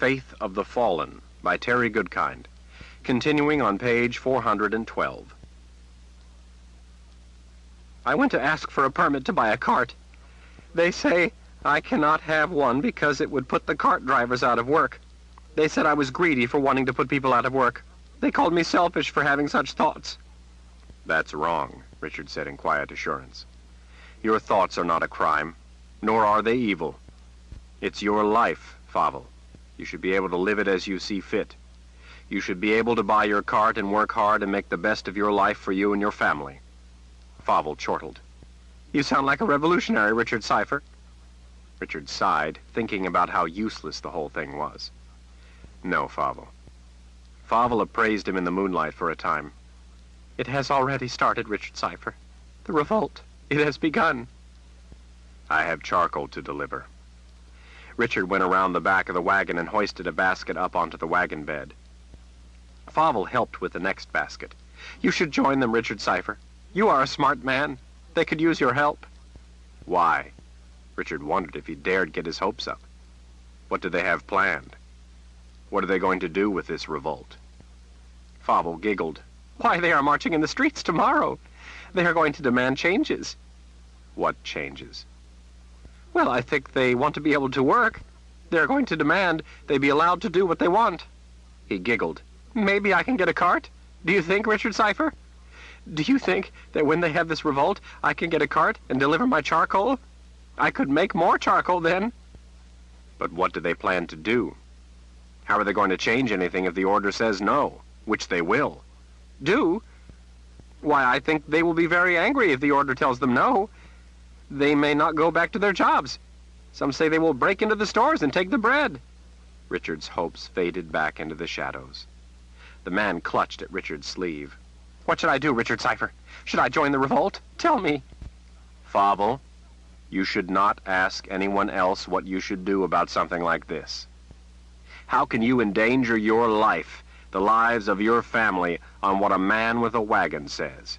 Faith of the Fallen by Terry Goodkind, continuing on page 412. I went to ask for a permit to buy a cart. They say I cannot have one because it would put the cart drivers out of work. They said I was greedy for wanting to put people out of work. They called me selfish for having such thoughts. That's wrong, Richard said in quiet assurance. Your thoughts are not a crime, nor are they evil. It's your life, Fauvel. You should be able to live it as you see fit. You should be able to buy your cart and work hard and make the best of your life for you and your family. Fauvel chortled. You sound like a revolutionary, Richard Cypher. Richard sighed, thinking about how useless the whole thing was. No, Fauvel. Fauvel appraised him in the moonlight for a time. It has already started, Richard Cypher. The revolt. It has begun. I have charcoal to deliver. Richard went around the back of the wagon and hoisted a basket up onto the wagon bed. Fauvel helped with the next basket. You should join them, Richard Cypher. You are a smart man. They could use your help. Why? Richard wondered if he dared get his hopes up. What do they have planned? What are they going to do with this revolt? Fauvel giggled. Why, they are marching in the streets tomorrow. They are going to demand changes. What changes? Well, I think they want to be able to work. They're going to demand they be allowed to do what they want. He giggled. Maybe I can get a cart? Do you think, Richard Cypher? Do you think that when they have this revolt, I can get a cart and deliver my charcoal? I could make more charcoal then. But what do they plan to do? How are they going to change anything if the order says no, which they will? Do? Why, I think they will be very angry if the order tells them no. They may not go back to their jobs. Some say they will break into the stores and take the bread. Richard's hopes faded back into the shadows. The man clutched at Richard's sleeve. What should I do, Richard Cypher? Should I join the revolt? Tell me. Fauvel, you should not ask anyone else what you should do about something like this. How can you endanger your life, the lives of your family, on what a man with a wagon says?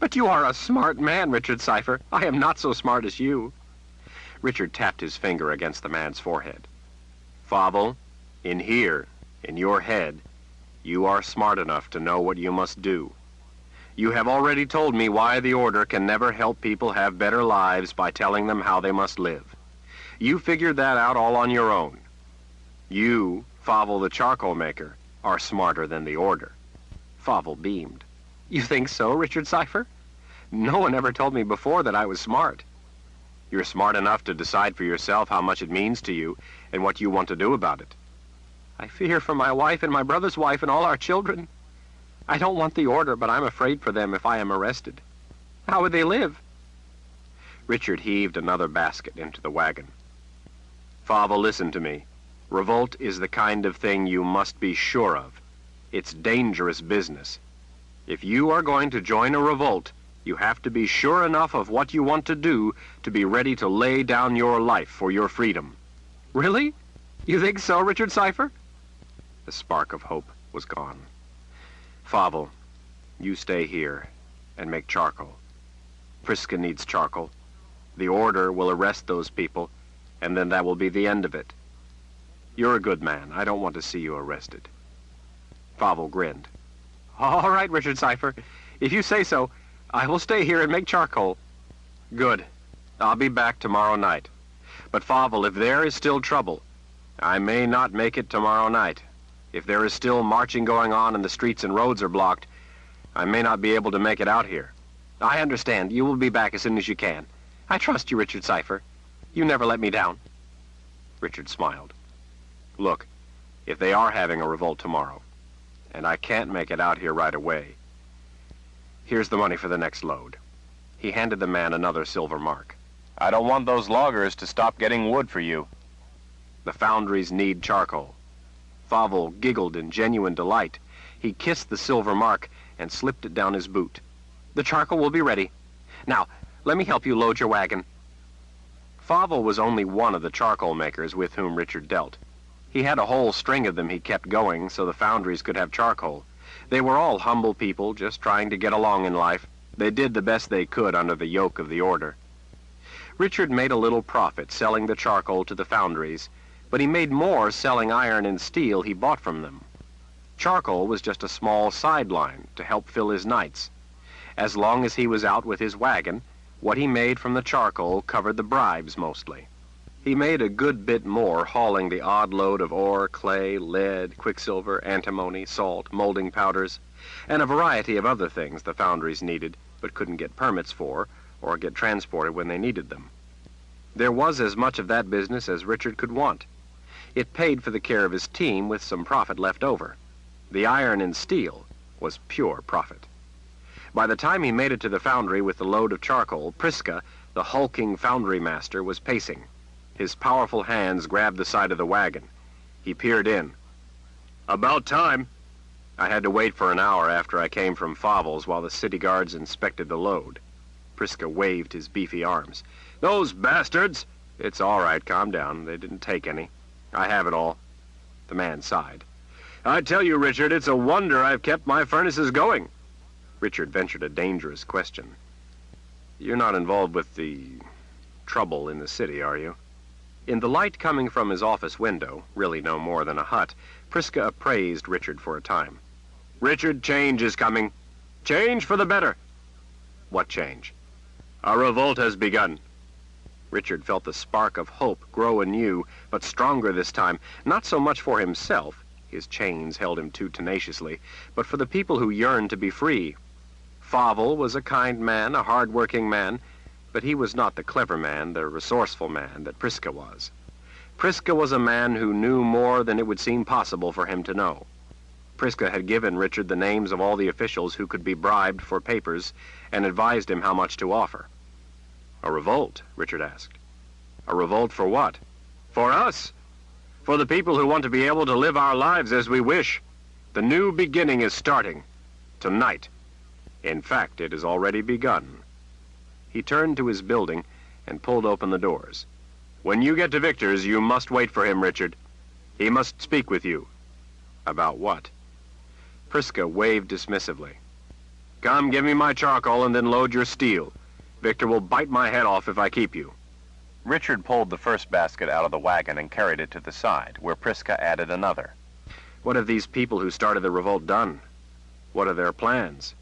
But you are a smart man, Richard Cypher. I am not so smart as you. Richard tapped his finger against the man's forehead. Fauvel, in here, in your head, you are smart enough to know what you must do. You have already told me why the order can never help people have better lives by telling them how they must live. You figured that out all on your own. You, Fauvel the charcoal maker, are smarter than the order. Fauvel beamed. You think so, Richard Cypher? No one ever told me before that I was smart. You're smart enough to decide for yourself how much it means to you and what you want to do about it. I fear for my wife and my brother's wife and all our children. I don't want the order, but I'm afraid for them if I am arrested. How would they live? Richard heaved another basket into the wagon. Fauvel, listen to me. Revolt is the kind of thing you must be sure of. It's dangerous business. If you are going to join a revolt, you have to be sure enough of what you want to do to be ready to lay down your life for your freedom. Really? You think so, Richard Cypher? The spark of hope was gone. Fauvel, you stay here and make charcoal. Priska needs charcoal. The order will arrest those people, and then that will be the end of it. You're a good man. I don't want to see you arrested. Fauvel grinned. All right, Richard Cypher. If you say so, I will stay here and make charcoal. Good. I'll be back tomorrow night. But Fauvel, if there is still trouble, I may not make it tomorrow night. If there is still marching going on and the streets and roads are blocked, I may not be able to make it out here. I understand. You will be back as soon as you can. I trust you, Richard Cypher. You never let me down. Richard smiled. Look, if they are having a revolt tomorrow, and I can't make it out here right away, here's the money for the next load. He handed the man another silver mark. I don't want those loggers to stop getting wood for you. The foundries need charcoal. Fauvel giggled in genuine delight. He kissed the silver mark and slipped it down his boot. The charcoal will be ready. Now, let me help you load your wagon. Fauvel was only one of the charcoal makers with whom Richard dealt. He had a whole string of them he kept going so the foundries could have charcoal. They were all humble people just trying to get along in life. They did the best they could under the yoke of the order. Richard made a little profit selling the charcoal to the foundries, but he made more selling iron and steel he bought from them. Charcoal was just a small sideline to help fill his nights. As long as he was out with his wagon, what he made from the charcoal covered the bribes mostly. He made a good bit more hauling the odd load of ore, clay, lead, quicksilver, antimony, salt, molding powders, and a variety of other things the foundries needed but couldn't get permits for or get transported when they needed them. There was as much of that business as Richard could want. It paid for the care of his team with some profit left over. The iron and steel was pure profit. By the time he made it to the foundry with the load of charcoal, Priska, the hulking foundry master, was pacing. His powerful hands grabbed the side of the wagon. He peered in. "About time." I had to wait for an hour after I came from Fauvel's while the city guards inspected the load. Priska waved his beefy arms. "Those bastards!" "It's all right, calm down. They didn't take any. I have it all." The man sighed. "I tell you, Richard, it's a wonder I've kept my furnaces going." Richard ventured a dangerous question. "You're not involved with the trouble in the city, are you?" In the light coming from his office window, really no more than a hut, Priska appraised Richard for a time. "Richard, change is coming. Change for the better." "What change?" "A revolt has begun." Richard felt the spark of hope grow anew, but stronger this time, not so much for himself, his chains held him too tenaciously, but for the people who yearned to be free. Fauvel was a kind man, a hard-working man, but he was not the clever man, the resourceful man that Priska was. Priska was a man who knew more than it would seem possible for him to know. Priska had given Richard the names of all the officials who could be bribed for papers and advised him how much to offer. "A revolt?" Richard asked. "A revolt for what?" "For us. For the people who want to be able to live our lives as we wish. The new beginning is starting. Tonight. In fact, it has already begun." He turned to his building and pulled open the doors. "When you get to Victor's, you must wait for him, Richard. He must speak with you." "About what?" Priska waved dismissively. "Come, give me my charcoal and then load your steel. Victor will bite my head off if I keep you." Richard pulled the first basket out of the wagon and carried it to the side, where Priska added another. "What have these people who started the revolt done? What are their plans?"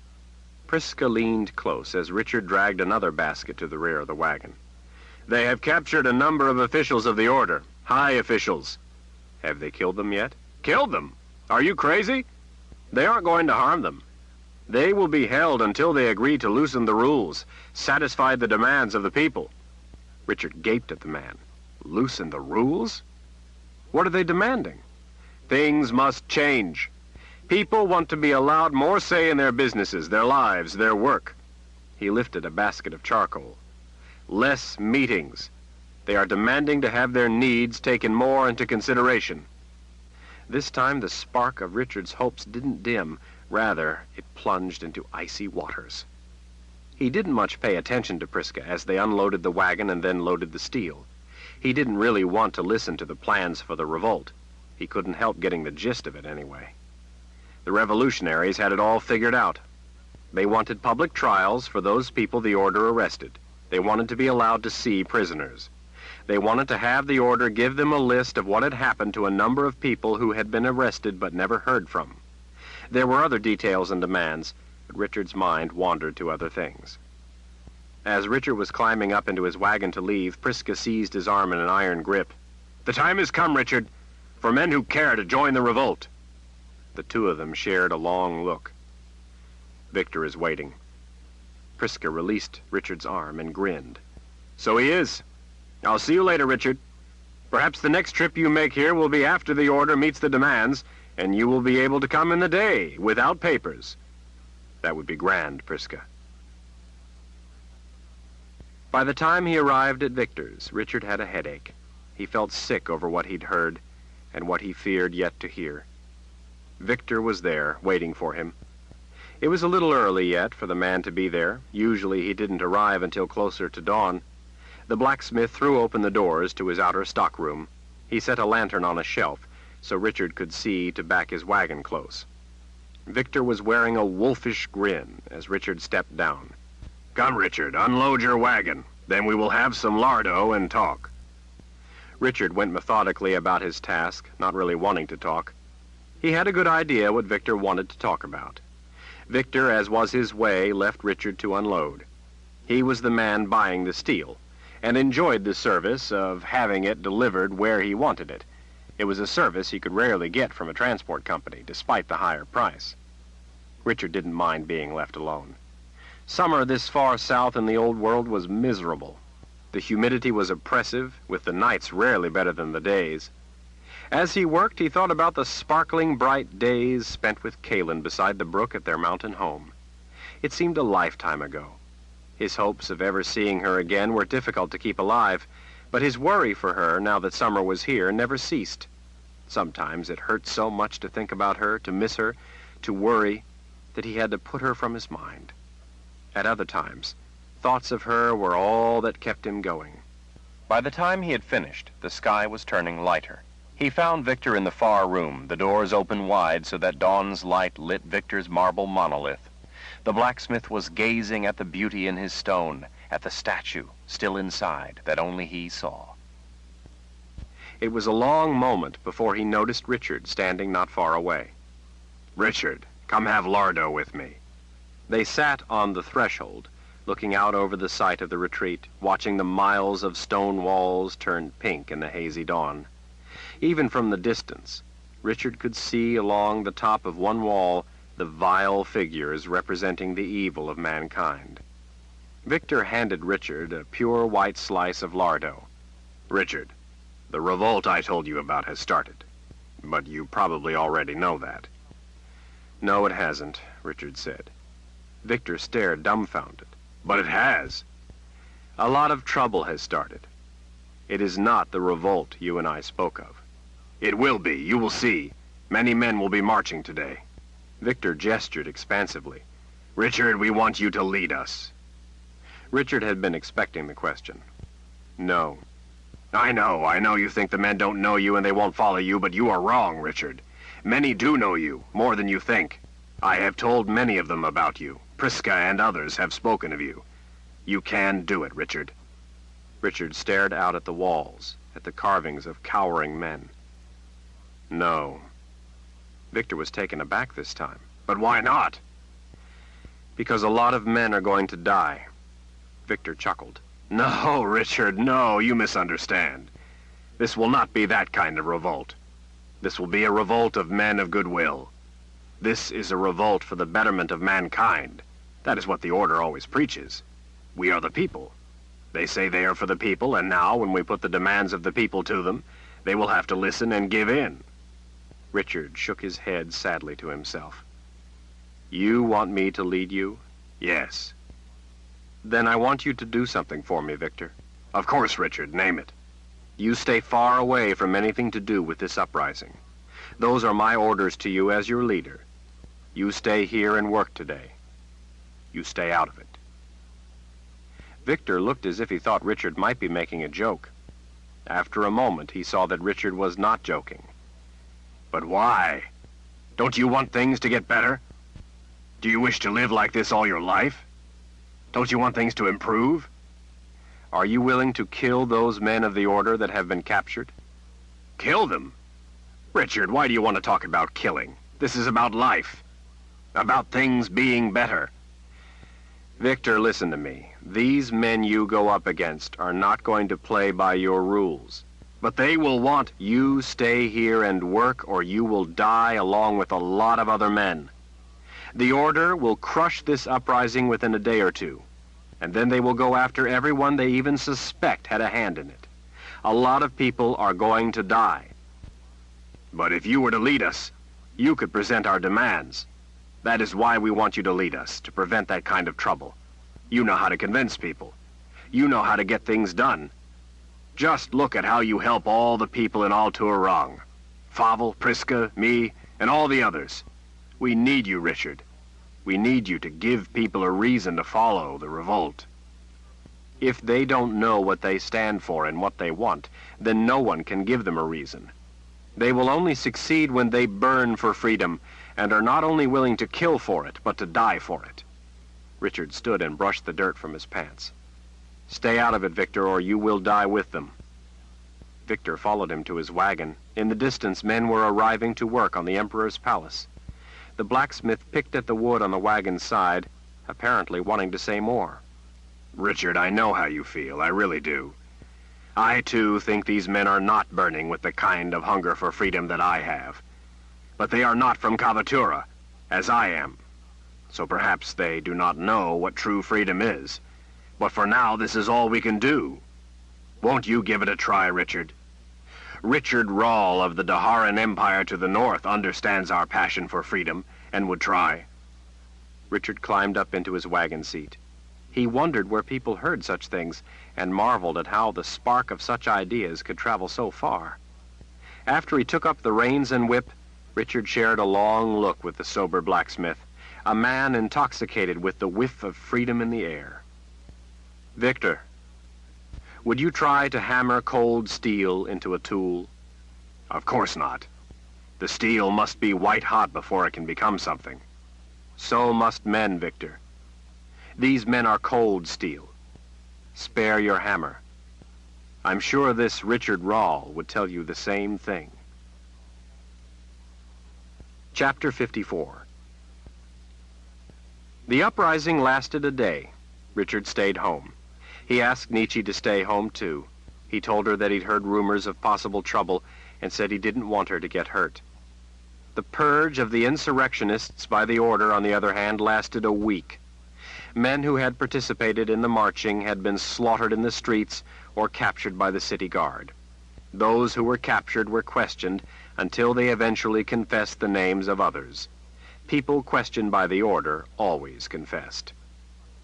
Priska leaned close as Richard dragged another basket to the rear of the wagon. "They have captured a number of officials of the order, high officials." "Have they killed them yet?" "Killed them? Are you crazy? They aren't going to harm them. They will be held until they agree to loosen the rules, satisfy the demands of the people." Richard gaped at the man. "Loosen the rules? What are they demanding?" "Things must change. People want to be allowed more say in their businesses, their lives, their work." He lifted a basket of charcoal. "Less meetings. They are demanding to have their needs taken more into consideration." This time the spark of Richard's hopes didn't dim. Rather, it plunged into icy waters. He didn't much pay attention to Priska as they unloaded the wagon and then loaded the steel. He didn't really want to listen to the plans for the revolt. He couldn't help getting the gist of it anyway. The revolutionaries had it all figured out. They wanted public trials for those people the order arrested. They wanted to be allowed to see prisoners. They wanted to have the order give them a list of what had happened to a number of people who had been arrested but never heard from. There were other details and demands, but Richard's mind wandered to other things. As Richard was climbing up into his wagon to leave, Priska seized his arm in an iron grip. "The time has come, Richard, for men who care to join the revolt." The two of them shared a long look. "Victor is waiting." Priska released Richard's arm and grinned. "So he is. I'll see you later, Richard. Perhaps the next trip you make here will be after the order meets the demands, and you will be able to come in the day, without papers." "That would be grand, Priska." By the time he arrived at Victor's, Richard had a headache. He felt sick over what he'd heard and what he feared yet to hear. Victor was there, waiting for him. It was a little early yet for the man to be there. Usually he didn't arrive until closer to dawn. The blacksmith threw open the doors to his outer stockroom. He set a lantern on a shelf so Richard could see to back his wagon close. Victor was wearing a wolfish grin as Richard stepped down. "Come, Richard, unload your wagon. Then we will have some lardo and talk." Richard went methodically about his task, not really wanting to talk. He had a good idea what Victor wanted to talk about. Victor, as was his way, left Richard to unload. He was the man buying the steel, and enjoyed the service of having it delivered where he wanted it. It was a service he could rarely get from a transport company, despite the higher price. Richard didn't mind being left alone. Summer this far south in the old world was miserable. The humidity was oppressive, with the nights rarely better than the days. As he worked, he thought about the sparkling, bright days spent with Kaylin beside the brook at their mountain home. It seemed a lifetime ago. His hopes of ever seeing her again were difficult to keep alive, but his worry for her, now that summer was here, never ceased. Sometimes it hurt so much to think about her, to miss her, to worry, that he had to put her from his mind. At other times, thoughts of her were all that kept him going. By the time he had finished, the sky was turning lighter. He found Victor in the far room, the doors open wide so that dawn's light lit Victor's marble monolith. The blacksmith was gazing at the beauty in his stone, at the statue, still inside, that only he saw. It was a long moment before he noticed Richard standing not far away. "Richard, come have lardo with me." They sat on the threshold, looking out over the site of the retreat, watching the miles of stone walls turn pink in the hazy dawn. Even from the distance, Richard could see along the top of one wall the vile figures representing the evil of mankind. Victor handed Richard a pure white slice of lardo. "Richard, the revolt I told you about has started, but you probably already know that." "No, it hasn't," Richard said. Victor stared dumbfounded. "But it has." "A lot of trouble has started. It is not the revolt you and I spoke of." "It will be. You will see. Many men will be marching today." Victor gestured expansively. "Richard, we want you to lead us." Richard had been expecting the question. "No." I know you think the men don't know you and they won't follow you, but you are wrong, Richard. Many do know you, more than you think. I have told many of them about you. Priska and others have spoken of you. You can do it, Richard." Richard stared out at the walls, at the carvings of cowering men. "No." Victor was taken aback this time. "But why not?" "Because a lot of men are going to die." Victor chuckled. "No, Richard, no, you misunderstand. This will not be that kind of revolt. This will be a revolt of men of goodwill. This is a revolt for the betterment of mankind. That is what the Order always preaches. We are the people. They say they are for the people, and now, when we put the demands of the people to them, they will have to listen and give in." Richard shook his head sadly to himself. "You want me to lead you?" "Yes." "Then I want you to do something for me, Victor." "Of course, Richard, name it." "You stay far away from anything to do with this uprising. Those are my orders to you as your leader. You stay here and work today. You stay out of it." Victor looked as if he thought Richard might be making a joke. After a moment, he saw that Richard was not joking. "But why? Don't you want things to get better? Do you wish to live like this all your life? Don't you want things to improve?" "Are you willing to kill those men of the Order that have been captured?" "Kill them? Richard, why do you want to talk about killing? This is about life. About things being better." "Victor, listen to me. These men you go up against are not going to play by your rules. But they will want you stay here and work, or you will die along with a lot of other men. The Order will crush this uprising within a day or two, and then they will go after everyone they even suspect had a hand in it. A lot of people are going to die." "But if you were to lead us, you could present our demands. That is why we want you to lead us, to prevent that kind of trouble. You know how to convince people. You know how to get things done. Just look at how you help all the people in Al-Turang. Favel, Priska, me, and all the others. We need you, Richard. We need you to give people a reason to follow the revolt." If they don't know what they stand for and what they want, then no one can give them a reason. They will only succeed when they burn for freedom and are not only willing to kill for it, but to die for it. Richard stood and brushed the dirt from his pants. "Stay out of it, Victor, or you will die with them." Victor followed him to his wagon. In the distance, men were arriving to work on the Emperor's palace. The blacksmith picked at the wood on the wagon's side, apparently wanting to say more. Richard, I know how you feel. I really do. I, too, think these men are not burning with the kind of hunger for freedom that I have. But they are not from Cavatura, as I am. So perhaps they do not know what true freedom is. But for now, this is all we can do. Won't you give it a try, Richard? Richard Rahl of the Daharan Empire to the north understands our passion for freedom and would try. Richard climbed up into his wagon seat. He wondered where people heard such things and marveled at how the spark of such ideas could travel so far. After he took up the reins and whip, Richard shared a long look with the sober blacksmith, a man intoxicated with the whiff of freedom in the air. Victor, would you try to hammer cold steel into a tool? Of course not. The steel must be white hot before it can become something. So must men, Victor. These men are cold steel. Spare your hammer. I'm sure this Richard Rahl would tell you the same thing. Chapter 54. The uprising lasted a day. Richard stayed home. He asked Nietzsche to stay home, too. He told her that he'd heard rumors of possible trouble and said he didn't want her to get hurt. The purge of the insurrectionists by the order, on the other hand, lasted a week. Men who had participated in the marching had been slaughtered in the streets or captured by the city guard. Those who were captured were questioned until they eventually confessed the names of others. People questioned by the order always confessed.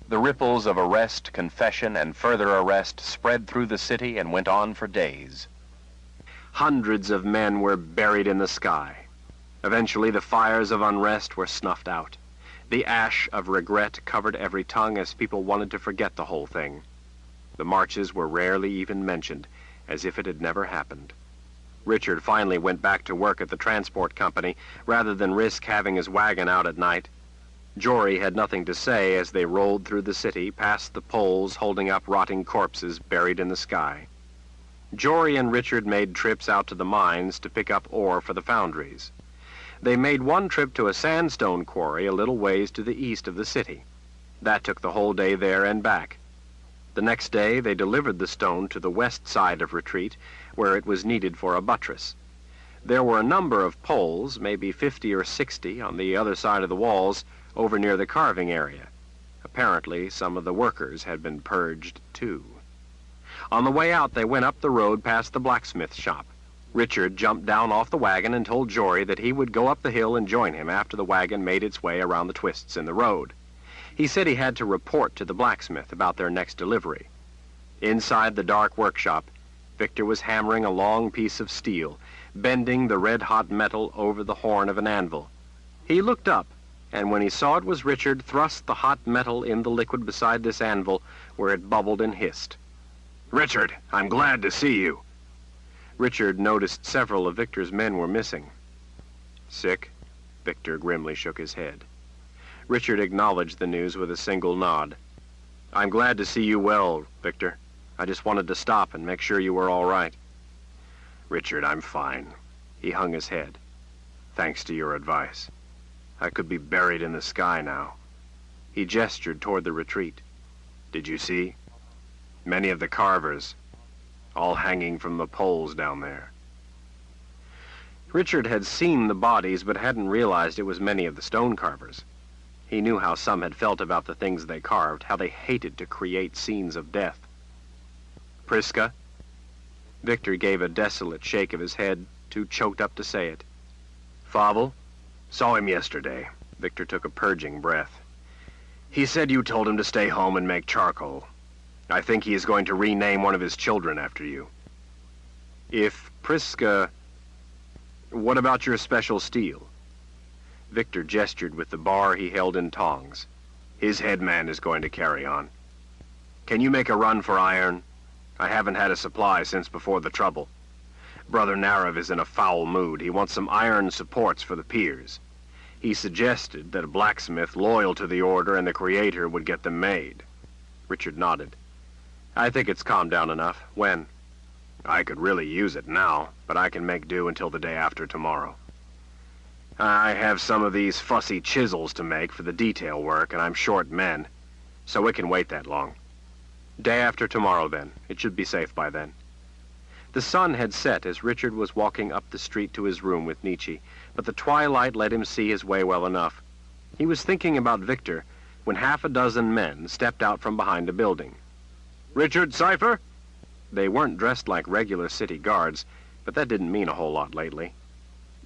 The ripples of arrest, confession, and further arrest spread through the city and went on for days. Hundreds of men were buried in the sky. Eventually, the fires of unrest were snuffed out. The ash of regret covered every tongue as people wanted to forget the whole thing. The marches were rarely even mentioned, as if it had never happened. Richard finally went back to work at the transport company rather than risk having his wagon out at night. Jory had nothing to say as they rolled through the city past the poles holding up rotting corpses buried in the sky. Jory and Richard made trips out to the mines to pick up ore for the foundries. They made one trip to a sandstone quarry a little ways to the east of the city. That took the whole day there and back. The next day, they delivered the stone to the west side of Retreat, where it was needed for a buttress. There were a number of poles, maybe 50 or 60, on the other side of the walls, over near the carving area. Apparently, some of the workers had been purged, too. On the way out, they went up the road past the blacksmith shop. Richard jumped down off the wagon and told Jory that he would go up the hill and join him after the wagon made its way around the twists in the road. He said he had to report to the blacksmith about their next delivery. Inside the dark workshop, Victor was hammering a long piece of steel, bending the red-hot metal over the horn of an anvil. He looked up, and when he saw it was Richard, thrust the hot metal in the liquid beside this anvil, where it bubbled and hissed. Richard, I'm glad to see you. Richard noticed several of Victor's men were missing. Sick? Victor grimly shook his head. Richard acknowledged the news with a single nod. I'm glad to see you well, Victor. I just wanted to stop and make sure you were all right. Richard, I'm fine. He hung his head. Thanks to your advice. I could be buried in the sky now. He gestured toward the retreat. Did you see? Many of the carvers, all hanging from the poles down there. Richard had seen the bodies, but hadn't realized it was many of the stone carvers. He knew how some had felt about the things they carved, how they hated to create scenes of death. Priska? Victor gave a desolate shake of his head, too choked up to say it. Favel? Saw him yesterday. Victor took a purging breath. He said you told him to stay home and make charcoal. I think he is going to rename one of his children after you. If Priska... What about your special steel? Victor gestured with the bar he held in tongs. His head man is going to carry on. Can you make a run for iron? I haven't had a supply since before the trouble. Brother Narav is in a foul mood. He wants some iron supports for the piers. He suggested that a blacksmith loyal to the order and the Creator would get them made. Richard nodded. I think it's calmed down enough. When? I could really use it now, but I can make do until the day after tomorrow. I have some of these fussy chisels to make for the detail work, and I'm short men, so it can wait that long. Day after tomorrow, then. It should be safe by then. The sun had set as Richard was walking up the street to his room with Nietzsche, but the twilight let him see his way well enough. He was thinking about Victor when half a dozen men stepped out from behind a building. Richard Cipher? They weren't dressed like regular city guards, but that didn't mean a whole lot lately.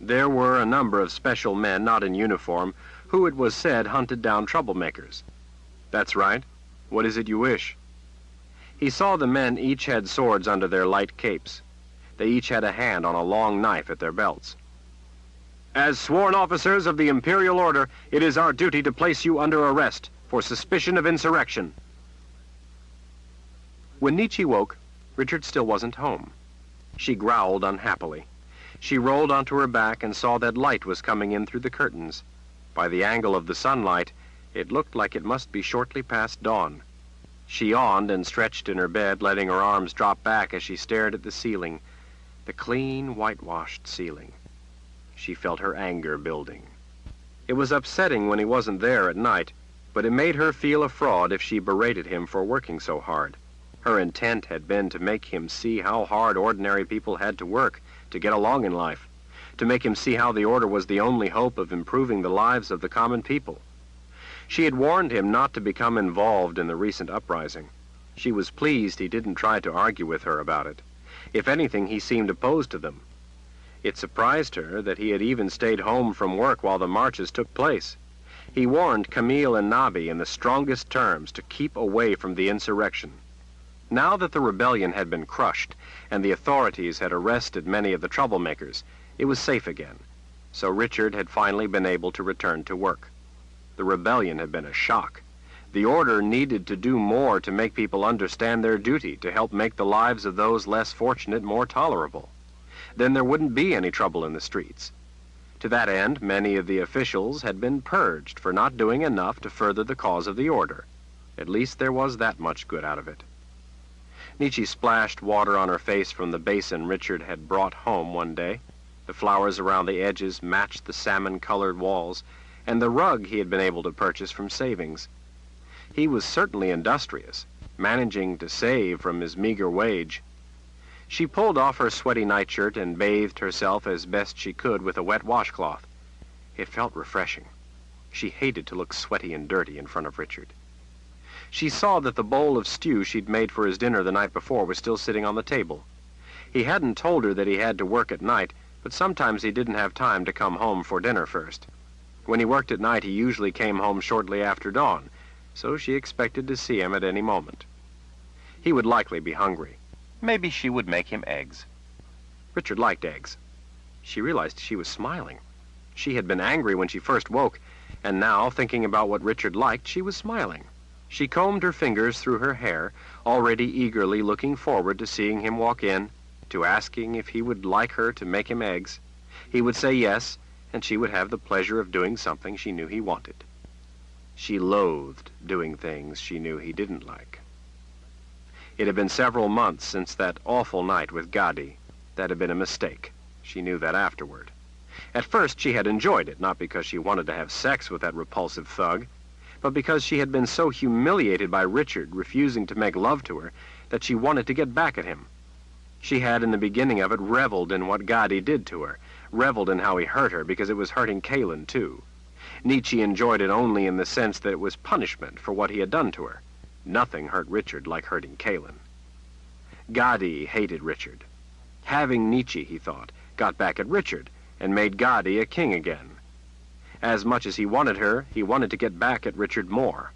There were a number of special men not in uniform who, it was said, hunted down troublemakers. That's right. What is it you wish? He saw the men each had swords under their light capes. They each had a hand on a long knife at their belts. As sworn officers of the Imperial Order, it is our duty to place you under arrest for suspicion of insurrection. When Nietzsche woke, Richard still wasn't home. She growled unhappily. She rolled onto her back and saw that light was coming in through the curtains. By the angle of the sunlight, it looked like it must be shortly past dawn. She yawned and stretched in her bed, letting her arms drop back as she stared at the ceiling, the clean, whitewashed ceiling. She felt her anger building. It was upsetting when he wasn't there at night, but it made her feel a fraud if she berated him for working so hard. Her intent had been to make him see how hard ordinary people had to work to get along in life, to make him see how the order was the only hope of improving the lives of the common people. She had warned him not to become involved in the recent uprising. She was pleased he didn't try to argue with her about it. If anything, he seemed opposed to them. It surprised her that he had even stayed home from work while the marches took place. He warned Camille and Nabi in the strongest terms to keep away from the insurrection. Now that the rebellion had been crushed and the authorities had arrested many of the troublemakers, it was safe again. So Richard had finally been able to return to work. The rebellion had been a shock. The order needed to do more to make people understand their duty to help make the lives of those less fortunate more tolerable. Then there wouldn't be any trouble in the streets. To that end, many of the officials had been purged for not doing enough to further the cause of the order. At least there was that much good out of it. Nietzsche splashed water on her face from the basin Richard had brought home one day. The flowers around the edges matched the salmon-colored walls, and the rug he had been able to purchase from savings. He was certainly industrious, managing to save from his meager wage. She pulled off her sweaty nightshirt and bathed herself as best she could with a wet washcloth. It felt refreshing. She hated to look sweaty and dirty in front of Richard. She saw that the bowl of stew she'd made for his dinner the night before was still sitting on the table. He hadn't told her that he had to work at night, but sometimes he didn't have time to come home for dinner first. When he worked at night, he usually came home shortly after dawn, so she expected to see him at any moment. He would likely be hungry. Maybe she would make him eggs. Richard liked eggs. She realized she was smiling. She had been angry when she first woke, and now, thinking about what Richard liked, she was smiling. She combed her fingers through her hair, already eagerly looking forward to seeing him walk in, to asking if he would like her to make him eggs. He would say yes, and she would have the pleasure of doing something she knew he wanted. She loathed doing things she knew he didn't like. It had been several months since that awful night with Gadi. That had been a mistake. She knew that afterward. At first she had enjoyed it, not because she wanted to have sex with that repulsive thug, but because she had been so humiliated by Richard refusing to make love to her that she wanted to get back at him. She had, in the beginning of it, reveled in what Gadi did to her, reveled in how he hurt her because it was hurting Kalin, too. Nietzsche enjoyed it only in the sense that it was punishment for what he had done to her. Nothing hurt Richard like hurting Kalin. Gadi hated Richard. Having Nietzsche, he thought, got back at Richard and made Gadi a king again. As much as he wanted her, he wanted to get back at Richard more.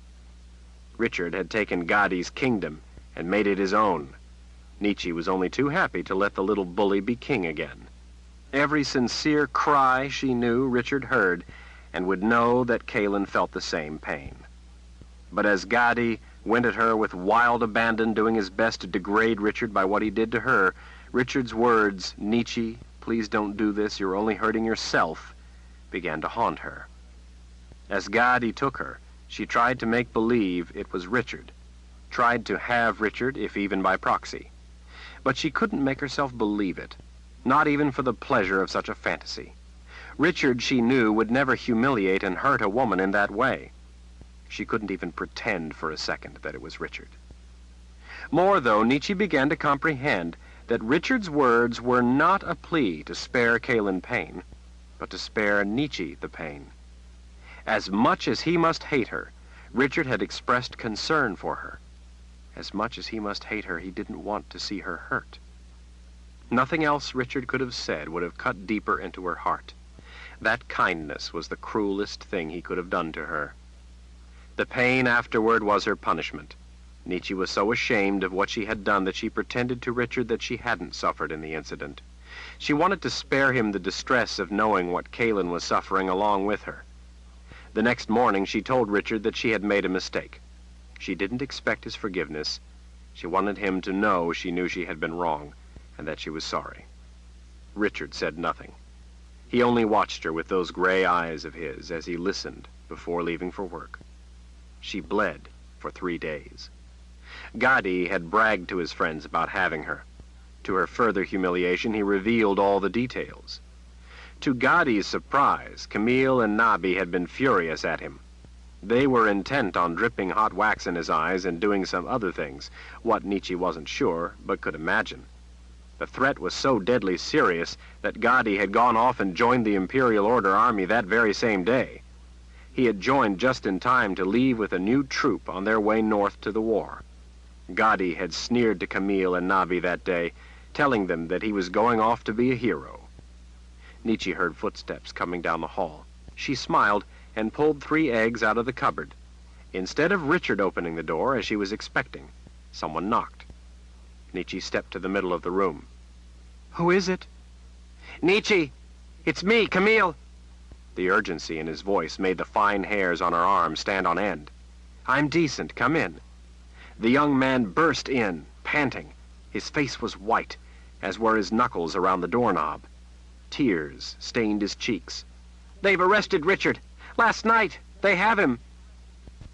Richard had taken Gadi's kingdom and made it his own. Nietzsche was only too happy to let the little bully be king again. Every sincere cry she knew Richard heard, and would know that Kalin felt the same pain. But as Gadi went at her with wild abandon, doing his best to degrade Richard by what he did to her, Richard's words, "Nietzsche, please don't do this, you're only hurting yourself," began to haunt her. As Gadi took her, she tried to make believe it was Richard, tried to have Richard, if even by proxy. But she couldn't make herself believe it, not even for the pleasure of such a fantasy. Richard, she knew, would never humiliate and hurt a woman in that way. She couldn't even pretend for a second that it was Richard. More, though, Nietzsche began to comprehend that Richard's words were not a plea to spare Kaylin pain, but to spare Nietzsche the pain. As much as he must hate her, Richard had expressed concern for her. As much as he must hate her, he didn't want to see her hurt. Nothing else Richard could have said would have cut deeper into her heart. That kindness was the cruelest thing he could have done to her. The pain afterward was her punishment. Nietzsche was so ashamed of what she had done that she pretended to Richard that she hadn't suffered in the incident. She wanted to spare him the distress of knowing what Kaylin was suffering along with her. The next morning she told Richard that she had made a mistake. She didn't expect his forgiveness. She wanted him to know she knew she had been wrong, and that she was sorry. Richard said nothing. He only watched her with those gray eyes of his as he listened before leaving for work. She bled for 3 days. Gadi had bragged to his friends about having her. To her further humiliation, he revealed all the details. To Gadi's surprise, Camille and Nabi had been furious at him. They were intent on dripping hot wax in his eyes and doing some other things, what Nietzsche wasn't sure, but could imagine. The threat was so deadly serious that Gadi had gone off and joined the Imperial Order Army that very same day. He had joined just in time to leave with a new troop on their way north to the war. Gadi had sneered to Camille and Nabi that day, telling them that he was going off to be a hero. Nietzsche heard footsteps coming down the hall. She smiled and pulled 3 eggs out of the cupboard. Instead of Richard opening the door, as she was expecting, someone knocked. Nietzsche stepped to the middle of the room. "Who is it?" "Nietzsche! It's me, Camille!" The urgency in his voice made the fine hairs on her arm stand on end. "I'm decent. Come in." The young man burst in, panting. His face was white, as were his knuckles around the doorknob. Tears stained his cheeks. "They've arrested Richard. Last night. They have him."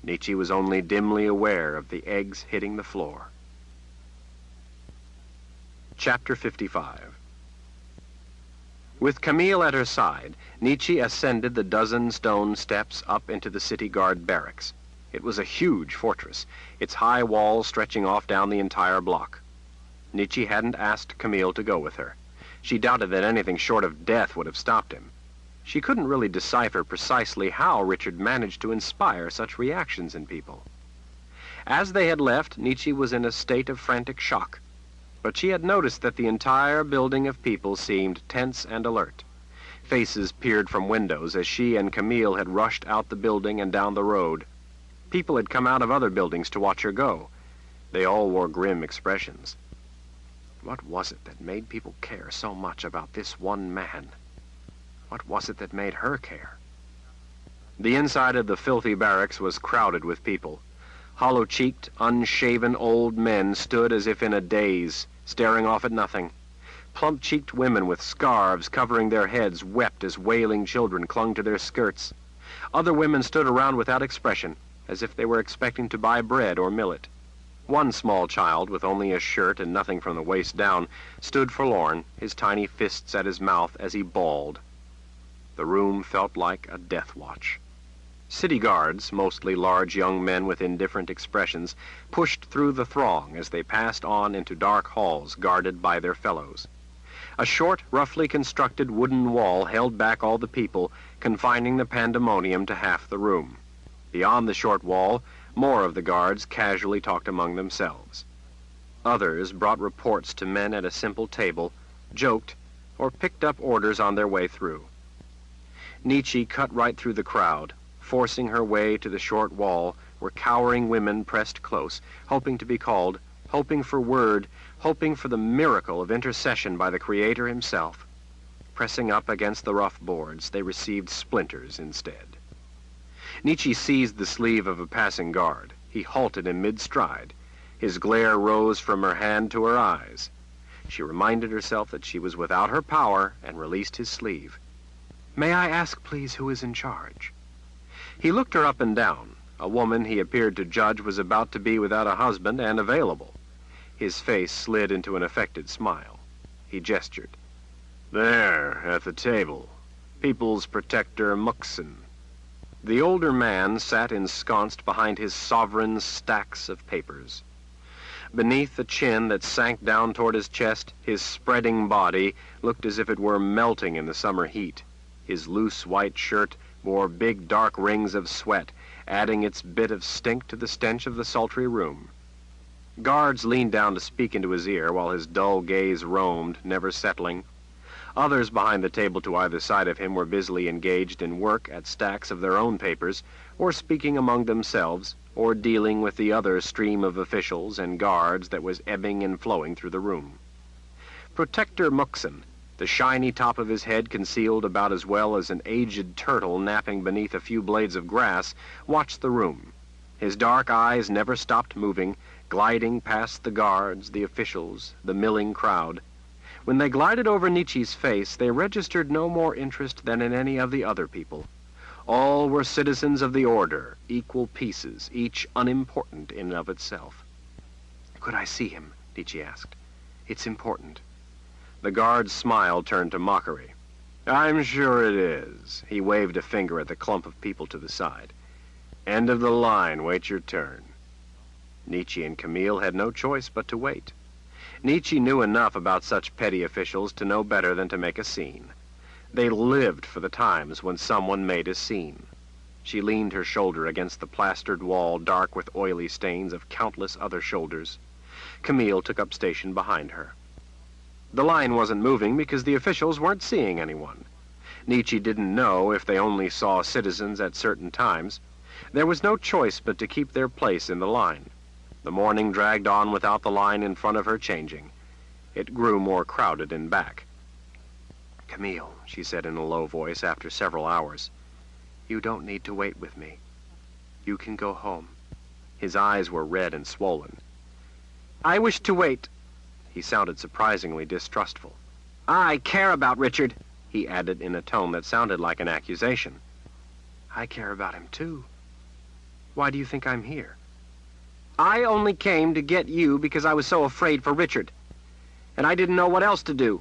Nietzsche was only dimly aware of the eggs hitting the floor. Chapter 55. With Camille at her side, Nietzsche ascended the dozen stone steps up into the city guard barracks. It was a huge fortress, its high walls stretching off down the entire block. Nietzsche hadn't asked Camille to go with her. She doubted that anything short of death would have stopped him. She couldn't really decipher precisely how Richard managed to inspire such reactions in people. As they had left, Nietzsche was in a state of frantic shock. But she had noticed that the entire building of people seemed tense and alert. Faces peered from windows as she and Camille had rushed out the building and down the road. People had come out of other buildings to watch her go. They all wore grim expressions. What was it that made people care so much about this one man? What was it that made her care? The inside of the filthy barracks was crowded with people. Hollow-cheeked, unshaven old men stood as if in a daze, staring off at nothing. Plump-cheeked women with scarves covering their heads wept as wailing children clung to their skirts. Other women stood around without expression, as if they were expecting to buy bread or millet. One small child, with only a shirt and nothing from the waist down, stood forlorn, his tiny fists at his mouth as he bawled. The room felt like a death watch. City guards, mostly large young men with indifferent expressions, pushed through the throng as they passed on into dark halls guarded by their fellows. A short, roughly constructed wooden wall held back all the people, confining the pandemonium to half the room. Beyond the short wall, more of the guards casually talked among themselves. Others brought reports to men at a simple table, joked, or picked up orders on their way through. Nietzsche cut right through the crowd, forcing her way to the short wall where cowering women pressed close, hoping to be called, hoping for word, hoping for the miracle of intercession by the Creator himself. Pressing up against the rough boards, they received splinters instead. Nietzsche seized the sleeve of a passing guard. He halted in mid-stride. His glare rose from her hand to her eyes. She reminded herself that she was without her power and released his sleeve. "May I ask, please, who is in charge?" He looked her up and down. A woman he appeared to judge was about to be without a husband and available. His face slid into an affected smile. He gestured. There, at the table. People's Protector Muxon. The older man sat ensconced behind his sovereign stacks of papers. Beneath the chin that sank down toward his chest, his spreading body looked as if it were melting in the summer heat. His loose white shirt bore big dark rings of sweat, adding its bit of stink to the stench of the sultry room. Guards leaned down to speak into his ear while his dull gaze roamed, never settling. Others behind the table to either side of him were busily engaged in work at stacks of their own papers, or speaking among themselves, or dealing with the other stream of officials and guards that was ebbing and flowing through the room. Protector Muxon, the shiny top of his head concealed about as well as an aged turtle napping beneath a few blades of grass, watched the room. His dark eyes never stopped moving, gliding past the guards, the officials, the milling crowd. When they glided over Nietzsche's face, they registered no more interest than in any of the other people. All were citizens of the order, equal pieces, each unimportant in and of itself. "Could I see him?" Nietzsche asked. "It's important." The guard's smile turned to mockery. "I'm sure it is." He waved a finger at the clump of people to the side. "End of the line, wait your turn." Nietzsche and Camille had no choice but to wait. Nietzsche knew enough about such petty officials to know better than to make a scene. They lived for the times when someone made a scene. She leaned her shoulder against the plastered wall, dark with oily stains of countless other shoulders. Camille took up station behind her. The line wasn't moving because the officials weren't seeing anyone. Nietzsche didn't know if they only saw citizens at certain times. There was no choice but to keep their place in the line. The morning dragged on without the line in front of her changing. It grew more crowded in back. "Camille," she said in a low voice after several hours, "you don't need to wait with me. You can go home." His eyes were red and swollen. "I wish to wait." He sounded surprisingly distrustful. "I care about Richard," he added in a tone that sounded like an accusation. "I care about him, too. Why do you think I'm here?" "I only came to get you because I was so afraid for Richard. And I didn't know what else to do.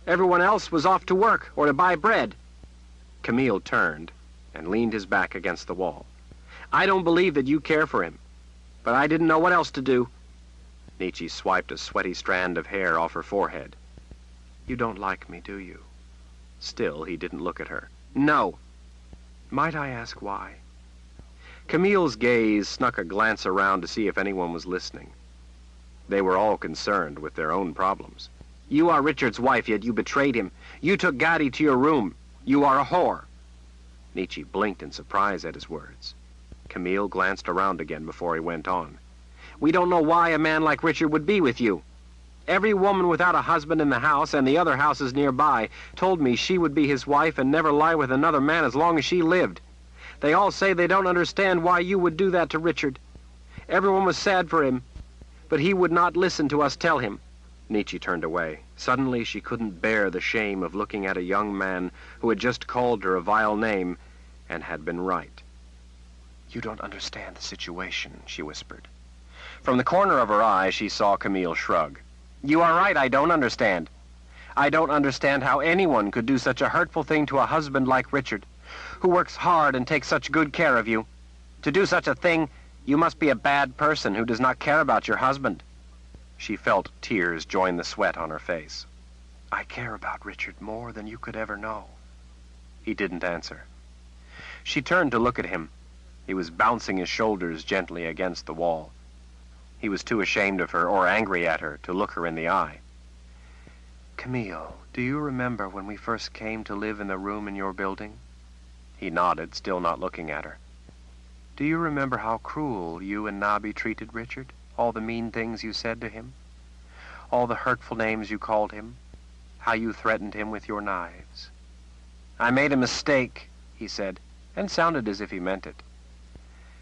Everyone else was off to work or to buy bread." Camille turned and leaned his back against the wall. "I don't believe that you care for him, but I didn't know what else to do." Nietzsche swiped a sweaty strand of hair off her forehead. "You don't like me, do you?" Still, he didn't look at her. "No." "Might I ask why?" Camille's gaze snuck a glance around to see if anyone was listening. They were all concerned with their own problems. "You are Richard's wife, yet you betrayed him. You took Gatti to your room. You are a whore." Nietzsche blinked in surprise at his words. Camille glanced around again before he went on. "We don't know why a man like Richard would be with you. Every woman without a husband in the house and the other houses nearby told me she would be his wife and never lie with another man as long as she lived. They all say they don't understand why you would do that to Richard. Everyone was sad for him, but he would not listen to us tell him." Nietzsche turned away. Suddenly she couldn't bear the shame of looking at a young man who had just called her a vile name and had been right. "You don't understand the situation," she whispered. From the corner of her eye she saw Camille shrug. "You are right, I don't understand. I don't understand how anyone could do such a hurtful thing to a husband like Richard, who works hard and takes such good care of you. To do such a thing, you must be a bad person who does not care about your husband." She felt tears join the sweat on her face. "I care about Richard more than you could ever know." He didn't answer. She turned to look at him. He was bouncing his shoulders gently against the wall. He was too ashamed of her or angry at her to look her in the eye. "Camille, do you remember when we first came to live in the room in your building?" He nodded, still not looking at her. "Do you remember how cruel you and Nabi treated Richard? All the mean things you said to him? All the hurtful names you called him? How you threatened him with your knives?" "I made a mistake," he said, and sounded as if he meant it.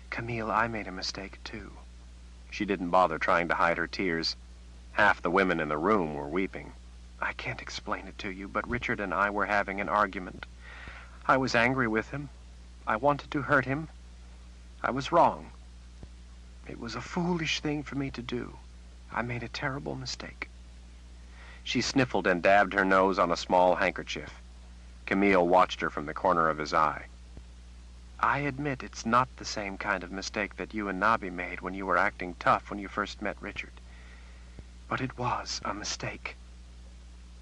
"Camille, I made a mistake, too." She didn't bother trying to hide her tears. Half the women in the room were weeping. "I can't explain it to you, but Richard and I were having an argument. I was angry with him. I wanted to hurt him. I was wrong. It was a foolish thing for me to do. I made a terrible mistake." She sniffled and dabbed her nose on a small handkerchief. Camille watched her from the corner of his eye. "I admit it's not the same kind of mistake that you and Nobby made when you were acting tough when you first met Richard. But it was a mistake.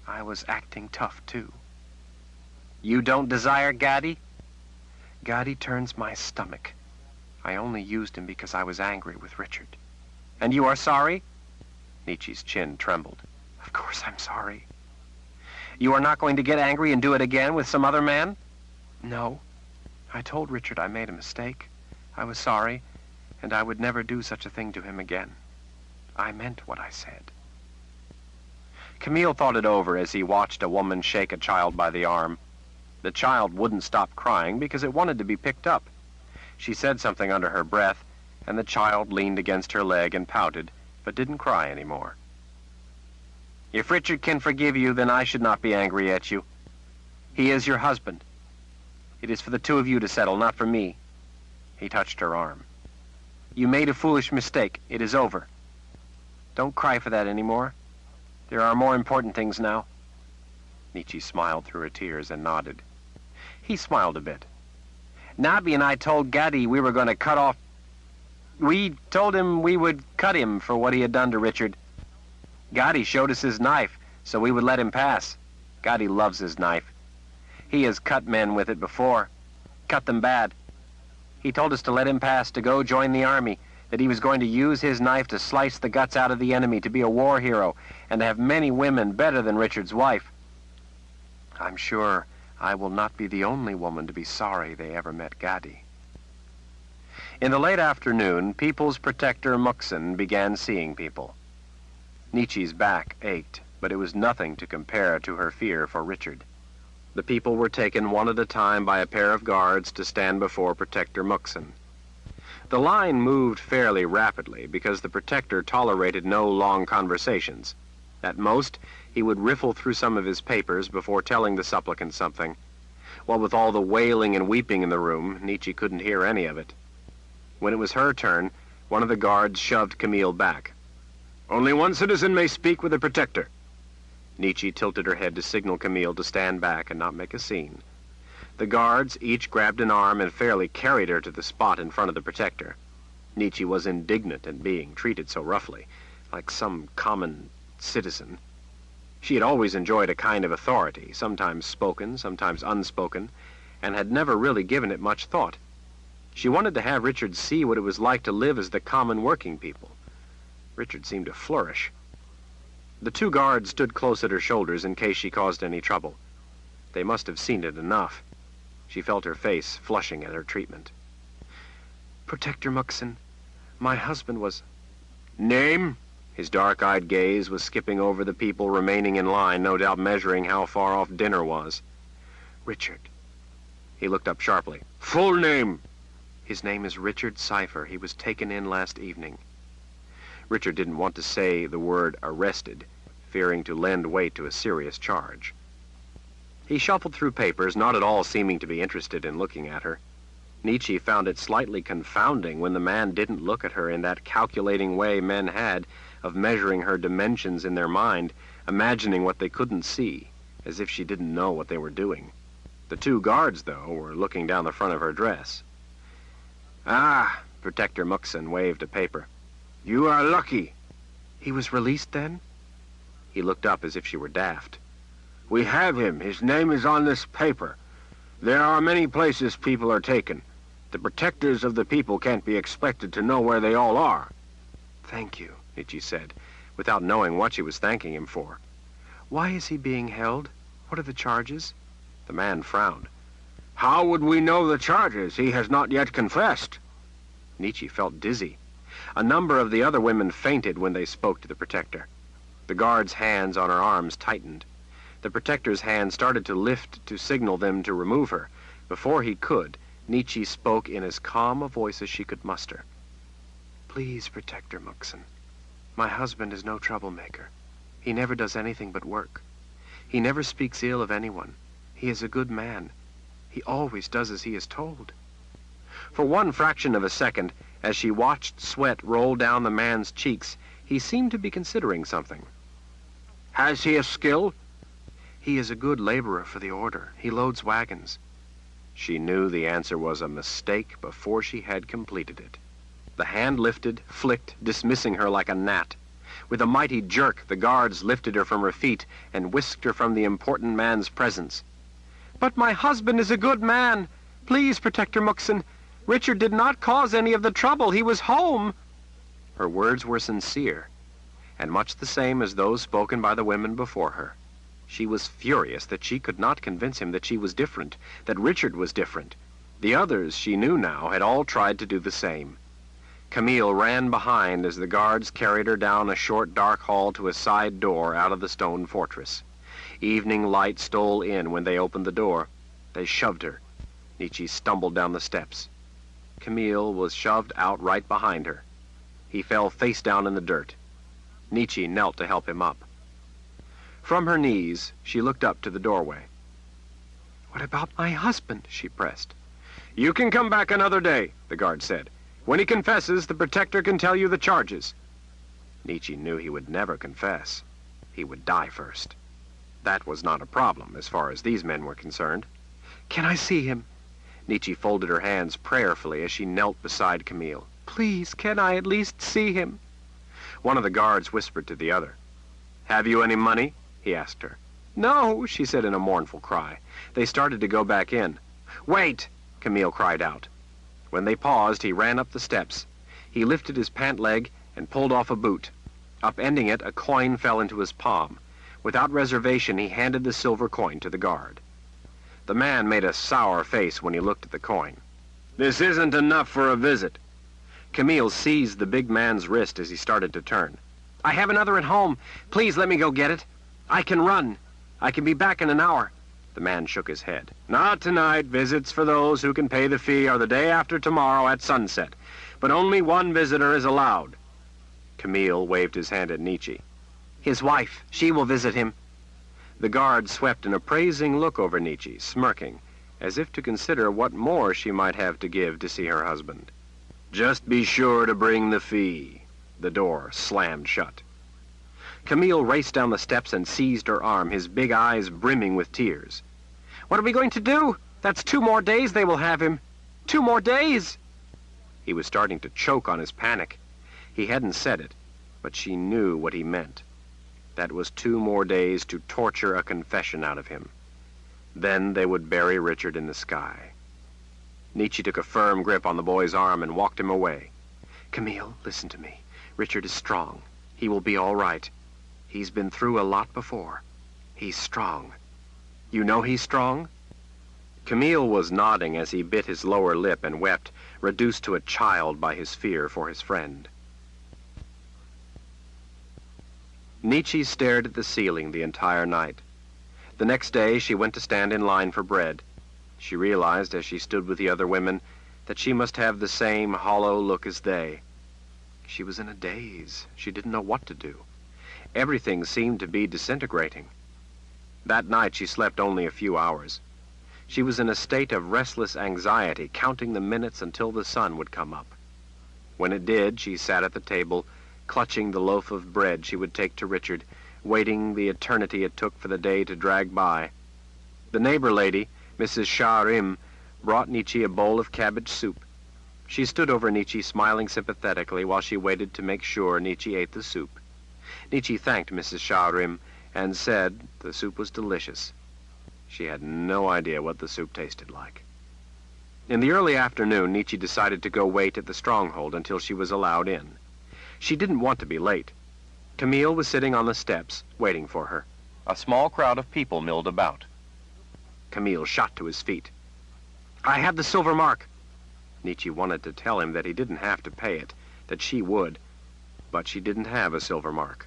I was acting tough, too." "You don't desire Gaddy?" "Gaddy turns my stomach. I only used him because I was angry with Richard." "And you are sorry?" Nietzsche's chin trembled. "Of course I'm sorry." "You are not going to get angry and do it again with some other man?" "No. I told Richard I made a mistake. I was sorry, and I would never do such a thing to him again. I meant what I said." Camille thought it over as he watched a woman shake a child by the arm. The child wouldn't stop crying because it wanted to be picked up. She said something under her breath, and the child leaned against her leg and pouted, but didn't cry anymore. "If Richard can forgive you, then I should not be angry at you. He is your husband. It is for the two of you to settle, not for me." He touched her arm. "You made a foolish mistake. It is over. Don't cry for that anymore. There are more important things now." Nietzsche smiled through her tears and nodded. He smiled a bit. "Nobby and I told Gaddy we were going to cut off... We told him we would cut him for what he had done to Richard. Gaddy showed us his knife, so we would let him pass. Gaddy loves his knife. He has cut men with it before. Cut them bad. He told us to let him pass, to go join the army, that he was going to use his knife to slice the guts out of the enemy, to be a war hero, and to have many women better than Richard's wife. I'm sure I will not be the only woman to be sorry they ever met Gaddy." In the late afternoon, People's Protector Muxen began seeing people. Nietzsche's back ached, but it was nothing to compare to her fear for Richard. The people were taken one at a time by a pair of guards to stand before Protector Muxen. The line moved fairly rapidly because the Protector tolerated no long conversations. At most, he would riffle through some of his papers before telling the supplicant something. What with all the wailing and weeping in the room, Nietzsche couldn't hear any of it. When it was her turn, one of the guards shoved Camille back. "Only one citizen may speak with the Protector." Nietzsche tilted her head to signal Camille to stand back and not make a scene. The guards each grabbed an arm and fairly carried her to the spot in front of the Protector. Nietzsche was indignant at being treated so roughly, like some common citizen. She had always enjoyed a kind of authority, sometimes spoken, sometimes unspoken, and had never really given it much thought. She wanted to have Richard see what it was like to live as the common working people. Richard seemed to flourish. The two guards stood close at her shoulders in case she caused any trouble. They must have seen it enough. She felt her face flushing at her treatment. "Protector Muxen, my husband was..." "Name?" His dark-eyed gaze was skipping over the people remaining in line, no doubt measuring how far off dinner was. "Richard." He looked up sharply. "Full name?" "His name is Richard Cypher. He was taken in last evening." Richard didn't want to say the word arrested, fearing to lend weight to a serious charge. He shuffled through papers, not at all seeming to be interested in looking at her. Nietzsche found it slightly confounding when the man didn't look at her in that calculating way men had of measuring her dimensions in their mind, imagining what they couldn't see, as if she didn't know what they were doing. The two guards, though, were looking down the front of her dress. "Ah," Protector Muxen waved a paper. "You are lucky." "He was released then?" He looked up as if she were daft. "We have him. His name is on this paper. There are many places people are taken. The protectors of the people can't be expected to know where they all are." "Thank you," Nietzsche said, without knowing what she was thanking him for. "Why is he being held? What are the charges?" The man frowned. "How would we know the charges? He has not yet confessed." Nietzsche felt dizzy. A number of the other women fainted when they spoke to the Protector. The guard's hands on her arms tightened. The Protector's hand started to lift to signal them to remove her. Before he could, Nietzsche spoke in as calm a voice as she could muster. "Please, Protector Muxen, my husband is no troublemaker. He never does anything but work. He never speaks ill of anyone. He is a good man. He always does as he is told." For one fraction of a second, as she watched sweat roll down the man's cheeks, He seemed to be considering something. "Has he a skill?" "He is a good laborer for the order. He loads wagons." She knew the answer was a mistake before she had completed it. The hand lifted, flicked, dismissing her like a gnat. With a mighty jerk, the guards lifted her from her feet and whisked her from the important man's presence. "But my husband is a good man. Please, Protector Muxen. Richard did not cause any of the trouble. He was home." Her words were sincere, and much the same as those spoken by the women before her. She was furious that she could not convince him that she was different, that Richard was different. The others, she knew now, had all tried to do the same. Camille ran behind as the guards carried her down a short dark hall to a side door out of the stone fortress. Evening light stole in when they opened the door. They shoved her. Nietzsche stumbled down the steps. Camille was shoved out right behind her. He fell face down in the dirt. Nietzsche knelt to help him up. From her knees, she looked up to the doorway. "What about my husband?" she pressed. "You can come back another day," the guard said. "When he confesses, the Protector can tell you the charges." Nietzsche knew he would never confess. He would die first. That was not a problem as far as these men were concerned. "Can I see him?" Nietzsche folded her hands prayerfully as she knelt beside Camille. "Please, can I at least see him?" One of the guards whispered to the other. "Have you any money?" he asked her. "No," she said in a mournful cry. They started to go back in. "Wait!" Camille cried out. When they paused, he ran up the steps. He lifted his pant leg and pulled off a boot. Upending it, a coin fell into his palm. Without reservation, he handed the silver coin to the guard. The man made a sour face when he looked at the coin. "This isn't enough for a visit." Camille seized the big man's wrist as he started to turn. "I have another at home. Please let me go get it. I can run. I can be back in an hour." The man shook his head. "Not tonight. Visits for those who can pay the fee are the day after tomorrow at sunset. But only one visitor is allowed." Camille waved his hand at Nietzsche. "His wife. She will visit him." The guard swept an appraising look over Nietzsche, smirking, as if to consider what more she might have to give to see her husband. "Just be sure to bring the fee." The door slammed shut. Camille raced down the steps and seized her arm, his big eyes brimming with tears. "What are we going to do? That's 2 more days they will have him. 2 more days!" He was starting to choke on his panic. He hadn't said it, but she knew what he meant. That was 2 more days to torture a confession out of him. Then they would bury Richard in the sky. Nietzsche took a firm grip on the boy's arm and walked him away. "Camille, listen to me. Richard is strong. He will be all right. He's been through a lot before. He's strong. You know he's strong?" Camille was nodding as he bit his lower lip and wept, reduced to a child by his fear for his friend. Nietzsche stared at the ceiling the entire night. The next day she went to stand in line for bread. She realized as she stood with the other women that she must have the same hollow look as they. She was in a daze. She didn't know what to do. Everything seemed to be disintegrating. That night she slept only a few hours. She was in a state of restless anxiety, counting the minutes until the sun would come up. When it did, she sat at the table, clutching the loaf of bread she would take to Richard, waiting the eternity it took for the day to drag by. The neighbor lady, Mrs. Shah-Rim, brought Nietzsche a bowl of cabbage soup. She stood over Nietzsche, smiling sympathetically while she waited to make sure Nietzsche ate the soup. Nietzsche thanked Mrs. Shah-Rim and said the soup was delicious. She had no idea what the soup tasted like. In the early afternoon, Nietzsche decided to go wait at the stronghold until she was allowed in. She didn't want to be late. Camille was sitting on the steps, waiting for her. A small crowd of people milled about. Camille shot to his feet. "I have the silver mark." Nietzsche wanted to tell him that he didn't have to pay it, that she would, but she didn't have a silver mark.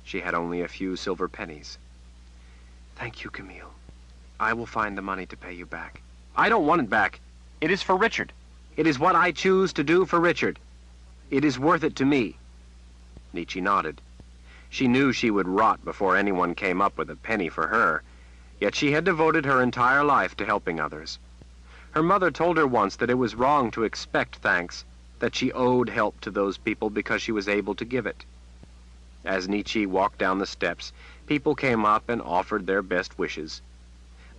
She had only a few silver pennies. "Thank you, Camille. I will find the money to pay you back." "I don't want it back. It is for Richard. It is what I choose to do for Richard. It is worth it to me." Nietzsche nodded. She knew she would rot before anyone came up with a penny for her, yet she had devoted her entire life to helping others. Her mother told her once that it was wrong to expect thanks, that she owed help to those people because she was able to give it. As Nietzsche walked down the steps, people came up and offered their best wishes.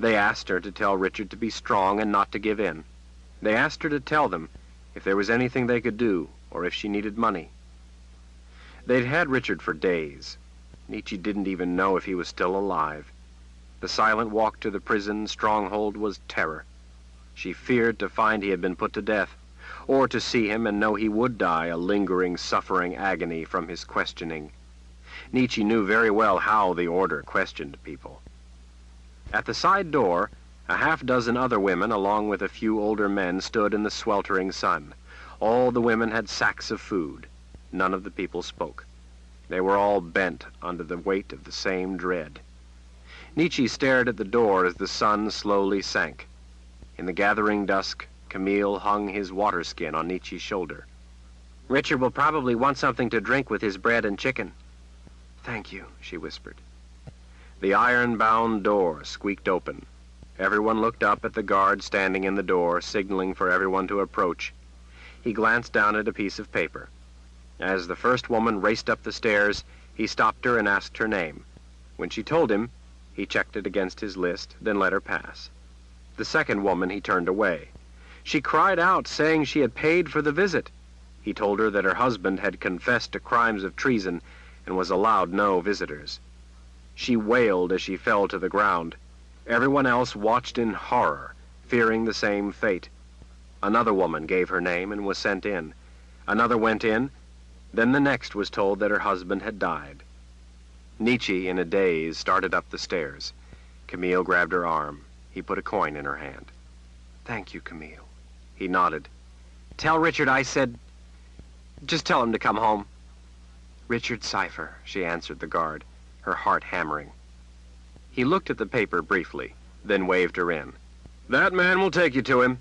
They asked her to tell Richard to be strong and not to give in. They asked her to tell them if there was anything they could do, or if she needed money. They'd had Richard for days. Nietzsche didn't even know if he was still alive. The silent walk to the prison stronghold was terror. She feared to find he had been put to death, or to see him and know he would die a lingering, suffering agony from his questioning. Nietzsche knew very well how the order questioned people. At the side door, a half-dozen other women, along with a few older men, stood in the sweltering sun. All the women had sacks of food. None of the people spoke. They were all bent under the weight of the same dread. Nietzsche stared at the door as the sun slowly sank. In the gathering dusk, Camille hung his water skin on Nietzsche's shoulder. "Richard will probably want something to drink with his bread and chicken." "Thank you," she whispered. The iron-bound door squeaked open. Everyone looked up at the guard standing in the door, signaling for everyone to approach. He glanced down at a piece of paper. As the first woman raced up the stairs, he stopped her and asked her name. When she told him, he checked it against his list, then let her pass. The second woman he turned away. She cried out, saying she had paid for the visit. He told her that her husband had confessed to crimes of treason and was allowed no visitors. She wailed as she fell to the ground. Everyone else watched in horror, fearing the same fate. Another woman gave her name and was sent in. Another went in. Then the next was told that her husband had died. Nietzsche, in a daze, started up the stairs. Camille grabbed her arm. He put a coin in her hand. "Thank you, Camille." He nodded. "Tell Richard I said... just tell him to come home." "Richard Cypher," she answered the guard, her heart hammering. He looked at the paper briefly, then waved her in. "That man will take you to him."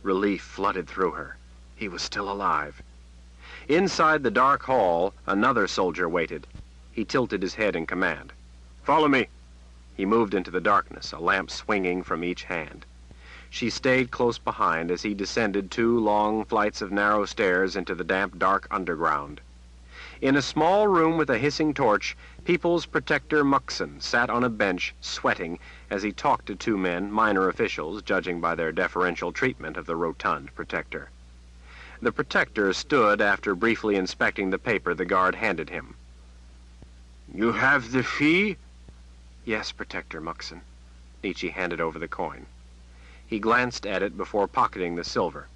Relief flooded through her. He was still alive. Inside the dark hall, another soldier waited. He tilted his head in command. "Follow me." He moved into the darkness, a lamp swinging from each hand. She stayed close behind as he descended 2 long flights of narrow stairs into the damp, dark underground. In a small room with a hissing torch, People's Protector Muxon sat on a bench, sweating, as he talked to 2 men, minor officials, judging by their deferential treatment of the rotund protector. The protector stood after briefly inspecting the paper the guard handed him. "You have the fee?" "Yes, Protector Muxon." Nietzsche handed over the coin. He glanced at it before pocketing the silver.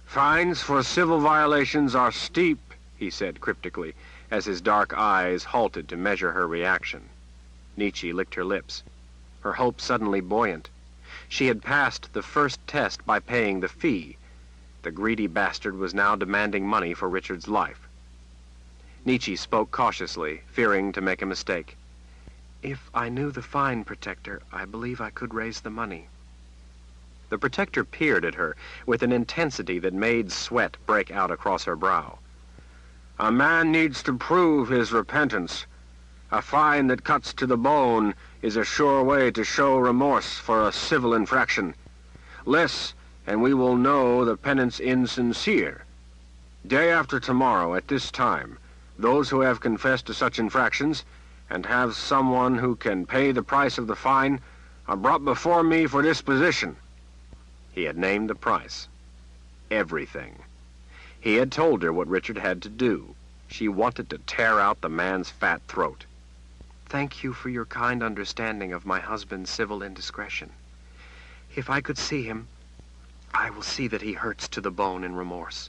"Fines for civil violations are steep," he said cryptically, as his dark eyes halted to measure her reaction. Nietzsche licked her lips, her hope suddenly buoyant. She had passed the first test by paying the fee. The greedy bastard was now demanding money for Richard's life. Nietzsche spoke cautiously, fearing to make a mistake. "If I knew the fine, Protector, I believe I could raise the money." The Protector peered at her with an intensity that made sweat break out across her brow. "A man needs to prove his repentance. A fine that cuts to the bone is a sure way to show remorse for a civil infraction. Less, and we will know the penance insincere. Day after tomorrow, at this time, those who have confessed to such infractions, and have someone who can pay the price of the fine, are brought before me for disposition." He had named the price. Everything. He had told her what Richard had to do. She wanted to tear out the man's fat throat. "Thank you for your kind understanding of my husband's civil indiscretion. If I could see him, I will see that he hurts to the bone in remorse."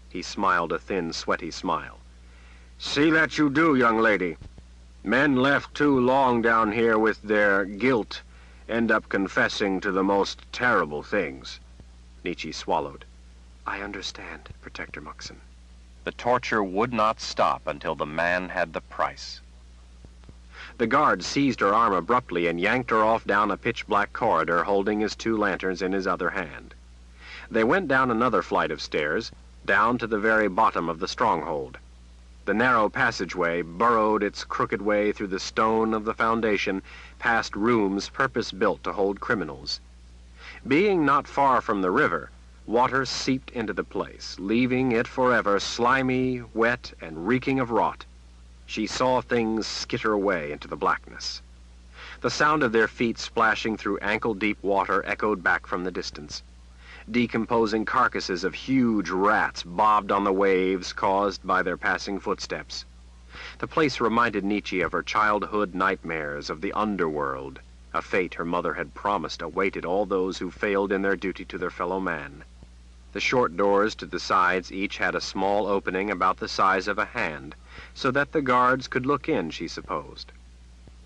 He smiled a thin, sweaty smile. "See that you do, young lady. Men left too long down here with their guilt end up confessing to the most terrible things." Nietzsche swallowed. "I understand, Protector Muxon." The torture would not stop until the man had the price. The guard seized her arm abruptly and yanked her off down a pitch-black corridor, holding his 2 lanterns in his other hand. They went down another flight of stairs, down to the very bottom of the stronghold. The narrow passageway burrowed its crooked way through the stone of the foundation, past rooms purpose-built to hold criminals. Being not far from the river, water seeped into the place, leaving it forever slimy, wet, and reeking of rot. She saw things skitter away into the blackness. The sound of their feet splashing through ankle-deep water echoed back from the distance. Decomposing carcasses of huge rats bobbed on the waves caused by their passing footsteps. The place reminded Nietzsche of her childhood nightmares of the underworld, a fate her mother had promised awaited all those who failed in their duty to their fellow man. The short doors to the sides each had a small opening about the size of a hand, so that the guards could look in, she supposed.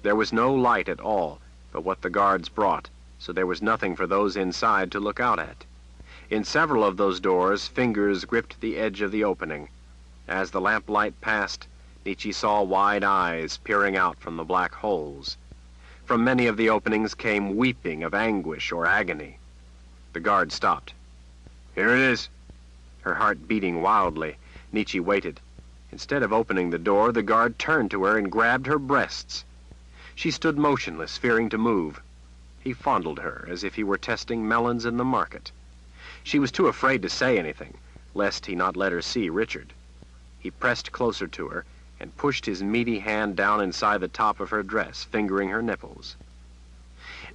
There was no light at all but what the guards brought, so there was nothing for those inside to look out at. In several of those doors, fingers gripped the edge of the opening. As the lamplight passed, Nietzsche saw wide eyes peering out from the black holes. From many of the openings came weeping of anguish or agony. The guard stopped. "Here it is." Her heart beating wildly, Nietzsche waited. Instead of opening the door, the guard turned to her and grabbed her breasts. She stood motionless, fearing to move. He fondled her as if he were testing melons in the market. She was too afraid to say anything, lest he not let her see Richard. He pressed closer to her and pushed his meaty hand down inside the top of her dress, fingering her nipples.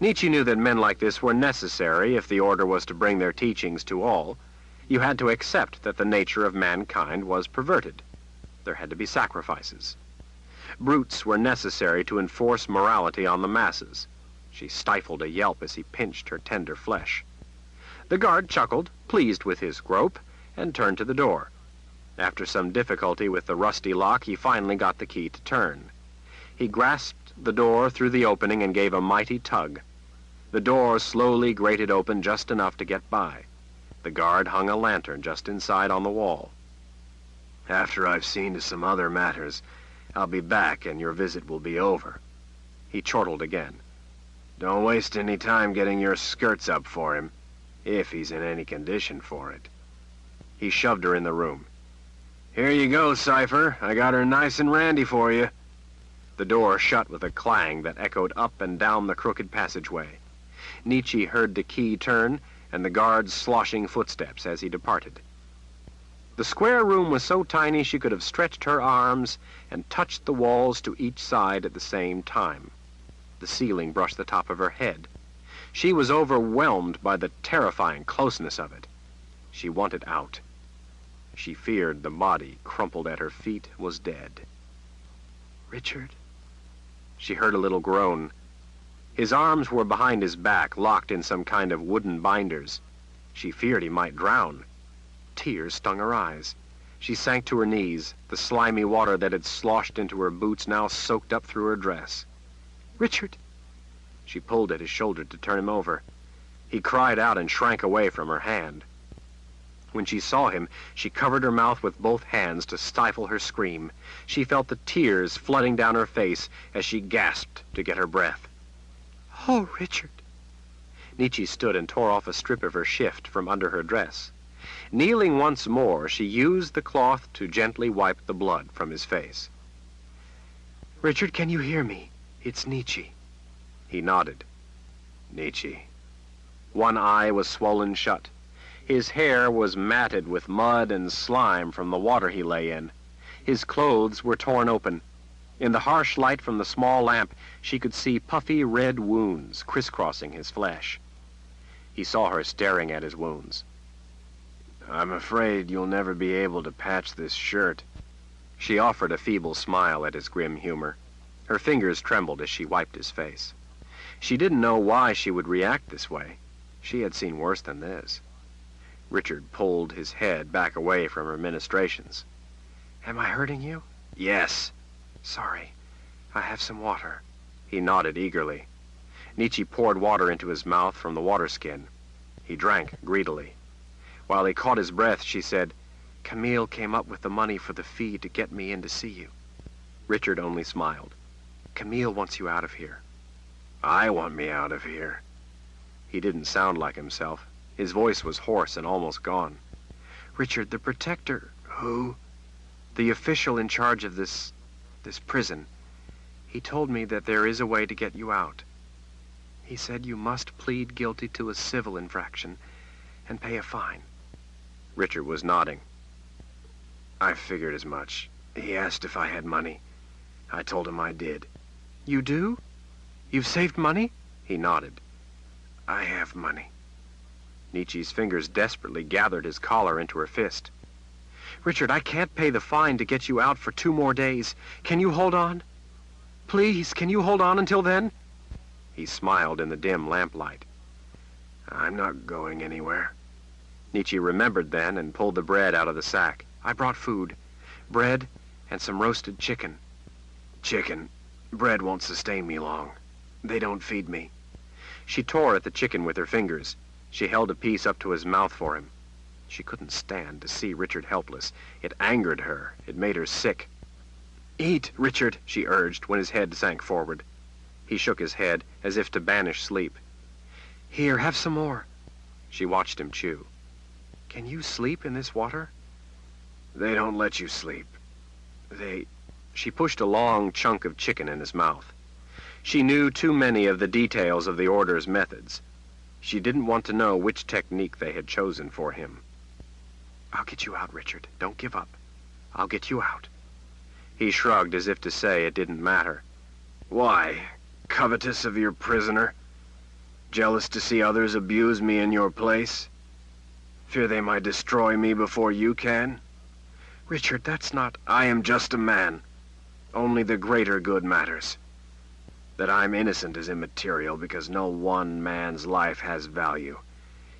Nietzsche knew that men like this were necessary if the order was to bring their teachings to all. You had to accept that the nature of mankind was perverted. There had to be sacrifices. Brutes were necessary to enforce morality on the masses. She stifled a yelp as he pinched her tender flesh. The guard chuckled, pleased with his grope, and turned to the door. After some difficulty with the rusty lock, he finally got the key to turn. He grasped the door through the opening and gave a mighty tug. The door slowly grated open just enough to get by. The guard hung a lantern just inside on the wall. "After I've seen to some other matters, I'll be back and your visit will be over." He chortled again. "Don't waste any time getting your skirts up for him, if he's in any condition for it." He shoved her in the room. "Here you go, Cypher. I got her nice and randy for you." The door shut with a clang that echoed up and down the crooked passageway. Nietzsche heard the key turn and the guard's sloshing footsteps as he departed. The square room was so tiny she could have stretched her arms and touched the walls to each side at the same time. The ceiling brushed the top of her head. She was overwhelmed by the terrifying closeness of it. She wanted out. She feared the body crumpled at her feet was dead. "Richard?" She heard a little groan. His arms were behind his back, locked in some kind of wooden binders. She feared he might drown. Tears stung her eyes. She sank to her knees, the slimy water that had sloshed into her boots now soaked up through her dress. "Richard!" She pulled at his shoulder to turn him over. He cried out and shrank away from her hand. When she saw him, she covered her mouth with both hands to stifle her scream. She felt the tears flooding down her face as she gasped to get her breath. "Oh, Richard!" Nietzsche stood and tore off a strip of her shift from under her dress. Kneeling once more, she used the cloth to gently wipe the blood from his face. "Richard, can you hear me? It's Nietzsche." He nodded. "Nietzsche." One eye was swollen shut. His hair was matted with mud and slime from the water he lay in. His clothes were torn open. In the harsh light from the small lamp, she could see puffy red wounds crisscrossing his flesh. He saw her staring at his wounds. "I'm afraid you'll never be able to patch this shirt." She offered a feeble smile at his grim humor. Her fingers trembled as she wiped his face. She didn't know why she would react this way. She had seen worse than this. Richard pulled his head back away from her ministrations. "Am I hurting you?" "Yes." "Sorry. I have some water." He nodded eagerly. Nietzsche poured water into his mouth from the water skin. He drank greedily. While he caught his breath, she said, "Camille came up with the money for the fee to get me in to see you." Richard only smiled. "Camille wants you out of here." "I want me out of here." He didn't sound like himself. His voice was hoarse and almost gone. "Richard, the protector..." "Who?" "The official in charge of this prison. He told me that there is a way to get you out. He said you must plead guilty to a civil infraction and pay a fine." Richard was nodding. "I figured as much. He asked if I had money. I told him I did. You do? You've saved money? He nodded. I have money. Nietzsche's fingers desperately gathered his collar into her fist. Richard, I can't pay the fine to get you out for 2 more days. Can you hold on? Please, can you hold on until then? He smiled in the dim lamplight. I'm not going anywhere. Nietzsche remembered then and pulled the bread out of the sack. I brought food. Bread and some roasted chicken. Chicken. Bread won't sustain me long. They don't feed me. She tore at the chicken with her fingers. She held a piece up to his mouth for him. She couldn't stand to see Richard helpless. It angered her. It made her sick. Eat, Richard, she urged when his head sank forward. He shook his head as if to banish sleep. Here, have some more. She watched him chew. Can you sleep in this water? They don't let you sleep. She pushed a long chunk of chicken in his mouth. She knew too many of the details of the order's methods. She didn't want to know which technique they had chosen for him. I'll get you out, Richard. Don't give up. I'll get you out. He shrugged as if to say it didn't matter. Why? Covetous of your prisoner? Jealous to see others abuse me in your place? Fear they might destroy me before you can? Richard, that's not... I am just a man. Only the greater good matters. That I'm innocent is immaterial because no one man's life has value.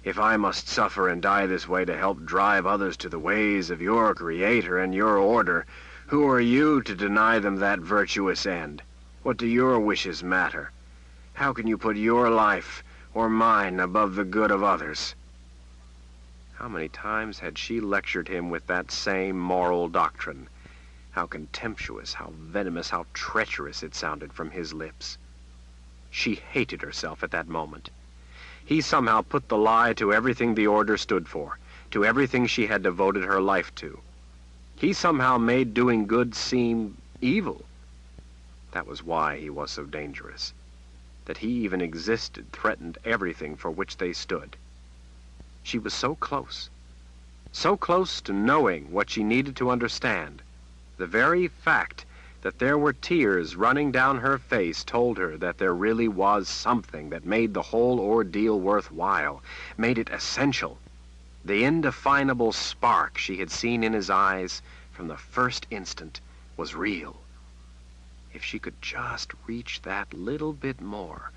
If I must suffer and die this way to help drive others to the ways of your Creator and your order, who are you to deny them that virtuous end? What do your wishes matter? How can you put your life or mine above the good of others? How many times had she lectured him with that same moral doctrine? How contemptuous, how venomous, how treacherous it sounded from his lips. She hated herself at that moment. He somehow put the lie to everything the order stood for, to everything she had devoted her life to. He somehow made doing good seem evil. That was why he was so dangerous. That he even existed threatened everything for which they stood. She was so close to knowing what she needed to understand. The very fact that there were tears running down her face told her that there really was something that made the whole ordeal worthwhile, made it essential. The indefinable spark she had seen in his eyes from the first instant was real. If she could just reach that little bit more,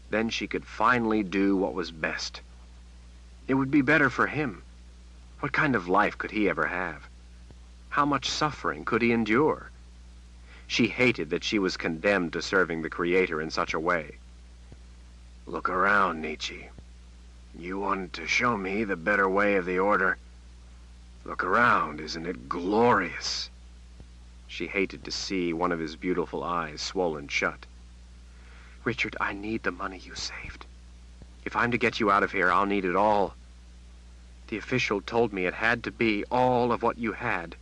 then she could finally do what was best. It would be better for him. What kind of life could he ever have? How much suffering could he endure? She hated that she was condemned to serving the Creator in such a way. Look around, Nietzsche. You wanted to show me the better way of the order. Look around, isn't it glorious? She hated to see one of his beautiful eyes swollen shut. Richard, I need the money you saved. If I'm to get you out of here, I'll need it all. The official told me it had to be all of what you had.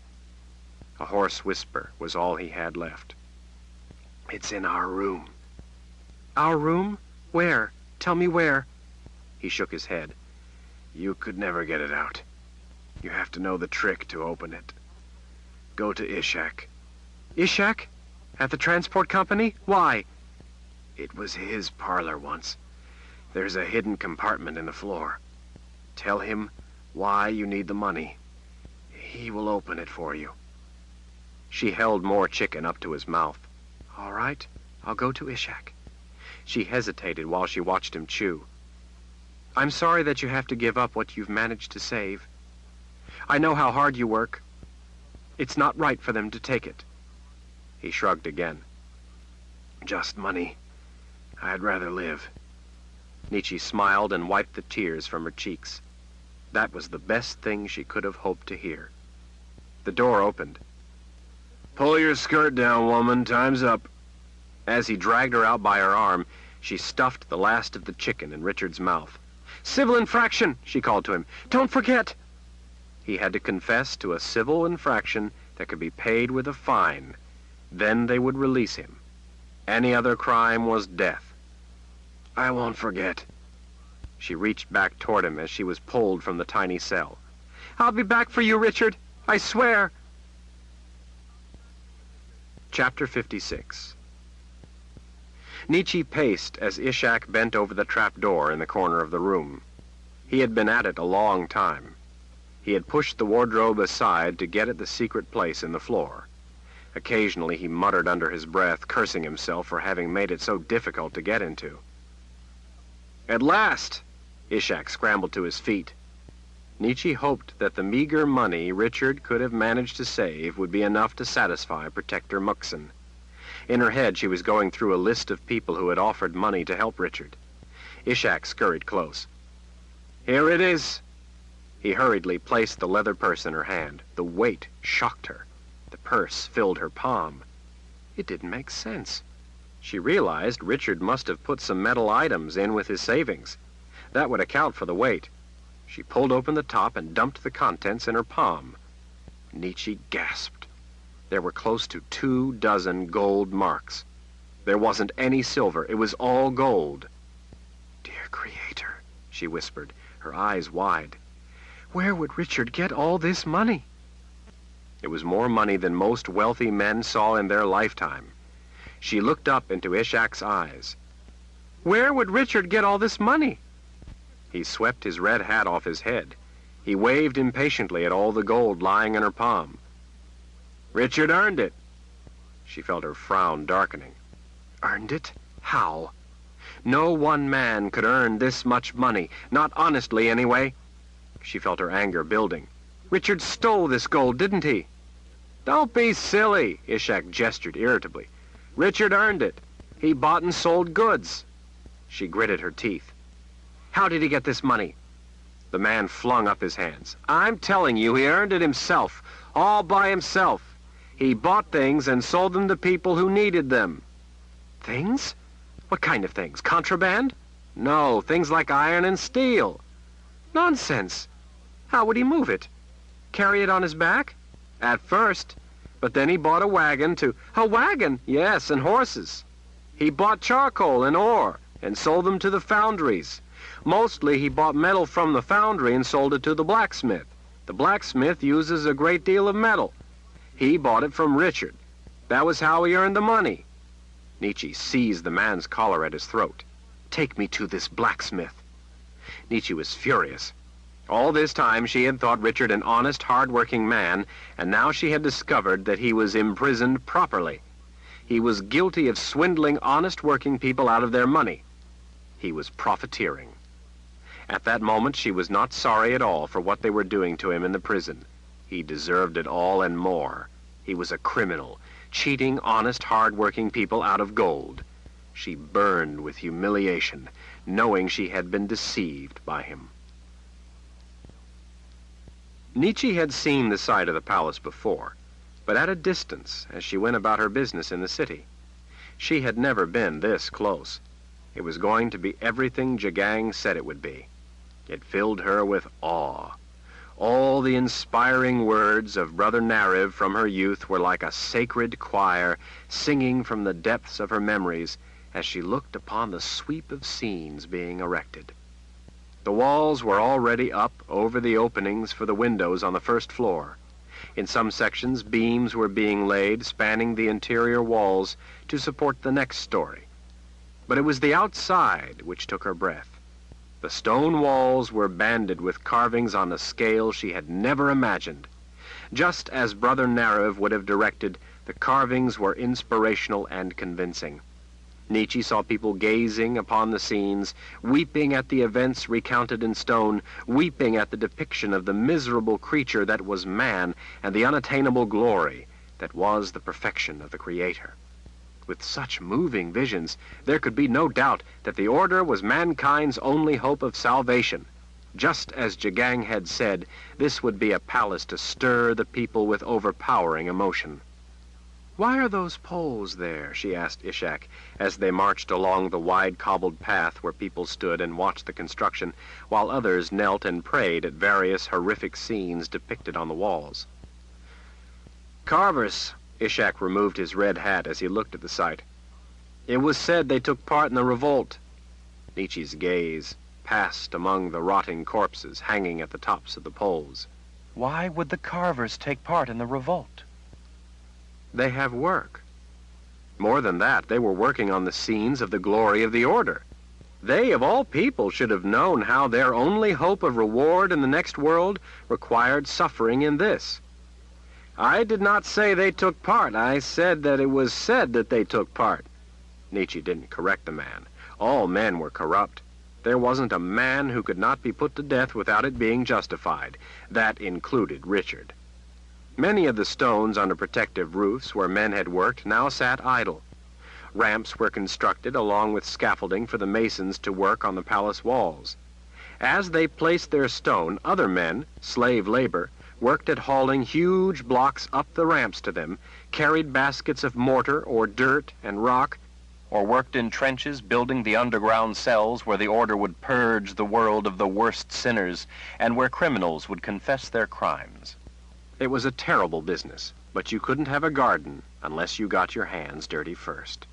A hoarse whisper was all he had left. It's in our room. Our room? Where? Tell me where. He shook his head. You could never get it out. You have to know the trick to open it. Go to Ishak. Ishak? At the transport company? Why? It was his parlor once. There's a hidden compartment in the floor. Tell him why you need the money. He will open it for you. She held more chicken up to his mouth. All right, I'll go to Ishak. She hesitated while she watched him chew. I'm sorry that you have to give up what you've managed to save. I know how hard you work. It's not right for them to take it. He shrugged again. Just money. I'd rather live. Nietzsche smiled and wiped the tears from her cheeks. That was the best thing she could have hoped to hear. The door opened. Pull your skirt down, woman. Time's up. As he dragged her out by her arm, she stuffed the last of the chicken in Richard's mouth. Civil infraction, she called to him. Don't forget. He had to confess to a civil infraction that could be paid with a fine. Then they would release him. Any other crime was death. I won't forget. She reached back toward him as she was pulled from the tiny cell. I'll be back for you, Richard. I swear. Chapter 56. Nietzsche paced as Ishak bent over the trap door in the corner of the room. He had been at it a long time. He had pushed the wardrobe aside to get at the secret place in the floor. Occasionally he muttered under his breath, cursing himself for having made it so difficult to get into. At last! Ishak scrambled to his feet. Nietzsche hoped that the meager money Richard could have managed to save would be enough to satisfy Protector Muxon. In her head she was going through a list of people who had offered money to help Richard. Ishak scurried close. Here it is. He hurriedly placed the leather purse in her hand. The weight shocked her. The purse filled her palm. It didn't make sense. She realized Richard must have put some metal items in with his savings. That would account for the weight. She pulled open the top and dumped the contents in her palm. Nietzsche gasped. There were close to 24 gold marks. There wasn't any silver. It was all gold. Dear Creator, she whispered, her eyes wide. Where would Richard get all this money? It was more money than most wealthy men saw in their lifetime. She looked up into Ishak's eyes. Where would Richard get all this money? He swept his red hat off his head. He waved impatiently at all the gold lying in her palm. Richard earned it. She felt her frown darkening. Earned it? How? No one man could earn this much money, not honestly anyway. She felt her anger building. Richard stole this gold, didn't he? Don't be silly, Ishak gestured irritably. Richard earned it. He bought and sold goods. She gritted her teeth. How did he get this money? The man flung up his hands. I'm telling you, he earned it himself, all by himself. He bought things and sold them to people who needed them. Things? What kind of things? Contraband? No, things like iron and steel. Nonsense. How would he move it? Carry it on his back? At first. But then he bought a wagon to... A wagon? Yes, and horses. He bought charcoal and ore and sold them to the foundries. Mostly he bought metal from the foundry and sold it to the blacksmith. The blacksmith uses a great deal of metal. He bought it from Richard. That was how he earned the money. Nietzsche seized the man's collar at his throat. Take me to this blacksmith. Nietzsche was furious. All this time she had thought Richard an honest, hard-working man, and now she had discovered that he was imprisoned properly. He was guilty of swindling honest working people out of their money. He was profiteering. At that moment she was not sorry at all for what they were doing to him in the prison. He deserved it all and more. He was a criminal, cheating honest, hard-working people out of gold. She burned with humiliation, knowing she had been deceived by him. Nietzsche had seen the side of the palace before, but at a distance as she went about her business in the city. She had never been this close. It was going to be everything Jagang said it would be. It filled her with awe. All the inspiring words of Brother Nariv from her youth were like a sacred choir singing from the depths of her memories as she looked upon the sweep of scenes being erected. The walls were already up over the openings for the windows on the first floor. In some sections, beams were being laid spanning the interior walls to support the next story. But it was the outside which took her breath. The stone walls were banded with carvings on a scale she had never imagined. Just as Brother Nariv would have directed, the carvings were inspirational and convincing. Nietzsche saw people gazing upon the scenes, weeping at the events recounted in stone, weeping at the depiction of the miserable creature that was man and the unattainable glory that was the perfection of the Creator. With such moving visions, there could be no doubt that the order was mankind's only hope of salvation. Just as Jagang had said, this would be a palace to stir the people with overpowering emotion. Why are those poles there? She asked Ishak as they marched along the wide cobbled path where people stood and watched the construction, while others knelt and prayed at various horrific scenes depicted on the walls. Carvers. Ishak removed his red hat as he looked at the sight. It was said they took part in the revolt. Nietzsche's gaze passed among the rotting corpses hanging at the tops of the poles. Why would the carvers take part in the revolt? They have work. More than that, they were working on the scenes of the glory of the order. They, of all people, should have known how their only hope of reward in the next world required suffering in this. I did not say they took part. I said that it was said that they took part. Nietzsche didn't correct the man. All men were corrupt. There wasn't a man who could not be put to death without it being justified. That included Richard. Many of the stones under protective roofs where men had worked now sat idle. Ramps were constructed along with scaffolding for the masons to work on the palace walls. As they placed their stone, other men, slave labor, worked at hauling huge blocks up the ramps to them, carried baskets of mortar or dirt and rock, or worked in trenches building the underground cells where the order would purge the world of the worst sinners and where criminals would confess their crimes. It was a terrible business, but you couldn't have a garden unless you got your hands dirty first.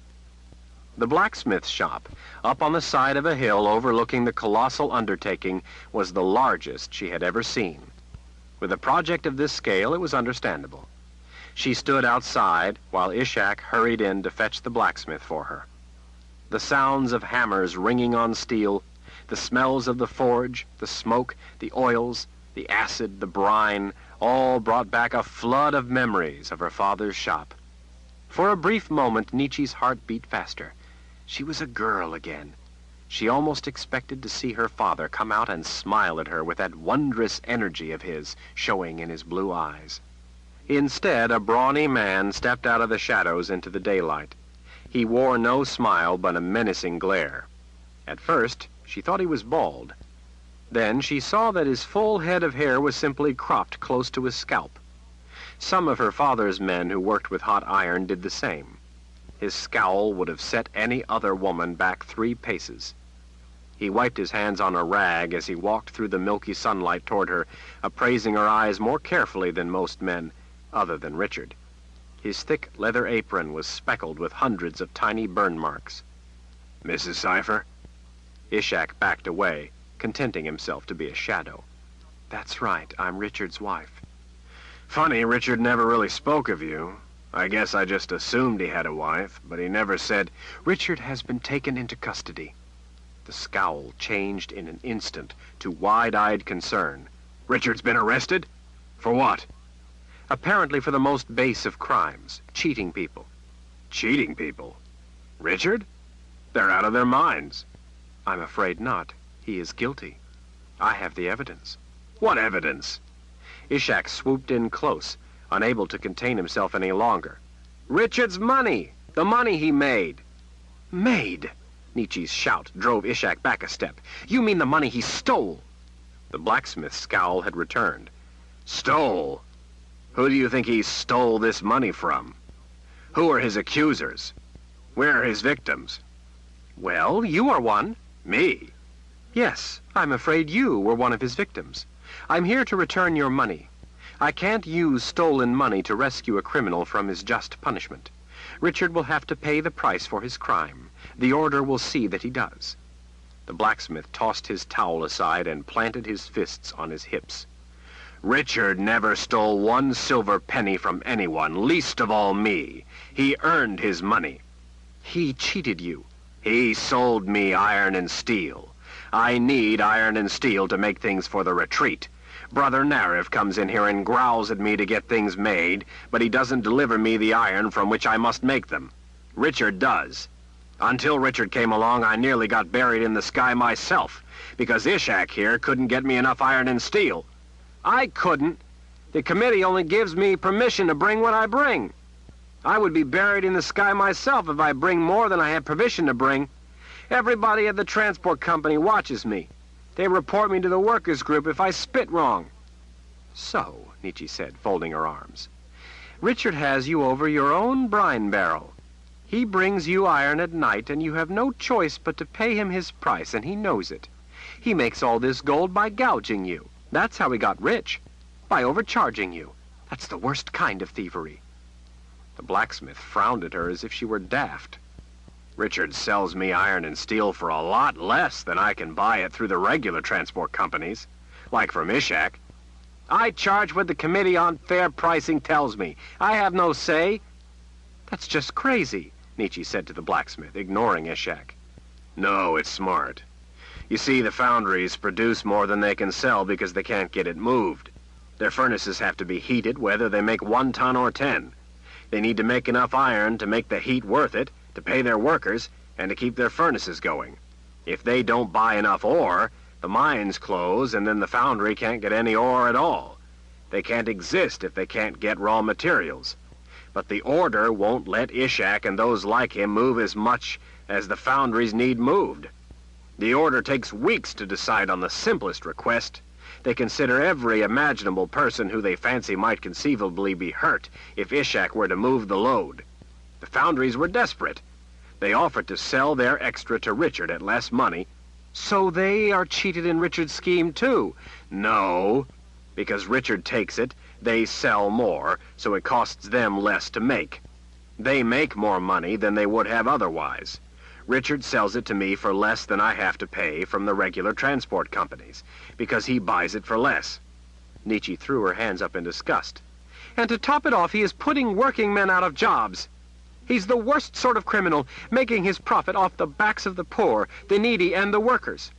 The blacksmith shop, up on the side of a hill overlooking the colossal undertaking, was the largest she had ever seen. With a project of this scale, it was understandable. She stood outside while Ishak hurried in to fetch the blacksmith for her. The sounds of hammers ringing on steel, the smells of the forge, the smoke, the oils, the acid, the brine, all brought back a flood of memories of her father's shop. For a brief moment, Nietzsche's heart beat faster. She was a girl again. She almost expected to see her father come out and smile at her with that wondrous energy of his showing in his blue eyes. Instead, a brawny man stepped out of the shadows into the daylight. He wore no smile but a menacing glare. At first, she thought he was bald. Then she saw that his full head of hair was simply cropped close to his scalp. Some of her father's men who worked with hot iron did the same. His scowl would have set any other woman back 3 paces. He wiped his hands on a rag as he walked through the milky sunlight toward her, appraising her eyes more carefully than most men, other than Richard. His thick leather apron was speckled with hundreds of tiny burn marks. "Mrs. Cypher?" Ishak backed away, contenting himself to be a shadow. "That's right, I'm Richard's wife." "Funny, Richard never really spoke of you. I guess I just assumed he had a wife, but he never said, 'Richard has been taken into custody.'" The scowl changed in an instant to wide-eyed concern. "Richard's been arrested? For what?" "Apparently for the most base of crimes, cheating people." "Cheating people? Richard? They're out of their minds." "I'm afraid not. He is guilty. I have the evidence." "What evidence?" Ishak swooped in close, unable to contain himself any longer. "Richard's money! The money he made!" "Made!" Nietzsche's shout drove Ishak back a step. "You mean the money he stole?" The blacksmith's scowl had returned. "Stole? Who do you think he stole this money from? Who are his accusers? Where are his victims?" "Well, you are one." "Me?" "Yes, I'm afraid you were one of his victims. I'm here to return your money. I can't use stolen money to rescue a criminal from his just punishment. Richard will have to pay the price for his crime. The order will see that he does." The blacksmith tossed his towel aside and planted his fists on his hips. "Richard never stole 1 silver penny from anyone, least of all me. He earned his money." "He cheated you." "He sold me iron and steel. I need iron and steel to make things for the retreat. Brother Nariv comes in here and growls at me to get things made, but he doesn't deliver me the iron from which I must make them. Richard does. Until Richard came along, I nearly got buried in the sky myself, because Ishak here couldn't get me enough iron and steel." "I couldn't. The committee only gives me permission to bring what I bring. I would be buried in the sky myself if I bring more than I have permission to bring. Everybody at the transport company watches me. They report me to the workers' group if I spit wrong." "So," Nietzsche said, folding her arms, "Richard has you over your own brine barrel. He brings you iron at night, and you have no choice but to pay him his price, and he knows it. He makes all this gold by gouging you. That's how he got rich, by overcharging you. That's the worst kind of thievery." The blacksmith frowned at her as if she were daft. "Richard sells me iron and steel for a lot less than I can buy it through the regular transport companies, like from Ishak. I charge what the Committee on Fair Pricing tells me. I have no say." "That's just crazy," Nietzsche said to the blacksmith, ignoring Ishak. No, it's smart. You see, the foundries produce more than they can sell because they can't get it moved. Their furnaces have to be heated whether they make 1 ton or 10. They need to make enough iron to make the heat worth it, to pay their workers, and to keep their furnaces going. If they don't buy enough ore, the mines close, and then the foundry can't get any ore at all. They can't exist if they can't get raw materials. But the order won't let Ishak and those like him move as much as the foundries need moved. The order takes weeks to decide on the simplest request. They consider every imaginable person who they fancy might conceivably be hurt if Ishak were to move the load. The foundries were desperate. They offered to sell their extra to Richard at less money. So they are cheated in Richard's scheme too? No, because Richard takes it, they sell more, so it costs them less to make. They make more money than they would have otherwise. Richard sells it to me for less than I have to pay from the regular transport companies, because he buys it for less. Nietzsche threw her hands up in disgust. And to top it off, he is putting working men out of jobs. He's the worst sort of criminal, making his profit off the backs of the poor, the needy, and the workers.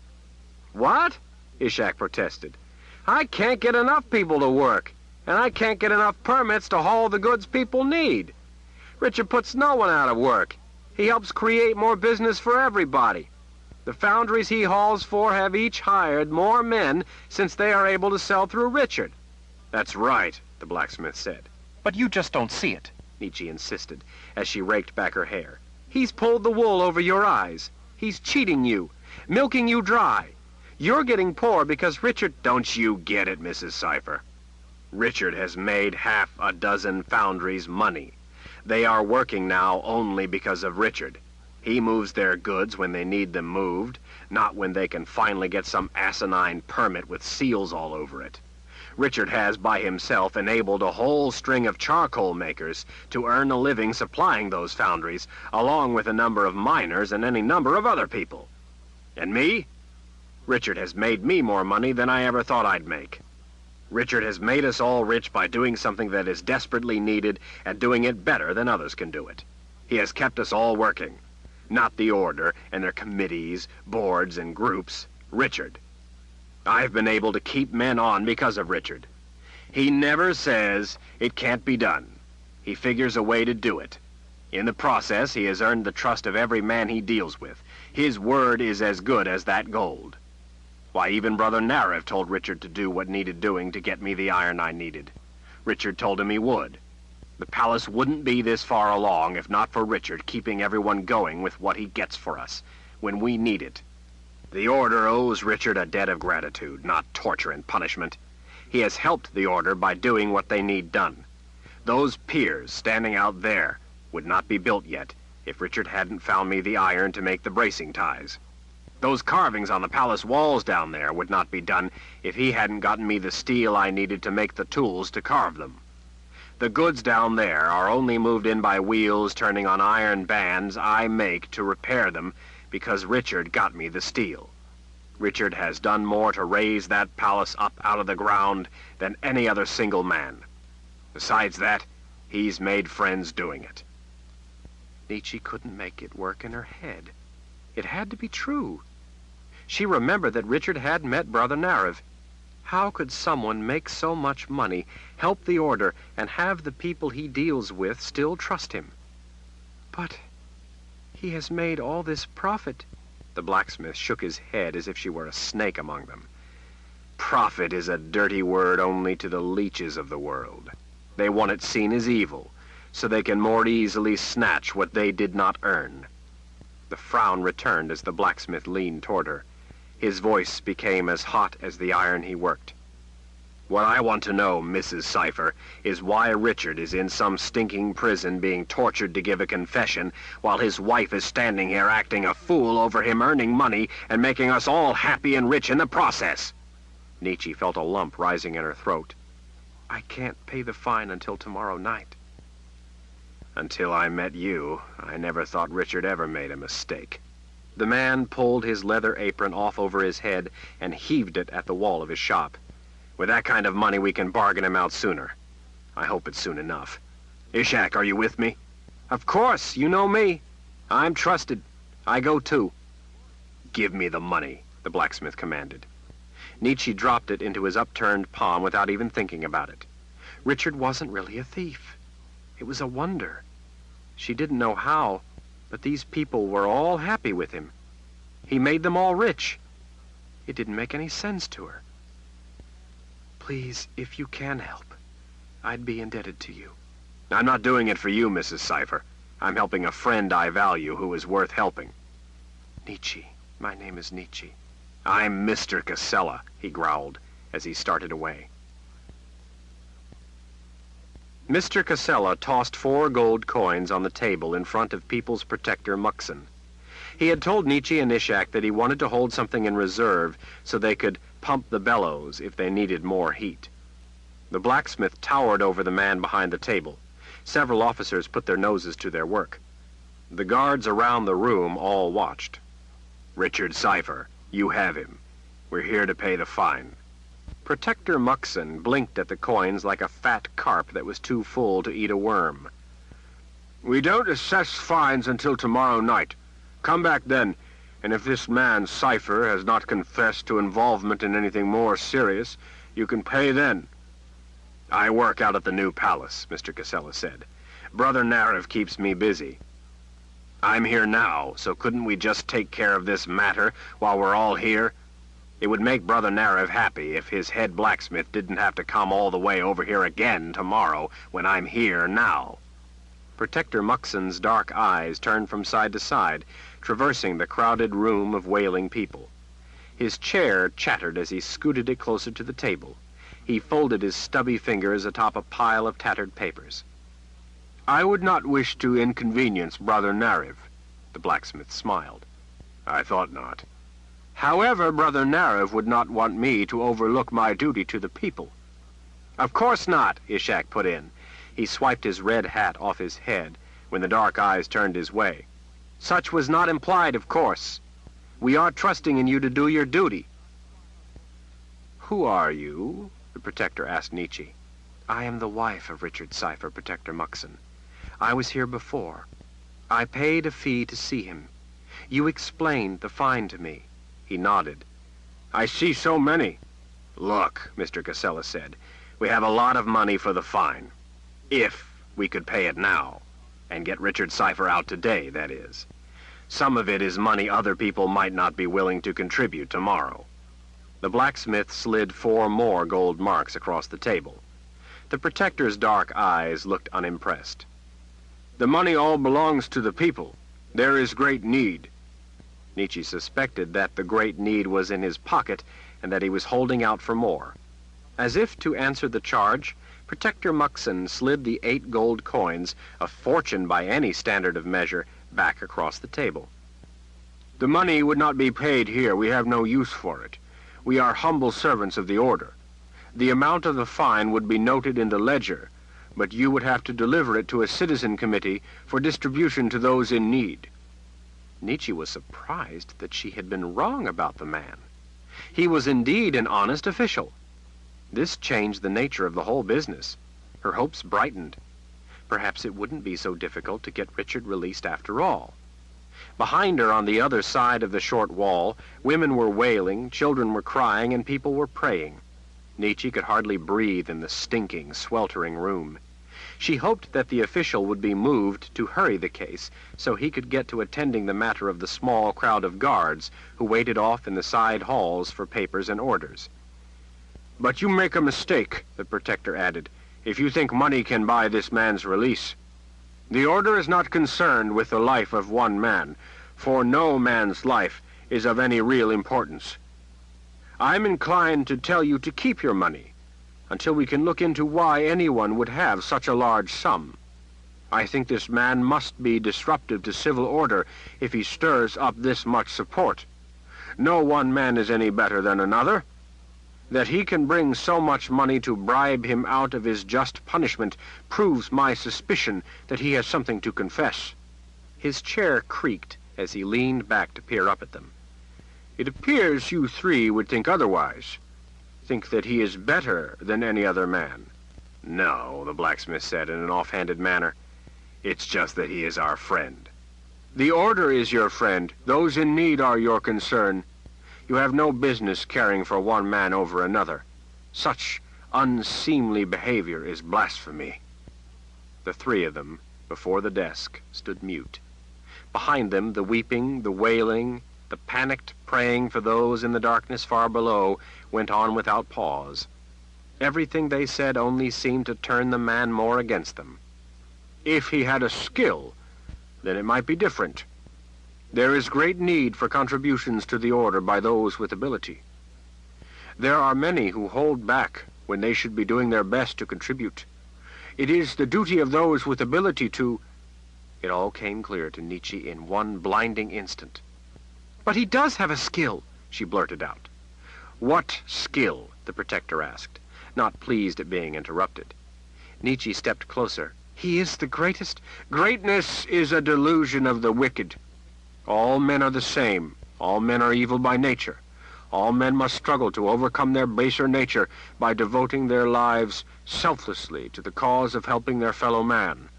What? Ishak protested. I can't get enough people to work, and I can't get enough permits to haul the goods people need. Richard puts no one out of work. He helps create more business for everybody. The foundries he hauls for have each hired more men since they are able to sell through Richard. That's right, the blacksmith said. But you just don't see it, Nietzsche insisted, as she raked back her hair. He's pulled the wool over your eyes. He's cheating you, milking you dry. You're getting poor because Richard... Don't you get it, Mrs. Cypher? Richard has made half a dozen foundries money. They are working now only because of Richard. He moves their goods when they need them moved, not when they can finally get some asinine permit with seals all over it. Richard has by himself enabled a whole string of charcoal makers to earn a living supplying those foundries, along with a number of miners and any number of other people. And me? Richard has made me more money than I ever thought I'd make. Richard has made us all rich by doing something that is desperately needed and doing it better than others can do it. He has kept us all working. Not the order and their committees, boards, and groups. Richard. I've been able to keep men on because of Richard. He never says it can't be done. He figures a way to do it. In the process, he has earned the trust of every man he deals with. His word is as good as that gold. Why, even Brother Narev told Richard to do what needed doing to get me the iron I needed. Richard told him he would. The palace wouldn't be this far along if not for Richard keeping everyone going with what he gets for us, when we need it. The Order owes Richard a debt of gratitude, not torture and punishment. He has helped the Order by doing what they need done. Those piers standing out there would not be built yet if Richard hadn't found me the iron to make the bracing ties. Those carvings on the palace walls down there would not be done if he hadn't gotten me the steel I needed to make the tools to carve them. The goods down there are only moved in by wheels turning on iron bands I make to repair them because Richard got me the steel. Richard has done more to raise that palace up out of the ground than any other single man. Besides that, he's made friends doing it. Nietzsche couldn't make it work in her head. It had to be true. She remembered that Richard had met Brother Narev. How could someone make so much money, help the Order, and have the people he deals with still trust him? But he has made all this profit. The blacksmith shook his head as if she were a snake among them. Profit is a dirty word only to the leeches of the world. They want it seen as evil, so they can more easily snatch what they did not earn. The frown returned as the blacksmith leaned toward her. His voice became as hot as the iron he worked. What I want to know, Mrs. Cypher, is why Richard is in some stinking prison being tortured to give a confession, while his wife is standing here acting a fool over him earning money and making us all happy and rich in the process. Nietzsche felt a lump rising in her throat. I can't pay the fine until tomorrow night. Until I met you, I never thought Richard ever made a mistake. The man pulled his leather apron off over his head and heaved it at the wall of his shop. With that kind of money, we can bargain him out sooner. I hope it's soon enough. Ishak, are you with me? Of course, you know me. I'm trusted. I go too. Give me the money, the blacksmith commanded. Nietzsche dropped it into his upturned palm without even thinking about it. Richard wasn't really a thief. It was a wonder. She didn't know how, but these people were all happy with him. He made them all rich. It didn't make any sense to her. Please, if you can help, I'd be indebted to you. I'm not doing it for you, Mrs. Cipher. I'm helping a friend I value who is worth helping. Nietzsche. My name is Nietzsche. I'm Mr. Casella, he growled as he started away. Mr. Casella tossed 4 gold coins on the table in front of People's Protector Muxon. He had told Nietzsche and Ishak that he wanted to hold something in reserve so they could pump the bellows if they needed more heat. The blacksmith towered over the man behind the table. Several officers put their noses to their work. The guards around the room all watched. Richard Cipher, you have him. We're here to pay the fine. Protector Muxon blinked at the coins like a fat carp that was too full to eat a worm. We don't assess fines until tomorrow night. Come back then, and if this man, Cipher, has not confessed to involvement in anything more serious, you can pay then. I work out at the new palace, Mr. Casella said. Brother Nariv keeps me busy. I'm here now, so couldn't we just take care of this matter while we're all here? It would make Brother Nariv happy if his head blacksmith didn't have to come all the way over here again tomorrow when I'm here now. Protector Muxon's dark eyes turned from side to side, traversing the crowded room of wailing people. His chair chattered as he scooted it closer to the table. He folded his stubby fingers atop a pile of tattered papers. I would not wish to inconvenience Brother Nariv, the blacksmith smiled. I thought not. However, Brother Nariv would not want me to overlook my duty to the people. Of course not, Ishak put in. He swiped his red hat off his head when the dark eyes turned his way. Such was not implied, of course. We are trusting in you to do your duty. Who are you? The Protector asked Nietzsche. I am the wife of Richard Cipher, Protector Muxon. I was here before. I paid a fee to see him. You explained the fine to me. He nodded. I see so many. Look, Mr. Casella said, we have a lot of money for the fine. If we could pay it now, and get Richard Cipher out today, that is. Some of it is money other people might not be willing to contribute tomorrow. The blacksmith slid 4 more gold marks across the table. The Protector's dark eyes looked unimpressed. The money all belongs to the people. There is great need. Nietzsche suspected that the great need was in his pocket and that he was holding out for more. As if to answer the charge, Protector Muxon slid the 8 gold coins, a fortune by any standard of measure, back across the table. The money would not be paid here. We have no use for it. We are humble servants of the order. The amount of the fine would be noted in the ledger, but you would have to deliver it to a citizen committee for distribution to those in need. Nietzsche was surprised that she had been wrong about the man. He was indeed an honest official. This changed the nature of the whole business. Her hopes brightened. Perhaps it wouldn't be so difficult to get Richard released after all. Behind her, on the other side of the short wall, women were wailing, children were crying, and people were praying. Nietzsche could hardly breathe in the stinking, sweltering room. She hoped that the official would be moved to hurry the case so he could get to attending the matter of the small crowd of guards who waited off in the side halls for papers and orders. But you make a mistake, the Protector added, if you think money can buy this man's release. The order is not concerned with the life of one man, for no man's life is of any real importance. I'm inclined to tell you to keep your money until we can look into why anyone would have such a large sum. I think this man must be disruptive to civil order if he stirs up this much support. No one man is any better than another. That he can bring so much money to bribe him out of his just punishment proves my suspicion that he has something to confess. His chair creaked as he leaned back to peer up at them. It appears you 3 would think otherwise. Think that he is better than any other man. No, the blacksmith said in an offhanded manner. It's just that he is our friend. The order is your friend. Those in need are your concern. You have no business caring for one man over another. Such unseemly behavior is blasphemy." The three of them, before the desk, stood mute. Behind them, the weeping, the wailing, the panicked praying for those in the darkness far below went on without pause. Everything they said only seemed to turn the man more against them. If he had a skill, then it might be different. There is great need for contributions to the order by those with ability. There are many who hold back when they should be doing their best to contribute. It is the duty of those with ability to... It all came clear to Nietzsche in one blinding instant. "But he does have a skill," she blurted out. "What skill?" the Protector asked, not pleased at being interrupted. Nietzsche stepped closer. "He is the greatest..." "Greatness is a delusion of the wicked. All men are the same. All men are evil by nature. All men must struggle to overcome their baser nature by devoting their lives selflessly to the cause of helping their fellow man.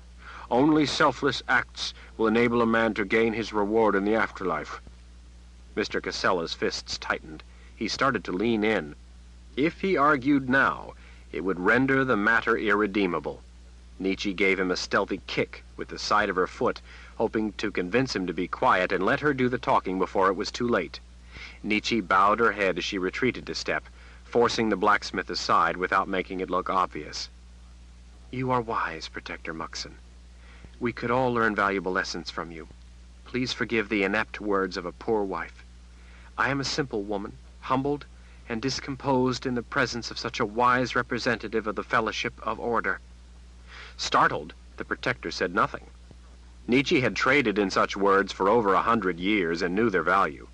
Only selfless acts will enable a man to gain his reward in the afterlife." Mr. Casella's fists tightened. He started to lean in. If he argued now, it would render the matter irredeemable. Nietzsche gave him a stealthy kick with the side of her foot, hoping to convince him to be quiet and let her do the talking before it was too late. Nietzsche bowed her head as she retreated a step, forcing the blacksmith aside without making it look obvious. "You are wise, Protector Muxon. We could all learn valuable lessons from you. Please forgive the inept words of a poor wife. I am a simple woman, humbled and discomposed in the presence of such a wise representative of the fellowship of order." Startled, the Protector said nothing. Nietzsche had traded in such words for over 100 years and knew their value.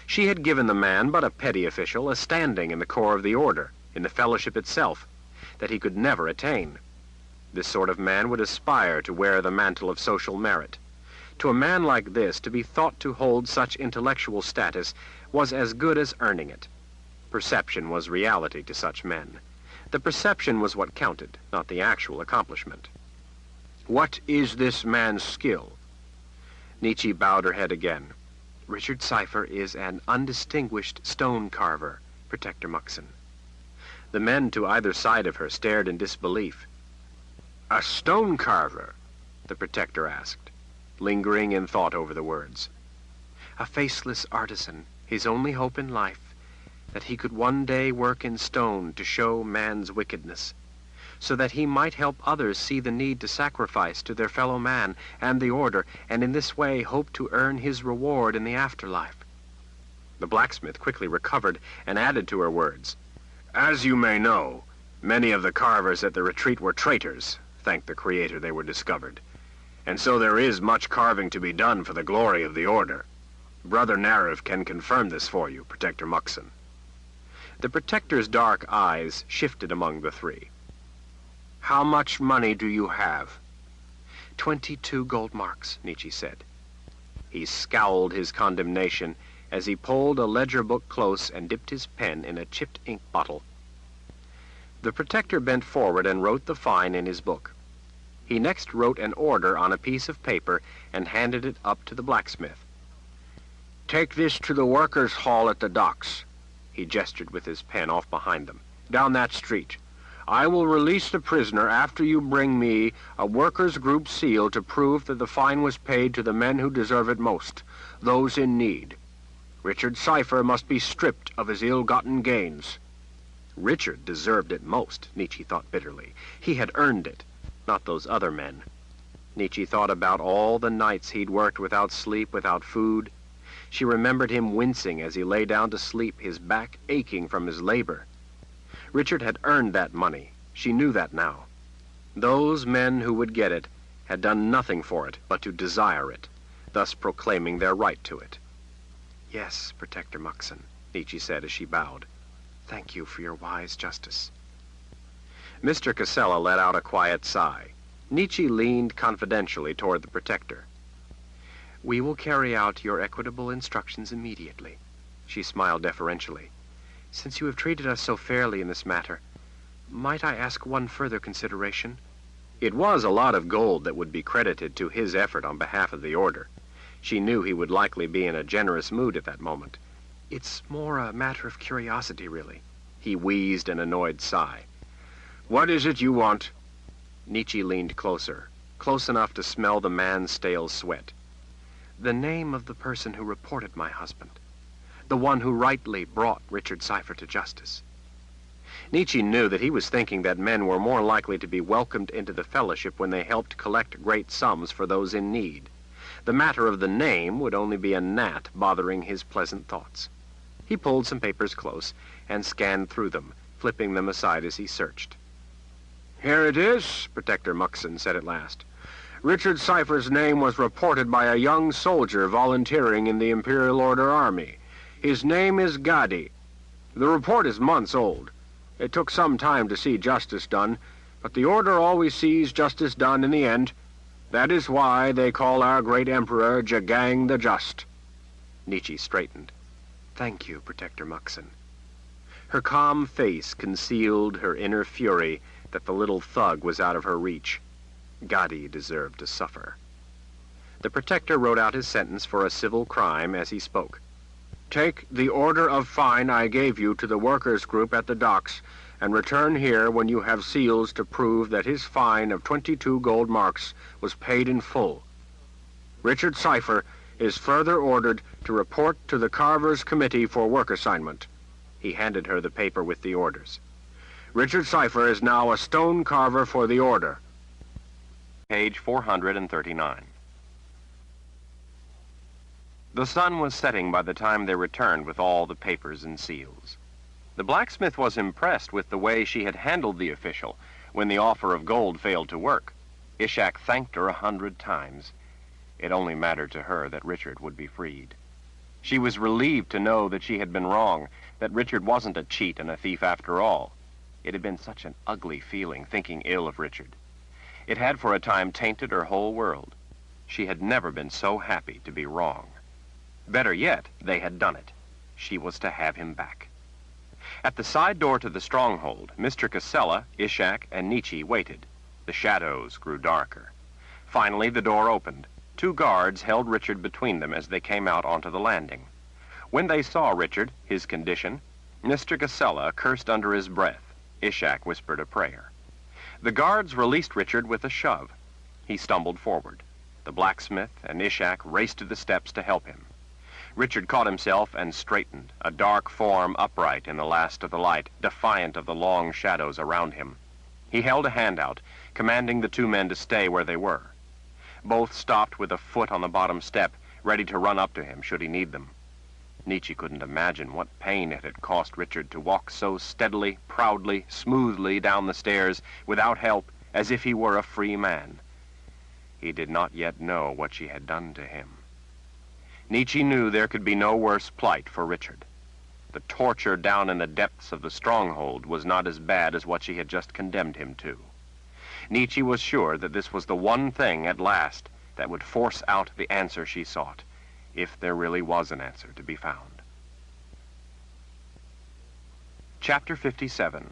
She had given the man, but a petty official, a standing in the core of the order, in the fellowship itself, that he could never attain. This sort of man would aspire to wear the mantle of social merit. To a man like this, to be thought to hold such intellectual status was as good as earning it. Perception was reality to such men. The perception was what counted, not the actual accomplishment. "What is this man's skill?" Nietzsche bowed her head again. "Richard Cypher is an undistinguished stone carver, Protector Muxon." The men to either side of her stared in disbelief. "A stone carver?" the Protector asked, lingering in thought over the words. "A faceless artisan, his only hope in life, that he could one day work in stone to show man's wickedness, so that he might help others see the need to sacrifice to their fellow man and the order, and in this way hope to earn his reward in the afterlife." The blacksmith quickly recovered and added to her words. "As you may know, many of the carvers at the retreat were traitors. Thank the Creator they were discovered. And so there is much carving to be done for the glory of the order. Brother Narev can confirm this for you, Protector Muxon." The Protector's dark eyes shifted among the three. "How much money do you have?" 22 gold marks, Nietzsche said. He scowled his condemnation as he pulled a ledger book close and dipped his pen in a chipped ink bottle. The Protector bent forward and wrote the fine in his book. He next wrote an order on a piece of paper and handed it up to the blacksmith. "Take this to the workers' hall at the docks." He gestured with his pen off behind them. "Down that street. I will release the prisoner after you bring me a workers' group seal to prove that the fine was paid to the men who deserve it most, those in need. Richard Cypher must be stripped of his ill-gotten gains." Richard deserved it most, Nietzsche thought bitterly. He had earned it, not those other men. Nietzsche thought about all the nights he'd worked without sleep, without food. She remembered him wincing as he lay down to sleep, his back aching from his labor. Richard had earned that money. She knew that now. Those men who would get it had done nothing for it but to desire it, thus proclaiming their right to it. "Yes, Protector Muxon," Nietzsche said as she bowed. "Thank you for your wise justice." Mr. Casella let out a quiet sigh. Nietzsche leaned confidentially toward the Protector. "We will carry out your equitable instructions immediately." She smiled deferentially. "Since you have treated us so fairly in this matter, might I ask one further consideration?" It was a lot of gold that would be credited to his effort on behalf of the order. She knew he would likely be in a generous mood at that moment. "It's more a matter of curiosity, really." He wheezed an annoyed sigh. What is it you want? Nietzsche leaned closer, close enough to smell the man's stale sweat. "The name of the person who reported my husband. The one who rightly brought Richard Cypher to justice." Nietzsche knew that he was thinking that men were more likely to be welcomed into the fellowship when they helped collect great sums for those in need. The matter of the name would only be a gnat bothering his pleasant thoughts. He pulled some papers close and scanned through them, flipping them aside as he searched. Here it is, Protector Muxon said at last. Richard Cypher's name was reported by a young soldier volunteering in the Imperial Order Army. His name is Gadi. The report is months old. It took some time to see justice done, but the Order always sees justice done in the end. That is why they call our great Emperor Jagang the Just. Nietzsche straightened. "Thank you, Protector Muxon." Her calm face concealed her inner fury that the little thug was out of her reach. Gadi deserved to suffer. The Protector wrote out his sentence for a civil crime as he spoke. Take the order of fine I gave you to the workers' group at the docks, and return here when you have seals to prove that his fine of 22 gold marks was paid in full. Richard Cypher is further ordered to report to the Carver's Committee for Work Assignment." He handed her the paper with the orders. "Richard Cypher is now a stone carver for the Order." Page 439. The sun was setting by the time they returned with all the papers and seals. The blacksmith was impressed with the way she had handled the official when the offer of gold failed to work. Ishak thanked her 100 times. It only mattered to her that Richard would be freed. She was relieved to know that she had been wrong, that Richard wasn't a cheat and a thief after all. It had been such an ugly feeling, thinking ill of Richard. It had for a time tainted her whole world. She had never been so happy to be wrong. Better yet, they had done it. She was to have him back. At the side door to the stronghold, Mr. Casella, Ishak, and Nietzsche waited. The shadows grew darker. Finally, the door opened. 2 guards held Richard between them as they came out onto the landing. When they saw Richard, his condition, Mr. Casella cursed under his breath. Ishak whispered a prayer. The guards released Richard with a shove. He stumbled forward. The blacksmith and Ishak raced to the steps to help him. Richard caught himself and straightened, a dark form upright in the last of the light, defiant of the long shadows around him. He held a hand out, commanding the 2 men to stay where they were. Both stopped with a foot on the bottom step, ready to run up to him should he need them. Nietzsche couldn't imagine what pain it had cost Richard to walk so steadily, proudly, smoothly down the stairs without help, as if he were a free man. He did not yet know what she had done to him. Nietzsche knew there could be no worse plight for Richard. The torture down in the depths of the stronghold was not as bad as what she had just condemned him to. Nietzsche was sure that this was the one thing at last that would force out the answer she sought, if there really was an answer to be found. Chapter 57.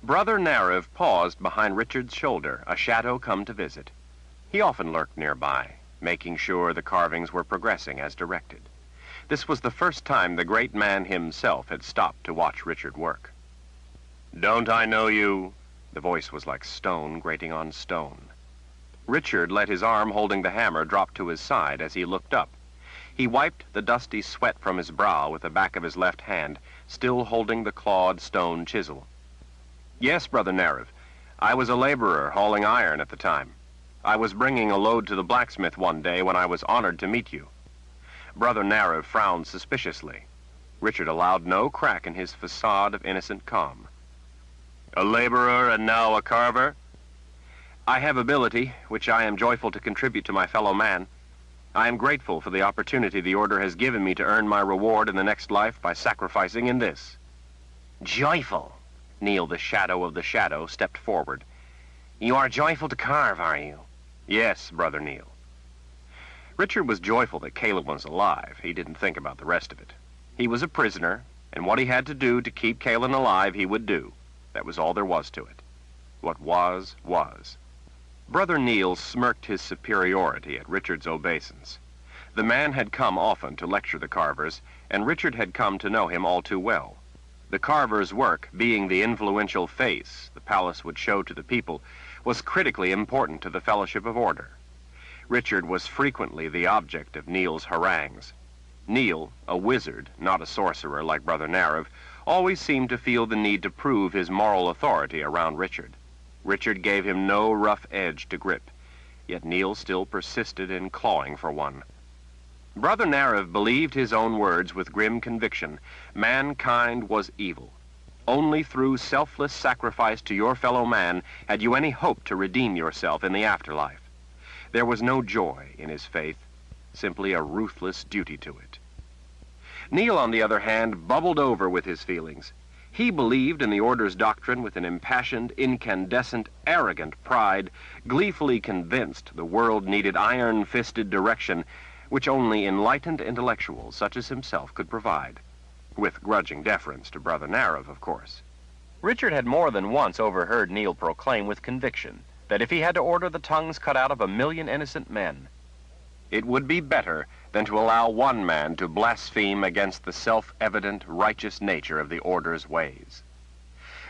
Brother Narev paused behind Richard's shoulder, a shadow come to visit. He often lurked nearby, making sure the carvings were progressing as directed. This was the first time the great man himself had stopped to watch Richard work. "Don't I know you?" The voice was like stone grating on stone. Richard let his arm holding the hammer drop to his side as he looked up. He wiped the dusty sweat from his brow with the back of his left hand, still holding the clawed stone chisel. "Yes, Brother Narev. I was a laborer hauling iron at the time. I was bringing a load to the blacksmith one day when I was honored to meet you." Brother Narev frowned suspiciously. Richard allowed no crack in his facade of innocent calm. "A laborer and now a carver?" "I have ability, which I am joyful to contribute to my fellow man. I am grateful for the opportunity the Order has given me to earn my reward in the next life by sacrificing in this." "Joyful?" Neil, the shadow of the shadow, stepped forward. "You are joyful to carve, are you?" "Yes, Brother Neil." Richard was joyful that Caleb was alive. He didn't think about the rest of it. He was a prisoner, and what he had to do to keep Caleb alive he would do. That was all there was to it. What was, was. Brother Neil smirked his superiority at Richard's obeisance. The man had come often to lecture the carvers, and Richard had come to know him all too well. The carver's work, being the influential face the palace would show to the people, was critically important to the Fellowship of Order. Richard was frequently the object of Neil's harangues. Neil, a wizard, not a sorcerer like Brother Narav, always seemed to feel the need to prove his moral authority around Richard. Richard gave him no rough edge to grip, yet Neil still persisted in clawing for one. Brother Narav believed his own words with grim conviction. Mankind was evil. Only through selfless sacrifice to your fellow man had you any hope to redeem yourself in the afterlife. There was no joy in his faith, simply a ruthless duty to it. Neil, on the other hand, bubbled over with his feelings. He believed in the Order's doctrine with an impassioned, incandescent, arrogant pride, gleefully convinced the world needed iron-fisted direction which only enlightened intellectuals such as himself could provide, with grudging deference to Brother Narav, of course. Richard had more than once overheard Neil proclaim with conviction that if he had to order the tongues cut out of 1,000,000 innocent men, it would be better than to allow one man to blaspheme against the self-evident righteous nature of the Order's ways.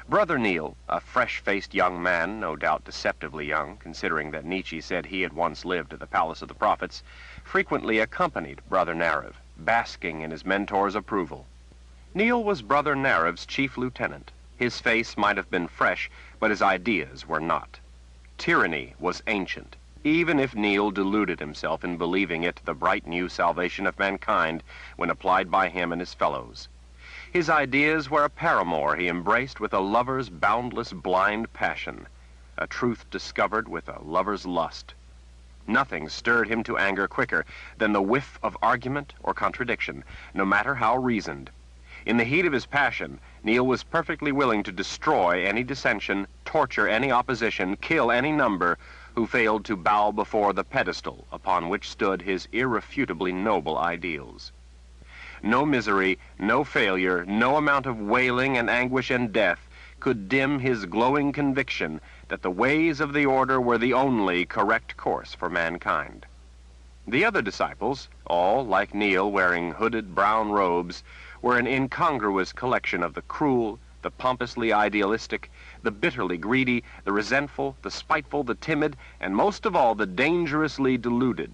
Brother Neil, a fresh-faced young man, no doubt deceptively young, considering that Nietzsche said he had once lived at the Palace of the Prophets, frequently accompanied Brother Narav, basking in his mentor's approval. Neil was Brother Narav's chief lieutenant. His face might have been fresh, but his ideas were not. Tyranny was ancient, even if Neil deluded himself in believing it the bright new salvation of mankind when applied by him and his fellows. His ideas were a paramour he embraced with a lover's boundless blind passion, a truth discovered with a lover's lust. Nothing stirred him to anger quicker than the whiff of argument or contradiction, no matter how reasoned. In the heat of his passion, Neil was perfectly willing to destroy any dissension, torture any opposition, kill any number who failed to bow before the pedestal upon which stood his irrefutably noble ideals. No misery, no failure, no amount of wailing and anguish and death could dim his glowing conviction that the ways of the Order were the only correct course for mankind. The other disciples, all, like Neil, wearing hooded brown robes, were an incongruous collection of the cruel, the pompously idealistic, the bitterly greedy, the resentful, the spiteful, the timid, and most of all the dangerously deluded.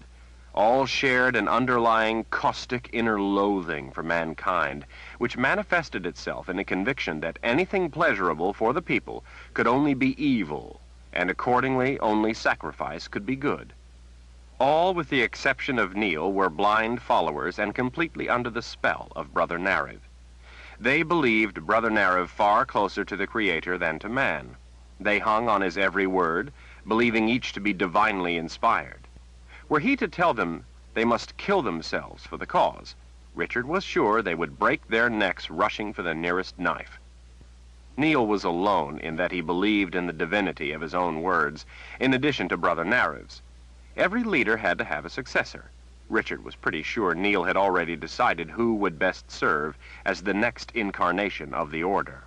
All shared an underlying caustic inner loathing for mankind, which manifested itself in a conviction that anything pleasurable for the people could only be evil, and accordingly only sacrifice could be good. All, with the exception of Neil, were blind followers and completely under the spell of Brother Narav. They believed Brother Narav far closer to the Creator than to man. They hung on his every word, believing each to be divinely inspired. Were he to tell them they must kill themselves for the cause, Richard was sure they would break their necks rushing for the nearest knife. Neil was alone in that he believed in the divinity of his own words, in addition to Brother Narav's. Every leader had to have a successor. Richard was pretty sure Neil had already decided who would best serve as the next incarnation of the Order.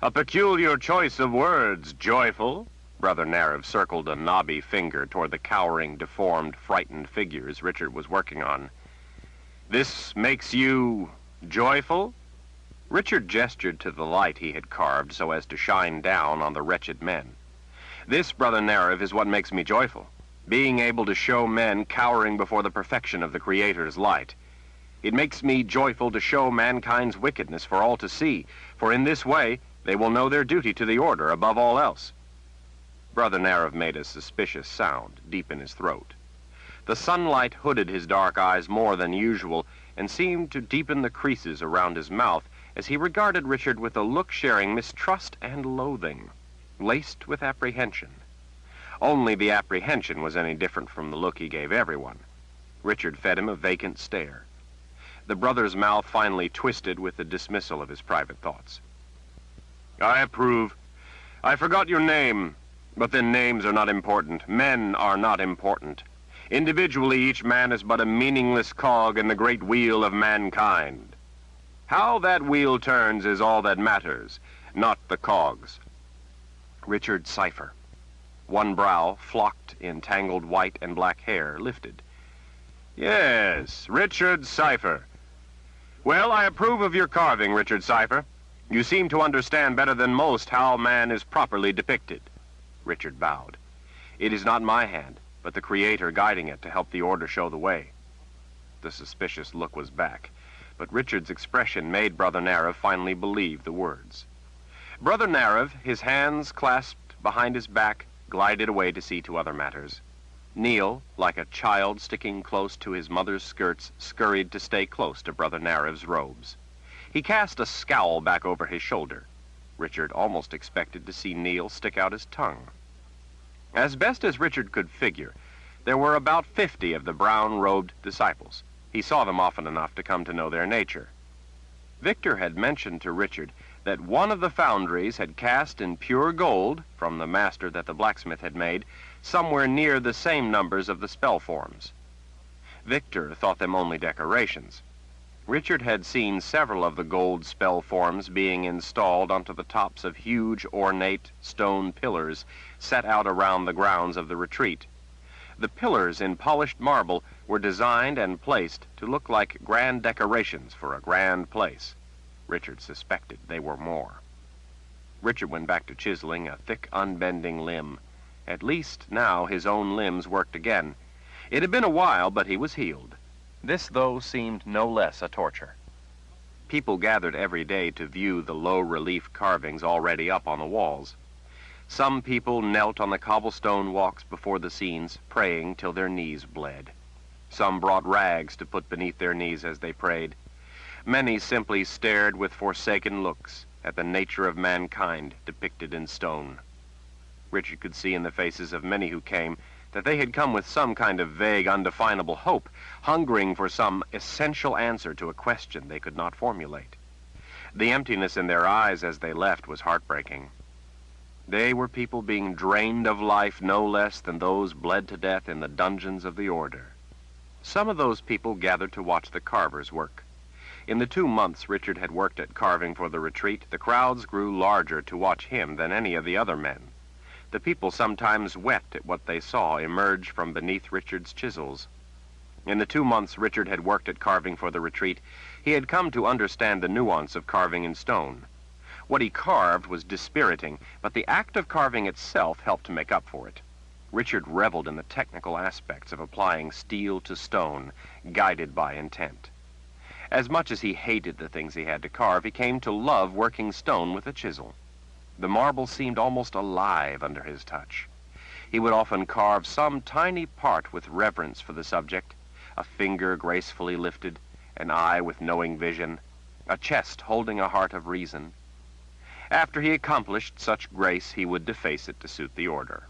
"A peculiar choice of words, joyful." Brother Narav circled a knobby finger toward the cowering, deformed, frightened figures Richard was working on. "This makes you joyful?" Richard gestured to the light he had carved so as to shine down on the wretched men. "This, Brother Narav, is what makes me joyful. Being able to show men cowering before the perfection of the Creator's light. It makes me joyful to show mankind's wickedness for all to see, for in this way they will know their duty to the Order above all else." Brother Narav made a suspicious sound deep in his throat. The sunlight hooded his dark eyes more than usual and seemed to deepen the creases around his mouth as he regarded Richard with a look sharing mistrust and loathing, laced with apprehension. Only the apprehension was any different from the look he gave everyone. Richard fed him a vacant stare. The brother's mouth finally twisted with the dismissal of his private thoughts. "I approve. I forgot your name. But then names are not important. Men are not important. Individually, each man is but a meaningless cog in the great wheel of mankind. How that wheel turns is all that matters, not the cogs." Richard Cipher. One brow, flocked in tangled white and black hair, lifted. "Yes, Richard Cipher. Well, I approve of your carving, Richard Cipher. You seem to understand better than most how man is properly depicted." Richard bowed. "It is not my hand, but the Creator guiding it to help the order show the way." The suspicious look was back, but Richard's expression made Brother Narev finally believe the words. Brother Narev, his hands clasped behind his back, glided away to see to other matters. Neil, like a child sticking close to his mother's skirts, scurried to stay close to Brother Narev's robes. He cast a scowl back over his shoulder. Richard almost expected to see Neil stick out his tongue. As best as Richard could figure, there were about 50 of the brown-robed disciples. He saw them often enough to come to know their nature. Victor had mentioned to Richard that one of the foundries had cast in pure gold, from the master that the blacksmith had made, somewhere near the same numbers of the spell forms. Victor thought them only decorations. Richard had seen several of the gold spell forms being installed onto the tops of huge, ornate stone pillars set out around the grounds of the retreat. The pillars in polished marble were designed and placed to look like grand decorations for a grand place. Richard suspected they were more. Richard went back to chiseling a thick, unbending limb. At least now his own limbs worked again. It had been a while, but he was healed. This, though, seemed no less a torture. People gathered every day to view the low-relief carvings already up on the walls. Some people knelt on the cobblestone walks before the scenes, praying till their knees bled. Some brought rags to put beneath their knees as they prayed. Many simply stared with forsaken looks at the nature of mankind depicted in stone. Richard could see in the faces of many who came that they had come with some kind of vague, undefinable hope, hungering for some essential answer to a question they could not formulate. The emptiness in their eyes as they left was heartbreaking. They were people being drained of life no less than those bled to death in the dungeons of the order. Some of those people gathered to watch the carvers work. In the 2 months Richard had worked at carving for the retreat, the crowds grew larger to watch him than any of the other men. The people sometimes wept at what they saw emerge from beneath Richard's chisels. In the 2 months Richard had worked at carving for the retreat, he had come to understand the nuance of carving in stone. What he carved was dispiriting, but the act of carving itself helped to make up for it. Richard reveled in the technical aspects of applying steel to stone, guided by intent. As much as he hated the things he had to carve, he came to love working stone with a chisel. The marble seemed almost alive under his touch. He would often carve some tiny part with reverence for the subject, a finger gracefully lifted, an eye with knowing vision, a chest holding a heart of reason. After he accomplished such grace, he would deface it to suit the order.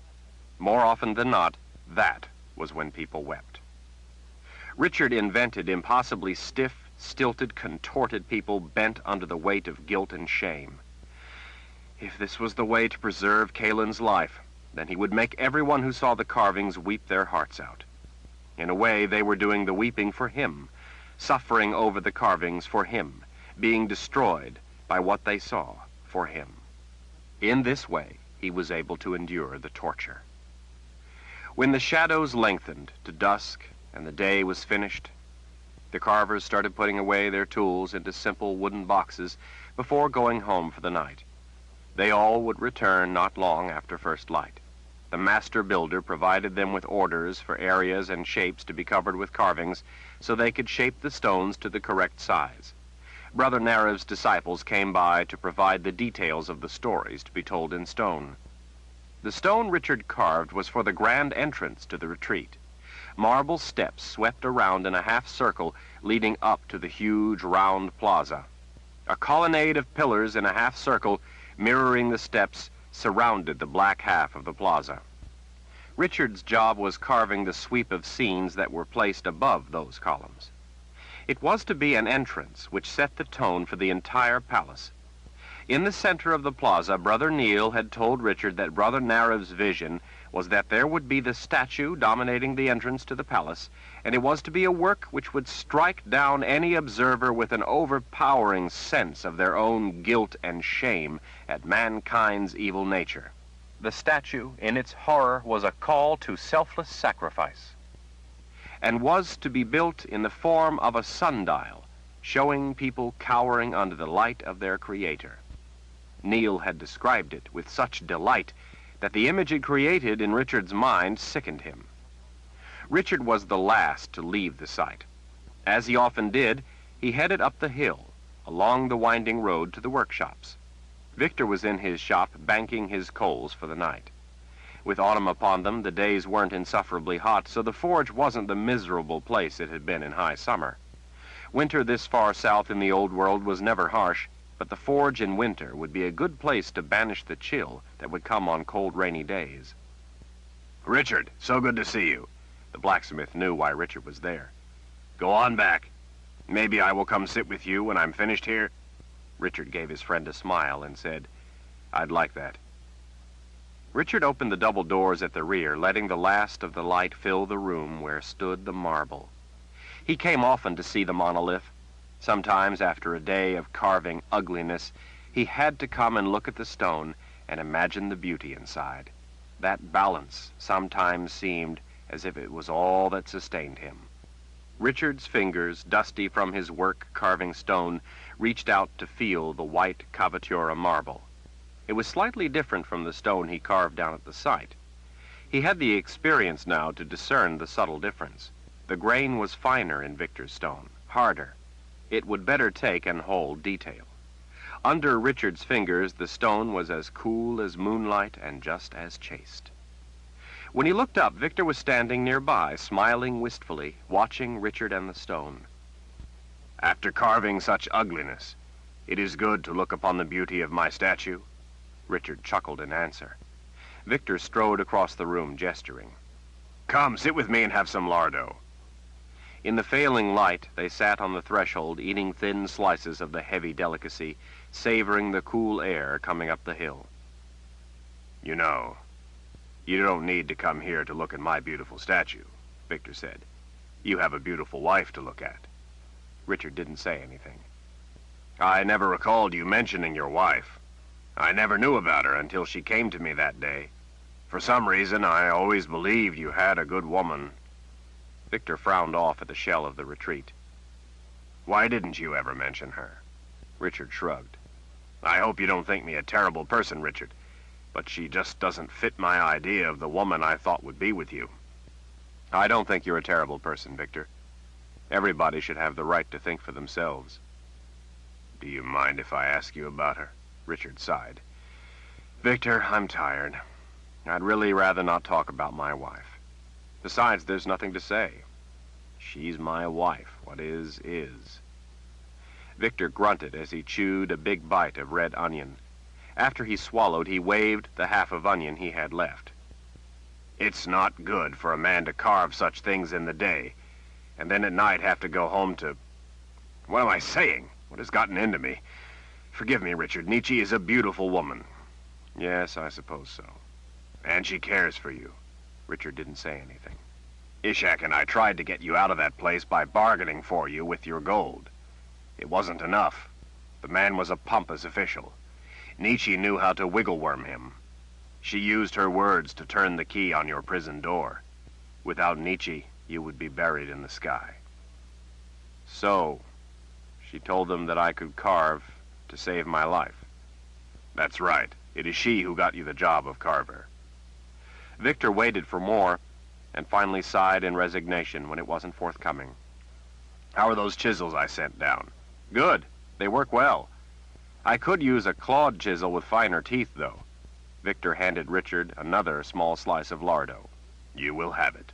More often than not, that was when people wept. Richard invented impossibly stiff, stilted, contorted people bent under the weight of guilt and shame. If this was the way to preserve Caelan's life, then he would make everyone who saw the carvings weep their hearts out. In a way, they were doing the weeping for him, suffering over the carvings for him, being destroyed by what they saw for him. In this way, he was able to endure the torture. When the shadows lengthened to dusk and the day was finished, the carvers started putting away their tools into simple wooden boxes before going home for the night. They all would return not long after first light. The master builder provided them with orders for areas and shapes to be covered with carvings so they could shape the stones to the correct size. Brother Narev's disciples came by to provide the details of the stories to be told in stone. The stone Richard carved was for the grand entrance to the retreat. Marble steps swept around in a half circle leading up to the huge round plaza. A colonnade of pillars in a half circle mirroring the steps surrounded the black half of the plaza. Richard's job was carving the sweep of scenes that were placed above those columns. It was to be an entrance which set the tone for the entire palace. In the center of the plaza, Brother Neil had told Richard that Brother Narev's vision was that there would be the statue dominating the entrance to the palace, and it was to be a work which would strike down any observer with an overpowering sense of their own guilt and shame at mankind's evil nature. The statue, in its horror, was a call to selfless sacrifice, and was to be built in the form of a sundial, showing people cowering under the light of their Creator. Neil had described it with such delight that the image it created in Richard's mind sickened him. Richard was the last to leave the site. As he often did, he headed up the hill, along the winding road to the workshops. Victor was in his shop banking his coals for the night. With autumn upon them, the days weren't insufferably hot, so the forge wasn't the miserable place it had been in high summer. Winter this far south in the old world was never harsh, but the forge in winter would be a good place to banish the chill that would come on cold, rainy days. Richard, so good to see you. The blacksmith knew why Richard was there. Go on back. Maybe I will come sit with you when I'm finished here. Richard gave his friend a smile and said, "I'd like that." Richard opened the double doors at the rear, letting the last of the light fill the room where stood the marble. He came often to see the monolith. Sometimes, after a day of carving ugliness, he had to come and look at the stone and imagine the beauty inside. That balance sometimes seemed as if it was all that sustained him. Richard's fingers, dusty from his work carving stone, reached out to feel the white cavatura marble. It was slightly different from the stone he carved down at the site. He had the experience now to discern the subtle difference. The grain was finer in Victor's stone, harder. It would better take and hold detail. Under Richard's fingers, the stone was as cool as moonlight and just as chaste. When he looked up, Victor was standing nearby, smiling wistfully, watching Richard and the stone. After carving such ugliness, it is good to look upon the beauty of my statue. Richard chuckled in answer. Victor strode across the room, gesturing. Come, sit with me and have some lardo. In the failing light, they sat on the threshold, eating thin slices of the heavy delicacy, savoring the cool air coming up the hill. You know, you don't need to come here to look at my beautiful statue, Victor said. You have a beautiful wife to look at. Richard didn't say anything. I never recalled you mentioning your wife. I never knew about her until she came to me that day. For some reason, I always believed you had a good woman. Victor frowned off at the shell of the retreat. Why didn't you ever mention her? Richard shrugged. I hope you don't think me a terrible person, Richard, but she just doesn't fit my idea of the woman I thought would be with you. I don't think you're a terrible person, Victor. Everybody should have the right to think for themselves. Do you mind if I ask you about her? Richard sighed. Victor, I'm tired. I'd really rather not talk about my wife. Besides, there's nothing to say. She's my wife. What is, is. Victor grunted as he chewed a big bite of red onion. After he swallowed, he waved the half of onion he had left. It's not good for a man to carve such things in the day, and then at night have to go home to... What am I saying? What has gotten into me? Forgive me, Richard. Nietzsche is a beautiful woman. Yes, I suppose so. And she cares for you. Richard didn't say anything. Ishak and I tried to get you out of that place by bargaining for you with your gold. It wasn't enough. The man was a pompous official. Nietzsche knew how to wiggle-worm him. She used her words to turn the key on your prison door. Without Nietzsche, you would be buried in the sky. So, she told them that I could carve to save my life. That's right. It is she who got you the job of carver. Victor waited for more, and finally sighed in resignation when it wasn't forthcoming. How are those chisels I sent down? Good. They work well. I could use a clawed chisel with finer teeth, though. Victor handed Richard another small slice of lardo. You will have it.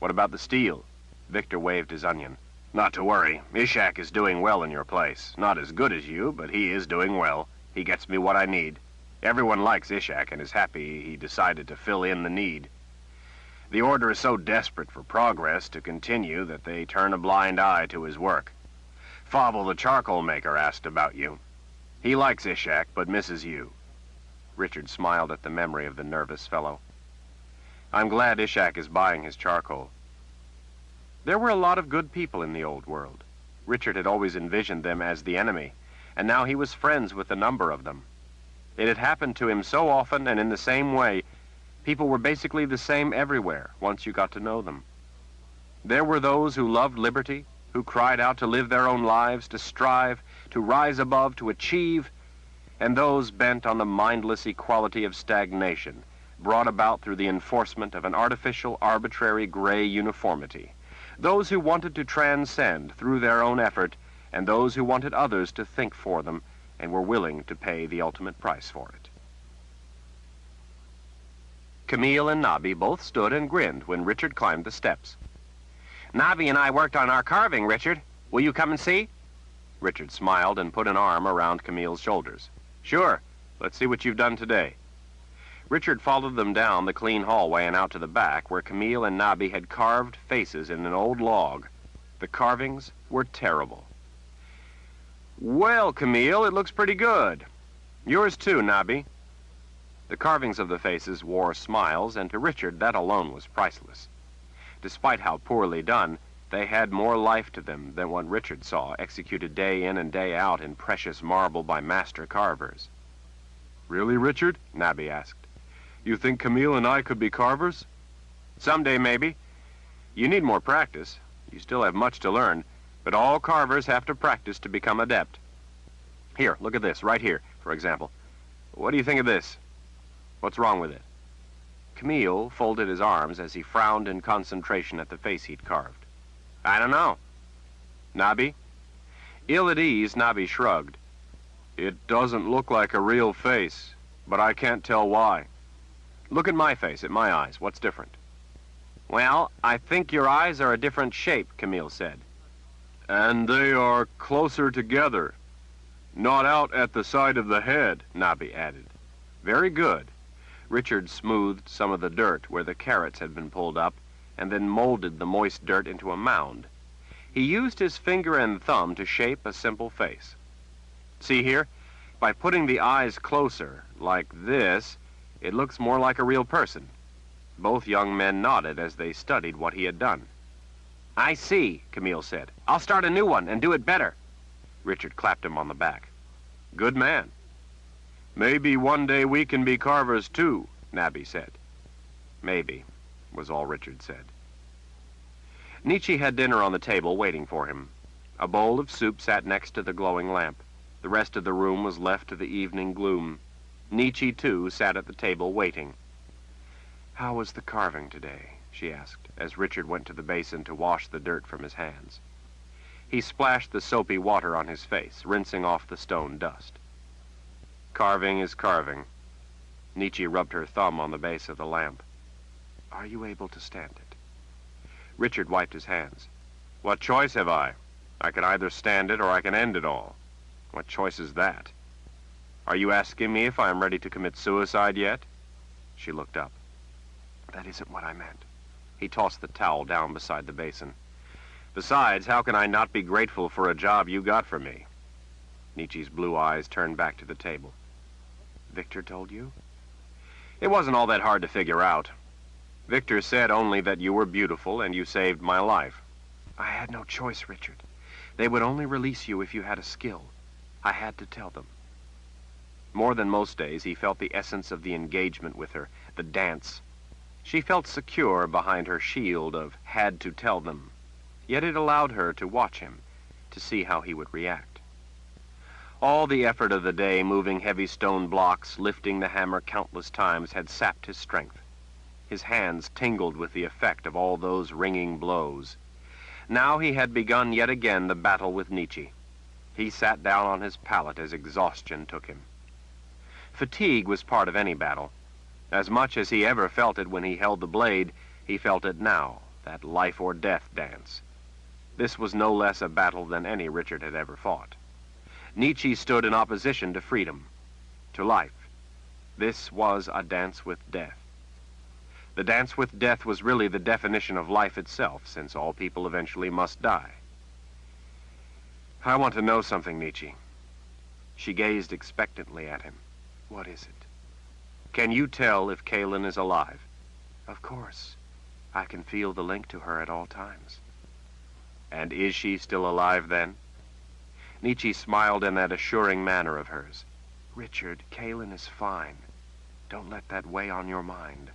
What about the steel? Victor waved his onion. Not to worry. Ishak is doing well in your place. Not as good as you, but he is doing well. He gets me what I need. Everyone likes Ishak and is happy he decided to fill in the need. The order is so desperate for progress to continue that they turn a blind eye to his work. Fable the charcoal maker asked about you. He likes Ishak, but misses you. Richard smiled at the memory of the nervous fellow. I'm glad Ishak is buying his charcoal. There were a lot of good people in the old world. Richard had always envisioned them as the enemy, and now he was friends with a number of them. It had happened to him so often and in the same way. People were basically the same everywhere once you got to know them. There were those who loved liberty, who cried out to live their own lives, to strive, to rise above, to achieve, and those bent on the mindless equality of stagnation, brought about through the enforcement of an artificial, arbitrary gray uniformity. Those who wanted to transcend through their own effort, and those who wanted others to think for them and were willing to pay the ultimate price for it. Camille and Nobby both stood and grinned when Richard climbed the steps. Nobby and I worked on our carving, Richard. Will you come and see? Richard smiled and put an arm around Camille's shoulders. Sure. Let's see what you've done today. Richard followed them down the clean hallway and out to the back, where Camille and Nobby had carved faces in an old log. The carvings were terrible. Well, Camille, it looks pretty good. Yours too, Nobby. The carvings of the faces wore smiles, and to Richard that alone was priceless. Despite how poorly done, they had more life to them than what Richard saw executed day in and day out in precious marble by master carvers. Really, Richard? Nobby asked. You think Camille and I could be carvers? Someday, maybe. You need more practice. You still have much to learn, but all carvers have to practice to become adept. Here, look at this, right here, for example. What do you think of this? What's wrong with it? Camille folded his arms as he frowned in concentration at the face he'd carved. I don't know. Nobby? Ill at ease, Nobby shrugged. It doesn't look like a real face, but I can't tell why. Look at my face, at my eyes. What's different? Well, I think your eyes are a different shape, Camille said. And they are closer together. Not out at the side of the head, Nobby added. Very good. Richard smoothed some of the dirt where the carrots had been pulled up, and then molded the moist dirt into a mound. He used his finger and thumb to shape a simple face. See here? By putting the eyes closer, like this, it looks more like a real person. Both young men nodded as they studied what he had done. I see, Camille said. I'll start a new one and do it better. Richard clapped him on the back. Good man. Maybe one day we can be carvers too, Nobby said. Maybe, was all Richard said. Nietzsche had dinner on the table waiting for him. A bowl of soup sat next to the glowing lamp. The rest of the room was left to the evening gloom. Nietzsche, too, sat at the table waiting. How was the carving today? She asked, as Richard went to the basin to wash the dirt from his hands. He splashed the soapy water on his face, rinsing off the stone dust. Carving is carving. Nietzsche rubbed her thumb on the base of the lamp. Are you able to stand it? Richard wiped his hands. What choice have I? I can either stand it or I can end it all. What choice is that? Are you asking me if I am ready to commit suicide yet? She looked up. That isn't what I meant. He tossed the towel down beside the basin. Besides, how can I not be grateful for a job you got for me? Nietzsche's blue eyes turned back to the table. Victor told you? It wasn't all that hard to figure out. Victor said only that you were beautiful and you saved my life. I had no choice, Richard. They would only release you if you had a skill. I had to tell them. More than most days, he felt the essence of the engagement with her, the dance. She felt secure behind her shield of had to tell them, yet it allowed her to watch him, to see how he would react. All the effort of the day, moving heavy stone blocks, lifting the hammer countless times, had sapped his strength. His hands tingled with the effect of all those ringing blows. Now he had begun yet again the battle with Nietzsche. He sat down on his pallet as exhaustion took him. Fatigue was part of any battle. As much as he ever felt it when he held the blade, he felt it now, that life or death dance. This was no less a battle than any Richard had ever fought. Nietzsche stood in opposition to freedom, to life. This was a dance with death. The dance with death was really the definition of life itself, since all people eventually must die. I want to know something, Nietzsche. She gazed expectantly at him. What is it? Can you tell if Kaylin is alive? Of course. I can feel the link to her at all times. And is she still alive then? Nietzsche smiled in that assuring manner of hers. Richard, Kalen is fine. Don't let that weigh on your mind.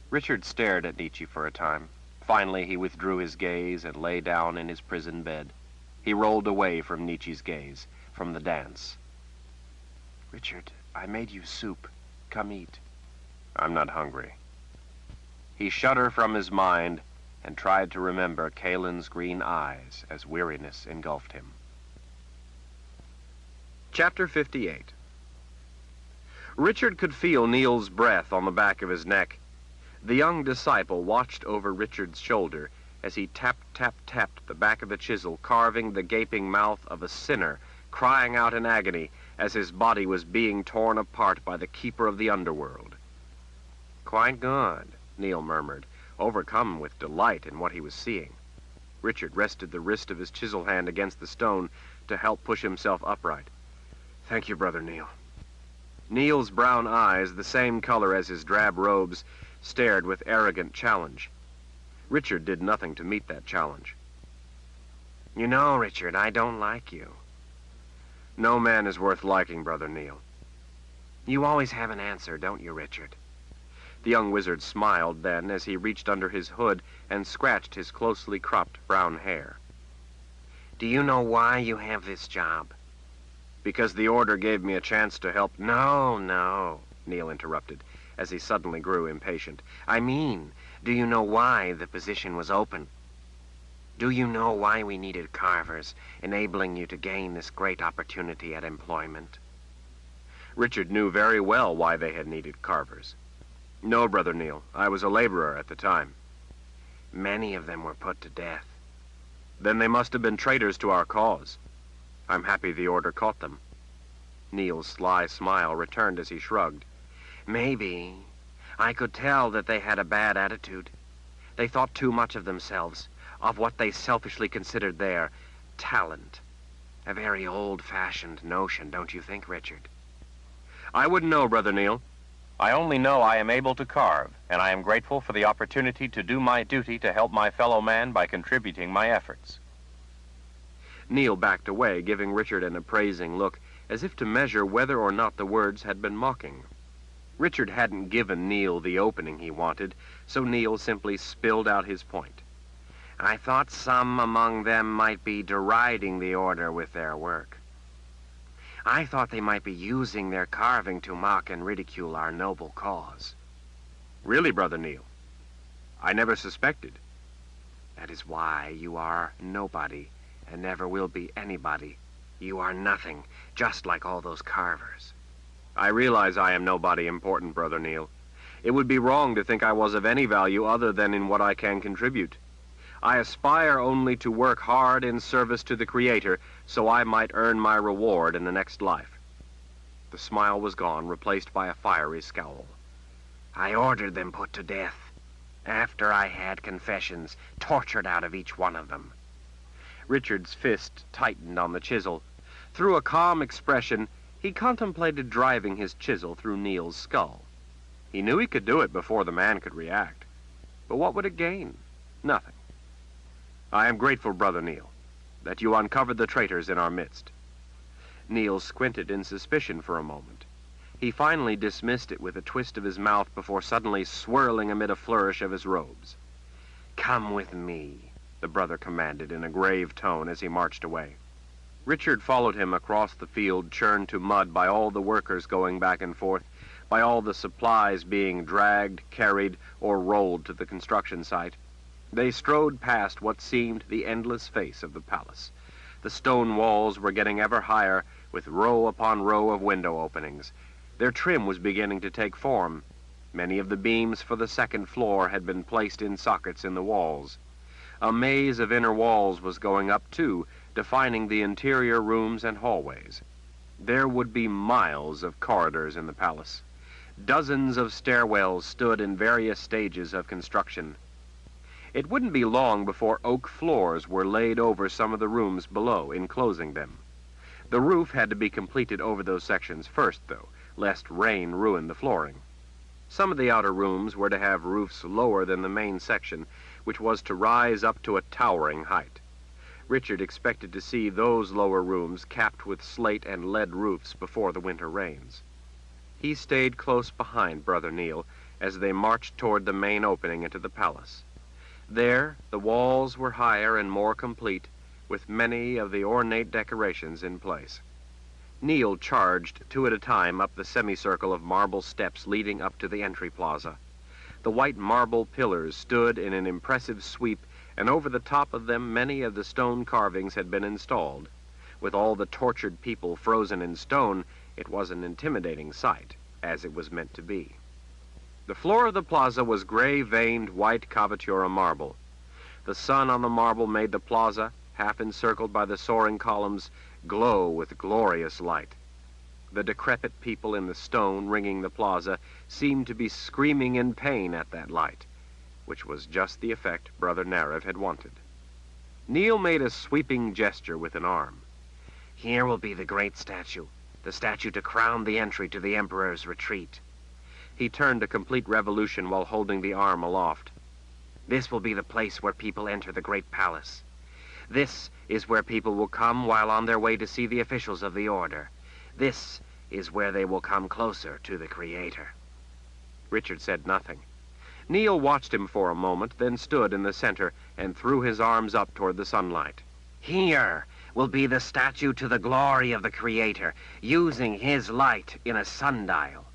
Richard stared at Nietzsche for a time. Finally, he withdrew his gaze and lay down in his prison bed. He rolled away from Nietzsche's gaze, from the dance. Richard, I made you soup. Come eat. I'm not hungry. He shut her from his mind and tried to remember Kalen's green eyes as weariness engulfed him. Chapter 58. Richard could feel Neil's breath on the back of his neck. The young disciple watched over Richard's shoulder as he tapped the back of the chisel, carving the gaping mouth of a sinner, crying out in agony as his body was being torn apart by the keeper of the underworld. Quite good, Neil murmured, overcome with delight in what he was seeing. Richard rested the wrist of his chisel hand against the stone to help push himself upright. Thank you, Brother Neil. Neil's brown eyes, the same color as his drab robes, stared with arrogant challenge. Richard did nothing to meet that challenge. You know, Richard, I don't like you. No man is worth liking, Brother Neil. You always have an answer, don't you, Richard? The young wizard smiled then as he reached under his hood and scratched his closely cropped brown hair. Do you know why you have this job? Because the order gave me a chance to help. No, Neil interrupted, as he suddenly grew impatient. I mean, do you know why the position was open? Do you know why we needed carvers, enabling you to gain this great opportunity at employment? Richard knew very well why they had needed carvers. No, Brother Neil, I was a laborer at the time. Many of them were put to death. Then they must have been traitors to our cause. I'm happy the order caught them. Neil's sly smile returned as he shrugged. Maybe. I could tell that they had a bad attitude. They thought too much of themselves, of what they selfishly considered their talent. A very old-fashioned notion, don't you think, Richard? I wouldn't know, Brother Neil. I only know I am able to carve, and I am grateful for the opportunity to do my duty to help my fellow man by contributing my efforts. Neil backed away, giving Richard an appraising look, as if to measure whether or not the words had been mocking. Richard hadn't given Neil the opening he wanted, so Neil simply spilled out his point. I thought some among them might be deriding the order with their work. I thought they might be using their carving to mock and ridicule our noble cause. Really, Brother Neil? I never suspected. That is why you are nobody, and never will be anybody. You are nothing, just like all those carvers. I realize I am nobody important, Brother Neil. It would be wrong to think I was of any value other than in what I can contribute. I aspire only to work hard in service to the Creator so I might earn my reward in the next life. The smile was gone, replaced by a fiery scowl. I ordered them put to death, after I had confessions tortured out of each one of them. Richard's fist tightened on the chisel. Through a calm expression, he contemplated driving his chisel through Neil's skull. He knew he could do it before the man could react. But what would it gain? Nothing. I am grateful, Brother Neil, that you uncovered the traitors in our midst. Neil squinted in suspicion for a moment. He finally dismissed it with a twist of his mouth before suddenly swirling amid a flourish of his robes. Come with me, the brother commanded in a grave tone as he marched away. Richard followed him across the field, churned to mud by all the workers going back and forth, by all the supplies being dragged, carried, or rolled to the construction site. They strode past what seemed the endless face of the palace. The stone walls were getting ever higher, with row upon row of window openings. Their trim was beginning to take form. Many of the beams for the second floor had been placed in sockets in the walls. A maze of inner walls was going up, too, defining the interior rooms and hallways. There would be miles of corridors in the palace. Dozens of stairwells stood in various stages of construction. It wouldn't be long before oak floors were laid over some of the rooms below, enclosing them. The roof had to be completed over those sections first, though, lest rain ruin the flooring. Some of the outer rooms were to have roofs lower than the main section, which was to rise up to a towering height. Richard expected to see those lower rooms capped with slate and lead roofs before the winter rains. He stayed close behind Brother Neil as they marched toward the main opening into the palace. There, the walls were higher and more complete, with many of the ornate decorations in place. Neil charged 2 at a time up the semicircle of marble steps leading up to the entry plaza. The white marble pillars stood in an impressive sweep, and over the top of them many of the stone carvings had been installed. With all the tortured people frozen in stone, it was an intimidating sight, as it was meant to be. The floor of the plaza was gray-veined white cavatura marble. The sun on the marble made the plaza, half encircled by the soaring columns, glow with glorious light. The decrepit people in the stone ringing the plaza seemed to be screaming in pain at that light, which was just the effect Brother Narev had wanted. Neil made a sweeping gesture with an arm. Here will be the great statue, the statue to crown the entry to the Emperor's retreat. He turned a complete revolution while holding the arm aloft. This will be the place where people enter the great palace. This is where people will come while on their way to see the officials of the order. This is where they will come closer to the Creator. Richard said nothing. Neil watched him for a moment, then stood in the center and threw his arms up toward the sunlight. Here will be the statue to the glory of the Creator, using his light in a sundial.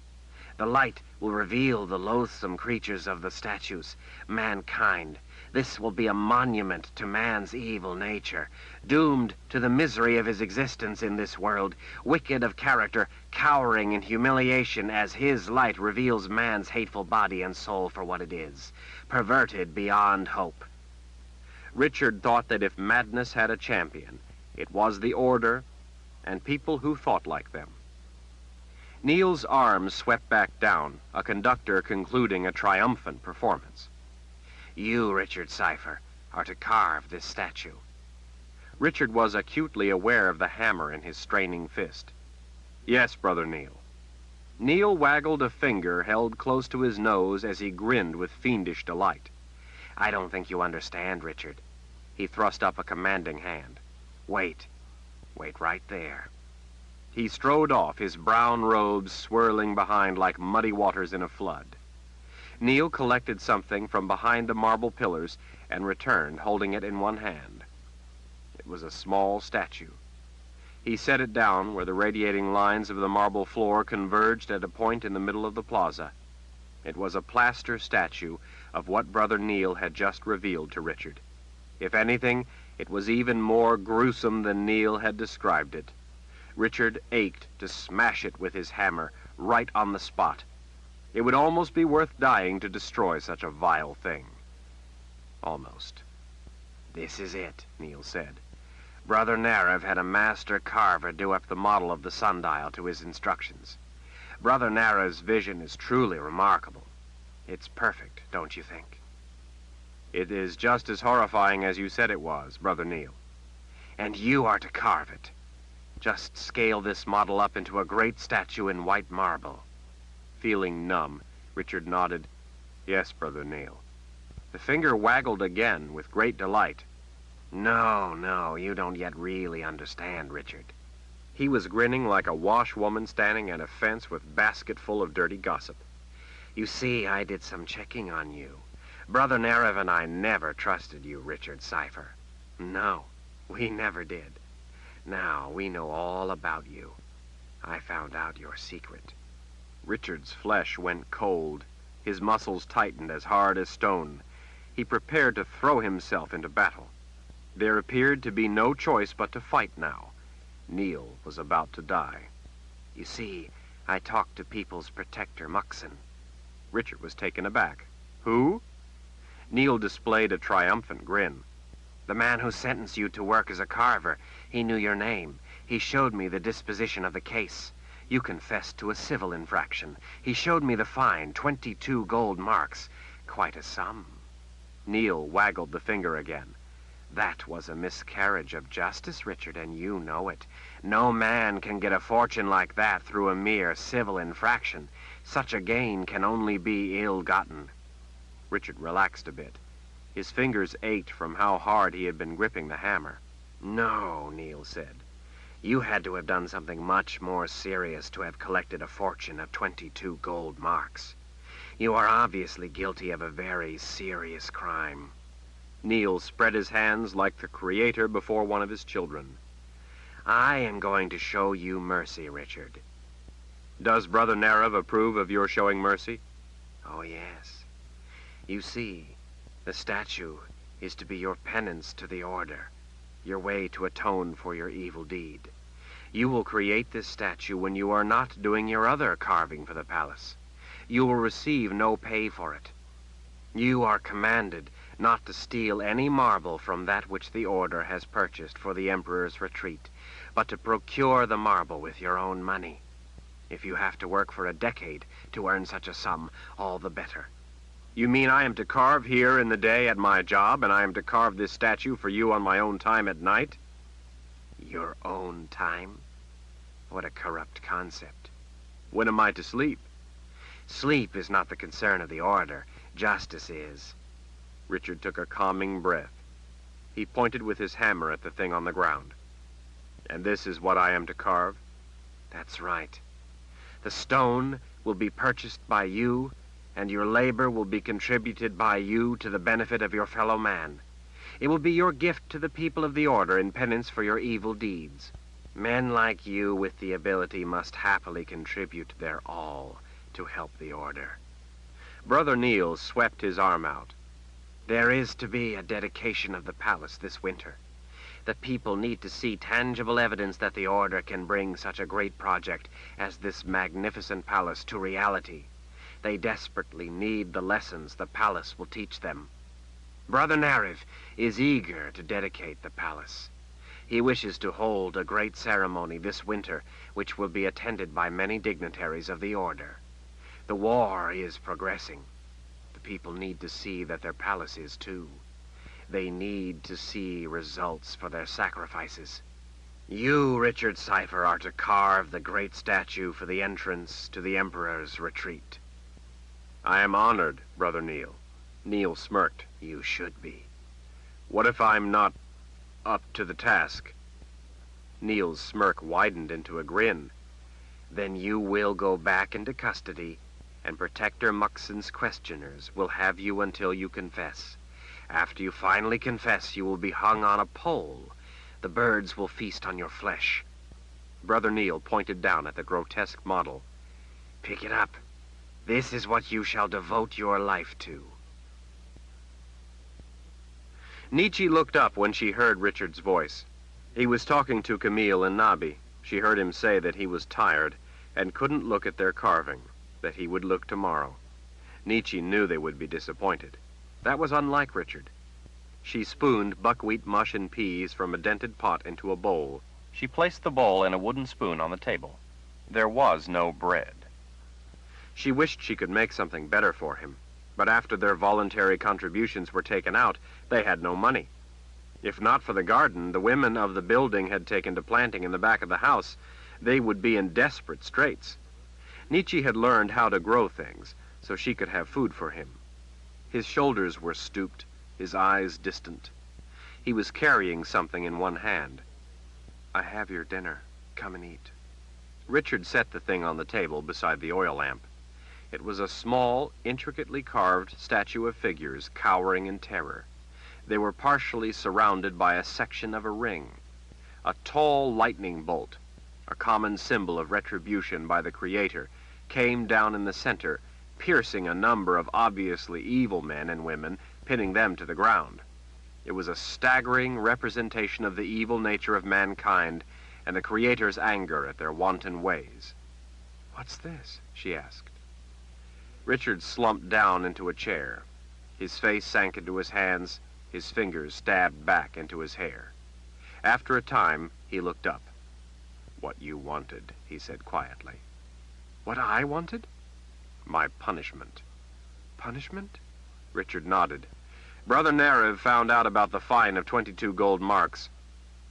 The light will reveal the loathsome creatures of the statues, mankind. This will be a monument to man's evil nature, doomed to the misery of his existence in this world, wicked of character, cowering in humiliation as his light reveals man's hateful body and soul for what it is, perverted beyond hope. Richard thought that if madness had a champion, it was the order and people who thought like them. Neil's arms swept back down, a conductor concluding a triumphant performance. You, Richard Cipher, are to carve this statue. Richard was acutely aware of the hammer in his straining fist. Yes, Brother Neil. Neil waggled a finger held close to his nose as he grinned with fiendish delight. I don't think you understand, Richard. He thrust up a commanding hand. Wait. Wait right there. He strode off, his brown robes swirling behind like muddy waters in a flood. Neil collected something from behind the marble pillars and returned, holding it in one hand. It was a small statue. He set it down where the radiating lines of the marble floor converged at a point in the middle of the plaza. It was a plaster statue of what Brother Neil had just revealed to Richard. If anything, it was even more gruesome than Neil had described it. Richard ached to smash it with his hammer right on the spot. It would almost be worth dying to destroy such a vile thing. Almost. This is it, Neil said. Brother Narev had a master carver do up the model of the sundial to his instructions. Brother Narev's vision is truly remarkable. It's perfect, don't you think? It is just as horrifying as you said it was, Brother Neil. And you are to carve it. Just scale this model up into a great statue in white marble. Feeling numb, Richard nodded. Yes, Brother Neil. The finger waggled again with great delight. No, you don't yet really understand, Richard. He was grinning like a washwoman standing at a fence with basket full of dirty gossip. You see, I did some checking on you. Brother Narev and I never trusted you, Richard Cipher. No, we never did. Now we know all about you. I found out your secret. Richard's flesh went cold. His muscles tightened as hard as stone. He prepared to throw himself into battle. There appeared to be no choice but to fight now. Neil was about to die. You see, I talked to People's Protector Muxon. Richard was taken aback. Who? Neil displayed a triumphant grin. The man who sentenced you to work as a carver. He knew your name. He showed me the disposition of the case. You confessed to a civil infraction. He showed me the fine, 22 gold marks. Quite a sum. Neil waggled the finger again. That was a miscarriage of justice, Richard, and you know it. No man can get a fortune like that through a mere civil infraction. Such a gain can only be ill-gotten. Richard relaxed a bit. His fingers ached from how hard he had been gripping the hammer. No, Neil said. You had to have done something much more serious to have collected a fortune of 22 gold marks. You are obviously guilty of a very serious crime. Neil spread his hands like the Creator before one of his children. I am going to show you mercy, Richard. Does Brother Nerev approve of your showing mercy? Oh, yes. You see, the statue is to be your penance to the Order, your way to atone for your evil deed. You will create this statue when you are not doing your other carving for the palace. You will receive no pay for it. You are commanded not to steal any marble from that which the Order has purchased for the Emperor's retreat, but to procure the marble with your own money. If you have to work for a decade to earn such a sum, all the better. You mean I am to carve here in the day at my job, and I am to carve this statue for you on my own time at night? Your own time? What a corrupt concept. When am I to sleep? Sleep is not the concern of the Order. Justice is. Richard took a calming breath. He pointed with his hammer at the thing on the ground. And this is what I am to carve? That's right. The stone will be purchased by you, and your labor will be contributed by you to the benefit of your fellow man. It will be your gift to the people of the Order in penance for your evil deeds. Men like you with the ability must happily contribute their all to help the Order. Brother Neil swept his arm out. There is to be a dedication of the palace this winter. The people need to see tangible evidence that the Order can bring such a great project as this magnificent palace to reality. They desperately need the lessons the palace will teach them. Brother Nerev is eager to dedicate the palace. He wishes to hold a great ceremony this winter, which will be attended by many dignitaries of the Order. The war is progressing. The people need to see that their palace is too. They need to see results for their sacrifices. You, Richard Cipher, are to carve the great statue for the entrance to the Emperor's retreat. I am honored, Brother Neil. Neil smirked. You should be. What if I'm not up to the task? Neil's smirk widened into a grin. Then you will go back into custody, and Protector Muxon's questioners will have you until you confess. After you finally confess, you will be hung on a pole. The birds will feast on your flesh. Brother Neil pointed down at the grotesque model. Pick it up. This is what you shall devote your life to. Nietzsche looked up when she heard Richard's voice. He was talking to Camille and Nabi. She heard him say that he was tired and couldn't look at their carving, that he would look tomorrow. Nietzsche knew they would be disappointed. That was unlike Richard. She spooned buckwheat mush and peas from a dented pot into a bowl. She placed the bowl and a wooden spoon on the table. There was no bread. She wished she could make something better for him, but after their voluntary contributions were taken out, they had no money. If not for the garden the women of the building had taken to planting in the back of the house, they would be in desperate straits. Nietzsche had learned how to grow things so she could have food for him. His shoulders were stooped, his eyes distant. He was carrying something in one hand. I have your dinner. Come and eat. Richard set the thing on the table beside the oil lamp. It was a small, intricately carved statue of figures cowering in terror. They were partially surrounded by a section of a ring. A tall lightning bolt, a common symbol of retribution by the Creator, came down in the center, piercing a number of obviously evil men and women, pinning them to the ground. It was a staggering representation of the evil nature of mankind and the Creator's anger at their wanton ways. "What's this?" she asked. Richard slumped down into a chair. His face sank into his hands, his fingers stabbed back into his hair. After a time, he looked up. "What you wanted," he said quietly. "What I wanted?" "My punishment." "Punishment?" Richard nodded. "Brother Nerev found out about the fine of 22 gold marks.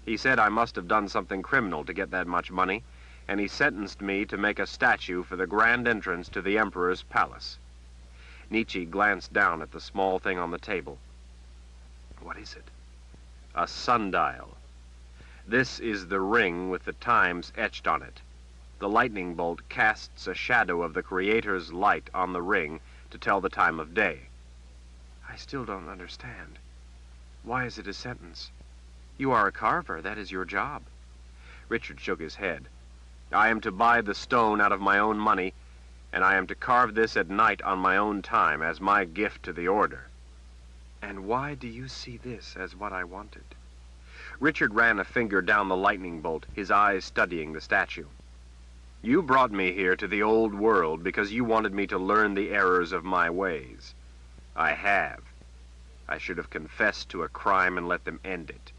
He said I must have done something criminal to get that much money, and he sentenced me to make a statue for the grand entrance to the Emperor's palace." Nietzsche glanced down at the small thing on the table. "What is it?" "A sundial. This is the ring with the times etched on it. The lightning bolt casts a shadow of the Creator's light on the ring to tell the time of day. I still don't understand. Why is it a sentence? You are a carver. That is your job. Richard shook his head. I am to buy the stone out of my own money, and I am to carve this at night on my own time as my gift to the order. And why do you see this as what I wanted? Richard ran a finger down the lightning bolt, his eyes studying the statue. You brought me here to the old world because you wanted me to learn the errors of my ways. I have. I should have confessed to a crime and let them end it.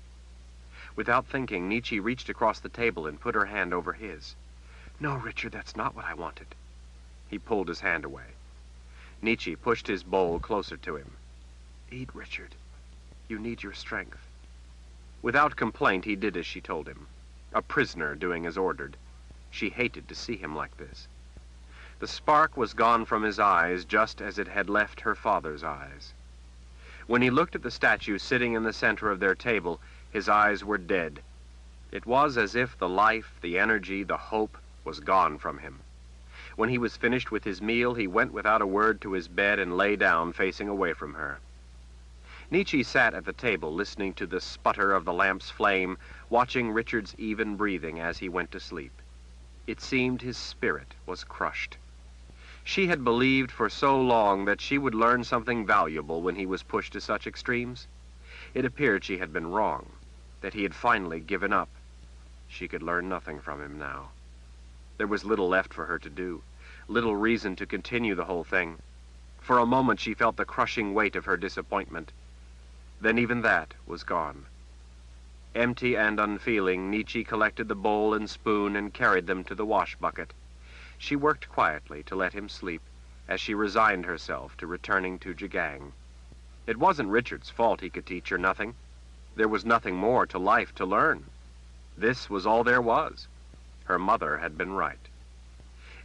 Without thinking, Nietzsche reached across the table and put her hand over his. No, Richard, that's not what I wanted. He pulled his hand away. Nietzsche pushed his bowl closer to him. Eat, Richard. You need your strength. Without complaint, he did as she told him. A prisoner doing as ordered. She hated to see him like this. The spark was gone from his eyes just as it had left her father's eyes. When he looked at the statue sitting in the center of their table, his eyes were dead. It was as if the life, the energy, the hope was gone from him. When he was finished with his meal, he went without a word to his bed and lay down facing away from her. Nietzsche sat at the table listening to the sputter of the lamp's flame, watching Richard's even breathing as he went to sleep. It seemed his spirit was crushed. She had believed for so long that she would learn something valuable when he was pushed to such extremes. It appeared she had been wrong, that he had finally given up. She could learn nothing from him now. There was little left for her to do, little reason to continue the whole thing. For a moment she felt the crushing weight of her disappointment. Then even that was gone. Empty and unfeeling, Nietzsche collected the bowl and spoon and carried them to the wash bucket. She worked quietly to let him sleep as she resigned herself to returning to Jigang. It wasn't Richard's fault he could teach her nothing. There was nothing more to life to learn. This was all there was. Her mother had been right.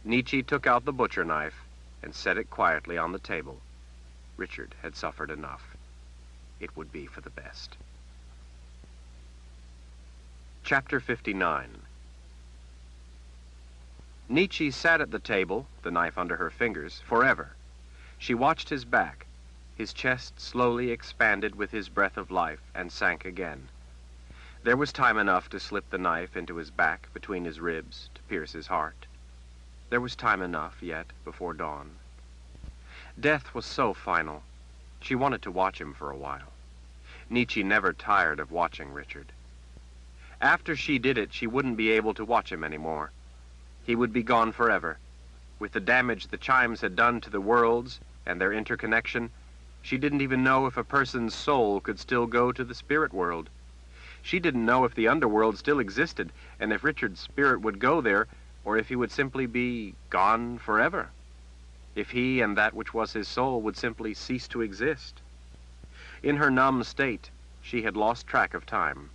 Nietzsche took out the butcher knife and set it quietly on the table. Richard had suffered enough. It would be for the best. Chapter 59. Nietzsche sat at the table, the knife under her fingers, forever. She watched his back. His chest slowly expanded with his breath of life and sank again. There was time enough to slip the knife into his back between his ribs to pierce his heart. There was time enough yet before dawn. Death was so final. She wanted to watch him for a while. Nietzsche never tired of watching Richard. After she did it, she wouldn't be able to watch him anymore. He would be gone forever. With the damage the chimes had done to the worlds and their interconnection, she didn't even know if a person's soul could still go to the spirit world. She didn't know if the underworld still existed, and if Richard's spirit would go there, or if he would simply be gone forever. If he and that which was his soul would simply cease to exist. In her numb state, she had lost track of time.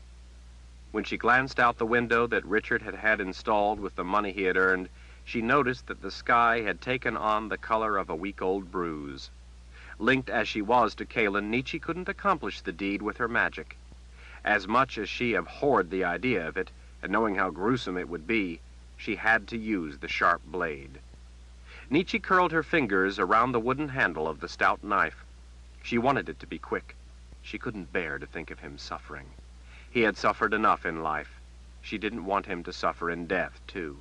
When she glanced out the window that Richard had had installed with the money he had earned, she noticed that the sky had taken on the color of a week-old bruise. Linked as she was to Kalin, Nietzsche couldn't accomplish the deed with her magic. As much as she abhorred the idea of it, and knowing how gruesome it would be, she had to use the sharp blade. Nietzsche curled her fingers around the wooden handle of the stout knife. She wanted it to be quick. She couldn't bear to think of him suffering. He had suffered enough in life. She didn't want him to suffer in death, too.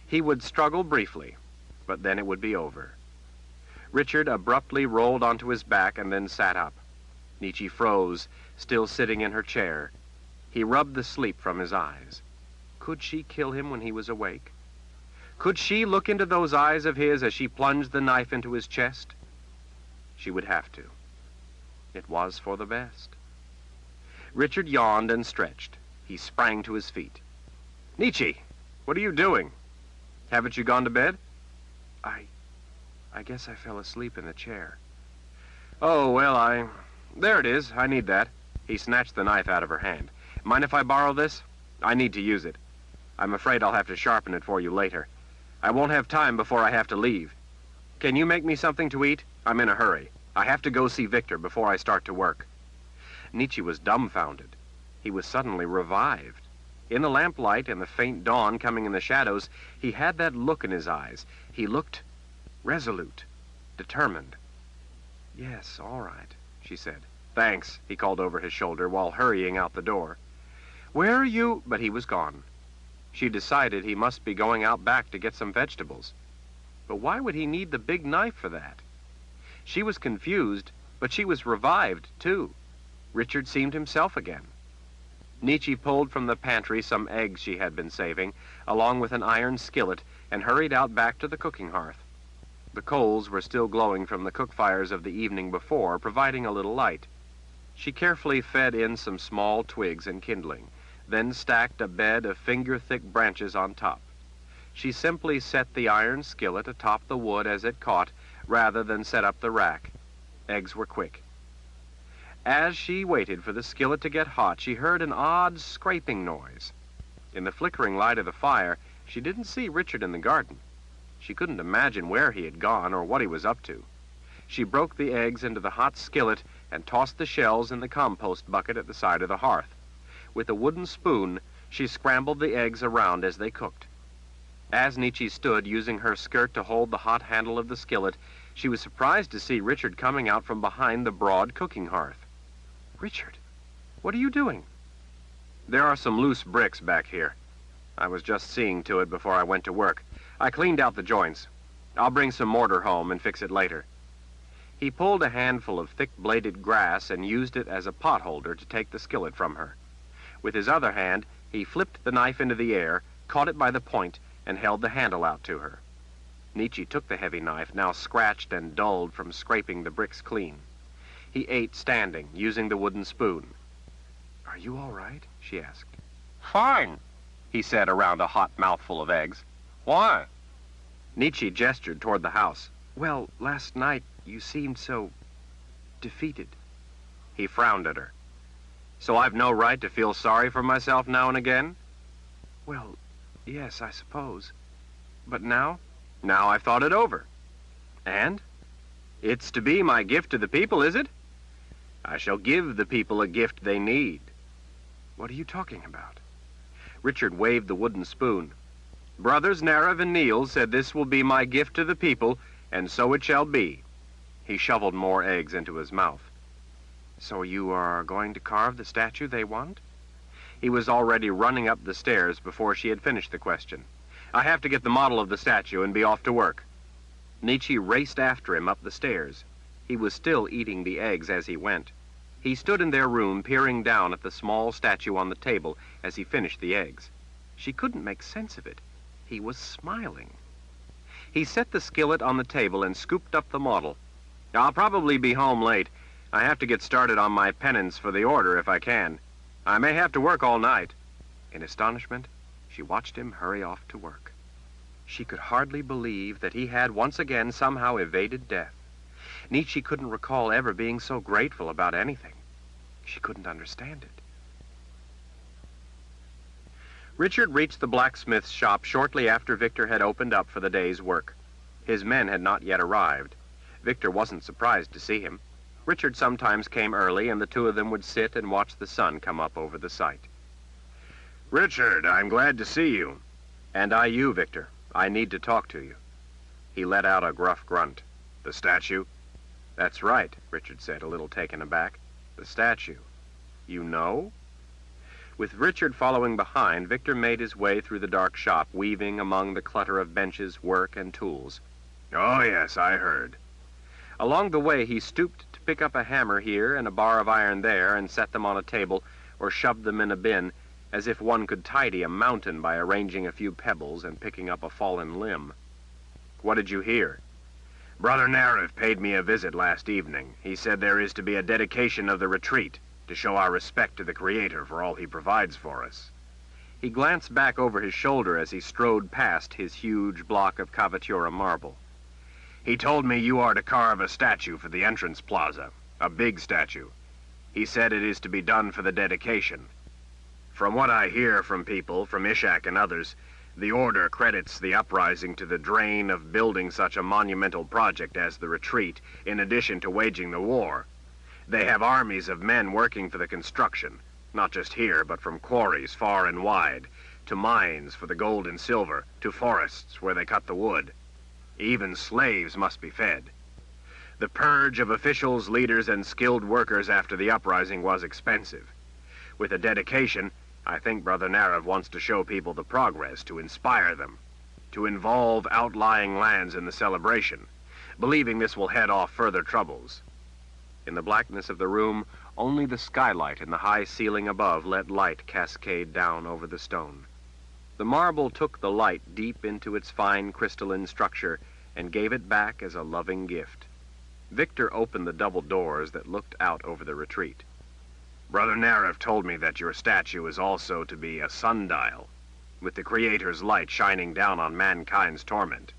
He would struggle briefly, but then it would be over. Richard abruptly rolled onto his back and then sat up. Nietzsche froze, still sitting in her chair. He rubbed the sleep from his eyes. Could she kill him when he was awake? Could she look into those eyes of his as she plunged the knife into his chest? She would have to. It was for the best. Richard yawned and stretched. He sprang to his feet. Nietzsche, what are you doing? Haven't you gone to bed? I guess I fell asleep in the chair. Oh, well, There it is. I need that. He snatched the knife out of her hand. Mind if I borrow this? I need to use it. I'm afraid I'll have to sharpen it for you later. I won't have time before I have to leave. Can you make me something to eat? I'm in a hurry. I have to go see Victor before I start to work. Nietzsche was dumbfounded. He was suddenly revived. In the lamplight and the faint dawn coming in the shadows, he had that look in his eyes. He looked resolute, determined. "Yes, all right," she said. "Thanks," he called over his shoulder while hurrying out the door. "Where are you—" But he was gone. She decided he must be going out back to get some vegetables. But why would he need the big knife for that? She was confused, but she was revived, too. Richard seemed himself again. Nietzsche pulled from the pantry some eggs she had been saving, along with an iron skillet, and hurried out back to the cooking hearth. The coals were still glowing from the cook fires of the evening before, providing a little light. She carefully fed in some small twigs and kindling, then stacked a bed of finger-thick branches on top. She simply set the iron skillet atop the wood as it caught, rather than set up the rack. Eggs were quick. As she waited for the skillet to get hot, she heard an odd scraping noise. In the flickering light of the fire, she didn't see Richard in the garden. She couldn't imagine where he had gone or what he was up to. She broke the eggs into the hot skillet and tossed the shells in the compost bucket at the side of the hearth. With a wooden spoon, she scrambled the eggs around as they cooked. As Nietzsche stood, using her skirt to hold the hot handle of the skillet, she was surprised to see Richard coming out from behind the broad cooking hearth. "Richard, what are you doing?" "There are some loose bricks back here. I was just seeing to it before I went to work. I cleaned out the joints. I'll bring some mortar home and fix it later." He pulled a handful of thick-bladed grass and used it as a pot holder to take the skillet from her. With his other hand, he flipped the knife into the air, caught it by the point, and held the handle out to her. Nietzsche took the heavy knife, now scratched and dulled from scraping the bricks clean. He ate standing, using the wooden spoon. "Are you all right?" she asked. Fine, He said around a hot mouthful of eggs. why? Nietzsche gestured toward the house. "Well, last night you seemed so defeated." He frowned at her. "So I've no right to feel sorry for myself now and again?" "Well, yes, I suppose. But now?" "Now I've thought it over." "And? It's to be my gift to the people, is it?" "I shall give the people a gift they need." "What are you talking about?" Richard waved the wooden spoon. "Brothers Narev and Neil said this will be my gift to the people, and so it shall be." He shoveled more eggs into his mouth. "So you are going to carve the statue they want?" He was already running up the stairs before she had finished the question. "I have to get the model of the statue and be off to work." Nietzsche raced after him up the stairs. He was still eating the eggs as he went. He stood in their room, peering down at the small statue on the table as he finished the eggs. She couldn't make sense of it. He was smiling. He set the skillet on the table and scooped up the model. "I'll probably be home late. I have to get started on my penance for the order if I can. I may have to work all night." In astonishment, she watched him hurry off to work. She could hardly believe that he had once again somehow evaded death. Nietzsche couldn't recall ever being so grateful about anything. She couldn't understand it. Richard reached the blacksmith's shop shortly after Victor had opened up for the day's work. His men had not yet arrived. Victor wasn't surprised to see him. Richard sometimes came early, and the two of them would sit and watch the sun come up over the site. Richard, I'm glad to see you. "And I you, Victor. I need to talk to you." He let out a gruff grunt. The statue? "That's right," Richard said, a little taken aback. "The statue. You know?" With Richard following behind, Victor made his way through the dark shop, weaving among the clutter of benches, work, and tools. Oh, yes, I heard. Along the way, he stooped to pick up a hammer here and a bar of iron there and set them on a table or shoved them in a bin, as if one could tidy a mountain by arranging a few pebbles and picking up a fallen limb. "What did you hear?" Brother Narev paid me a visit last evening. He said there is to be a dedication of the retreat to show our respect to the Creator for all he provides for us. He glanced back over his shoulder as he strode past his huge block of Cavatura marble. He told me you are to carve a statue for the entrance plaza, a big statue. He said it is to be done for the dedication. From what I hear from people, from Ishak and others, the order credits the uprising to the drain of building such a monumental project as the retreat, in addition to waging the war. They have armies of men working for the construction. Not just here, but from quarries far and wide, to mines for the gold and silver, to forests where they cut the wood. Even slaves must be fed. The purge of officials, leaders, and skilled workers after the uprising was expensive. With a dedication, I think Brother Narev wants to show people the progress, to inspire them, to involve outlying lands in the celebration, believing this will head off further troubles. In the blackness of the room, only the skylight in the high ceiling above let light cascade down over the stone. The marble took the light deep into its fine crystalline structure and gave it back as a loving gift. Victor opened the double doors that looked out over the retreat. Brother Narev told me that your statue is also to be a sundial, with the Creator's light shining down on mankind's torment.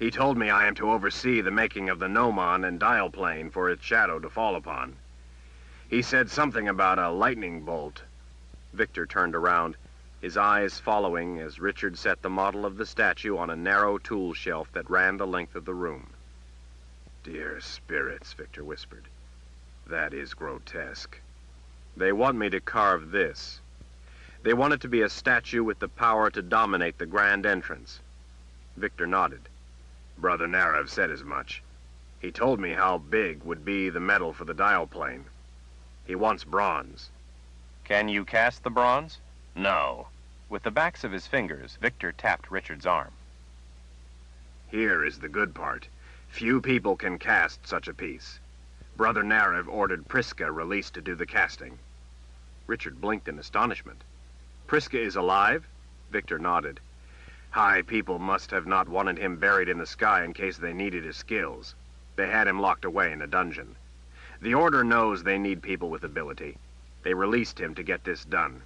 He told me I am to oversee the making of the gnomon and dial plane for its shadow to fall upon. He said something about a lightning bolt. Victor turned around, his eyes following as Richard set the model of the statue on a narrow tool shelf that ran the length of the room. Dear spirits, Victor whispered. That is grotesque. They want me to carve this. They want it to be a statue with the power to dominate the grand entrance. Victor nodded. Brother Narev said as much. He told me how big would be the metal for the dial plane. He wants bronze. Can you cast the bronze? No. With the backs of his fingers, Victor tapped Richard's arm. Here is the good part. Few people can cast such a piece. Brother Narev ordered Priska released to do the casting. Richard blinked in astonishment. Priska is alive? Victor nodded. High people must have not wanted him buried in the sky in case they needed his skills. They had him locked away in a dungeon. The Order knows they need people with ability. They released him to get this done.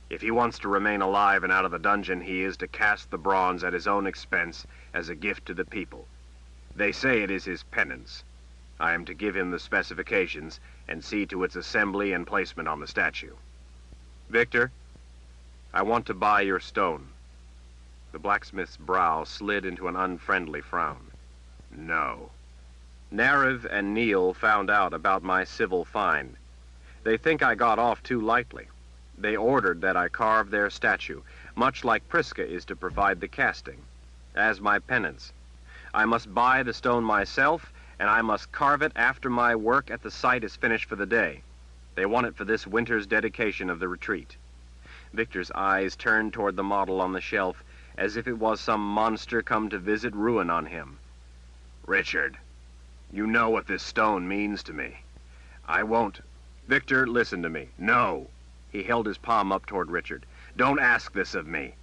If he wants to remain alive and out of the dungeon, he is to cast the bronze at his own expense as a gift to the people. They say it is his penance. I am to give him the specifications and see to its assembly and placement on the statue. Victor, I want to buy your stone. The blacksmith's brow slid into an unfriendly frown. No. Narev and Neil found out about my civil fine. They think I got off too lightly. They ordered that I carve their statue, much like Priska is to provide the casting, as my penance. I must buy the stone myself, and I must carve it after my work at the site is finished for the day. They want it for this winter's dedication of the retreat. Victor's eyes turned toward the model on the shelf, as if it was some monster come to visit ruin on him. Richard, you know what this stone means to me. I won't... Victor, listen to me. No. He held his palm up toward Richard. Don't ask this of me.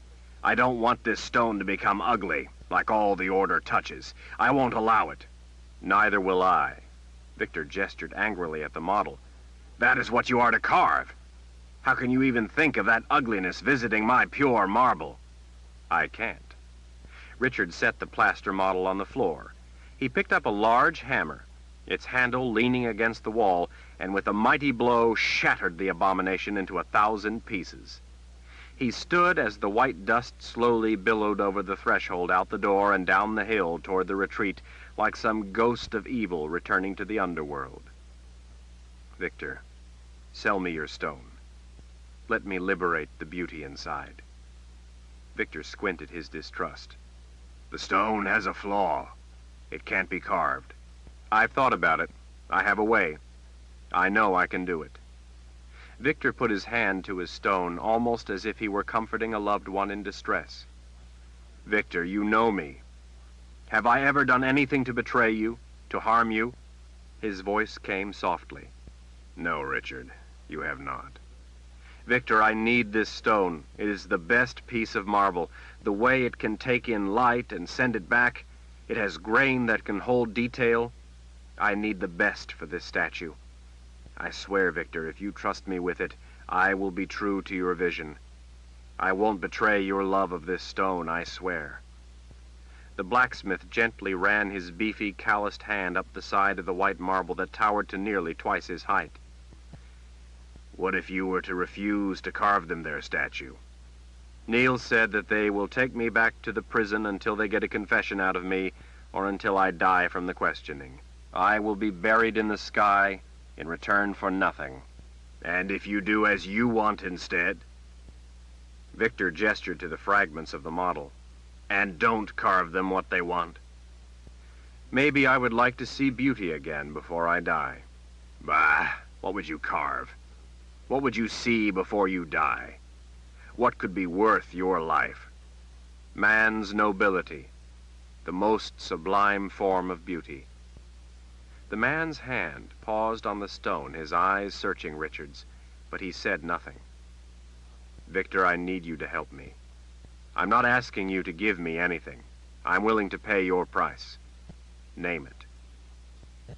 I don't want this stone to become ugly, like all the Order touches. I won't allow it. Neither will I. Victor gestured angrily at the model. That is what you are to carve. How can you even think of that ugliness visiting my pure marble? I can't. Richard set the plaster model on the floor. He picked up a large hammer, its handle leaning against the wall, and with a mighty blow shattered the abomination into 1,000 pieces. He stood as the white dust slowly billowed over the threshold out the door and down the hill toward the retreat, like some ghost of evil returning to the underworld. Victor, sell me your stone. Let me liberate the beauty inside. Victor squinted his distrust. The stone has a flaw. It can't be carved. I've thought about it. I have a way. I know I can do it. Victor put his hand to his stone, almost as if he were comforting a loved one in distress. Victor, you know me. Have I ever done anything to betray you, to harm you? His voice came softly. No, Richard, you have not. Victor, I need this stone. It is the best piece of marble. The way it can take in light and send it back. It has grain that can hold detail. I need the best for this statue. I swear, Victor, if you trust me with it, I will be true to your vision. I won't betray your love of this stone, I swear. The blacksmith gently ran his beefy, calloused hand up the side of the white marble that towered to nearly twice his height. What if you were to refuse to carve them their statue? Neil said that they will take me back to the prison until they get a confession out of me, or until I die from the questioning. I will be buried in the sky in return for nothing. And if you do as you want instead, Victor gestured to the fragments of the model. and don't carve them what they want, Maybe I would like to see beauty again before I die. bah, what would you carve? What would you see before you die? What could be worth your life? Man's nobility, the most sublime form of beauty. The man's hand paused on the stone, his eyes searching Richard's, but he said nothing. Victor, I need you to help me. I'm not asking you to give me anything. I'm willing to pay your price. Name it.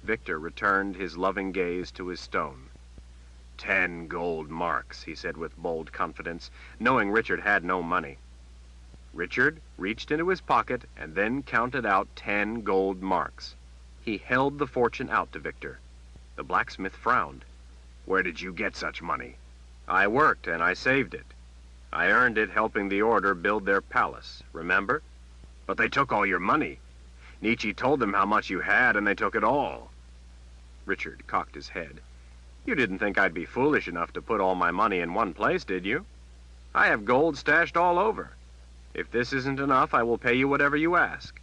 Victor returned his loving gaze to his stone. 10 gold marks, he said with bold confidence, knowing Richard had no money. Richard reached into his pocket and then counted out 10 gold marks. He held the fortune out to Victor. The blacksmith frowned. Where did you get such money? I worked and I saved it. I earned it helping the order build their palace, remember? But they took all your money. Nietzsche told them how much you had, and they took it all. Richard cocked his head. You didn't think I'd be foolish enough to put all my money in one place, did you? I have gold stashed all over. If this isn't enough, I will pay you whatever you ask.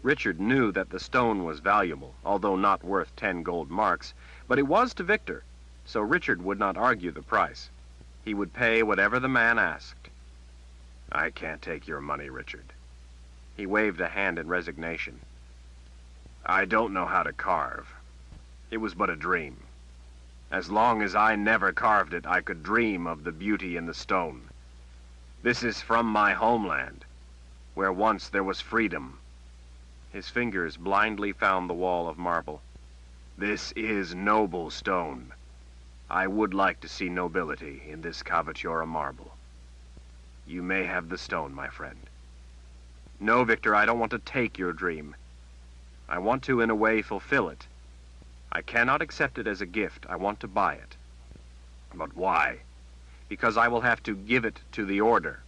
Richard knew that the stone was valuable, although not worth 10 gold marks, but it was to Victor, so Richard would not argue the price. He would pay whatever the man asked. I can't take your money, Richard. He waved a hand in resignation. I don't know how to carve. It was but a dream. As long as I never carved it, I could dream of the beauty in the stone. This is from my homeland, where once there was freedom. His fingers blindly found the wall of marble. This is noble stone. I would like to see nobility in this Cavatura marble. You may have the stone, my friend. No, Victor, I don't want to take your dream. I want to, in a way, fulfill it. I cannot accept it as a gift. I want to buy it. But why? Because I will have to give it to the order.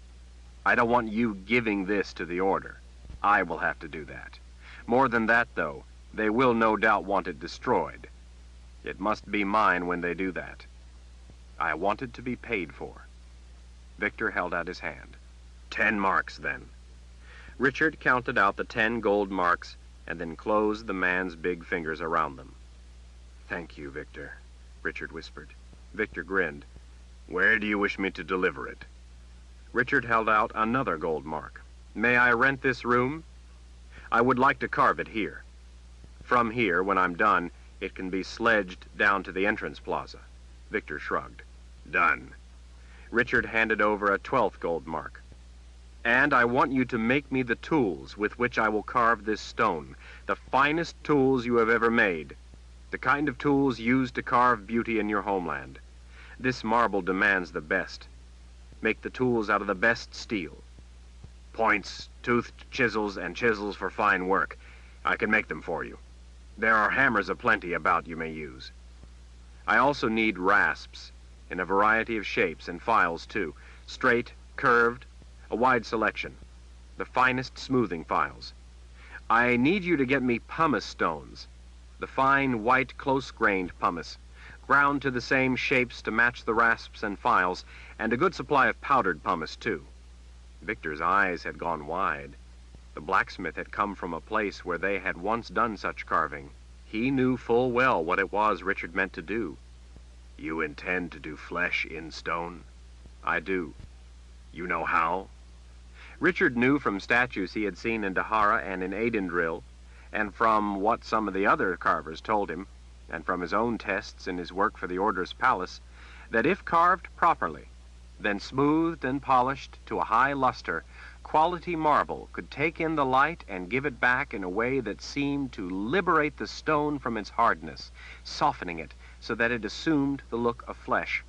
I don't want you giving this to the order. I will have to do that. More than that, though, they will no doubt want it destroyed. It must be mine when they do that. I want it to be paid for. Victor held out his hand. 10 marks, then. Richard counted out the 10 gold marks and then closed the man's big fingers around them. Thank you, Victor, Richard whispered. Victor grinned. Where do you wish me to deliver it? Richard held out another gold mark. May I rent this room? I would like to carve it here. From here, when I'm done, it can be sledged down to the entrance plaza. Victor shrugged. Done. Richard handed over a 12th gold mark. And I want you to make me the tools with which I will carve this stone, the finest tools you have ever made, the kind of tools used to carve beauty in your homeland. This marble demands the best. Make the tools out of the best steel. Points, toothed chisels, and chisels for fine work. I can make them for you. There are hammers aplenty about you may use. I also need rasps in a variety of shapes and files, too. Straight, curved, a wide selection. The finest smoothing files. I need you to get me pumice stones. The fine, white, close-grained pumice, ground to the same shapes to match the rasps and files, and a good supply of powdered pumice, too. Victor's eyes had gone wide. The blacksmith had come from a place where they had once done such carving. He knew full well what it was Richard meant to do. You intend to do flesh in stone? I do. You know how? Richard knew from statues he had seen in Dahara and in Aidendrill, and from what some of the other carvers told him, and from his own tests in his work for the Order's palace, that if carved properly, then smoothed and polished to a high luster, quality marble could take in the light and give it back in a way that seemed to liberate the stone from its hardness, softening it so that it assumed the look of flesh.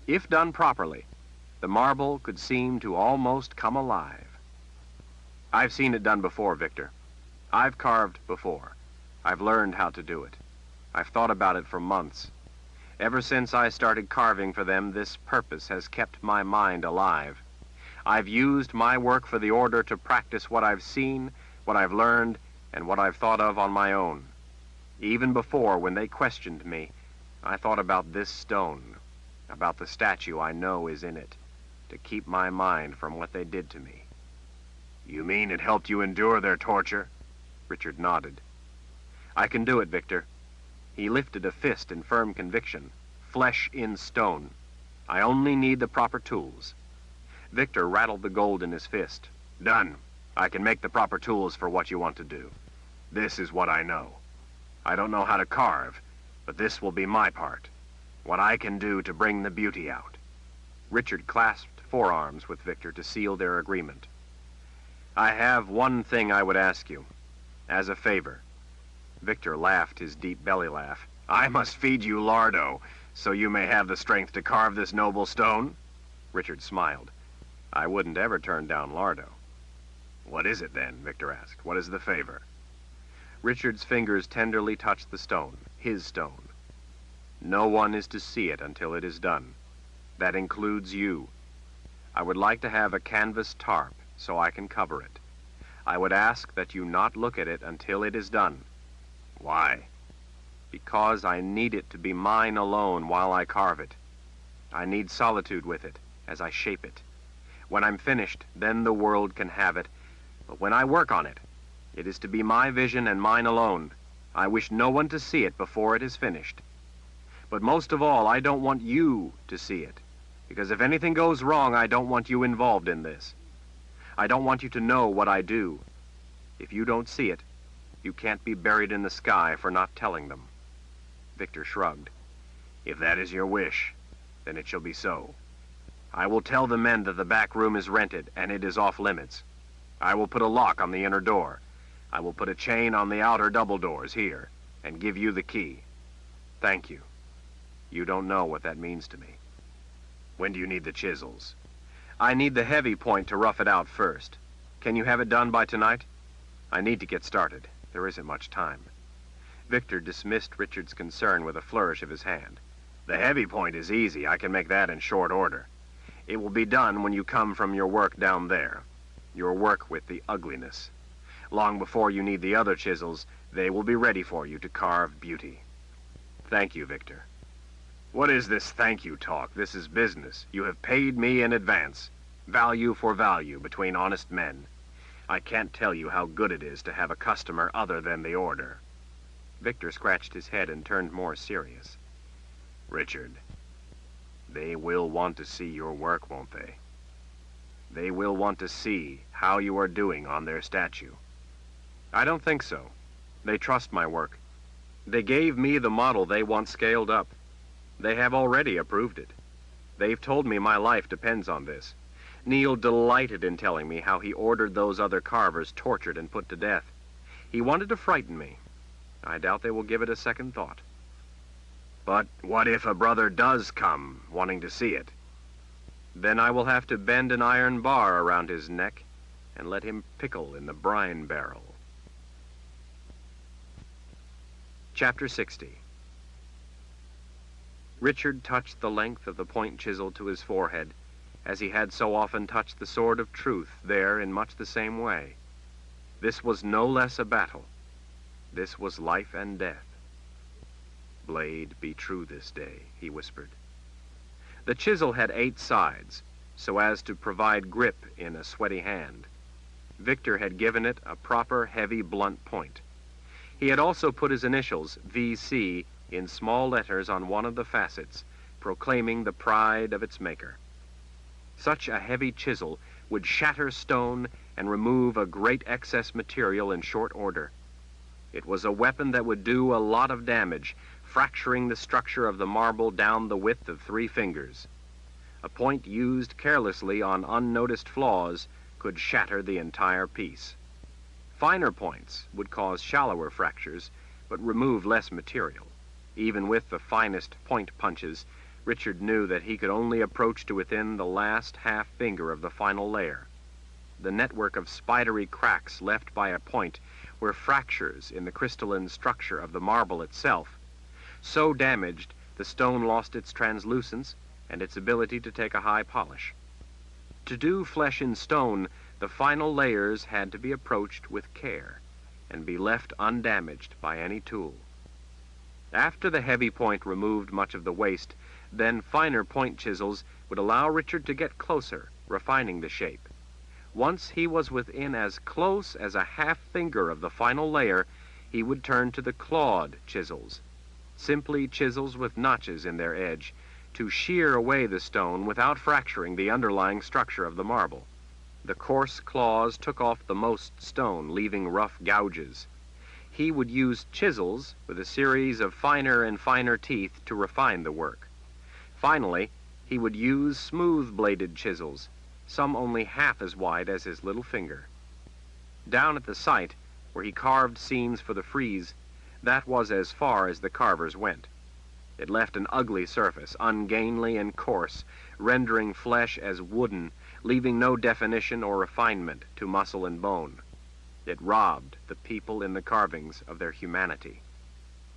If done properly, the marble could seem to almost come alive. I've seen it done before, Victor. I've carved before. I've learned how to do it. I've thought about it for months. Ever since I started carving for them, this purpose has kept my mind alive. I've used my work for the Order to practice what I've seen, what I've learned, and what I've thought of on my own. Even before, when they questioned me, I thought about this stone. About the statue I know is in it, to keep my mind from what they did to me. You mean it helped you endure their torture? Richard nodded. I can do it, Victor. He lifted a fist in firm conviction. Flesh in stone. I only need the proper tools. Victor rattled the gold in his fist. Done. I can make the proper tools for what you want to do. This is what I know. I don't know how to carve, but this will be my part. What I can do to bring the beauty out. Richard clasped forearms with Victor to seal their agreement. I have one thing I would ask you, as a favor. Victor laughed his deep belly laugh. I must feed you lardo, so you may have the strength to carve this noble stone? Richard smiled. I wouldn't ever turn down lardo. What is it then? Victor asked. What is the favor? Richard's fingers tenderly touched the stone, his stone. No one is to see it until it is done. That includes you. I would like to have a canvas tarp so I can cover it. I would ask that you not look at it until it is done. Why? Because I need it to be mine alone while I carve it. I need solitude with it as I shape it. When I'm finished, then the world can have it. But when I work on it, it is to be my vision and mine alone. I wish no one to see it before it is finished. But most of all, I don't want you to see it. Because if anything goes wrong, I don't want you involved in this. I don't want you to know what I do. If you don't see it, you can't be buried in the sky for not telling them. Victor shrugged. If that is your wish, then it shall be so. I will tell the men that the back room is rented and it is off limits. I will put a lock on the inner door. I will put a chain on the outer double doors here and give you the key. Thank you. You don't know what that means to me. When do you need the chisels? I need the heavy point to rough it out first. Can you have it done by tonight? I need to get started. There isn't much time. Victor dismissed Richard's concern with a flourish of his hand. The heavy point is easy. I can make that in short order. It will be done when you come from your work down there. Your work with the ugliness. Long before you need the other chisels, they will be ready for you to carve beauty. Thank you, Victor. What is this thank you talk? This is business. You have paid me in advance. Value for value between honest men. I can't tell you how good it is to have a customer other than the order. Victor scratched his head and turned more serious. Richard, they will want to see your work, won't they? They will want to see how you are doing on their statue. I don't think so. They trust my work. They gave me the model they want scaled up. They have already approved it. They've told me my life depends on this. Neil delighted in telling me how he ordered those other carvers tortured and put to death. He wanted to frighten me. I doubt they will give it a second thought. But what if a brother does come, wanting to see it? Then I will have to bend an iron bar around his neck and let him pickle in the brine barrel. Chapter 60. Richard touched the length of the point chisel to his forehead, as he had so often touched the sword of truth there in much the same way. This was no less a battle. This was life and death. Blade, be true this day, he whispered. The chisel had 8 sides, so as to provide grip in a sweaty hand. Victor had given it a proper, heavy, blunt point. He had also put his initials, V.C., in small letters on one of the facets, proclaiming the pride of its maker. Such a heavy chisel would shatter stone and remove a great excess material in short order. It was a weapon that would do a lot of damage, fracturing the structure of the marble down the width of 3 fingers. A point used carelessly on unnoticed flaws could shatter the entire piece. Finer points would cause shallower fractures, but remove less material. Even with the finest point punches, Richard knew that he could only approach to within the last half finger of the final layer. The network of spidery cracks left by a point were fractures in the crystalline structure of the marble itself. So damaged, the stone lost its translucence and its ability to take a high polish. To do flesh in stone, the final layers had to be approached with care and be left undamaged by any tool. After the heavy point removed much of the waste, Then finer point chisels would allow Richard to get closer, refining the shape. Once he was within as close as a half finger of the final layer, he would turn to the clawed chisels, simply chisels with notches in their edge, to shear away the stone without fracturing the underlying structure of the marble. The coarse claws took off the most stone, leaving rough gouges. He would use chisels with a series of finer and finer teeth to refine the work. Finally, he would use smooth-bladed chisels, some only half as wide as his little finger. Down at the site, where he carved scenes for the frieze, that was as far as the carvers went. It left an ugly surface, ungainly and coarse, rendering flesh as wooden, leaving no definition or refinement to muscle and bone. It robbed the people in the carvings of their humanity.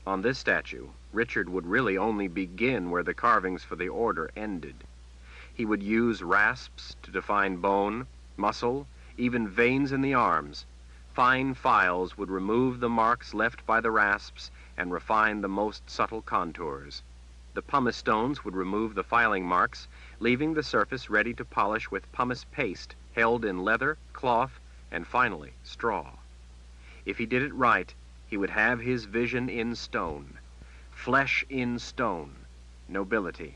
On this statue, Richard would really only begin where the carvings for the order ended. He would use rasps to define bone, muscle, even veins in the arms. Fine files would remove the marks left by the rasps and refine the most subtle contours. The pumice stones would remove the filing marks, leaving the surface ready to polish with pumice paste held in leather, cloth, and finally straw. If he did it right, he would have his vision in stone, flesh in stone, nobility.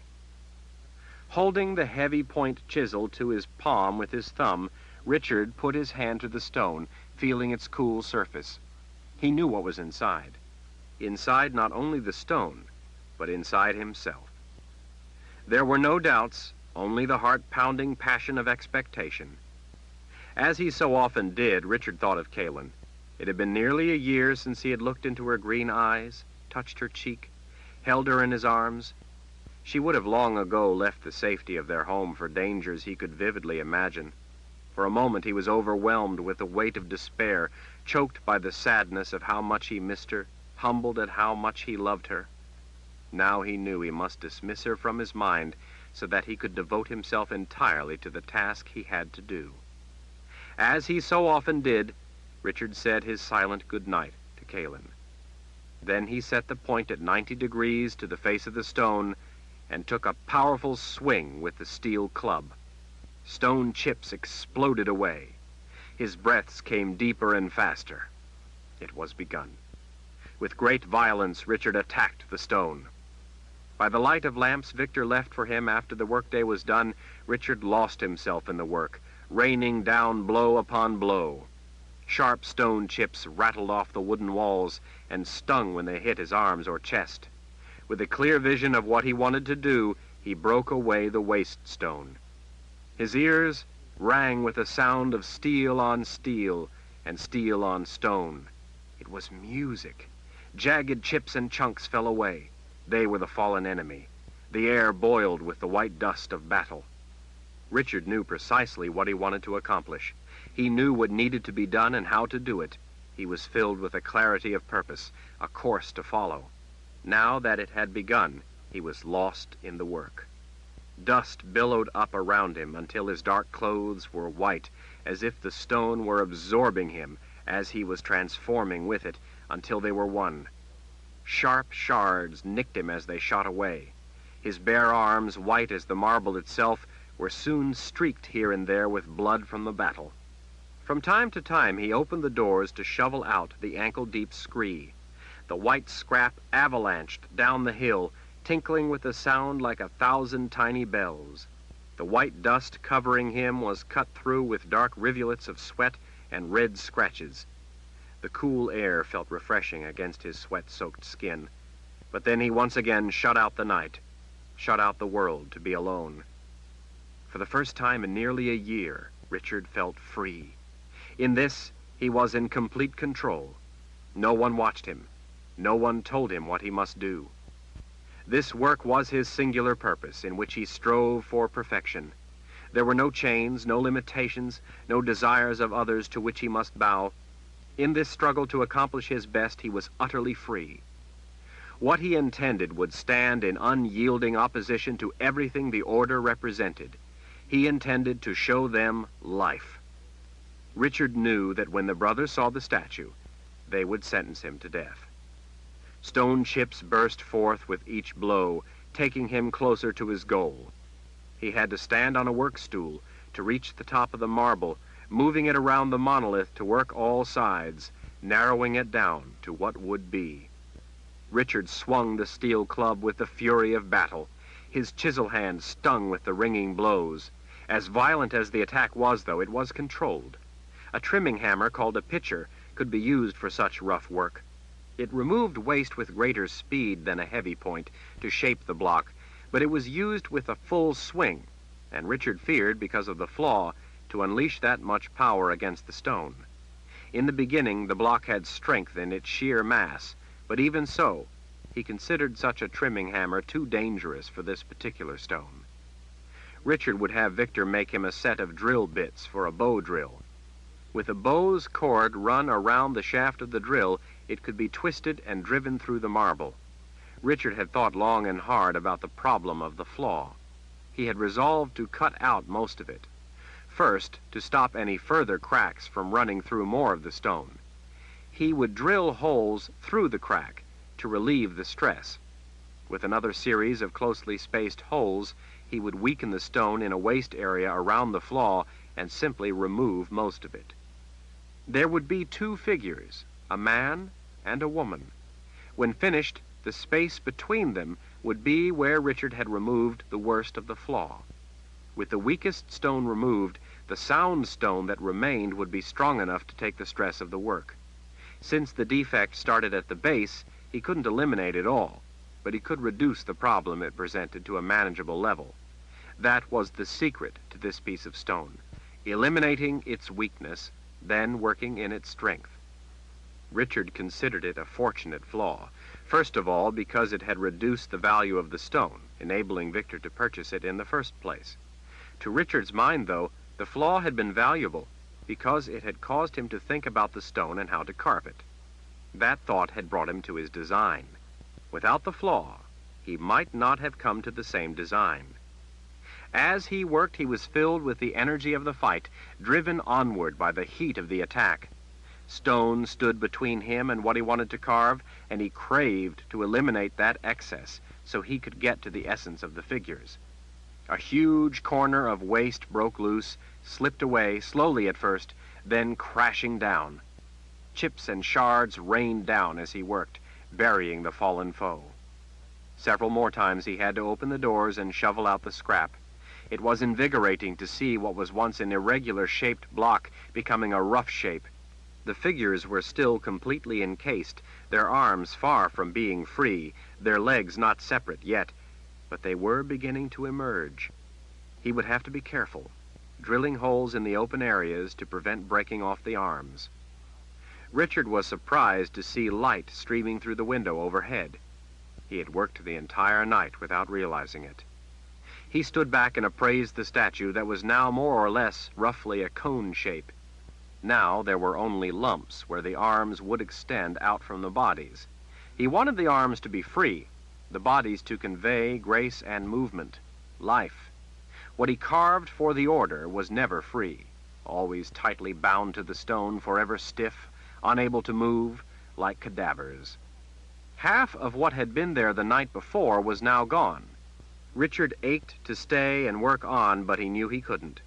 Holding the heavy point chisel to his palm with his thumb, Richard put his hand to the stone, feeling its cool surface. He knew what was inside. Inside not only the stone, but inside himself. There were no doubts, only the heart-pounding passion of expectation. As he so often did, Richard thought of Kaylin. It had been nearly a year since he had looked into her green eyes, touched her cheek, held her in his arms. She would have long ago left the safety of their home for dangers he could vividly imagine. For a moment he was overwhelmed with the weight of despair, choked by the sadness of how much he missed her, humbled at how much he loved her. Now he knew he must dismiss her from his mind so that he could devote himself entirely to the task he had to do. As he so often did, Richard said his silent good night to Kaylin. Then he set the point at 90 degrees to the face of the stone and took a powerful swing with the steel club. Stone chips exploded away. His breaths came deeper and faster. It was begun. With great violence, Richard attacked the stone. By the light of lamps Victor left for him after the workday was done, Richard lost himself in the work, raining down blow upon blow. Sharp stone chips rattled off the wooden walls and stung when they hit his arms or chest. With a clear vision of what he wanted to do, he broke away the waste stone. His ears rang with the sound of steel on steel and steel on stone. It was music. Jagged chips and chunks fell away. They were the fallen enemy. The air boiled with the white dust of battle. Richard knew precisely what he wanted to accomplish. He knew what needed to be done and how to do it. He was filled with a clarity of purpose, a course to follow. Now that it had begun, he was lost in the work. Dust billowed up around him until his dark clothes were white, as if the stone were absorbing him as he was transforming with it until they were one. Sharp shards nicked him as they shot away. His bare arms, white as the marble itself, were soon streaked here and there with blood from the battle. From time to time he opened the doors to shovel out the ankle-deep scree. The white scrap avalanched down the hill, tinkling with a sound like 1,000 tiny bells. The white dust covering him was cut through with dark rivulets of sweat and red scratches. The cool air felt refreshing against his sweat-soaked skin. But then he once again shut out the night, shut out the world to be alone. For the first time in nearly a year, Richard felt free. In this, he was in complete control. No one watched him. No one told him what he must do. This work was his singular purpose, in which he strove for perfection. There were no chains, no limitations, no desires of others to which he must bow. In this struggle to accomplish his best, he was utterly free. What he intended would stand in unyielding opposition to everything the order represented. He intended to show them life. Richard knew that when the brothers saw the statue, they would sentence him to death. Stone chips burst forth with each blow, taking him closer to his goal. He had to stand on a work stool to reach the top of the marble, moving it around the monolith to work all sides, narrowing it down to what would be. Richard swung the steel club with the fury of battle. His chisel hand stung with the ringing blows. As violent as the attack was, though, it was controlled. A trimming hammer called a pitcher could be used for such rough work. It removed waste with greater speed than a heavy point to shape the block, but it was used with a full swing, and Richard feared, because of the flaw, to unleash that much power against the stone. In the beginning, the block had strength in its sheer mass, but even so, he considered such a trimming hammer too dangerous for this particular stone. Richard would have Victor make him a set of drill bits for a bow drill. With a bow's cord run around the shaft of the drill, it could be twisted and driven through the marble. Richard had thought long and hard about the problem of the flaw. He had resolved to cut out most of it. First, to stop any further cracks from running through more of the stone. He would drill holes through the crack to relieve the stress. With another series of closely spaced holes, he would weaken the stone in a waste area around the flaw and simply remove most of it. There would be two figures, a man and a woman. When finished, the space between them would be where Richard had removed the worst of the flaw. With the weakest stone removed, the sound stone that remained would be strong enough to take the stress of the work. Since the defect started at the base, he couldn't eliminate it all, but he could reduce the problem it presented to a manageable level. That was the secret to this piece of stone, eliminating its weakness, then working in its strength. Richard considered it a fortunate flaw, first of all because it had reduced the value of the stone, enabling Victor to purchase it in the first place. To Richard's mind, though, the flaw had been valuable because it had caused him to think about the stone and how to carve it. That thought had brought him to his design. Without the flaw, he might not have come to the same design. As he worked, he was filled with the energy of the fight, driven onward by the heat of the attack. Stone stood between him and what he wanted to carve, and he craved to eliminate that excess so he could get to the essence of the figures. A huge corner of waste broke loose, slipped away, slowly at first, then crashing down. Chips and shards rained down as he worked, burying the fallen foe. Several more times he had to open the doors and shovel out the scrap. It was invigorating to see what was once an irregular-shaped block becoming a rough shape. The figures were still completely encased, their arms far from being free, their legs not separate yet, but they were beginning to emerge. He would have to be careful, drilling holes in the open areas to prevent breaking off the arms. Richard was surprised to see light streaming through the window overhead. He had worked the entire night without realizing it. He stood back and appraised the statue that was now more or less roughly a cone shape. Now there were only lumps where the arms would extend out from the bodies. He wanted the arms to be free, the bodies to convey grace and movement, life. What he carved for the order was never free, always tightly bound to the stone, forever stiff, unable to move, like cadavers. Half of what had been there the night before was now gone. Richard ached to stay and work on, but he knew he couldn't.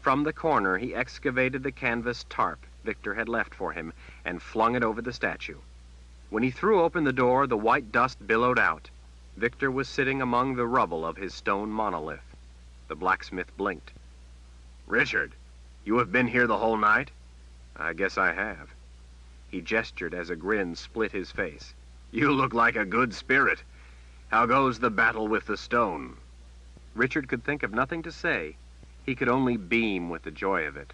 From the corner, he excavated the canvas tarp Victor had left for him and flung it over the statue. When he threw open the door, the white dust billowed out. Victor was sitting among the rubble of his stone monolith. The blacksmith blinked. "Richard, you have been here the whole night?" "I guess I have." He gestured as a grin split his face. "You look like a good spirit. How goes the battle with the stone?" Richard could think of nothing to say. He could only beam with the joy of it.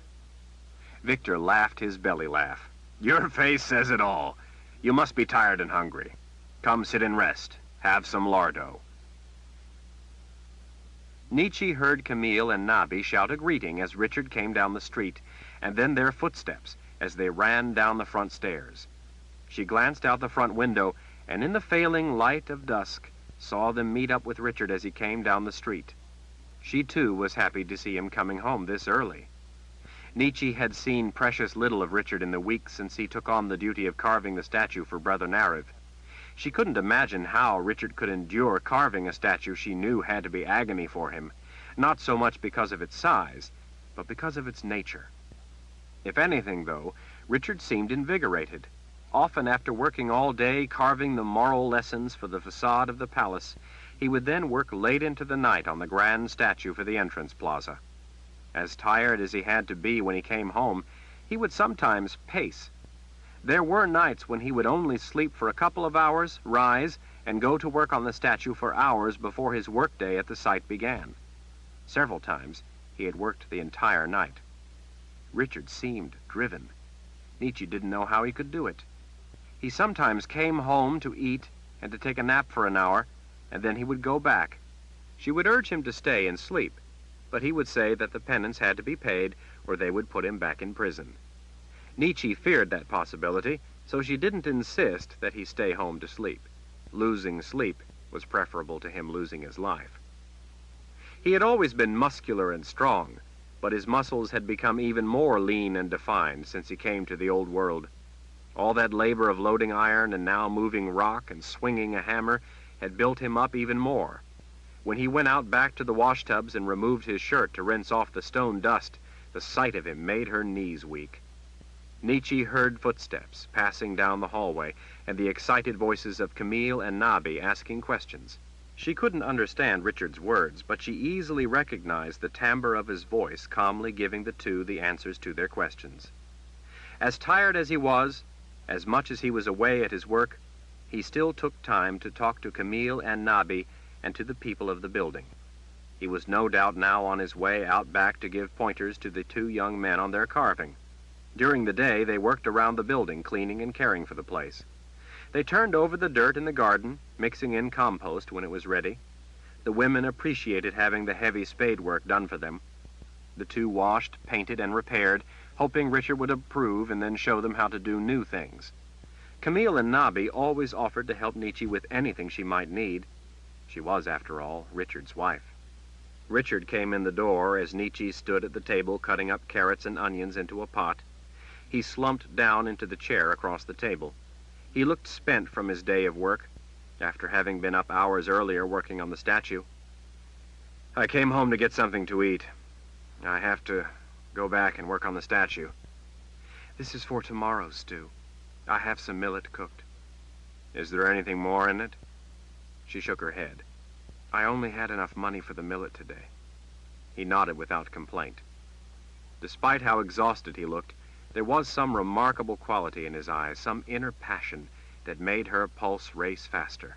Victor laughed his belly laugh. "Your face says it all. You must be tired and hungry. Come sit and rest. Have some lardo." Nietzsche heard Camille and Nabi shout a greeting as Richard came down the street, and then their footsteps as they ran down the front stairs. She glanced out the front window, and in the failing light of dusk, saw them meet up with Richard as he came down the street. She, too, was happy to see him coming home this early. Nietzsche had seen precious little of Richard in the weeks since he took on the duty of carving the statue for Brother Nariv. She couldn't imagine how Richard could endure carving a statue she knew had to be agony for him, not so much because of its size, but because of its nature. If anything, though, Richard seemed invigorated. Often after working all day carving the moral lessons for the facade of the palace, he would then work late into the night on the grand statue for the entrance plaza. As tired as he had to be when he came home, he would sometimes pace. There were nights when he would only sleep for a couple of hours, rise, and go to work on the statue for hours before his workday at the site began. Several times he had worked the entire night. Richard seemed driven. Nietzsche didn't know how he could do it. He sometimes came home to eat and to take a nap for an hour, and then he would go back. She would urge him to stay and sleep, but he would say that the penance had to be paid or they would put him back in prison. Nietzsche feared that possibility, so she didn't insist that he stay home to sleep. Losing sleep was preferable to him losing his life. He had always been muscular and strong, but his muscles had become even more lean and defined since he came to the old world. All that labor of loading iron and now moving rock and swinging a hammer had built him up even more. When he went out back to the washtubs and removed his shirt to rinse off the stone dust, the sight of him made her knees weak. Nietzsche heard footsteps passing down the hallway and the excited voices of Camille and Nabi asking questions. She couldn't understand Richard's words, but she easily recognized the timbre of his voice calmly giving the two the answers to their questions. As tired as he was, as much as he was away at his work, he still took time to talk to Camille and Nabi and to the people of the building. He was no doubt now on his way out back to give pointers to the two young men on their carving. During the day, they worked around the building, cleaning and caring for the place. They turned over the dirt in the garden, mixing in compost when it was ready. The women appreciated having the heavy spade work done for them. The two washed, painted, and repaired, hoping Richard would approve and then show them how to do new things. Camille and Nabi always offered to help Nietzsche with anything she might need. She was, after all, Richard's wife. Richard came in the door as Nietzsche stood at the table cutting up carrots and onions into a pot. He slumped down into the chair across the table. He looked spent from his day of work, after having been up hours earlier working on the statue. "I came home to get something to eat. I have to go back and work on the statue." "This is for tomorrow's stew. I have some millet cooked." "Is there anything more in it?" She shook her head. "I only had enough money for the millet today." He nodded without complaint. Despite how exhausted he looked, there was some remarkable quality in his eyes, some inner passion that made her pulse race faster.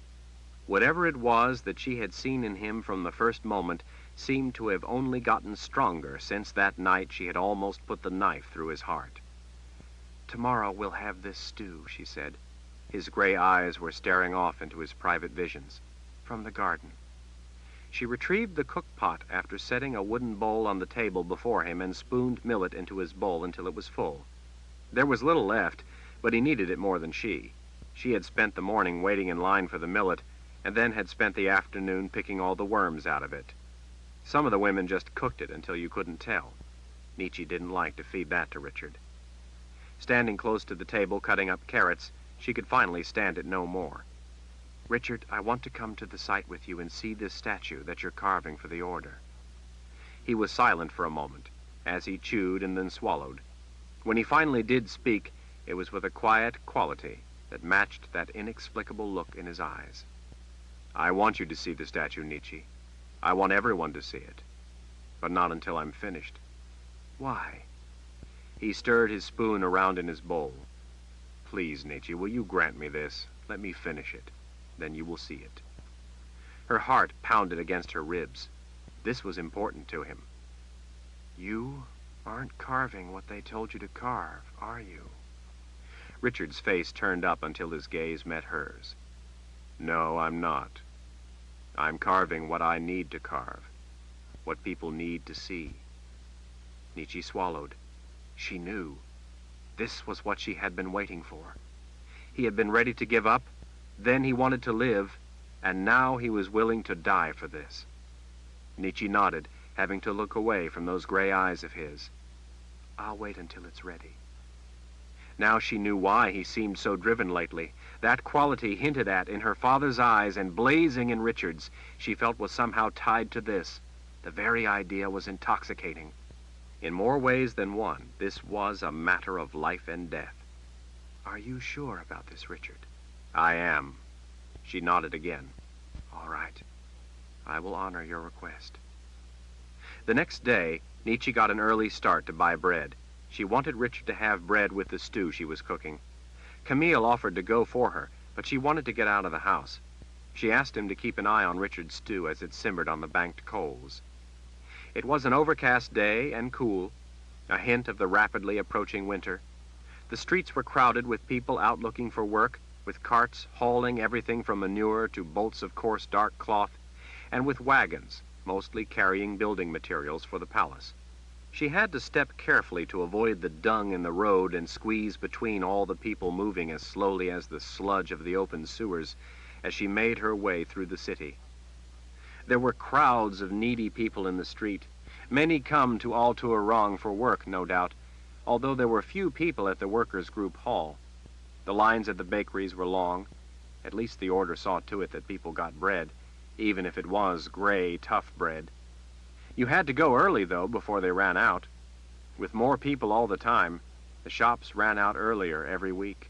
Whatever it was that she had seen in him from the first moment seemed to have only gotten stronger since that night she had almost put the knife through his heart. "Tomorrow we'll have this stew," she said. His gray eyes were staring off into his private visions. "From the garden." She retrieved the cook pot after setting a wooden bowl on the table before him and spooned millet into his bowl until it was full. There was little left, but he needed it more than she. She had spent the morning waiting in line for the millet, and then had spent the afternoon picking all the worms out of it. Some of the women just cooked it until you couldn't tell. Nietzsche didn't like to feed that to Richard. Standing close to the table cutting up carrots, she could finally stand it no more. "Richard, I want to come to the site with you and see this statue that you're carving for the order." He was silent for a moment, as he chewed and then swallowed. When he finally did speak, it was with a quiet quality that matched that inexplicable look in his eyes. "I want you to see the statue, Nietzsche. I want everyone to see it. But not until I'm finished." "Why?" He stirred his spoon around in his bowl. "Please, Nietzsche, will you grant me this? Let me finish it. Then you will see it." Her heart pounded against her ribs. This was important to him. "You aren't carving what they told you to carve, are you?" Richard's face turned up until his gaze met hers. "No, I'm not. I'm carving what I need to carve, what people need to see." Nietzsche swallowed. She knew. This was what she had been waiting for. He had been ready to give up, then he wanted to live, and now he was willing to die for this. Nietzsche nodded, having to look away from those gray eyes of his. "I'll wait until it's ready." Now she knew why he seemed so driven lately. That quality hinted at in her father's eyes and blazing in Richard's, she felt was somehow tied to this. The very idea was intoxicating. In more ways than one, this was a matter of life and death. "Are you sure about this, Richard?" "I am." She nodded again. "All right. I will honor your request." The next day, Nietzsche got an early start to buy bread. She wanted Richard to have bread with the stew she was cooking. Camille offered to go for her, but she wanted to get out of the house. She asked him to keep an eye on Richard's stew as it simmered on the banked coals. It was an overcast day and cool, a hint of the rapidly approaching winter. The streets were crowded with people out looking for work, with carts hauling everything from manure to bolts of coarse dark cloth, and with wagons, mostly carrying building materials for the palace. She had to step carefully to avoid the dung in the road and squeeze between all the people moving as slowly as the sludge of the open sewers as she made her way through the city. There were crowds of needy people in the street. Many come to Al-Tuarang for work, no doubt, although there were few people at the workers' group hall. The lines at the bakeries were long. At least the order saw to it that people got bread, even if it was gray, tough bread. You had to go early, though, before they ran out. With more people all the time, the shops ran out earlier every week.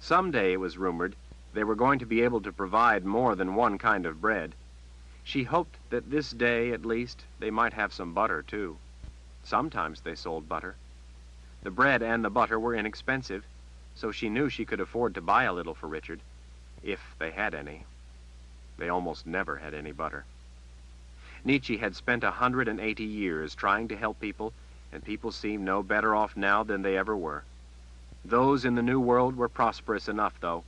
Someday, it was rumored, they were going to be able to provide more than one kind of bread. She hoped that this day, at least, they might have some butter, too. Sometimes they sold butter. The bread and the butter were inexpensive, so she knew she could afford to buy a little for Richard, if they had any. They almost never had any butter. Nietzsche had spent 180 years trying to help people, and people seemed no better off now than they ever were. Those in the New World were prosperous enough, though.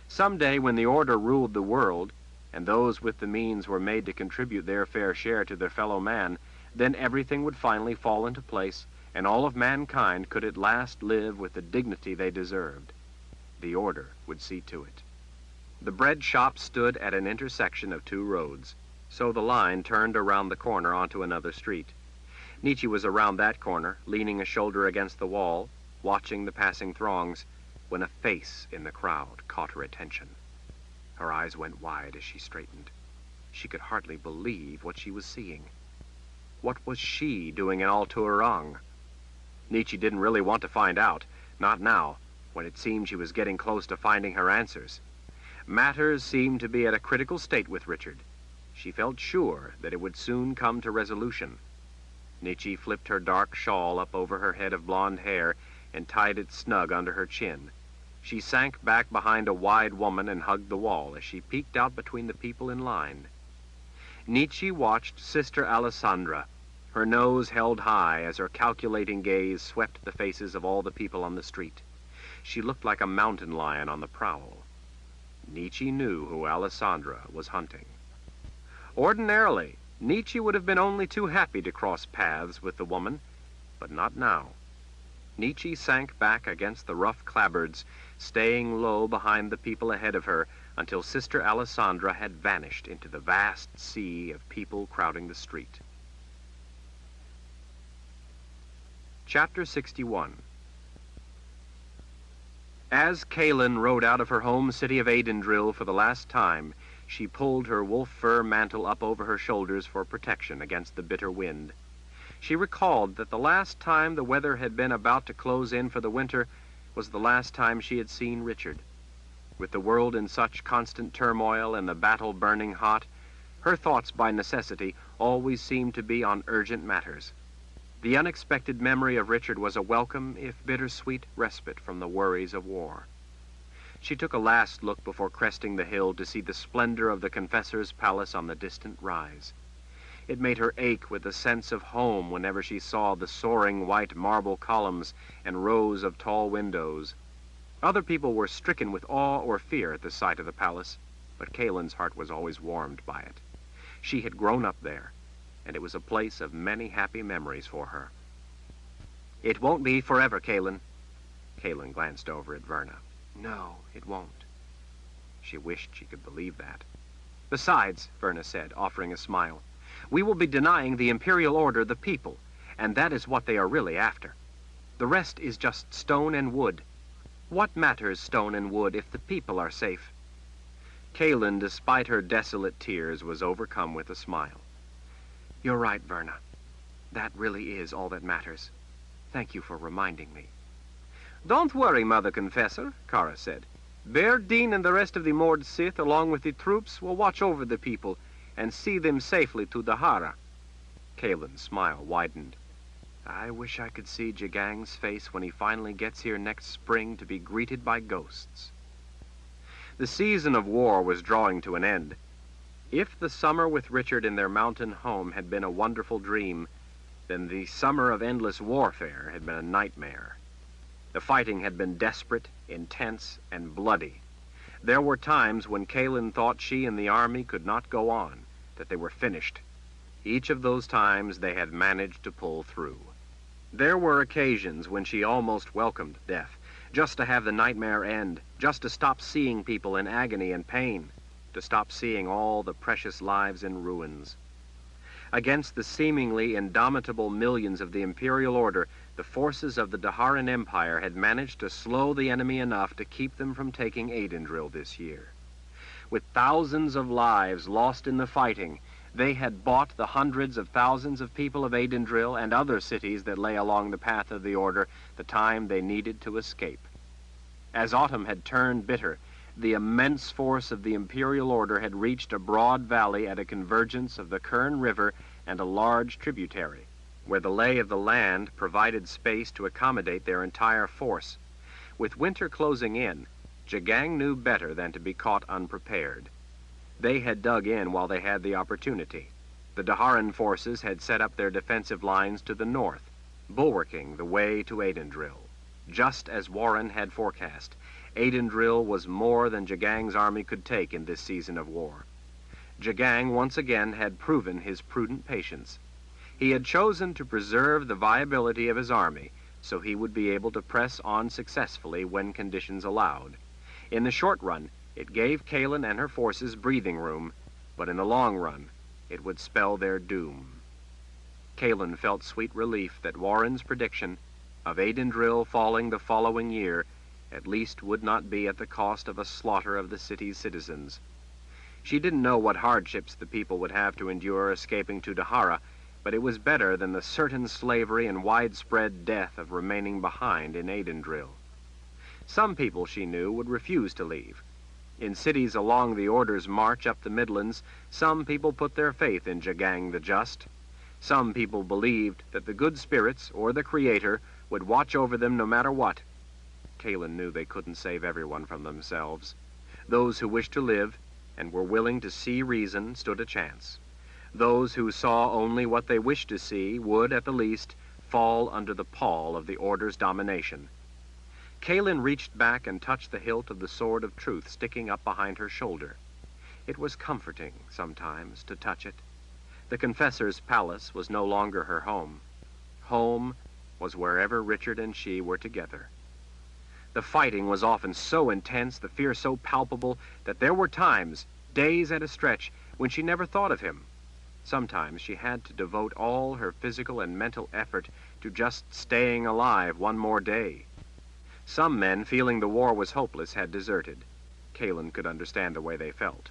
Someday, when the order ruled the world, and those with the means were made to contribute their fair share to their fellow man, then everything would finally fall into place, and all of mankind could at last live with the dignity they deserved. The order would see to it. The bread shop stood at an intersection of two roads, so the line turned around the corner onto another street. Nietzsche was around that corner, leaning a shoulder against the wall, watching the passing throngs, when a face in the crowd caught her attention. Her eyes went wide as she straightened. She could hardly believe what she was seeing. What was she doing in Al-Tuarang? Nietzsche didn't really want to find out, not now, when it seemed she was getting close to finding her answers. Matters seemed to be at a critical state with Richard. She felt sure that it would soon come to resolution. Nietzsche flipped her dark shawl up over her head of blonde hair and tied it snug under her chin. She sank back behind a wide woman and hugged the wall as she peeked out between the people in line. Nietzsche watched Sister Alessandra, her nose held high as her calculating gaze swept the faces of all the people on the street. She looked like a mountain lion on the prowl. Nietzsche knew who Alessandra was hunting. Ordinarily, Nietzsche would have been only too happy to cross paths with the woman, but not now. Nietzsche sank back against the rough clapboards, staying low behind the people ahead of her until Sister Alessandra had vanished into the vast sea of people crowding the street. Chapter 61. As Kaylin rode out of her home city of Aidendrill for the last time, she pulled her wolf fur mantle up over her shoulders for protection against the bitter wind. She recalled that the last time the weather had been about to close in for the winter was the last time she had seen Richard. With the world in such constant turmoil and the battle burning hot, her thoughts by necessity always seemed to be on urgent matters. The unexpected memory of Richard was a welcome, if bittersweet, respite from the worries of war. She took a last look before cresting the hill to see the splendor of the confessor's palace on the distant rise. It made her ache with a sense of home whenever she saw the soaring white marble columns and rows of tall windows. Other people were stricken with awe or fear at the sight of the palace, but Kaylin's heart was always warmed by it. She had grown up there, and it was a place of many happy memories for her. "It won't be forever, Kaylin." Kaylin glanced over at Verna. "No, it won't." She wished she could believe that. "Besides," Verna said, offering a smile, "we will be denying the imperial order the people, and that is what they are really after." The rest is just stone and wood. What matters stone and wood if the people are safe? Kaelin, despite her desolate tears, was overcome with a smile. You're right, Verna. That really is all that matters. Thank you for reminding me. Don't worry, Mother Confessor, Kara said. Bairdeen and the rest of the Mord Sith, along with the troops, will watch over the people and see them safely to Dahara. Kaelin's smile widened. I wish I could see Jagang's face when he finally gets here next spring to be greeted by ghosts. The season of war was drawing to an end. If the summer with Richard in their mountain home had been a wonderful dream, then the summer of endless warfare had been a nightmare. The fighting had been desperate, intense, and bloody. There were times when Kaelin thought she and the army could not go on, that they were finished. Each of those times they had managed to pull through. There were occasions when she almost welcomed death, just to have the nightmare end, just to stop seeing people in agony and pain, to stop seeing all the precious lives in ruins. Against the seemingly indomitable millions of the Imperial Order, the forces of the Daharan Empire had managed to slow the enemy enough to keep them from taking Aidendril this year. With thousands of lives lost in the fighting, they had bought the hundreds of thousands of people of Aidendril and other cities that lay along the path of the Order the time they needed to escape. As autumn had turned bitter, the immense force of the Imperial Order had reached a broad valley at a convergence of the Kern River and a large tributary, where the lay of the land provided space to accommodate their entire force. With winter closing in, Jagang knew better than to be caught unprepared. They had dug in while they had the opportunity. The Daharan forces had set up their defensive lines to the north, bulwarking the way to Aidendril. Just as Warren had forecast, Aidendril was more than Jagang's army could take in this season of war. Jagang once again had proven his prudent patience. He had chosen to preserve the viability of his army, so he would be able to press on successfully when conditions allowed. In the short run, it gave Kaelin and her forces breathing room, but in the long run, it would spell their doom. Kaelin felt sweet relief that Warren's prediction of Aidendril falling the following year at least would not be at the cost of a slaughter of the city's citizens. She didn't know what hardships the people would have to endure escaping to Dahara, but it was better than the certain slavery and widespread death of remaining behind in Aidendril. Some people, she knew, would refuse to leave. In cities along the Order's march up the Midlands, some people put their faith in Jagang the Just. Some people believed that the good spirits, or the Creator, would watch over them no matter what. Kaelin knew they couldn't save everyone from themselves. Those who wished to live and were willing to see reason stood a chance. Those who saw only what they wished to see would, at the least, fall under the pall of the Order's domination. Kaelin reached back and touched the hilt of the sword of truth sticking up behind her shoulder. It was comforting, sometimes, to touch it. The Confessor's palace was no longer her home. Home was wherever Richard and she were together. The fighting was often so intense, the fear so palpable, that there were times, days at a stretch, when she never thought of him. Sometimes she had to devote all her physical and mental effort to just staying alive one more day. Some men, feeling the war was hopeless, had deserted. Kaelin could understand the way they felt.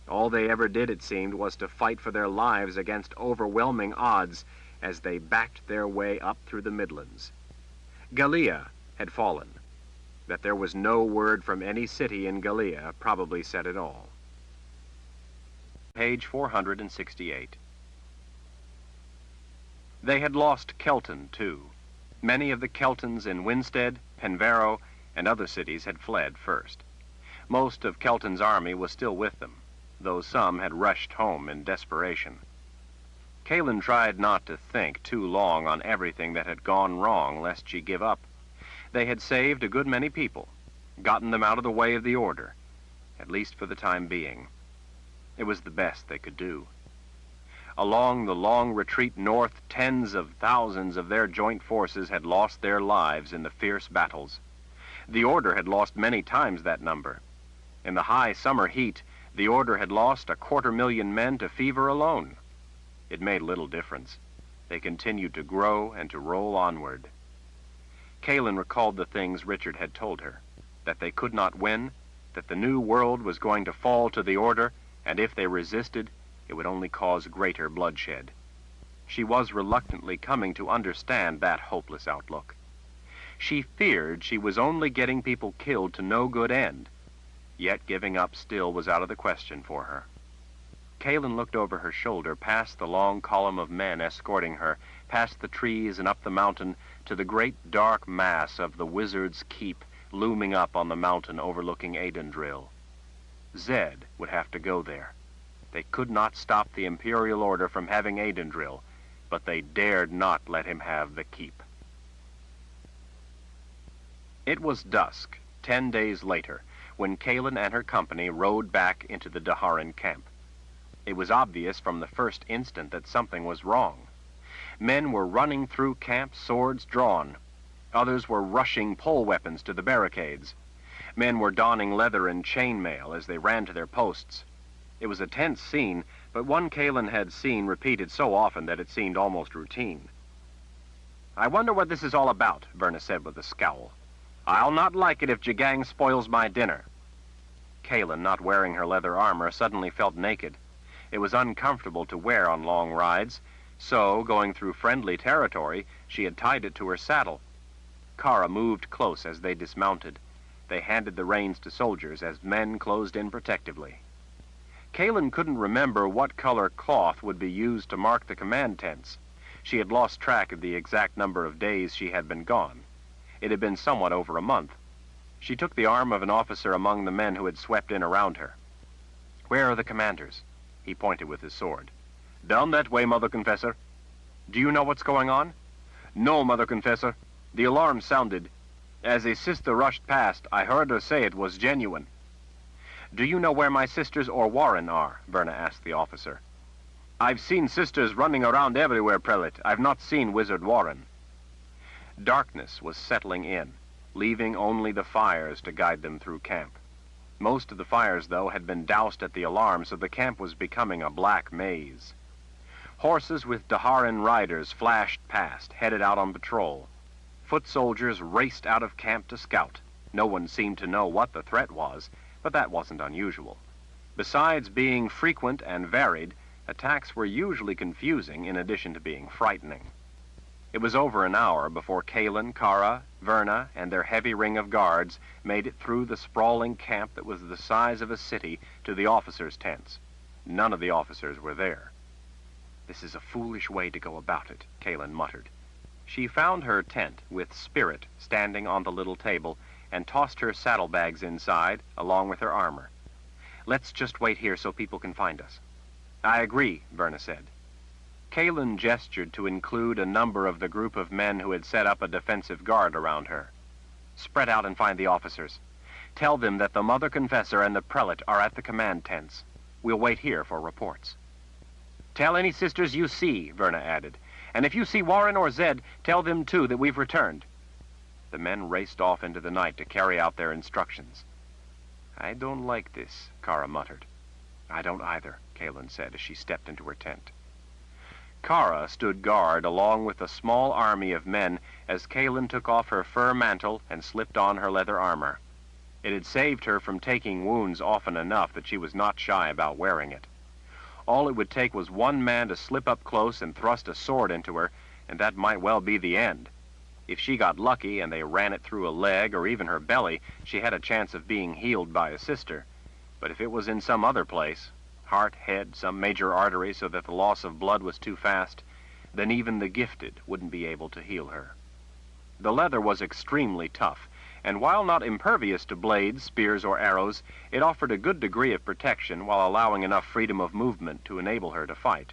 All they ever did, it seemed, was to fight for their lives against overwhelming odds as they backed their way up through the Midlands. Gallia had fallen. That there was no word from any city in Gallia probably said it all. Page 468. They had lost Kelton, too. Many of the Keltons in Winstead, Penvarrow, and other cities had fled first. Most of Kelton's army was still with them, though some had rushed home in desperation. Kaelin tried not to think too long on everything that had gone wrong, lest she give up. They had saved a good many people, gotten them out of the way of the Order, at least for the time being. It was the best they could do. Along the long retreat north, tens of thousands of their joint forces had lost their lives in the fierce battles. The Order had lost many times that number. In the high summer heat, the Order had lost 250,000 men to fever alone. It made little difference. They continued to grow and to roll onward. Kaelin recalled the things Richard had told her, that they could not win, that the new world was going to fall to the order, and if they resisted, it would only cause greater bloodshed. She was reluctantly coming to understand that hopeless outlook. She feared she was only getting people killed to no good end, yet giving up still was out of the question for her. Kaelin looked over her shoulder, past the long column of men escorting her, past the trees and up the mountain, to the great dark mass of the Wizard's Keep looming up on the mountain overlooking Adendrill. Zed would have to go there. They could not stop the Imperial Order from having Adendrill, but they dared not let him have the keep. It was dusk, 10 days later, when Kaelin and her company rode back into the Daharan camp. It was obvious from the first instant that something was wrong. Men were running through camp, swords drawn. Others were rushing pole weapons to the barricades. Men were donning leather and chainmail as they ran to their posts. It was a tense scene, but one Kaelin had seen repeated so often that it seemed almost routine. "I wonder what this is all about," Verna said with a scowl. "I'll not like it if Jagang spoils my dinner." Kaelin, not wearing her leather armor, suddenly felt naked. It was uncomfortable to wear on long rides, so, going through friendly territory, she had tied it to her saddle. Kara moved close as they dismounted. They handed the reins to soldiers as men closed in protectively. Kaelin couldn't remember what color cloth would be used to mark the command tents. She had lost track of the exact number of days she had been gone. It had been somewhat over a month. She took the arm of an officer among the men who had swept in around her. "Where are the commanders?" He pointed with his sword. "Down that way, Mother Confessor." "Do you know what's going on?" "No, Mother Confessor. The alarm sounded. As a sister rushed past, I heard her say it was genuine." "Do you know where my sisters or Warren are?" Verna asked the officer. "I've seen sisters running around everywhere, Prelate. I've not seen Wizard Warren." Darkness was settling in, leaving only the fires to guide them through camp. Most of the fires, though, had been doused at the alarm, so the camp was becoming a black maze. Horses with Daharan riders flashed past, headed out on patrol. Foot soldiers raced out of camp to scout. No one seemed to know what the threat was, but that wasn't unusual. Besides being frequent and varied, attacks were usually confusing in addition to being frightening. It was over an hour before Kaelin, Kara, Verna, and their heavy ring of guards made it through the sprawling camp that was the size of a city to the officers' tents. None of the officers were there. "This is a foolish way to go about it," Kaelin muttered. She found her tent with Spirit standing on the little table and tossed her saddlebags inside along with her armor. "Let's just wait here so people can find us." "I agree," Verna said. Kaelin gestured to include a number of the group of men who had set up a defensive guard around her. "Spread out and find the officers. Tell them that the Mother Confessor and the Prelate are at the command tents. We'll wait here for reports." "Tell any sisters you see," Verna added. "And if you see Warren or Zed, tell them too that we've returned." The men raced off into the night to carry out their instructions. "I don't like this," Kara muttered. "I don't either," Kaelin said as she stepped into her tent. Kara stood guard along with a small army of men as Kaelin took off her fur mantle and slipped on her leather armor. It had saved her from taking wounds often enough that she was not shy about wearing it. All it would take was one man to slip up close and thrust a sword into her, and that might well be the end. If she got lucky and they ran it through a leg or even her belly, she had a chance of being healed by a sister. But if it was in some other place, heart, head, some major artery so that the loss of blood was too fast, then even the gifted wouldn't be able to heal her. The leather was extremely tough, and while not impervious to blades, spears, or arrows, it offered a good degree of protection while allowing enough freedom of movement to enable her to fight.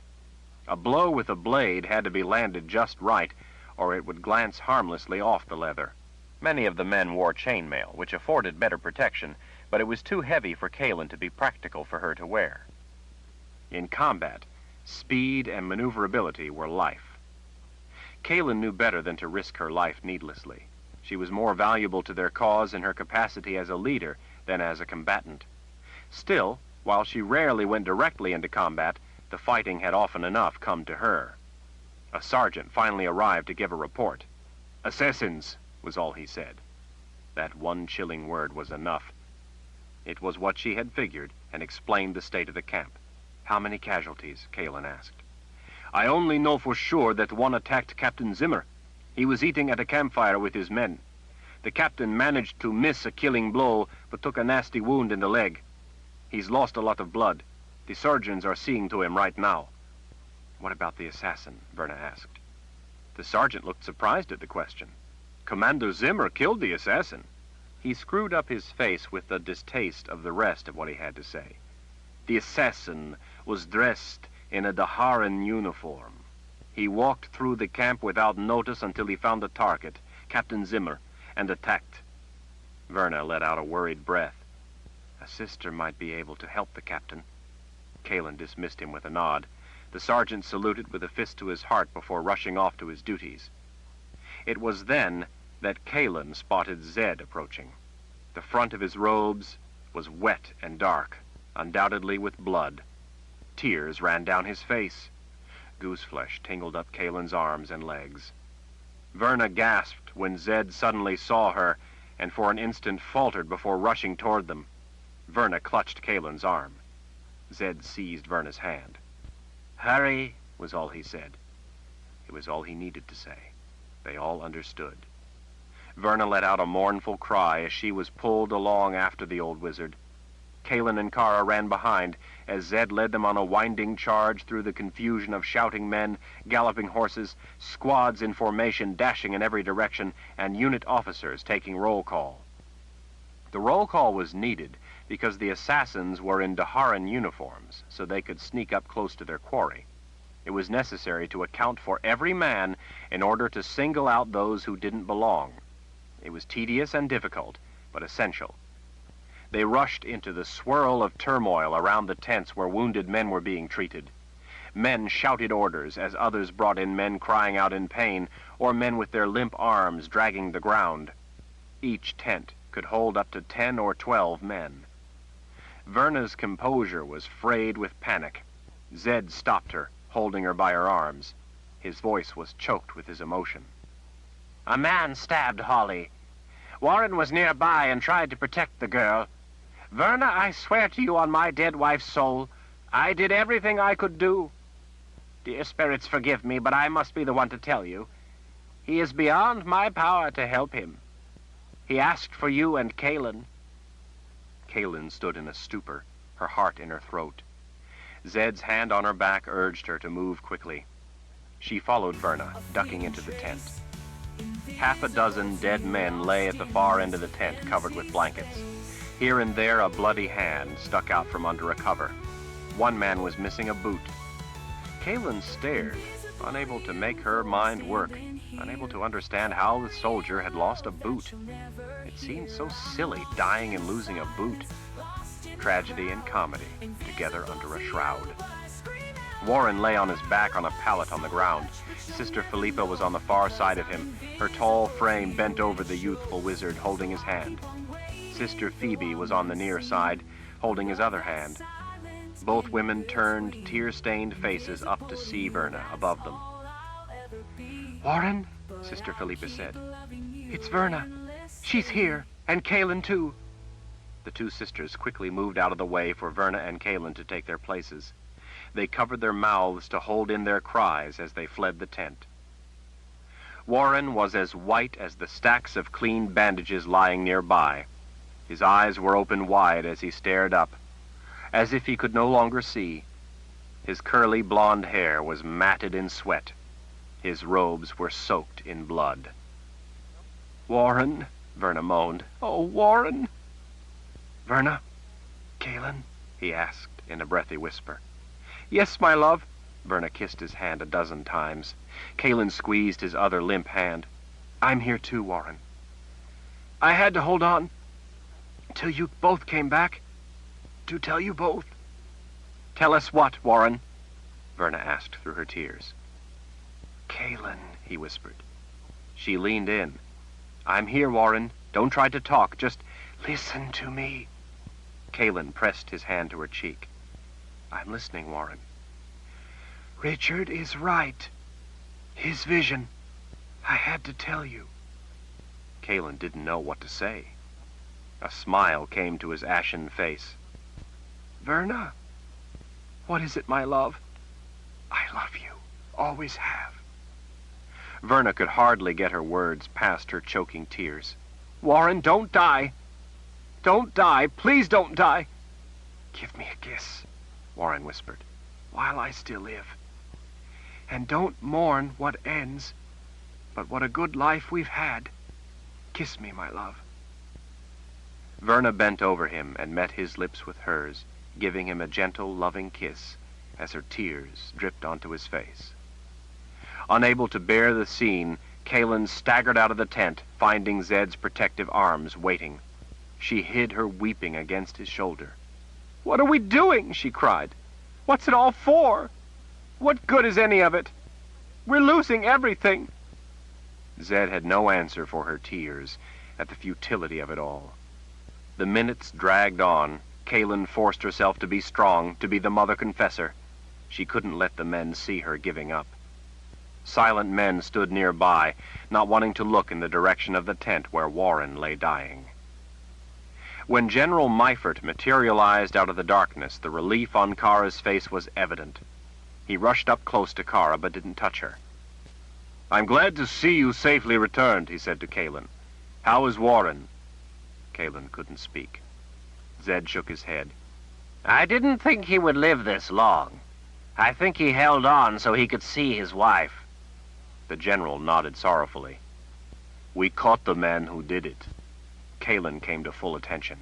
A blow with a blade had to be landed just right, or it would glance harmlessly off the leather. Many of the men wore chainmail, which afforded better protection, but it was too heavy for Kaelin to be practical for her to wear. In combat, speed and maneuverability were life. Kaelin knew better than to risk her life needlessly. She was more valuable to their cause in her capacity as a leader than as a combatant. Still, while she rarely went directly into combat, the fighting had often enough come to her. A sergeant finally arrived to give a report. "Assassins! was all he said. That one chilling word was enough. It was what she had figured, and explained the state of the camp. How many casualties? Kalin asked. I only know for sure that one attacked Captain Zimmer. He was eating at a campfire with his men. The captain managed to miss a killing blow, but took a nasty wound in the leg. He's lost a lot of blood. The surgeons are seeing to him right now. What about the assassin? Verna asked. The sergeant looked surprised at the question. Commander Zimmer killed the assassin. He screwed up his face with the distaste of the rest of what he had to say. The assassin was dressed in a Daharan uniform. He walked through the camp without notice until he found the target, Captain Zimmer, and attacked. Verna let out a worried breath. A sister might be able to help the captain. Kalin dismissed him with a nod. The sergeant saluted with a fist to his heart before rushing off to his duties. It was then that Kalin spotted Zed approaching. The front of his robes was wet and dark, undoubtedly with blood. Tears ran down his face. Gooseflesh tingled up Kalin's arms and legs. Verna gasped when Zed suddenly saw her, and for an instant faltered before rushing toward them. Verna clutched Kalin's arm. Zed seized Verna's hand. Hurry, was all he said. It was all he needed to say. They all understood. Verna let out a mournful cry as she was pulled along after the old wizard. Kalin and Kara ran behind as Zed led them on a winding charge through the confusion of shouting men, galloping horses, squads in formation dashing in every direction, and unit officers taking roll call. The roll call was needed because the assassins were in Daharan uniforms, so they could sneak up close to their quarry. It was necessary to account for every man in order to single out those who didn't belong. It was tedious and difficult, but essential. They rushed into the swirl of turmoil around the tents where wounded men were being treated. Men shouted orders as others brought in men crying out in pain, or men with their limp arms dragging the ground. Each tent could hold up to 10 or 12 men. Verna's composure was frayed with panic. Zed stopped her, holding her by her arms. His voice was choked with his emotion. A man stabbed Holly. Warren was nearby and tried to protect the girl. Verna, I swear to you on my dead wife's soul, I did everything I could do. Dear spirits, forgive me, but I must be the one to tell you. He is beyond my power to help him. He asked for you and Kalin. Kalin stood in a stupor, her heart in her throat. Zed's hand on her back urged her to move quickly. She followed Verna, ducking into the tent. Half a dozen dead men lay at the far end of the tent, covered with blankets. Here and there, a bloody hand stuck out from under a cover. One man was missing a boot. Kalin stared, unable to make her mind work, unable to understand how the soldier had lost a boot. It seemed so silly, dying and losing a boot. Tragedy and comedy, together under a shroud. Warren lay on his back on a pallet on the ground. Sister Philippa was on the far side of him, her tall frame bent over the youthful wizard, holding his hand. Sister Phoebe was on the near side, holding his other hand. Both women turned tear-stained faces up to see Verna above them. Warren, Sister Philippa said. It's Verna. She's here, and Kalin too. The two sisters quickly moved out of the way for Verna and Kalin to take their places. They covered their mouths to hold in their cries as they fled the tent. Warren was as white as the stacks of clean bandages lying nearby. His eyes were open wide as he stared up, as if he could no longer see. His curly blonde hair was matted in sweat. His robes were soaked in blood. Warren, Verna moaned. Oh, Warren! Verna? Kalin? He asked in a breathy whisper. Yes, my love. Verna kissed his hand a dozen times. Kalin squeezed his other limp hand. I'm here too, Warren. I had to hold on till you both came back. To tell you both. Tell us what, Warren? Verna asked through her tears. Kalin, he whispered. She leaned in. I'm here, Warren. Don't try to talk. Just listen to me. Kalin pressed his hand to her cheek. I'm listening, Warren. Richard is right. His vision. I had to tell you. Kalen didn't know what to say. A smile came to his ashen face. Verna, what is it, my love? I love you. Always have. Verna could hardly get her words past her choking tears. Warren, don't die. Don't die. Please don't die. Give me a kiss, Warren whispered. while I still live. And don't mourn what ends, but what a good life we've had. Kiss me, my love. Verna bent over him and met his lips with hers, giving him a gentle, loving kiss as her tears dripped onto his face. Unable to bear the scene, Kalen staggered out of the tent, finding Zed's protective arms waiting. She hid her weeping against his shoulder. What are we doing? She cried. What's it all for? What good is any of it? We're losing everything. Zed had no answer for her tears at the futility of it all. The minutes dragged on. Kalen forced herself to be strong, to be the mother confessor. She couldn't let the men see her giving up. Silent men stood nearby, not wanting to look in the direction of the tent where Warren lay dying. When General Meifert materialized out of the darkness, the relief on Kara's face was evident. He rushed up close to Kara, but didn't touch her. I'm glad to see you safely returned, he said to Kalen. How is Warren? Kalen couldn't speak. Zed shook his head. I didn't think he would live this long. I think he held on so he could see his wife. The general nodded sorrowfully. We caught the man who did it. Kalen came to full attention.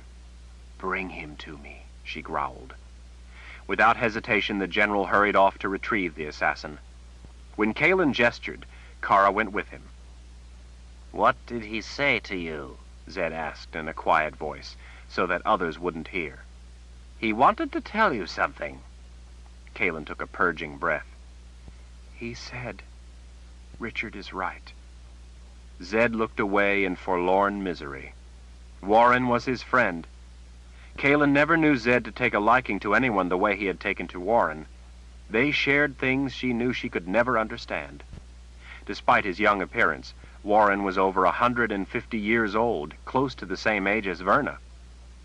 Bring him to me, she growled. Without hesitation, the general hurried off to retrieve the assassin. When Kalen gestured, Kara went with him. What did he say to you? Zed asked in a quiet voice, so that others wouldn't hear. He wanted to tell you something. Kalen took a purging breath. He said, Richard is right. Zed looked away in forlorn misery. Warren was his friend. Kalen never knew Zed to take a liking to anyone the way he had taken to Warren. They shared things she knew she could never understand. Despite his young appearance, Warren was over 150 years old, close to the same age as Verna.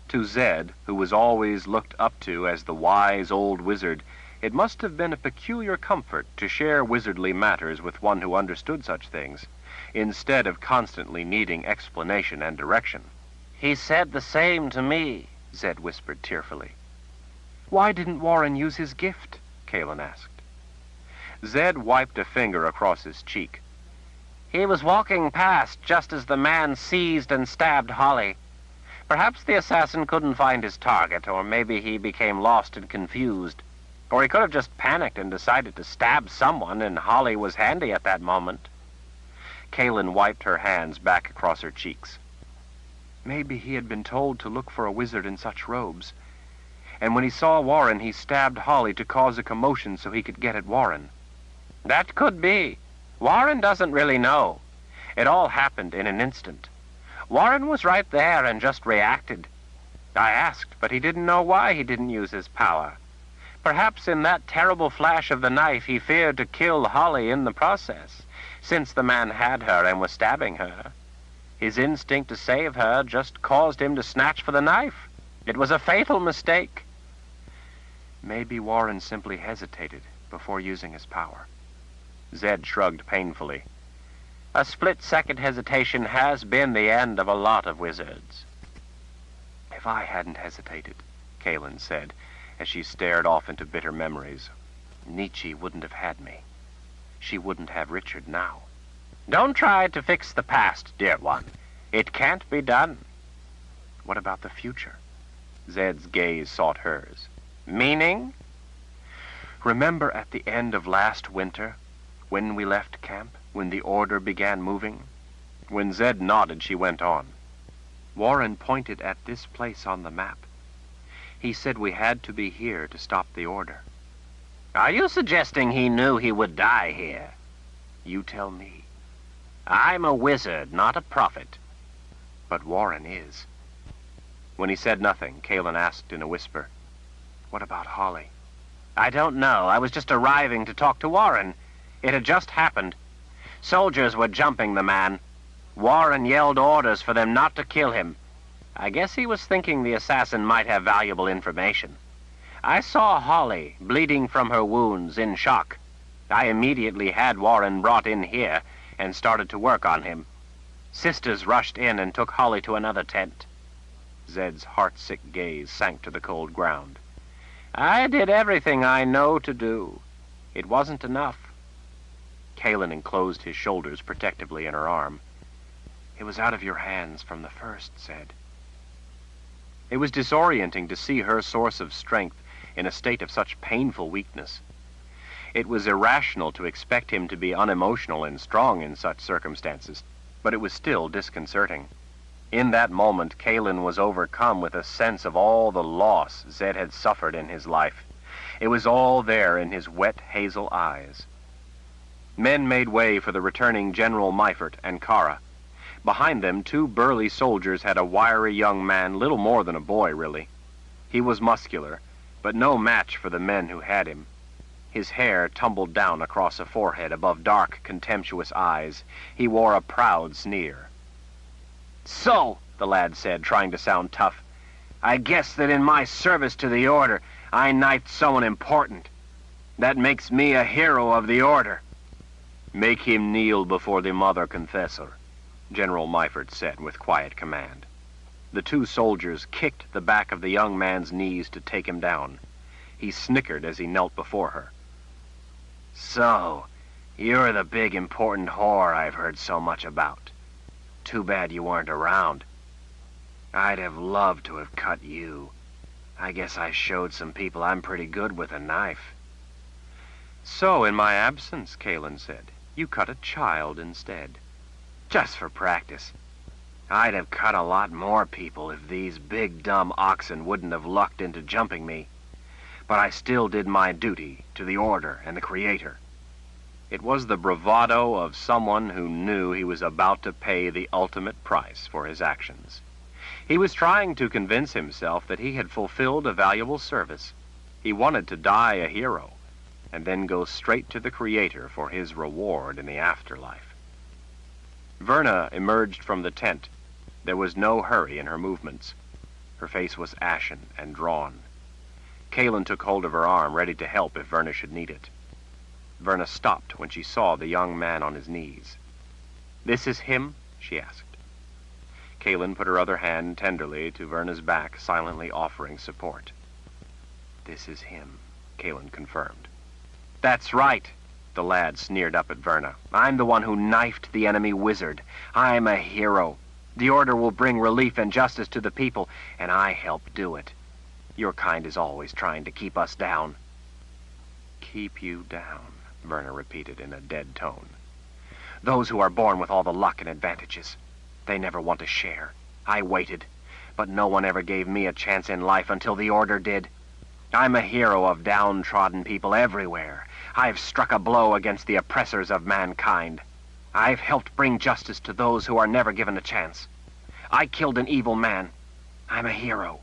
To Zed, who was always looked up to as the wise old wizard, it must have been a peculiar comfort to share wizardly matters with one who understood such things, instead of constantly needing explanation and direction. He said the same to me, Zed whispered tearfully. Why didn't Warren use his gift? Kalen asked. Zed wiped a finger across his cheek. He was walking past just as the man seized and stabbed Holly. Perhaps the assassin couldn't find his target, or maybe he became lost and confused. Or he could have just panicked and decided to stab someone, and Holly was handy at that moment. Kalen wiped her hands back across her cheeks. Maybe he had been told to look for a wizard in such robes. And when he saw Warren, he stabbed Holly to cause a commotion so he could get at Warren. That could be. Warren doesn't really know. It all happened in an instant. Warren was right there and just reacted. I asked, but he didn't know why he didn't use his power. Perhaps in that terrible flash of the knife he feared to kill Holly in the process, since the man had her and was stabbing her. His instinct to save her just caused him to snatch for the knife. It was a fatal mistake. Maybe Warren simply hesitated before using his power. Zed shrugged painfully. A split-second hesitation has been the end of a lot of wizards. If I hadn't hesitated, Kalen said, as she stared off into bitter memories, Nietzsche wouldn't have had me. She wouldn't have Richard now. Don't try to fix the past, dear one. It can't be done. What about the future? Zed's gaze sought hers. Meaning? Remember at the end of last winter, when we left camp, when the order began moving? When Zed nodded, she went on. Warren pointed at this place on the map. He said we had to be here to stop the order. Are you suggesting he knew he would die here? You tell me. I'm a wizard, not a prophet. But Warren is. When he said nothing, Kalen asked in a whisper, What about Holly? I don't know. I was just arriving to talk to Warren. It had just happened. Soldiers were jumping the man. Warren yelled orders for them not to kill him. I guess he was thinking the assassin might have valuable information. I saw Holly bleeding from her wounds in shock. I immediately had Warren brought in here and started to work on him. Sisters rushed in and took Holly to another tent. Zed's heartsick gaze sank to the cold ground. I did everything I know to do. It wasn't enough. Kalen enclosed his shoulders protectively in her arm. It was out of your hands from the first, Zed. It was disorienting to see her source of strength in a state of such painful weakness. It was irrational to expect him to be unemotional and strong in such circumstances, but it was still disconcerting. In that moment, Kalen was overcome with a sense of all the loss Zed had suffered in his life. It was all there in his wet hazel eyes. Men made way for the returning General Meifert and Kara. Behind them, 2 burly soldiers had a wiry young man, little more than a boy, really. He was muscular, but no match for the men who had him. His hair tumbled down across a forehead above dark, contemptuous eyes. He wore a proud sneer. So, the lad said, trying to sound tough, I guess that in my service to the Order, I knifed someone important. That makes me a hero of the Order. Make him kneel before the Mother Confessor, General Meifert said with quiet command. The 2 soldiers kicked the back of the young man's knees to take him down. He snickered as he knelt before her. So, you're the big important whore I've heard so much about. Too bad you weren't around. I'd have loved to have cut you. I guess I showed some people I'm pretty good with a knife. So, in my absence, Kalen said, you cut a child instead. Just for practice. I'd have cut a lot more people if these big dumb oxen wouldn't have lucked into jumping me. But I still did my duty to the Order and the Creator. It was the bravado of someone who knew he was about to pay the ultimate price for his actions. He was trying to convince himself that he had fulfilled a valuable service. He wanted to die a hero, and then go straight to the Creator for his reward in the afterlife. Verna emerged from the tent. There was no hurry in her movements. Her face was ashen and drawn. Kalen took hold of her arm, ready to help if Verna should need it. Verna stopped when she saw the young man on his knees. This is him? She asked. Kalen put her other hand tenderly to Verna's back, silently offering support. This is him, Kalen confirmed. That's right, the lad sneered up at Verna. I'm the one who knifed the enemy wizard. I'm a hero. The Order will bring relief and justice to the people, and I helped do it. Your kind is always trying to keep us down. Keep you down, Verna repeated in a dead tone. Those who are born with all the luck and advantages. They never want to share. I waited, but no one ever gave me a chance in life until the Order did. I'm a hero of downtrodden people everywhere. I've struck a blow against the oppressors of mankind. I've helped bring justice to those who are never given a chance. I killed an evil man. I'm a hero.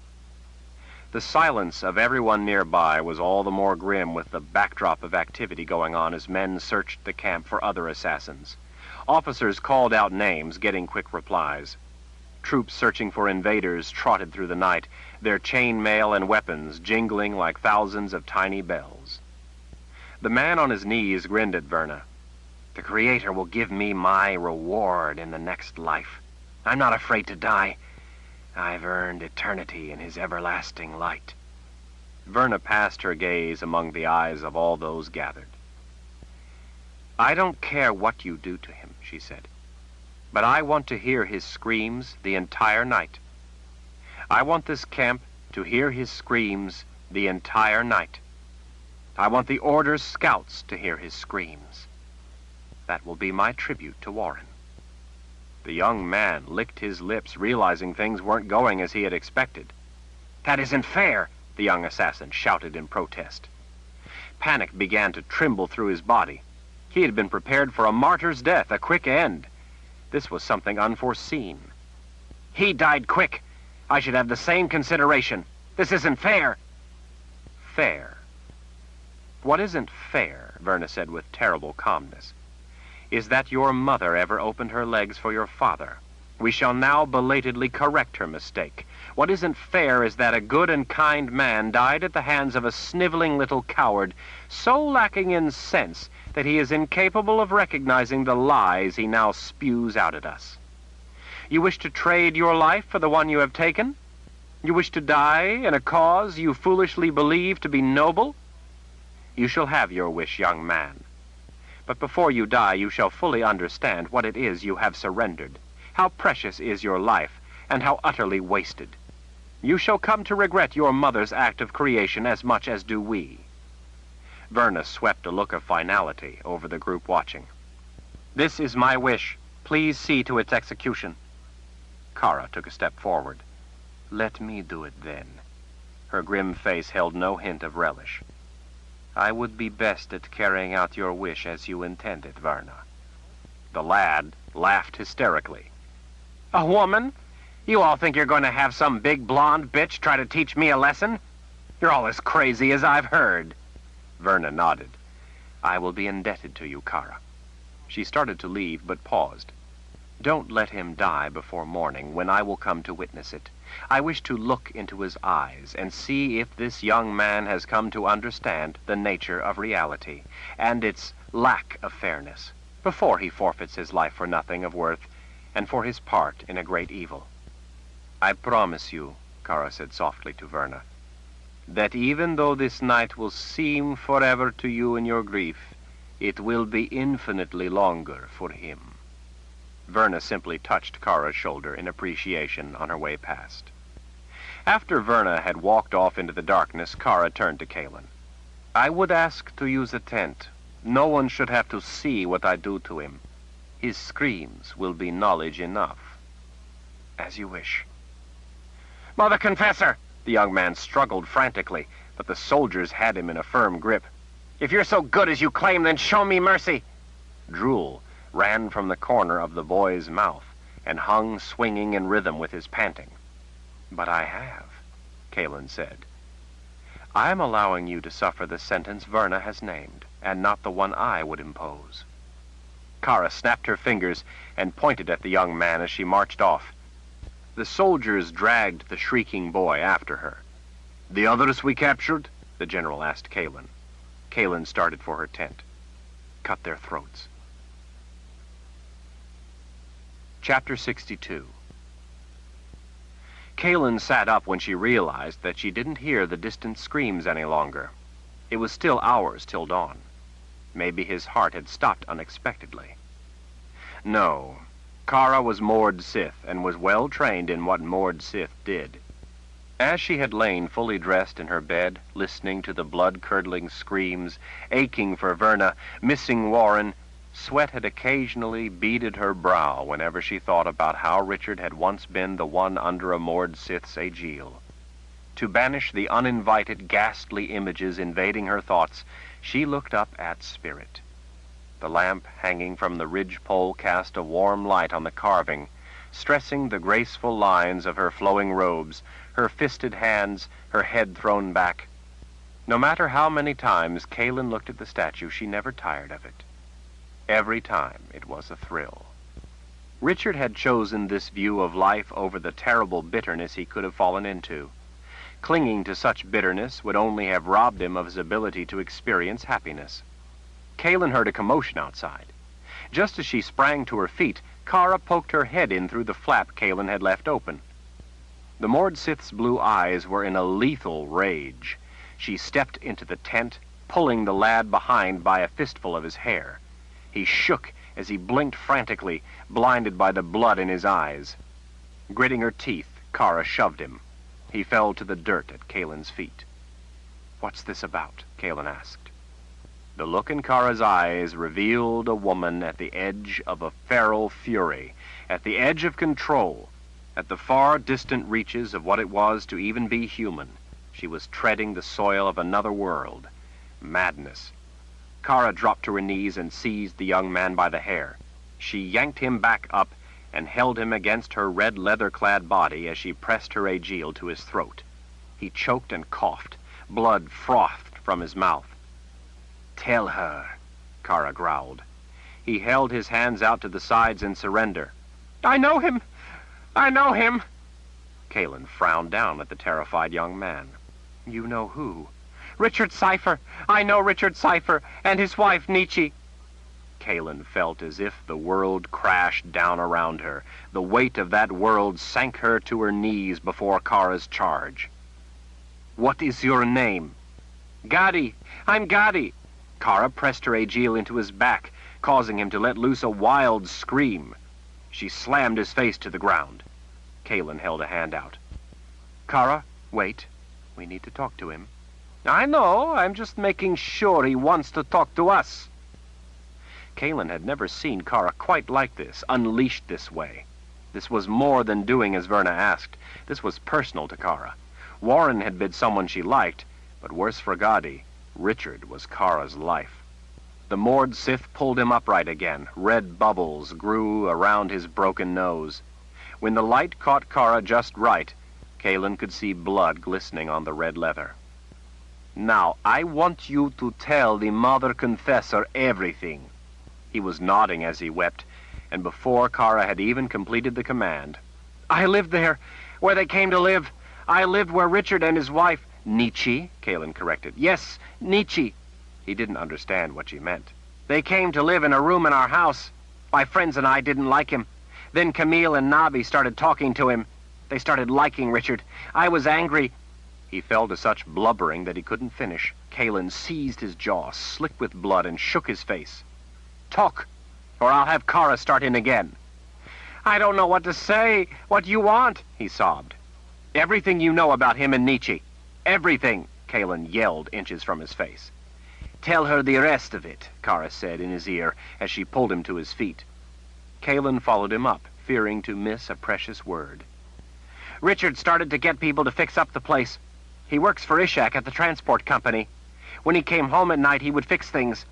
The silence of everyone nearby was all the more grim with the backdrop of activity going on as men searched the camp for other assassins. Officers called out names, getting quick replies. Troops searching for invaders trotted through the night, their chain mail and weapons jingling like thousands of tiny bells. The man on his knees grinned at Verna. The Creator will give me my reward in the next life. I'm not afraid to die. I've earned eternity in his everlasting light. Verna passed her gaze among the eyes of all those gathered. I don't care what you do to him, she said, but I want to hear his screams the entire night. I want this camp to hear his screams the entire night. I want the Order's scouts to hear his screams. That will be my tribute to Warren. The young man licked his lips, realizing things weren't going as he had expected. That isn't fair, the young assassin shouted in protest. Panic began to tremble through his body. He had been prepared for a martyr's death, a quick end. This was something unforeseen. He died quick. I should have the same consideration. This isn't fair. Fair. What isn't fair, Verna said with terrible calmness, is that your mother ever opened her legs for your father. We shall now belatedly correct her mistake. What isn't fair is that a good and kind man died at the hands of a sniveling little coward, so lacking in sense that he is incapable of recognizing the lies he now spews out at us. You wish to trade your life for the one you have taken? You wish to die in a cause you foolishly believe to be noble? You shall have your wish, young man. But before you die, you shall fully understand what it is you have surrendered, how precious is your life, and how utterly wasted. You shall come to regret your mother's act of creation as much as do we. Verna swept a look of finality over the group watching. This is my wish. Please see to its execution. Kara took a step forward. Let me do it then. Her grim face held no hint of relish. I would be best at carrying out your wish as you intended, Verna. The lad laughed hysterically. A woman? You all think you're going to have some big blonde bitch try to teach me a lesson? You're all as crazy as I've heard. Verna nodded. I will be indebted to you, Kara. She started to leave, but paused. Don't let him die before morning, when I will come to witness it. I wish to look into his eyes and see if this young man has come to understand the nature of reality and its lack of fairness before he forfeits his life for nothing of worth and for his part in a great evil. I promise you, Kara said softly to Verna, that even though this night will seem forever to you in your grief, it will be infinitely longer for him. Verna simply touched Kara's shoulder in appreciation on her way past. After Verna had walked off into the darkness, Kara turned to Kalin. I would ask to use a tent. No one should have to see what I do to him. His screams will be knowledge enough. As you wish. Mother Confessor! The young man struggled frantically, but the soldiers had him in a firm grip. If you're so good as you claim, then show me mercy. Drool ran from the corner of the boy's mouth and hung swinging in rhythm with his panting. But I have, Kalin said. I am allowing you to suffer the sentence Verna has named, and not the one I would impose. Kara snapped her fingers and pointed at the young man as she marched off. The soldiers dragged the shrieking boy after her. The others we captured? The general asked Kalin. Kalin started for her tent. Cut their throats. Chapter 62. Kalin sat up when she realized that she didn't hear the distant screams any longer. It was still hours till dawn. Maybe his heart had stopped unexpectedly. No, Kara was Mord Sith and was well trained in what Mord Sith did. As she had lain fully dressed in her bed, listening to the blood-curdling screams, aching for Verna, missing Warren, sweat had occasionally beaded her brow whenever she thought about how Richard had once been the one under a Mord Sith's aegil. To banish the uninvited, ghastly images invading her thoughts, she looked up at Spirit. The lamp hanging from the ridge-pole cast a warm light on the carving, stressing the graceful lines of her flowing robes, her fisted hands, her head thrown back. No matter how many times Kalin looked at the statue, she never tired of it. Every time it was a thrill. Richard had chosen this view of life over the terrible bitterness he could have fallen into. Clinging to such bitterness would only have robbed him of his ability to experience happiness. Kalin heard a commotion outside. Just as she sprang to her feet, Kara poked her head in through the flap Kalin had left open. The Mord Sith's blue eyes were in a lethal rage. She stepped into the tent, pulling the lad behind by a fistful of his hair. He shook as he blinked frantically, blinded by the blood in his eyes. Gritting her teeth, Kara shoved him. He fell to the dirt at Kalin's feet. What's this about? Kalin asked. The look in Kara's eyes revealed a woman at the edge of a feral fury, at the edge of control, at the far distant reaches of what it was to even be human. She was treading the soil of another world. Madness. Kara dropped to her knees and seized the young man by the hair. She yanked him back up and held him against her red leather-clad body as she pressed her aegil to his throat. He choked and coughed. Blood frothed from his mouth. Tell her, Kara growled. He held his hands out to the sides in surrender. I know him! I know him! Kalen frowned down at the terrified young man. You know who? Richard Cypher. I know Richard Cypher and his wife, Nietzsche. Kalen felt as if the world crashed down around her. The weight of that world sank her to her knees before Kara's charge. What is your name? Gadi. I'm Gadi. Kara pressed her Aegil into his back, causing him to let loose a wild scream. She slammed his face to the ground. Kalen held a hand out. Kara, wait. We need to talk to him. I know. I'm just making sure he wants to talk to us. Kalen had never seen Kara quite like this, unleashed this way. This was more than doing as Verna asked. This was personal to Kara. Warren had been someone she liked, but worse for Gadi, Richard was Kara's life. The moored Sith pulled him upright again. Red bubbles grew around his broken nose. When the light caught Kara just right, Kalen could see blood glistening on the red leather. Now, I want you to tell the Mother Confessor everything. He was nodding as he wept, and before Kara had even completed the command, I lived there, where they came to live. I lived where Richard and his wife... Nietzsche, Kalen corrected. Yes, Nietzsche. He didn't understand what she meant. They came to live in a room in our house. My friends and I didn't like him. Then Camille and Nabi started talking to him. They started liking Richard. I was angry. He fell to such blubbering that he couldn't finish. Kalen seized his jaw, slick with blood, and shook his face. Talk, or I'll have Kara start in again. I don't know what to say. What you want? He sobbed. Everything you know about him and Nietzsche. Everything, Kalen yelled inches from his face. Tell her the rest of it, Kara said in his ear as she pulled him to his feet. Kalen followed him up, fearing to miss a precious word. Richard started to get people to fix up the place. He works for Ishak at the transport company. When he came home at night, he would fix things.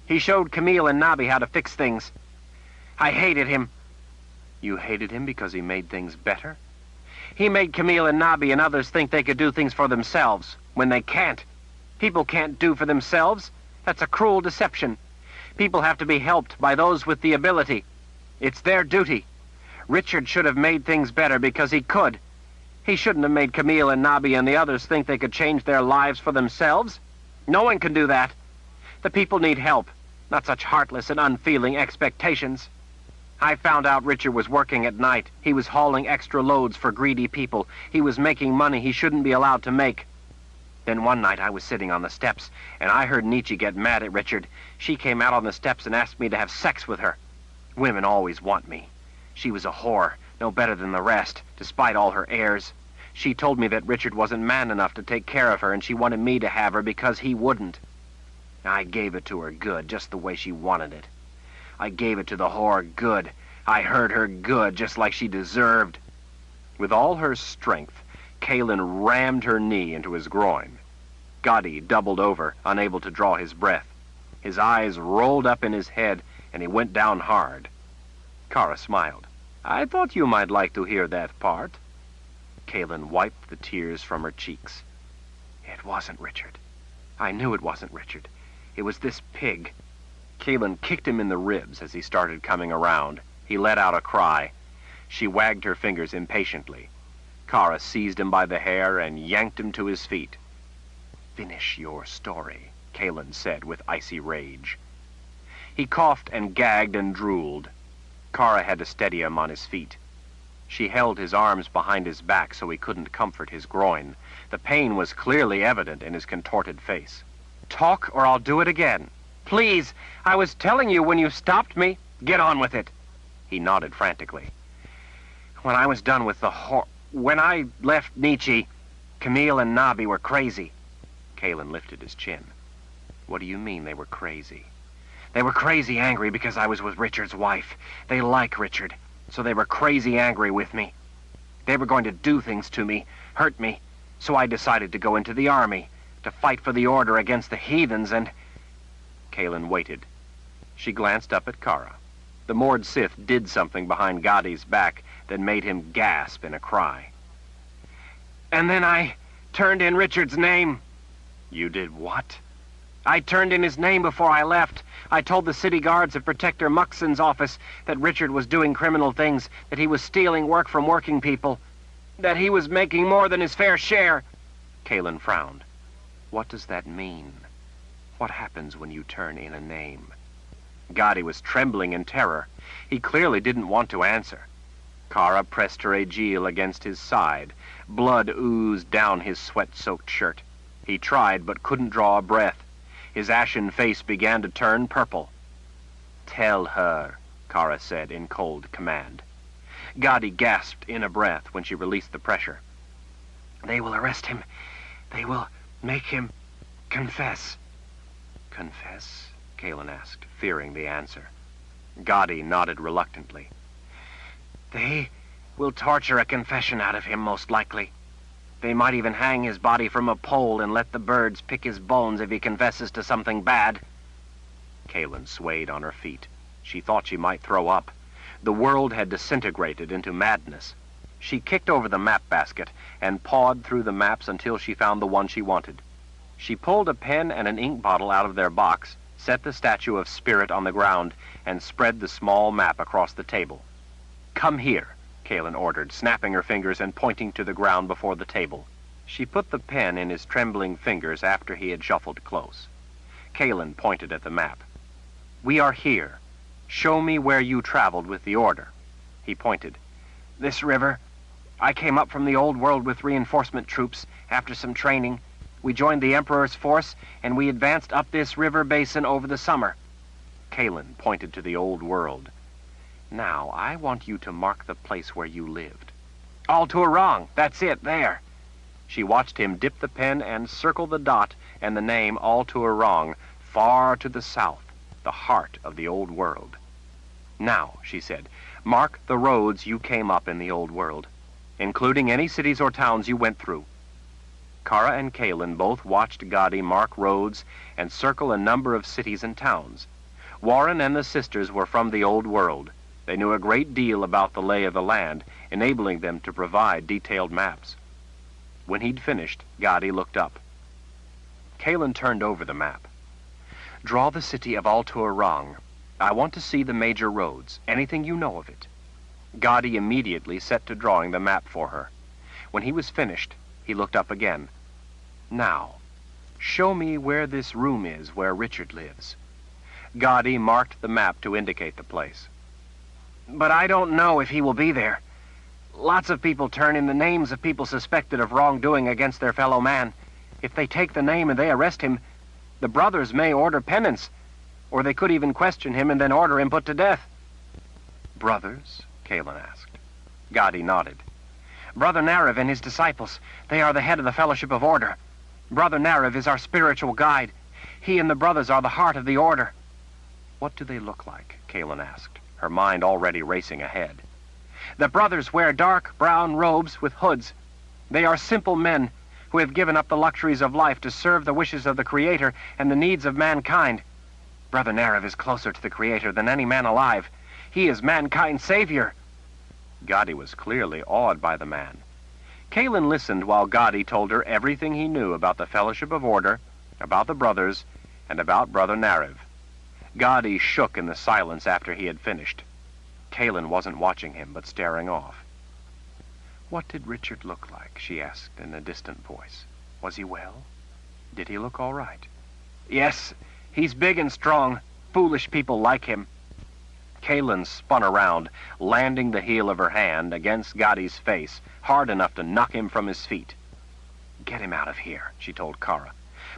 He showed Camille and Nabi how to fix things. I hated him. You hated him because he made things better? He made Camille and Nabi and others think they could do things for themselves, when they can't. People can't do for themselves. That's a cruel deception. People have to be helped by those with the ability. It's their duty. Richard should have made things better because he could. He shouldn't have made Camille and Nabi and the others think they could change their lives for themselves. No one can do that. The people need help, not such heartless and unfeeling expectations. I found out Richard was working at night. He was hauling extra loads for greedy people. He was making money he shouldn't be allowed to make. Then one night I was sitting on the steps, and I heard Nietzsche get mad at Richard. She came out on the steps and asked me to have sex with her. Women always want me. She was a whore, no better than the rest, despite all her airs. She told me that Richard wasn't man enough to take care of her, and she wanted me to have her because he wouldn't. I gave it to her good, just the way she wanted it. I gave it to the whore good. I heard her good, just like she deserved. With all her strength, Kalen rammed her knee into his groin. Gadi doubled over, unable to draw his breath. His eyes rolled up in his head, and he went down hard. Kara smiled. I thought you might like to hear that part. Kalen wiped the tears from her cheeks. It wasn't Richard. I knew it wasn't Richard. It was this pig. Kalen kicked him in the ribs as he started coming around. He let out a cry. She wagged her fingers impatiently. Kara seized him by the hair and yanked him to his feet. Finish your story, Kalen said with icy rage. He coughed and gagged and drooled. Kara had to steady him on his feet. She held his arms behind his back so he couldn't comfort his groin. The pain was clearly evident in his contorted face. Talk or I'll do it again. Please, I was telling you when you stopped me. Get on with it. He nodded frantically. When I was done with the when I left Nietzsche, Camille and Nabi were crazy. Kalen lifted his chin. What do you mean they were crazy? They were crazy angry because I was with Richard's wife. They like Richard, so they were crazy angry with me. They were going to do things to me, hurt me, so I decided to go into the army, to fight for the order against the heathens and... Kalen waited. She glanced up at Kara. The moored Sith did something behind Gadi's back that made him gasp in a cry. And then I turned in Richard's name. You did what? I turned in his name before I left. I told the city guards of Protector Muxon's office that Richard was doing criminal things, that he was stealing work from working people, that he was making more than his fair share." Kalen frowned. "What does that mean? What happens when you turn in a name?" Gotti was trembling in terror. He clearly didn't want to answer. Kara pressed her aegil against his side. Blood oozed down his sweat-soaked shirt. He tried but couldn't draw a breath. His ashen face began to turn purple. "Tell her," Kara said in cold command. Gotti gasped in a breath when she released the pressure. "They will arrest him. They will make him confess." "Confess?" Kalen asked, fearing the answer. Gotti nodded reluctantly. "They will torture a confession out of him, most likely. They might even hang his body from a pole and let the birds pick his bones if he confesses to something bad." Kalen swayed on her feet. She thought she might throw up. The world had disintegrated into madness. She kicked over the map basket and pawed through the maps until she found the one she wanted. She pulled a pen and an ink bottle out of their box, set the statue of Spirit on the ground, and spread the small map across the table. "Come here," Kalen ordered, snapping her fingers and pointing to the ground before the table. She put the pen in his trembling fingers after he had shuffled close. Kalen pointed at the map. "We are here. Show me where you traveled with the Order." He pointed. "This river. I came up from the old world with reinforcement troops after some training. We joined the Emperor's force, and we advanced up this river basin over the summer." Kalen pointed to the old world. "Now, I want you to mark the place where you lived." "All to a wrong. That's it, there." She watched him dip the pen and circle the dot and the name all to a wrong, far to the south, the heart of the old world. "Now," she said, "mark the roads you came up in the old world, including any cities or towns you went through." Kara and Kalen both watched Gotti mark roads and circle a number of cities and towns. Warren and the sisters were from the old world. They knew a great deal about the lay of the land, enabling them to provide detailed maps. When he'd finished, Gotti looked up. Kalen turned over the map. "Draw the city of Altuarang. I want to see the major roads, anything you know of it." Gotti immediately set to drawing the map for her. When he was finished, he looked up again. "Now, show me where this room is where Richard lives." Gotti marked the map to indicate the place. "But I don't know if he will be there. Lots of people turn in the names of people suspected of wrongdoing against their fellow man. If they take the name and they arrest him, the brothers may order penance, or they could even question him and then order him put to death." "Brothers?" Kalen asked. Gotti nodded. "Brother Narav and his disciples. They are the head of the Fellowship of Order. Brother Narav is our spiritual guide. He and the brothers are the heart of the Order." "What do they look like?" Kalen asked, her mind already racing ahead. "The brothers wear dark brown robes with hoods. They are simple men who have given up the luxuries of life to serve the wishes of the Creator and the needs of mankind. Brother Narav is closer to the Creator than any man alive. He is mankind's savior." Gotti was clearly awed by the man. Kalen listened while Gotti told her everything he knew about the Fellowship of Order, about the brothers, and about Brother Narav. Gotti shook in the silence after he had finished. Kalen wasn't watching him, but staring off. "What did Richard look like?" she asked in a distant voice. "Was he well? Did he look all right?" "Yes, he's big and strong. Foolish people like him." Kalen spun around, landing the heel of her hand against Gotti's face, hard enough to knock him from his feet. "Get him out of here," she told Kara.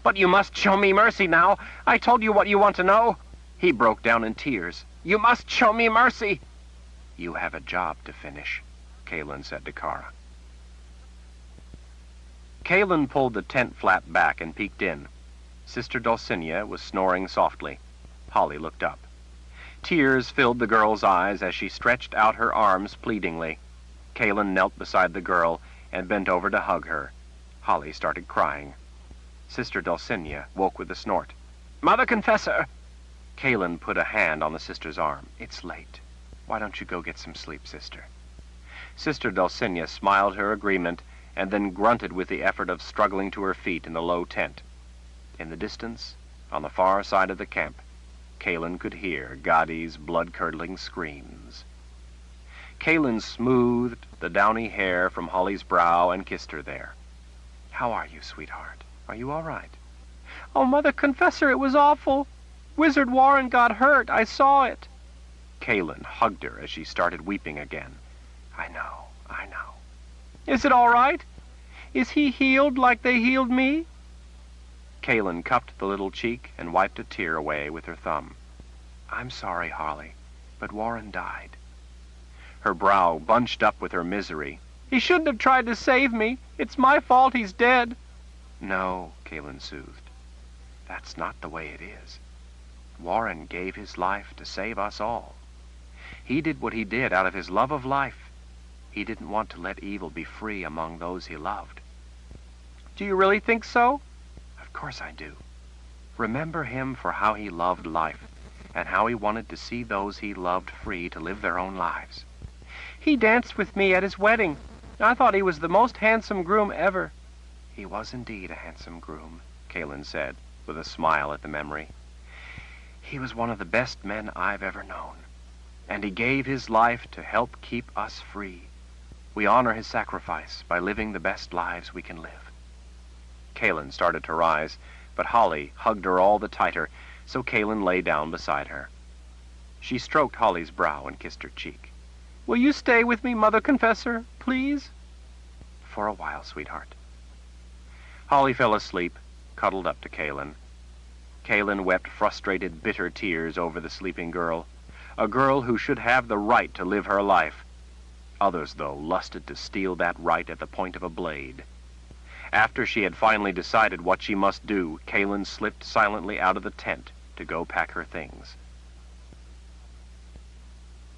"But you must show me mercy now. I told you what you want to know." He broke down in tears. "You must show me mercy." "You have a job to finish," Kalen said to Kara. Kalen pulled the tent flap back and peeked in. Sister Dulcinea was snoring softly. Holly looked up. Tears filled the girl's eyes as she stretched out her arms pleadingly. Kalen knelt beside the girl and bent over to hug her. Holly started crying. Sister Dulcinea woke with a snort. "Mother Confessor!" Kalen put a hand on the sister's arm. "It's late. Why don't you go get some sleep, sister?" Sister Dulcinea smiled her agreement and then grunted with the effort of struggling to her feet in the low tent. In the distance, On the far side of the camp, Kalin could hear Gadi's blood-curdling screams. Kalin smoothed the downy hair from Holly's brow and kissed her there. "How are you, sweetheart? Are you all right?" Oh, Mother Confessor, it was awful. Wizard Warren got hurt. I saw it. Kalin hugged her as she started weeping again. I know. Is it all right? Is he healed like they healed me? Kalin cupped the little cheek and wiped a tear away with her thumb. I'm sorry, Holly, but Warren died. Her brow bunched up with her misery. He shouldn't have tried to save me. It's my fault he's dead. No, Kalin soothed. That's not the way it is. Warren gave his life to save us all. He did what he did out of his love of life. He didn't want to let evil be free among those he loved. Do you really think so? Of course I do. Remember him for how he loved life, and how he wanted to see those he loved free to live their own lives. He danced with me at his wedding. I thought he was the most handsome groom ever. He was indeed a handsome groom, Kalin said, with a smile at the memory. He was one of the best men I've ever known, and he gave his life to help keep us free. We honor his sacrifice by living the best lives we can live. Kalin started to rise, but Holly hugged her all the tighter, so Kalin lay down beside her. She stroked Holly's brow and kissed her cheek. Will you stay with me, Mother Confessor, please? For a while, sweetheart. Holly fell asleep, cuddled up to Kalin. Kalin wept frustrated, bitter tears over the sleeping girl, a girl who should have the right to live her life. Others, though, lusted to steal that right at the point of a blade. After she had finally decided what she must do, Kalin slipped silently out of the tent to go pack her things.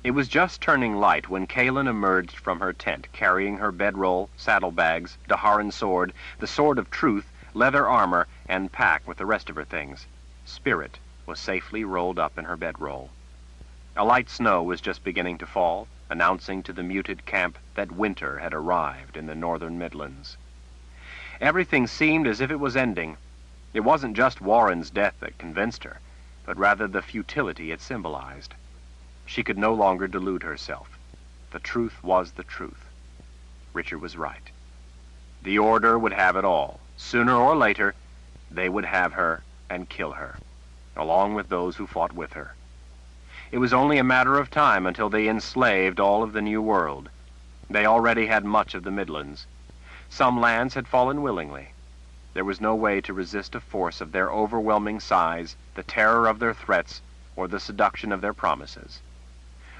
It was just turning light when Kalin emerged from her tent, carrying her bedroll, saddlebags, Daharan sword, the sword of truth, leather armor, and pack with the rest of her things. Spirit was safely rolled up in her bedroll. A light snow was just beginning to fall, announcing to the muted camp that winter had arrived in the northern Midlands. Everything seemed as if it was ending. It wasn't just Warren's death that convinced her, but rather the futility it symbolized. She could no longer delude herself. The truth was the truth. Richard was right. The Order would have it all. Sooner or later, they would have her and kill her, along with those who fought with her. It was only a matter of time until they enslaved all of the New World. They already had much of the Midlands. Some lands had fallen willingly. There was no way to resist a force of their overwhelming size, the terror of their threats, or the seduction of their promises.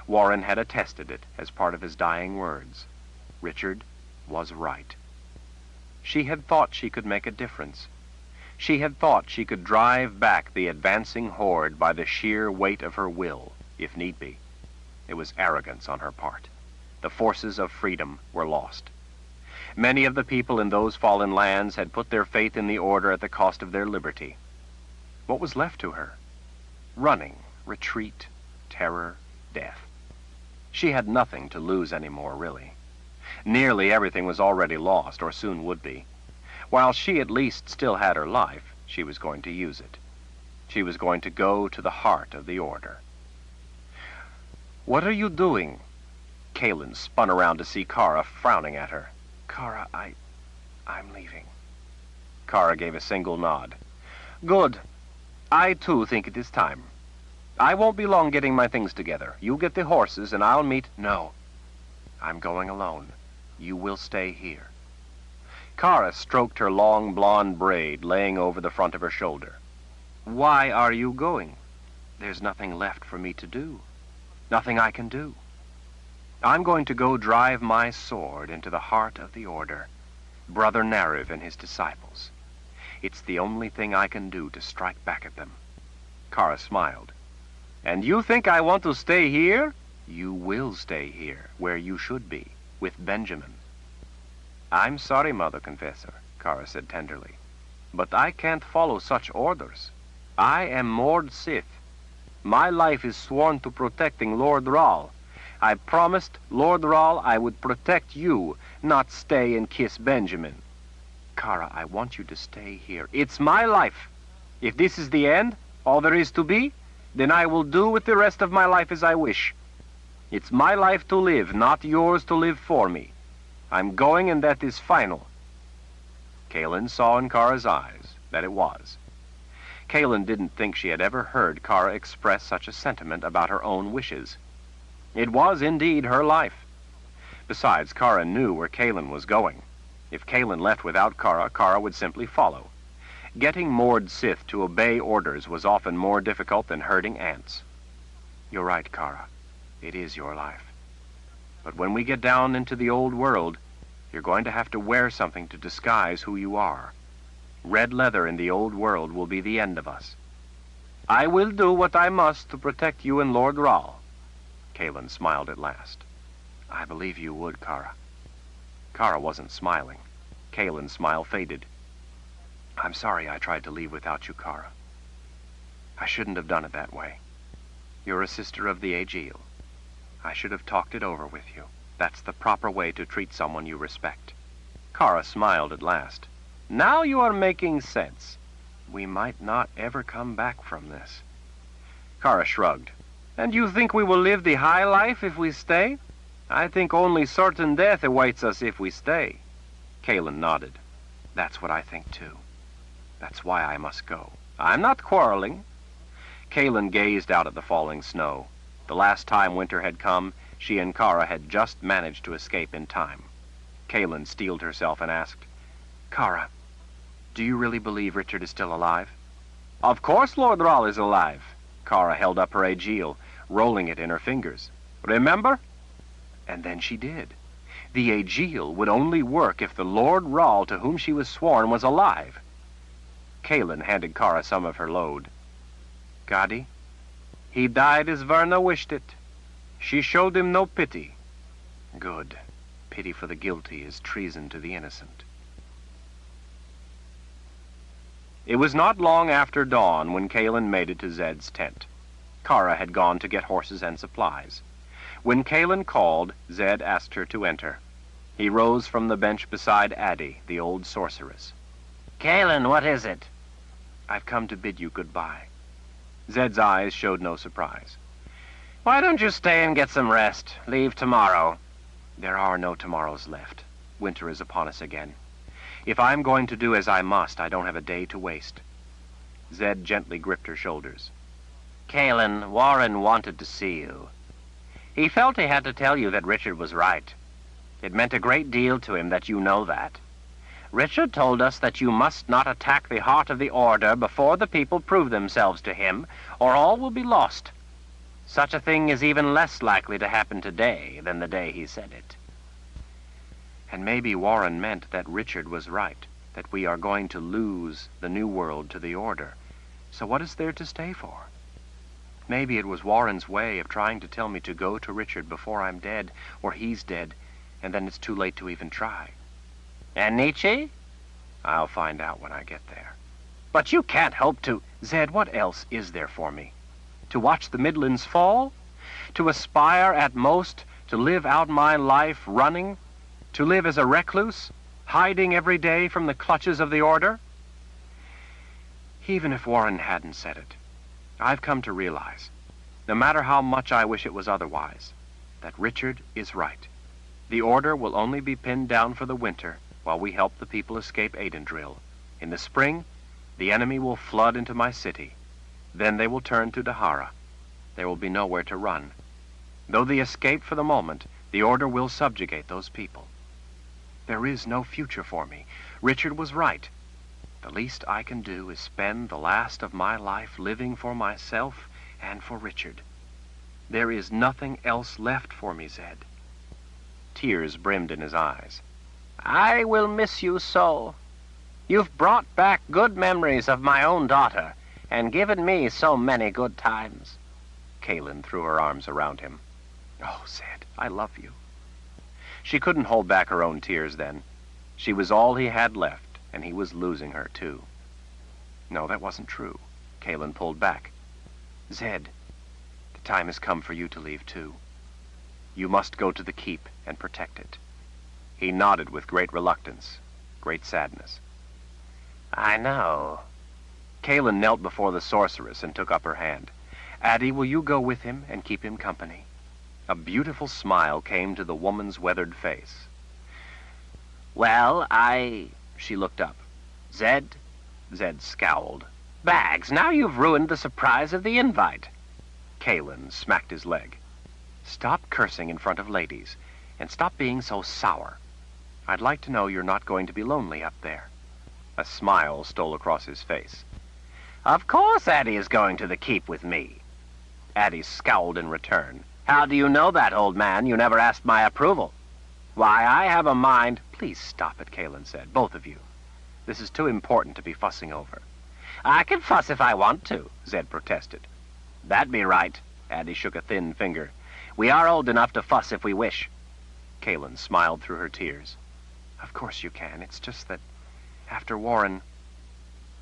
Warren had attested it as part of his dying words. Richard was right. She had thought she could make a difference. She had thought she could drive back the advancing horde by the sheer weight of her will, if need be. It was arrogance on her part. The forces of freedom were lost. Many of the people in those fallen lands had put their faith in the Order at the cost of their liberty. What was left to her? Running, retreat, terror, death. She had nothing to lose anymore, really. Nearly everything was already lost, or soon would be. While she at least still had her life, she was going to use it. She was going to go to the heart of the Order. What are you doing? Kalin spun around to see Kara frowning at her. Kara, I'm leaving. Kara gave a single nod. Good. I, too, think it is time. I won't be long getting my things together. You get the horses, and I'll meet... No. I'm going alone. You will stay here. Kara stroked her long blonde braid laying over the front of her shoulder. Why are you going? There's nothing left for me to do. Nothing I can do. I'm going to go drive my sword into the heart of the Order, Brother Nariv and his disciples. It's the only thing I can do to strike back at them. Kara smiled. And you think I want to stay here? You will stay here, where you should be, with Benjamin. I'm sorry, Mother Confessor, Kara said tenderly, but I can't follow such orders. I am Mord Sith. My life is sworn to protecting Lord Rahl. I promised Lord Rahl I would protect you, not stay and kiss Benjamin. Kara, I want you to stay here. It's my life. If this is the end, all there is to be, then I will do with the rest of my life as I wish. It's my life to live, not yours to live for me. I'm going, and that is final." Kalin saw in Kara's eyes that it was. Kalin didn't think she had ever heard Kara express such a sentiment about her own wishes. It was indeed her life. Besides, Kara knew where Kalin was going. If Kalin left without Kara, Kara would simply follow. Getting Mord Sith to obey orders was often more difficult than herding ants. "You're right, Kara. It is your life. But when we get down into the old world, you're going to have to wear something to disguise who you are. Red leather in the old world will be the end of us." "I will do what I must to protect you and Lord Rahl." Kalin smiled at last. "I believe you would, Kara." Kara wasn't smiling. Kalin's smile faded. "I'm sorry I tried to leave without you, Kara. I shouldn't have done it that way. You're a sister of the Aegil. I should have talked it over with you. That's the proper way to treat someone you respect." Kara smiled at last. "Now you are making sense. We might not ever come back from this." Kara shrugged. "And you think we will live the high life if we stay? I think only certain death awaits us if we stay." Kalin nodded. "That's what I think, too. That's why I must go." "I'm not quarreling." Kalin gazed out at the falling snow. The last time winter had come, she and Kara had just managed to escape in time. Kalin steeled herself and asked, "Kara, do you really believe Richard is still alive?" "Of course Lord Rahl is alive." Kara held up her Aegil, rolling it in her fingers. "Remember?" And then she did. The Aegil would only work if the Lord Rahl to whom she was sworn was alive. Kalin handed Kara some of her load. "Gadi, he died as Verna wished it. She showed him no pity." "Good. Pity for the guilty is treason to the innocent." It was not long after dawn when Kalin made it to Zed's tent. Kara had gone to get horses and supplies. When Kalin called, Zed asked her to enter. He rose from the bench beside Addy, the old sorceress. "Kalin, what is it?" "I've come to bid you goodbye." Zed's eyes showed no surprise. "Why don't you stay and get some rest? Leave tomorrow." "There are no tomorrows left. Winter is upon us again. If I'm going to do as I must, I don't have a day to waste." Zed gently gripped her shoulders. "Kalin, Warren wanted to see you. He felt he had to tell you that Richard was right. It meant a great deal to him that you know that. Richard told us that you must not attack the heart of the Order before the people prove themselves to him, or all will be lost. Such a thing is even less likely to happen today than the day he said it." And maybe Warren meant that Richard was right, that we are going to lose the New World to the Order. So what is there to stay for? Maybe it was Warren's way of trying to tell me to go to Richard before I'm dead, or he's dead, and then it's too late to even try. "And Nietzsche?" "I'll find out when I get there." "But you can't hope to—" "Zed, what else is there for me? To watch the Midlands fall? To aspire at most to live out my life running? To live as a recluse, hiding every day from the clutches of the Order?" Even if Warren hadn't said it, I've come to realize, no matter how much I wish it was otherwise, that Richard is right. The Order will only be pinned down for the winter while we help the people escape Aidendrill. In the spring, the enemy will flood into my city. Then they will turn to Dahara. There will be nowhere to run. Though they escape for the moment, the Order will subjugate those people. There is no future for me. Richard was right. The least I can do is spend the last of my life living for myself and for Richard. There is nothing else left for me, Zed. Tears brimmed in his eyes. "I will miss you so. You've brought back good memories of my own daughter, and given me so many good times." Kalin threw her arms around him. "Oh, Zed, I love you." She couldn't hold back her own tears then. She was all he had left, and he was losing her, too. No, that wasn't true. Kalin pulled back. "Zed, the time has come for you to leave, too. You must go to the keep and protect it." He nodded with great reluctance, great sadness. "I know. Kaelin knelt before the sorceress and took up her hand. Addie, will you go with him and keep him company? A beautiful smile came to the woman's weathered face. Well, She looked up. Zed? Zed scowled. Bags, now you've ruined the surprise of the invite. Kaelin smacked his leg. Stop cursing in front of ladies, and stop being so sour. I'd like to know you're not going to be lonely up there. A smile stole across his face. Of course Addie is going to the keep with me. Addie scowled in return. How do you know that, old man? You never asked my approval. Why, I have a mind... Please stop it, Kaelin said, both of you. This is too important to be fussing over. I can fuss if I want to, Zed protested. That'd be right. Addie shook a thin finger. We are old enough to fuss if we wish. Kaelin smiled through her tears. Of course you can. It's just that after Warren,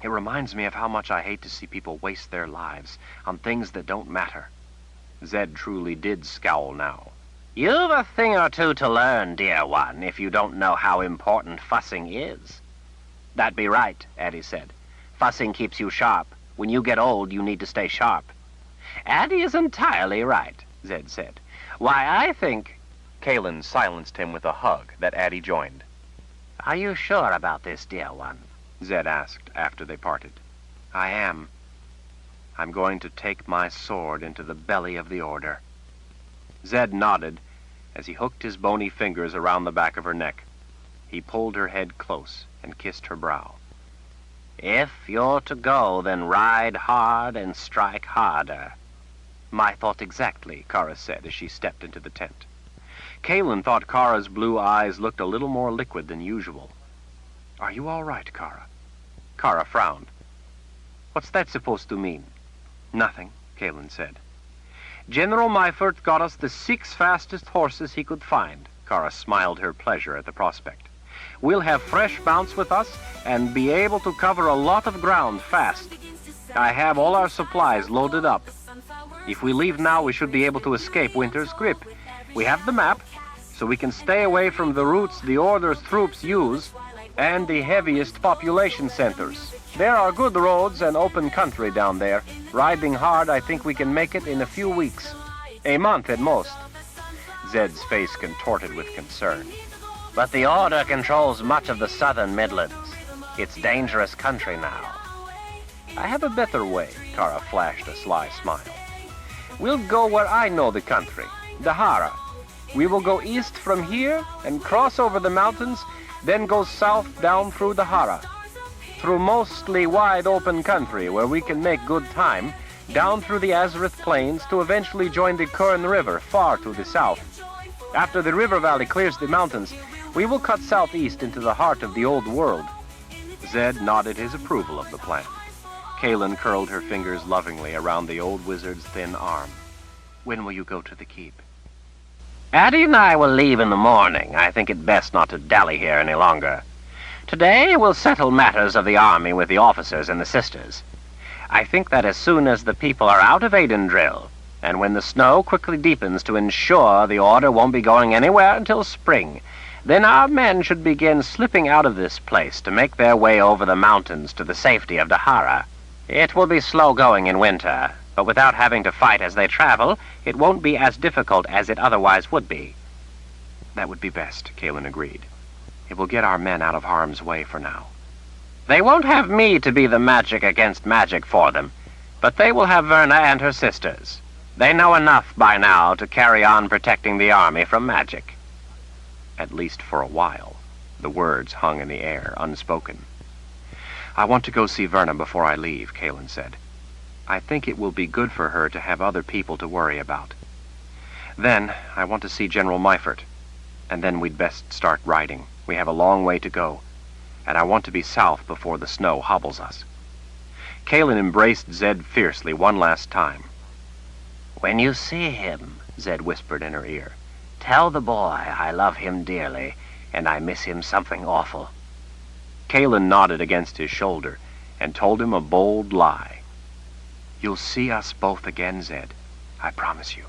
it reminds me of how much I hate to see people waste their lives on things that don't matter. Zed truly did scowl now. You've a thing or two to learn, dear one, if you don't know how important fussing is. That'd be right, Addie said. Fussing keeps you sharp. When you get old, you need to stay sharp. Addie is entirely right, Zed said. Why, I think... Kaelin silenced him with a hug that Addie joined. Are you sure about this, dear one? Zed asked after they parted. I am. I'm going to take my sword into the belly of the Order. Zed nodded as he hooked his bony fingers around the back of her neck. He pulled her head close and kissed her brow. If you're to go, then ride hard and strike harder. My thought exactly, Kara said as she stepped into the tent. Kaelin thought Kara's blue eyes looked a little more liquid than usual. Are you all right, Kara? Kara frowned. What's that supposed to mean? Nothing, Kaelin said. General Meifert got us the 6 fastest horses he could find. Kara smiled her pleasure at the prospect. We'll have fresh mounts with us and be able to cover a lot of ground fast. I have all our supplies loaded up. If we leave now, we should be able to escape winter's grip. We have the map, so we can stay away from the routes the Order's troops use and the heaviest population centers. There are good roads and open country down there. Riding hard, I think we can make it in a few weeks. A month at most. Zed's face contorted with concern. But the Order controls much of the southern Midlands. It's dangerous country now. I have a better way, Kara flashed a sly smile. We'll go where I know the country, the Hara. We will go east from here and cross over the mountains, then go south down through the Hara. Through mostly wide open country where we can make good time, down through the Azrith Plains to eventually join the Kern River far to the south. After the river valley clears the mountains, we will cut southeast into the heart of the old world. Zed nodded his approval of the plan. Kaelin curled her fingers lovingly around the old wizard's thin arm. When will you go to the keep? Addie and I will leave in the morning. I think it best not to dally here any longer. Today we'll settle matters of the army with the officers and the sisters. I think that as soon as the people are out of Aiden drill, and when the snow quickly deepens to ensure the Order won't be going anywhere until spring, then our men should begin slipping out of this place to make their way over the mountains to the safety of Dahara. It will be slow going in winter, but without having to fight as they travel, it won't be as difficult as it otherwise would be. That would be best, Kaelin agreed. It will get our men out of harm's way for now. They won't have me to be the magic against magic for them, but they will have Verna and her sisters. They know enough by now to carry on protecting the army from magic. At least for a while. The words hung in the air, unspoken. I want to go see Verna before I leave, Kaelin said. I think it will be good for her to have other people to worry about. Then, I want to see General Meifert, and then we'd best start riding. We have a long way to go, and I want to be south before the snow hobbles us. Kaelin embraced Zed fiercely one last time. When you see him, Zed whispered in her ear, tell the boy I love him dearly, and I miss him something awful. Kaelin nodded against his shoulder and told him a bold lie. You'll see us both again, Zed. I promise you.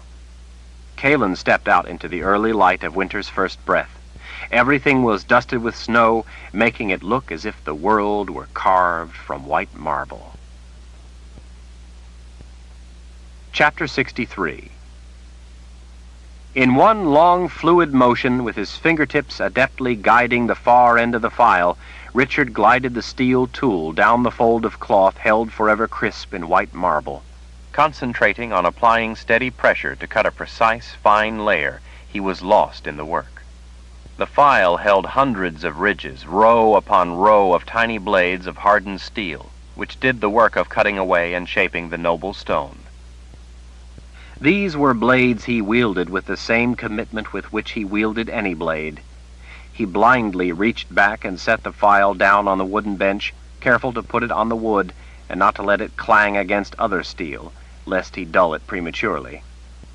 Kaelin stepped out into the early light of winter's first breath. Everything was dusted with snow, making it look as if the world were carved from white marble. Chapter 63. In one long fluid motion, with his fingertips adeptly guiding the far end of the file, Richard glided the steel tool down the fold of cloth held forever crisp in white marble. Concentrating on applying steady pressure to cut a precise, fine layer, he was lost in the work. The file held hundreds of ridges, row upon row of tiny blades of hardened steel, which did the work of cutting away and shaping the noble stone. These were blades he wielded with the same commitment with which he wielded any blade. He blindly reached back and set the file down on the wooden bench, careful to put it on the wood and not to let it clang against other steel, lest he dull it prematurely.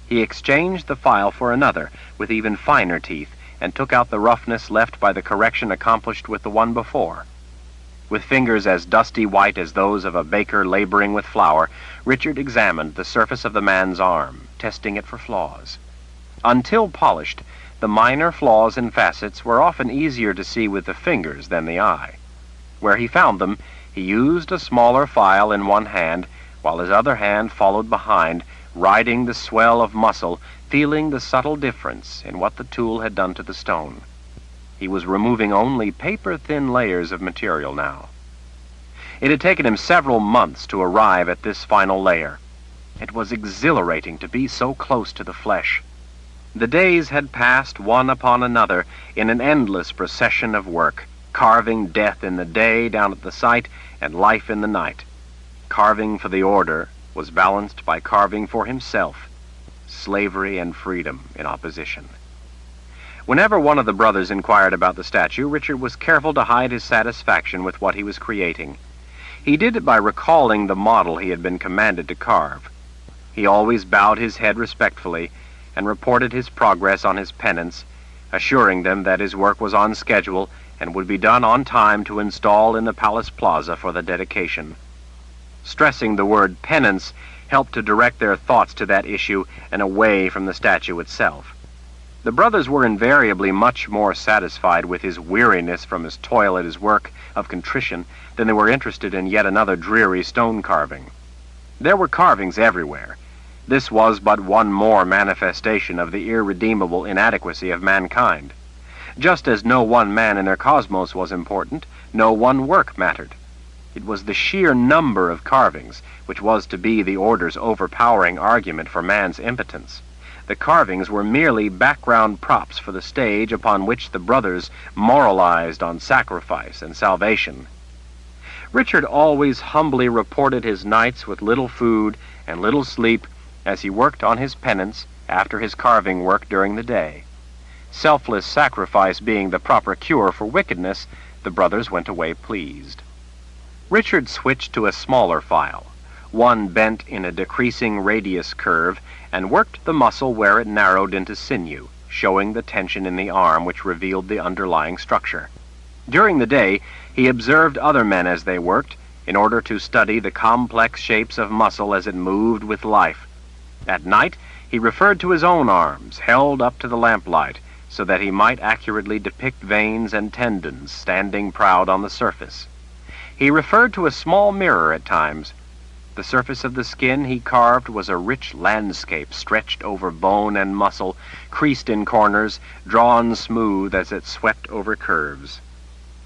He exchanged the file for another, with even finer teeth, and took out the roughness left by the correction accomplished with the one before. With fingers as dusty white as those of a baker laboring with flour, Richard examined the surface of the man's arm, testing it for flaws. Until polished, the minor flaws and facets were often easier to see with the fingers than the eye. Where he found them, he used a smaller file in one hand, while his other hand followed behind, riding the swell of muscle, feeling the subtle difference in what the tool had done to the stone. He was removing only paper-thin layers of material now. It had taken him several months to arrive at this final layer. It was exhilarating to be so close to the flesh. The days had passed one upon another in an endless procession of work, carving death in the day down at the site and life in the night. Carving for the order was balanced by carving for himself, slavery and freedom in opposition. Whenever one of the brothers inquired about the statue, Richard was careful to hide his satisfaction with what he was creating. He did it by recalling the model he had been commanded to carve. He always bowed his head respectfully and reported his progress on his penance, assuring them that his work was on schedule and would be done on time to install in the palace plaza for the dedication. Stressing the word penance helped to direct their thoughts to that issue and away from the statue itself. The brothers were invariably much more satisfied with his weariness from his toil at his work of contrition than they were interested in yet another dreary stone carving. There were carvings everywhere. This was but one more manifestation of the irredeemable inadequacy of mankind. Just as no one man in their cosmos was important, no one work mattered. It was the sheer number of carvings which was to be the order's overpowering argument for man's impotence. The carvings were merely background props for the stage upon which the brothers moralized on sacrifice and salvation. Richard always humbly reported his nights with little food and little sleep as he worked on his penance after his carving work during the day. Selfless sacrifice being the proper cure for wickedness, the brothers went away pleased. Richard switched to a smaller file, one bent in a decreasing radius curve, and worked the muscle where it narrowed into sinew, showing the tension in the arm which revealed the underlying structure. During the day, he observed other men as they worked, in order to study the complex shapes of muscle as it moved with life. At night, he referred to his own arms, held up to the lamplight, so that he might accurately depict veins and tendons standing proud on the surface. He referred to a small mirror at times. The surface of the skin he carved was a rich landscape stretched over bone and muscle, creased in corners, drawn smooth as it swept over curves.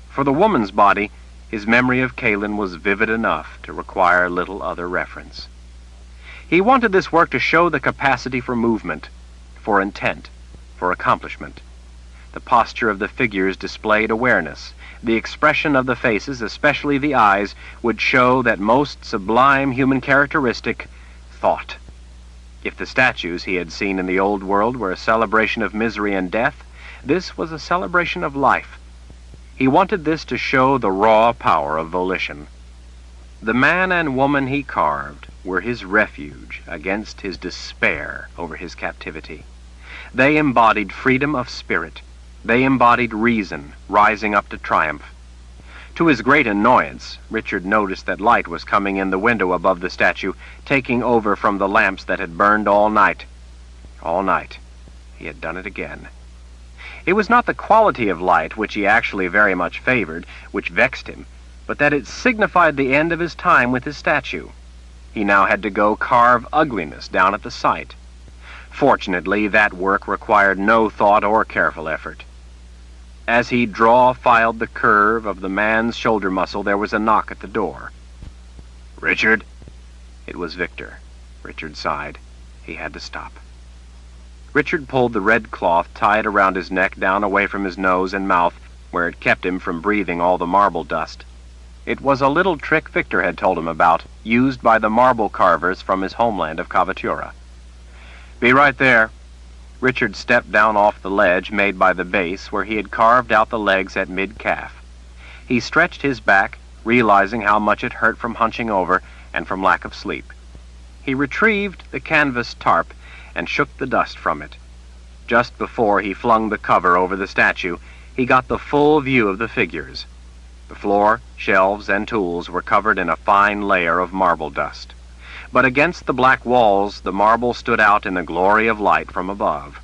For the woman's body, his memory of Kaylin was vivid enough to require little other reference. He wanted this work to show the capacity for movement, for intent, for accomplishment. The posture of the figures displayed awareness. The expression of the faces, especially the eyes, would show that most sublime human characteristic, thought. If the statues he had seen in the old world were a celebration of misery and death, this was a celebration of life. He wanted this to show the raw power of volition. The man and woman he carved were his refuge against his despair over his captivity. They embodied freedom of spirit. They embodied reason, rising up to triumph. To his great annoyance, Richard noticed that light was coming in the window above the statue, taking over from the lamps that had burned all night. All night. He had done it again. It was not the quality of light, which he actually very much favored, which vexed him, but that it signified the end of his time with his statue. He now had to go carve ugliness down at the site. Fortunately, that work required no thought or careful effort. As he filed the curve of the man's shoulder muscle, there was a knock at the door. Richard? It was Victor. Richard sighed. He had to stop. Richard pulled the red cloth tied around his neck down away from his nose and mouth, where it kept him from breathing all the marble dust. It was a little trick Victor had told him about, used by the marble carvers from his homeland of Cavatura. "Be right there." Richard stepped down off the ledge made by the base where he had carved out the legs at mid-calf. He stretched his back, realizing how much it hurt from hunching over and from lack of sleep. He retrieved the canvas tarp and shook the dust from it. Just before he flung the cover over the statue, he got the full view of the figures. The floor, shelves, and tools were covered in a fine layer of marble dust. But against the black walls, the marble stood out in the glory of light from above.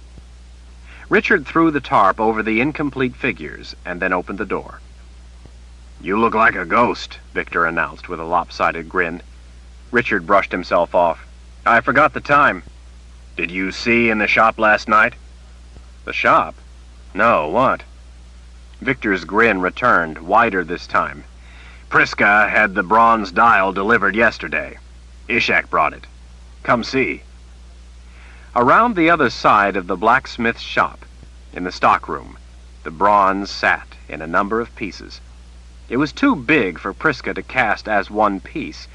Richard threw the tarp over the incomplete figures and then opened the door. You look like a ghost. Victor announced with a lopsided grin. Richard brushed himself off. "I forgot the time." Did you see in the shop last night? "The shop? No, what?" Victor's grin returned, wider this time. Priska had the bronze dial delivered yesterday. Ishak brought it. Come see. Around the other side of the blacksmith's shop, in the stockroom, the bronze sat in a number of pieces. It was too big for Priska to cast as one piece,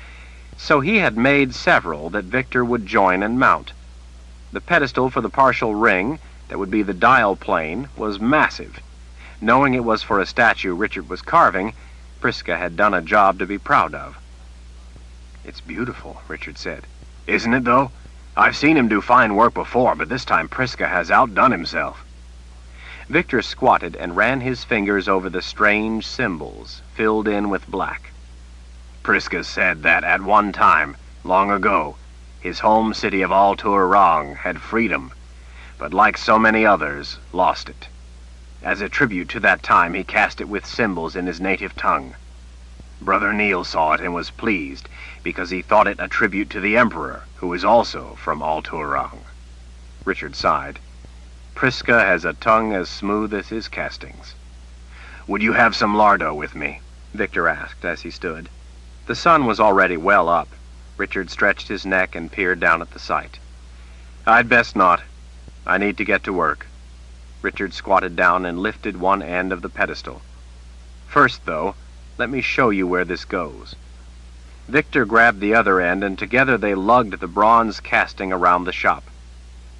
so he had made several that Victor would join and mount. The pedestal for the partial ring, that would be the dial plane, was massive. Knowing it was for a statue Richard was carving, Priska had done a job to be proud of. "It's beautiful," Richard said. Isn't it, though? I've seen him do fine work before, but this time Priska has outdone himself. Victor squatted and ran his fingers over the strange symbols, filled in with black. Priska said that at one time, long ago, his home city of Al-Turang had freedom, but like so many others, lost it. As a tribute to that time, he cast it with symbols in his native tongue. Brother Neil saw it and was pleased, because he thought it a tribute to the Emperor, who is also from Al-Turang. Richard sighed. Priska has a tongue as smooth as his castings. "Would you have some lardo with me?" Victor asked as he stood. The sun was already well up. Richard stretched his neck and peered down at the site. "I'd best not. I need to get to work." Richard squatted down and lifted one end of the pedestal. "First, though, let me show you where this goes." Victor grabbed the other end, and together they lugged the bronze casting around the shop.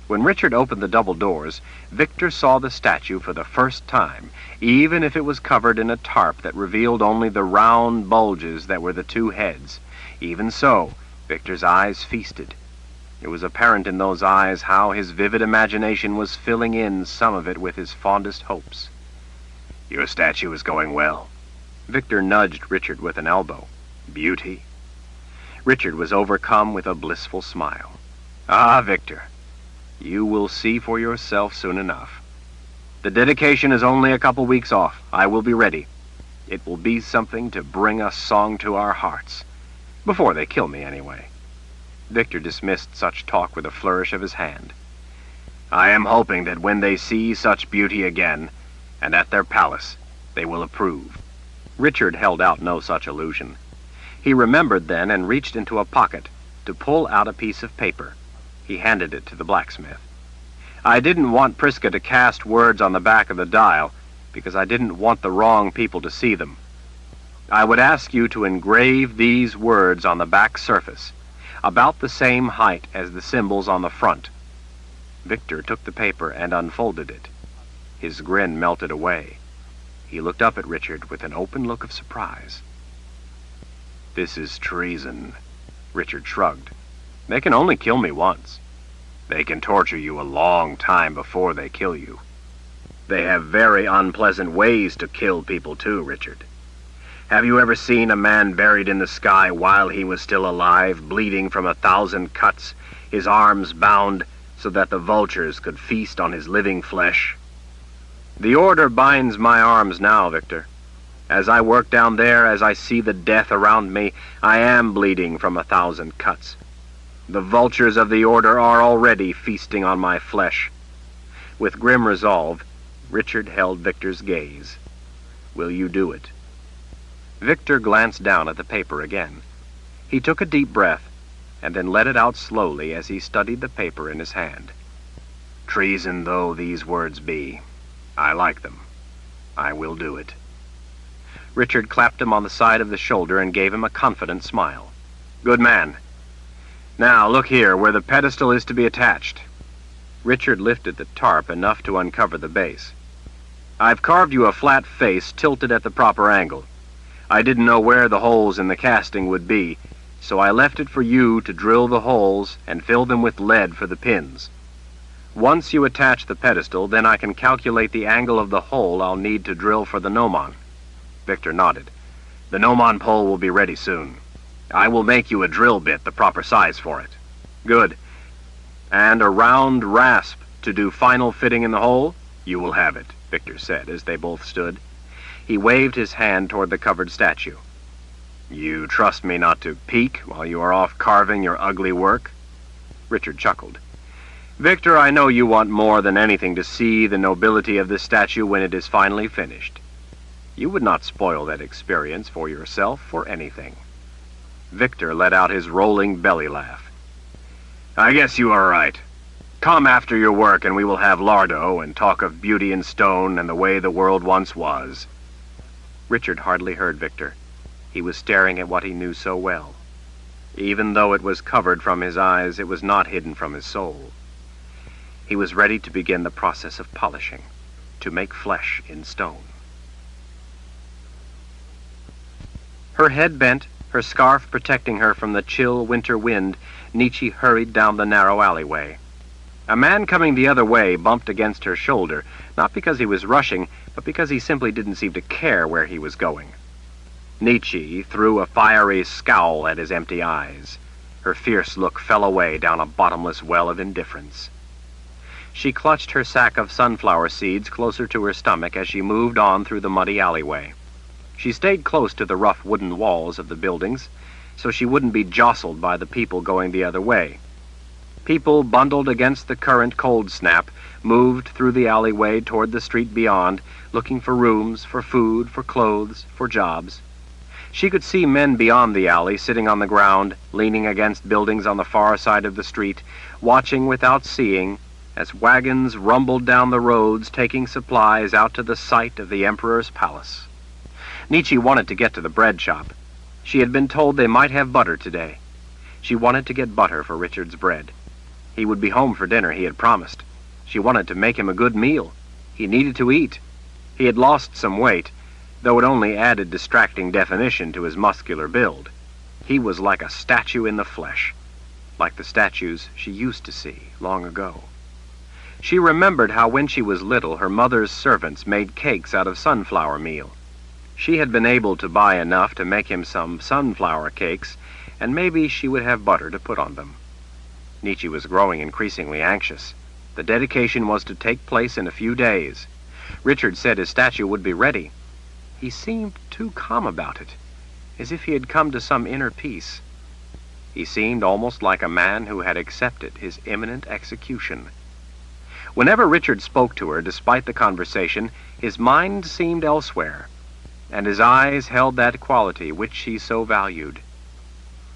When Richard opened the double doors, Victor saw the statue for the first time, even if it was covered in a tarp that revealed only the round bulges that were the two heads. Even so, Victor's eyes feasted. It was apparent in those eyes how his vivid imagination was filling in some of it with his fondest hopes. "Your statue is going well." Victor nudged Richard with an elbow. "Beauty?" Richard was overcome with a blissful smile. "Ah, Victor, you will see for yourself soon enough. The dedication is only a couple weeks off. I will be ready. It will be something to bring a song to our hearts. Before they kill me, anyway." Victor dismissed such talk with a flourish of his hand. "I am hoping that when they see such beauty again, and at their palace, they will approve." Richard held out no such illusion. He remembered then and reached into a pocket to pull out a piece of paper. He handed it to the blacksmith. "I didn't want Priska to cast words on the back of the dial, because I didn't want the wrong people to see them. I would ask you to engrave these words on the back surface, about the same height as the symbols on the front." Victor took the paper and unfolded it. His grin melted away. He looked up at Richard with an open look of surprise. "This is treason." Richard shrugged. "They can only kill me once." "They can torture you a long time before they kill you. They have very unpleasant ways to kill people too, Richard. Have you ever seen a man buried in the sky while he was still alive, bleeding from 1,000 cuts, his arms bound so that the vultures could feast on his living flesh?" "The order binds my arms now, Victor." As I work down there, as I see the death around me, I am bleeding from 1,000 cuts. The vultures of the order are already feasting on my flesh. With grim resolve, Richard held Victor's gaze. Will you do it? Victor glanced down at the paper again. He took a deep breath, and then let it out slowly as he studied the paper in his hand. Treason though these words be, I like them. I will do it. Richard clapped him on the side of the shoulder and gave him a confident smile. Good man. Now, look here, where the pedestal is to be attached. Richard lifted the tarp enough to uncover the base. I've carved you a flat face tilted at the proper angle. I didn't know where the holes in the casting would be, so I left it for you to drill the holes and fill them with lead for the pins. Once you attach the pedestal, then I can calculate the angle of the hole I'll need to drill for the gnomon. Victor nodded. The gnomon pole will be ready soon. I will make you a drill bit the proper size for it. Good. And a round rasp to do final fitting in the hole? You will have it, Victor said as they both stood. He waved his hand toward the covered statue. You trust me not to peek while you are off carving your ugly work? Richard chuckled. Victor, I know you want more than anything to see the nobility of this statue when it is finally finished. You would not spoil that experience for yourself for anything. Victor let out his rolling belly laugh. I guess you are right. Come after your work and we will have lardo and talk of beauty in stone and the way the world once was. Richard hardly heard Victor. He was staring at what he knew so well. Even though it was covered from his eyes, it was not hidden from his soul. He was ready to begin the process of polishing, to make flesh in stone. Her head bent, her scarf protecting her from the chill winter wind, Nietzsche hurried down the narrow alleyway. A man coming the other way bumped against her shoulder, not because he was rushing, but because he simply didn't seem to care where he was going. Nietzsche threw a fiery scowl at his empty eyes. Her fierce look fell away down a bottomless well of indifference. She clutched her sack of sunflower seeds closer to her stomach as she moved on through the muddy alleyway. She stayed close to the rough wooden walls of the buildings, so she wouldn't be jostled by the people going the other way. People bundled against the current cold snap moved through the alleyway toward the street beyond, looking for rooms, for food, for clothes, for jobs. She could see men beyond the alley sitting on the ground, leaning against buildings on the far side of the street, watching without seeing, as wagons rumbled down the roads taking supplies out to the site of the Emperor's palace. Nietzsche wanted to get to the bread shop. She had been told they might have butter today. She wanted to get butter for Richard's bread. He would be home for dinner, he had promised. She wanted to make him a good meal. He needed to eat. He had lost some weight, though it only added distracting definition to his muscular build. He was like a statue in the flesh, like the statues she used to see long ago. She remembered how when she was little her mother's servants made cakes out of sunflower meal. She had been able to buy enough to make him some sunflower cakes, and maybe she would have butter to put on them. Nietzsche was growing increasingly anxious. The dedication was to take place in a few days. Richard said his statue would be ready. He seemed too calm about it, as if he had come to some inner peace. He seemed almost like a man who had accepted his imminent execution. Whenever Richard spoke to her, despite the conversation, his mind seemed elsewhere, and his eyes held that quality which she so valued.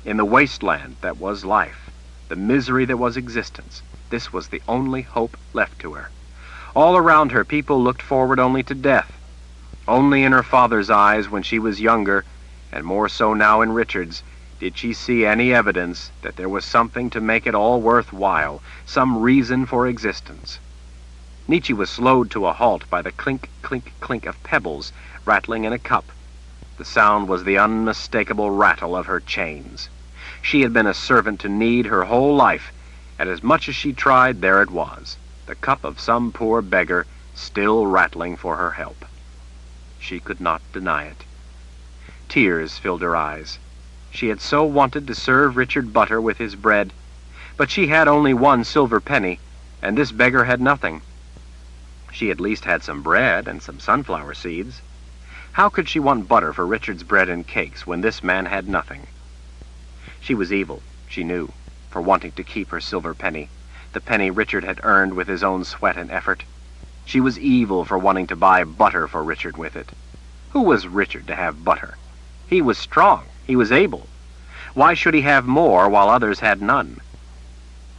In the wasteland that was life, the misery that was existence, this was the only hope left to her. All around her, people looked forward only to death. Only in her father's eyes when she was younger, and more so now in Richard's, did she see any evidence that there was something to make it all worthwhile, some reason for existence. Nietzsche was slowed to a halt by the clink, clink, clink of pebbles rattling in a cup. The sound was the unmistakable rattle of her chains. She had been a servant to need her whole life, and as much as she tried, there it was, the cup of some poor beggar still rattling for her help. She could not deny it. Tears filled her eyes. She had so wanted to serve Richard butter with his bread, but she had only 1 silver penny, and this beggar had nothing. She at least had some bread and some sunflower seeds. How could she want butter for Richard's bread and cakes when this man had nothing? She was evil, she knew, for wanting to keep her silver penny, the penny Richard had earned with his own sweat and effort. She was evil for wanting to buy butter for Richard with it. Who was Richard to have butter? He was strong. He was able. Why should he have more while others had none?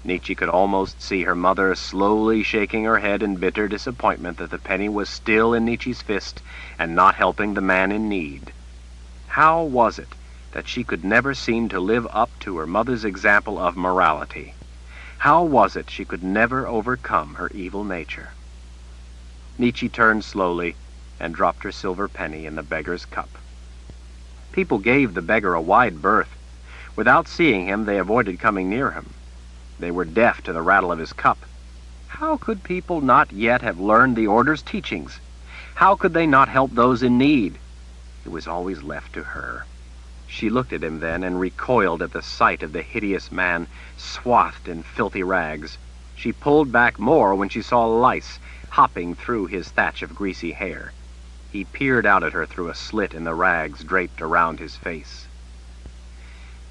Nietzsche could almost see her mother slowly shaking her head in bitter disappointment that the penny was still in Nietzsche's fist and not helping the man in need. How was it that she could never seem to live up to her mother's example of morality? How was it she could never overcome her evil nature? Nietzsche turned slowly and dropped her silver penny in the beggar's cup. People gave the beggar a wide berth. Without seeing him, they avoided coming near him. They were deaf to the rattle of his cup. How could people not yet have learned the order's teachings? How could they not help those in need? It was always left to her. She looked at him then and recoiled at the sight of the hideous man swathed in filthy rags. She pulled back more when she saw lice hopping through his thatch of greasy hair. He peered out at her through a slit in the rags draped around his face.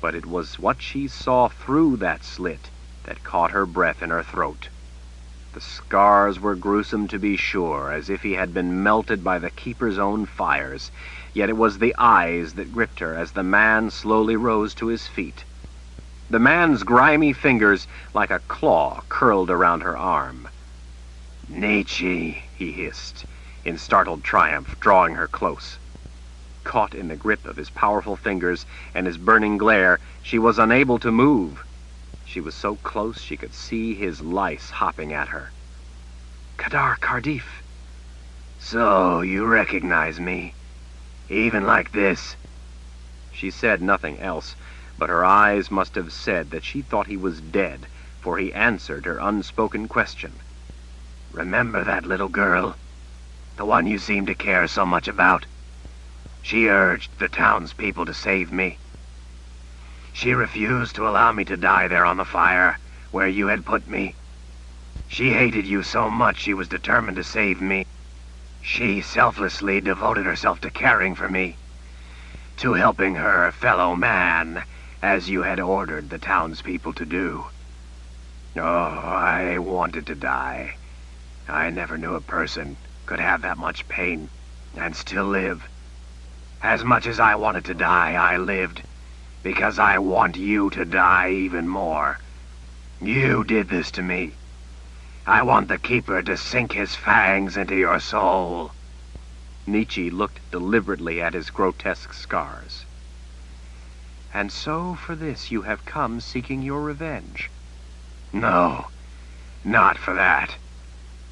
But it was what she saw through that slit that caught her breath in her throat. The scars were gruesome to be sure, as if he had been melted by the keeper's own fires, yet it was the eyes that gripped her as the man slowly rose to his feet. The man's grimy fingers, like a claw, curled around her arm. "Nietzsche," he hissed, in startled triumph, drawing her close. Caught in the grip of his powerful fingers and his burning glare, she was unable to move. She was so close she could see his lice hopping at her. "Kadar Kardif." "So you recognize me, even like this?" She said nothing else, but her eyes must have said that she thought he was dead, for he answered her unspoken question. "Remember that little girl? The one you seem to care so much about? She urged the townspeople to save me. She refused to allow me to die there on the fire, where you had put me. She hated you so much she was determined to save me. She selflessly devoted herself to caring for me, to helping her fellow man, as you had ordered the townspeople to do. Oh, I wanted to die. I never knew a person could have that much pain and still live. As much as I wanted to die, I lived, because I want you to die even more. You did this to me. I want the Keeper to sink his fangs into your soul." Nietzsche looked deliberately at his grotesque scars. "And so for this you have come seeking your revenge?" "No, not for that.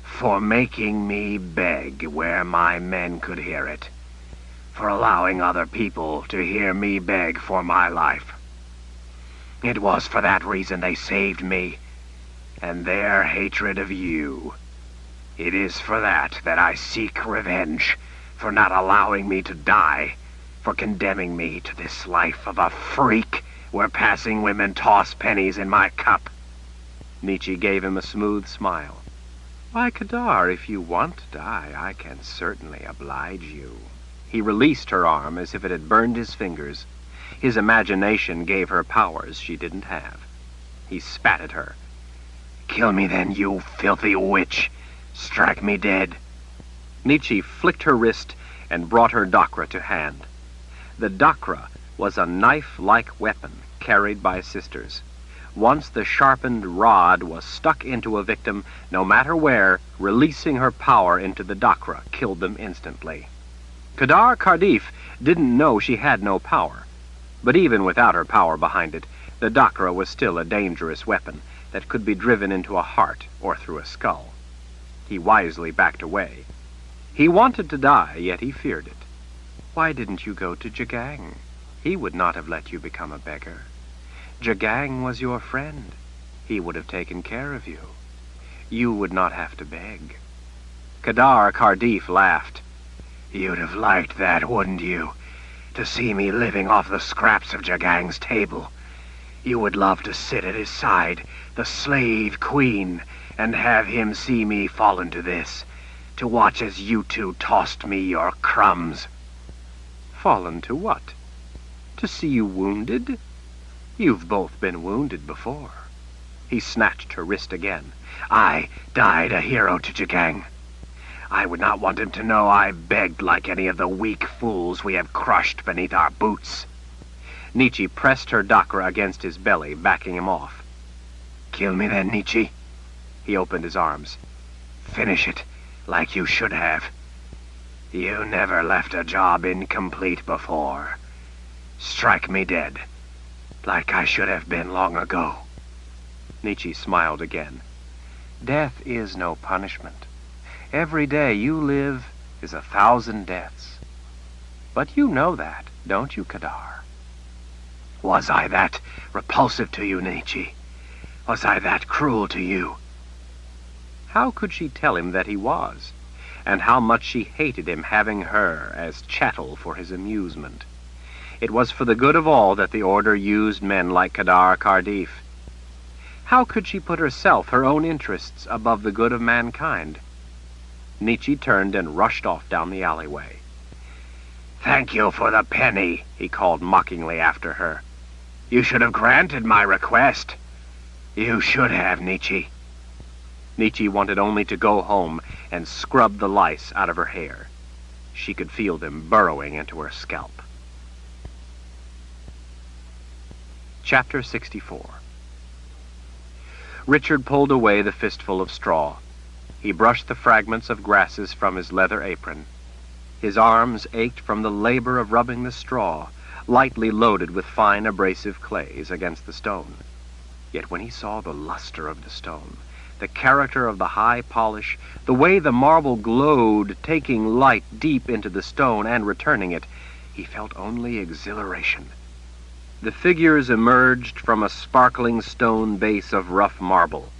For making me beg where my men could hear it. For allowing other people to hear me beg for my life. It was for that reason they saved me, and their hatred of you. It is for that I seek revenge, for not allowing me to die, for condemning me to this life of a freak where passing women toss pennies in my cup." Nietzsche gave him a smooth smile. "Why, Kadar, if you want to die, I can certainly oblige you." He released her arm as if it had burned his fingers. His imagination gave her powers she didn't have. He spat at her. "Kill me then, you filthy witch! Strike me dead!" Nietzsche flicked her wrist and brought her dakra to hand. The dakra was a knife-like weapon carried by sisters. Once the sharpened rod was stuck into a victim, no matter where, releasing her power into the dakra killed them instantly. Kadar Kardif didn't know she had no power, but even without her power behind it, the dakra was still a dangerous weapon that could be driven into a heart or through a skull. He wisely backed away. He wanted to die, yet he feared it. "Why didn't you go to Jagang? He would not have let you become a beggar. Jagang was your friend. He would have taken care of you. You would not have to beg." Kadar Kardif laughed. "You'd have liked that, wouldn't you? To see me living off the scraps of Jagang's table. You would love to sit at his side, the slave queen, and have him see me fall into this, to watch as you two tossed me your crumbs." Fallen to what? To see you wounded? You've both been wounded before. He snatched her wrist again. I died a hero to Jagang. I would not want him to know I begged like any of the weak fools we have crushed beneath our boots. Nietzsche pressed her dakra against his belly, backing him off. Kill me then, Nietzsche. He opened his arms. Finish it, like you should have. You never left a job incomplete before. Strike me dead, like I should have been long ago. Nietzsche smiled again. Death is no punishment. Every day you live is 1,000 deaths. But you know that, don't you, Kadar? Was I that repulsive to you, Nietzsche? Was I that cruel to you? How could she tell him that he was, and how much she hated him having her as chattel for his amusement? It was for the good of all that the Order used men like Kadar Kardif. How could she put herself, her own interests, above the good of mankind? Nietzsche turned and rushed off down the alleyway. Thank you for the penny, he called mockingly after her. You should have granted my request. You should have, Nietzsche. Nietzsche wanted only to go home and scrub the lice out of her hair. She could feel them burrowing into her scalp. Chapter 64. Richard pulled away the fistful of straw. He brushed the fragments of grasses from his leather apron. His arms ached from the labor of rubbing the straw, lightly loaded with fine abrasive clays, against the stone. Yet when he saw the luster of the stone, the character of the high polish, the way the marble glowed, taking light deep into the stone and returning it, he felt only exhilaration. The figures emerged from a sparkling stone base of rough marble.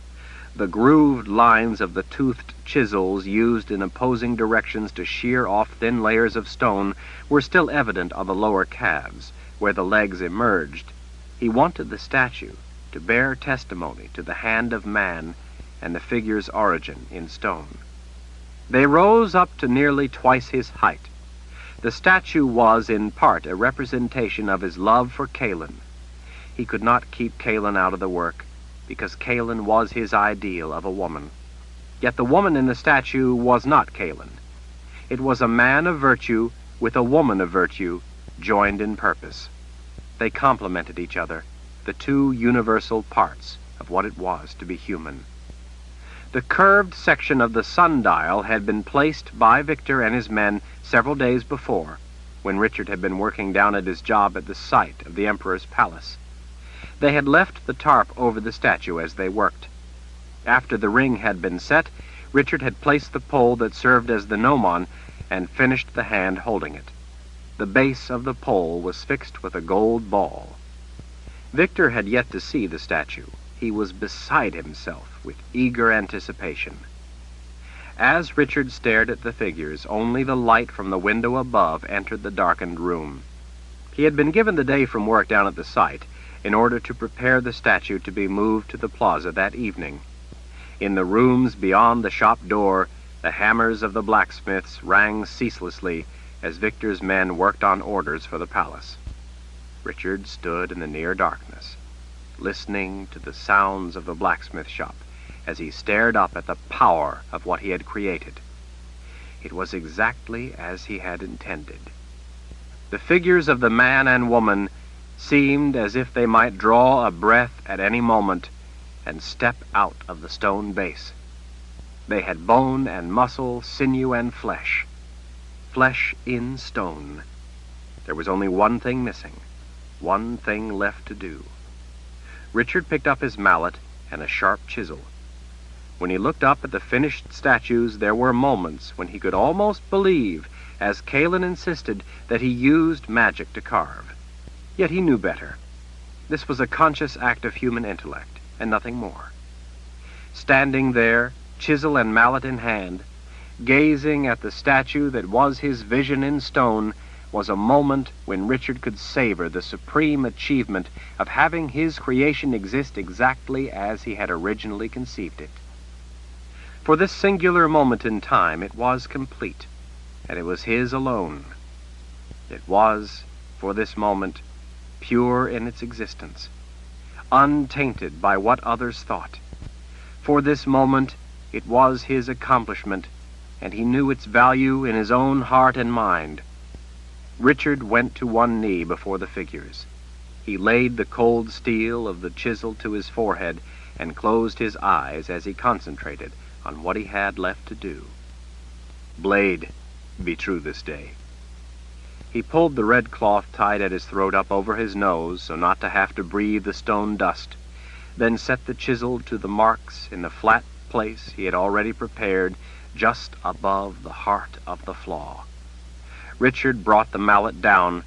The grooved lines of the toothed chisels used in opposing directions to shear off thin layers of stone were still evident on the lower calves, where the legs emerged. He wanted the statue to bear testimony to the hand of man and the figure's origin in stone. They rose up to nearly twice his height. The statue was, in part, a representation of his love for Kalin. He could not keep Kalin out of the work, because Kalin was his ideal of a woman. Yet the woman in the statue was not Kalin. It was a man of virtue with a woman of virtue, joined in purpose. They complemented each other, the two universal parts of what it was to be human. The curved section of the sundial had been placed by Victor and his men several days before, when Richard had been working down at his job at the site of the Emperor's palace. They had left the tarp over the statue as they worked. After the ring had been set, Richard had placed the pole that served as the gnomon and finished the hand holding it. The base of the pole was fixed with a gold ball. Victor had yet to see the statue. He was beside himself with eager anticipation. As Richard stared at the figures, only the light from the window above entered the darkened room. He had been given the day from work down at the site in order to prepare the statue to be moved to the plaza that evening. In the rooms beyond the shop door, the hammers of the blacksmiths rang ceaselessly as Victor's men worked on orders for the palace. Richard stood in the near darkness, listening to the sounds of the blacksmith shop as he stared up at the power of what he had created. It was exactly as he had intended. The figures of the man and woman seemed as if they might draw a breath at any moment and step out of the stone base. They had bone and muscle, sinew and flesh. Flesh in stone. There was only one thing missing, one thing left to do. Richard picked up his mallet and a sharp chisel. When he looked up at the finished statues, there were moments when he could almost believe, as Kalin insisted, that he used magic to carve. Yet he knew better. This was a conscious act of human intellect, and nothing more. Standing there, chisel and mallet in hand, gazing at the statue that was his vision in stone, was a moment when Richard could savor the supreme achievement of having his creation exist exactly as he had originally conceived it. For this singular moment in time, it was complete, and it was his alone. It was, for this moment, pure in its existence, untainted by what others thought. For this moment, it was his accomplishment, and he knew its value in his own heart and mind. Richard went to one knee before the figures. He laid the cold steel of the chisel to his forehead and closed his eyes as he concentrated on what he had left to do. Blade, be true this day. He pulled the red cloth tied at his throat up over his nose so not to have to breathe the stone dust, then set the chisel to the marks in the flat place he had already prepared just above the heart of the flaw. Richard brought the mallet down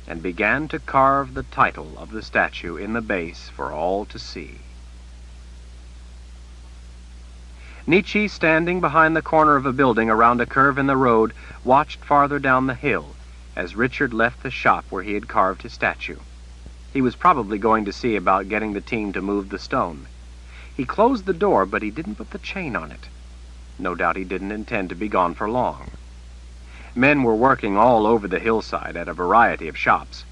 and began to carve the title of the statue in the base for all to see. Nietzsche, standing behind the corner of a building around a curve in the road, watched farther down the hill as Richard left the shop where he had carved his statue. He was probably going to see about getting the team to move the stone. He closed the door, but he didn't put the chain on it. No doubt he didn't intend to be gone for long. Men were working all over the hillside at a variety of shops.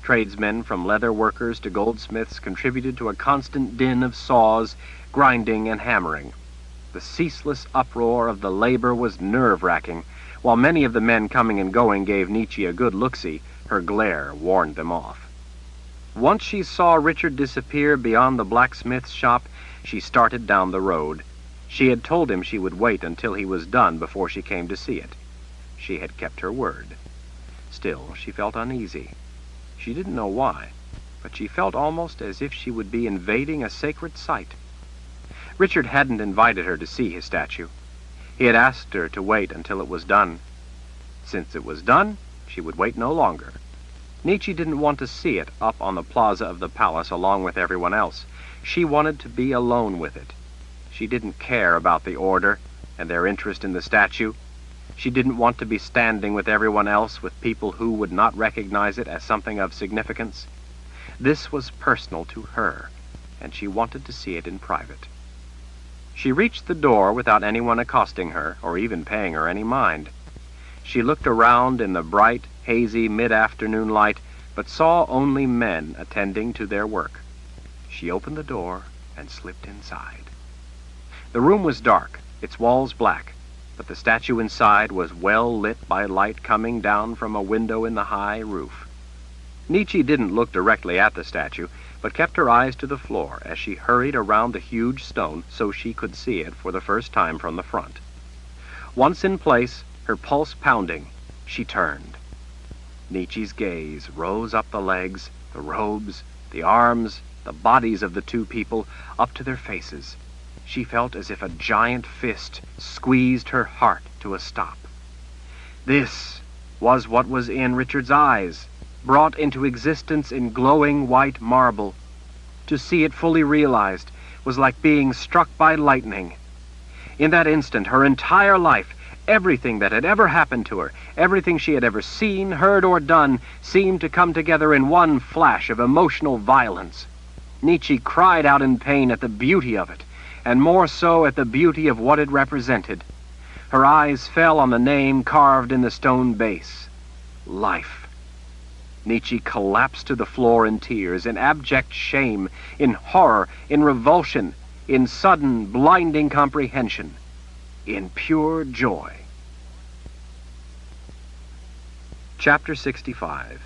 Tradesmen, from leather workers to goldsmiths, contributed to a constant din of saws, grinding, and hammering. The ceaseless uproar of the labor was nerve-wracking. While many of the men coming and going gave Nietzsche a good look-see, her glare warned them off. Once she saw Richard disappear beyond the blacksmith's shop, she started down the road. She had told him she would wait until he was done before she came to see it. She had kept her word. Still, she felt uneasy. She didn't know why, but she felt almost as if she would be invading a sacred site. Richard hadn't invited her to see his statue. He had asked her to wait until it was done. Since it was done, she would wait no longer. Nietzsche didn't want to see it up on the plaza of the palace along with everyone else. She wanted to be alone with it. She didn't care about the order and their interest in the statue. She didn't want to be standing with everyone else with people who would not recognize it as something of significance. This was personal to her, and she wanted to see it in private. She reached the door without anyone accosting her or even paying her any mind. She looked around in the bright, hazy mid-afternoon light, but saw only men attending to their work. She opened the door and slipped inside. The room was dark, its walls black, but the statue inside was well lit by light coming down from a window in the high roof. Nietzsche didn't look directly at the statue, but kept her eyes to the floor as she hurried around the huge stone so she could see it for the first time from the front. Once in place, her pulse pounding, she turned. Nietzsche's gaze rose up the legs, the robes, the arms, the bodies of the two people, up to their faces. She felt as if a giant fist squeezed her heart to a stop. This was what was in Richard's eyes, brought into existence in glowing white marble. To see it fully realized was like being struck by lightning. In that instant, her entire life, everything that had ever happened to her, everything she had ever seen, heard, or done, seemed to come together in one flash of emotional violence. Nietzsche cried out in pain at the beauty of it, and more so at the beauty of what it represented. Her eyes fell on the name carved in the stone base: life. Nietzsche collapsed to the floor in tears, in abject shame, in horror, in revulsion, in sudden, blinding comprehension, in pure joy. Chapter 65.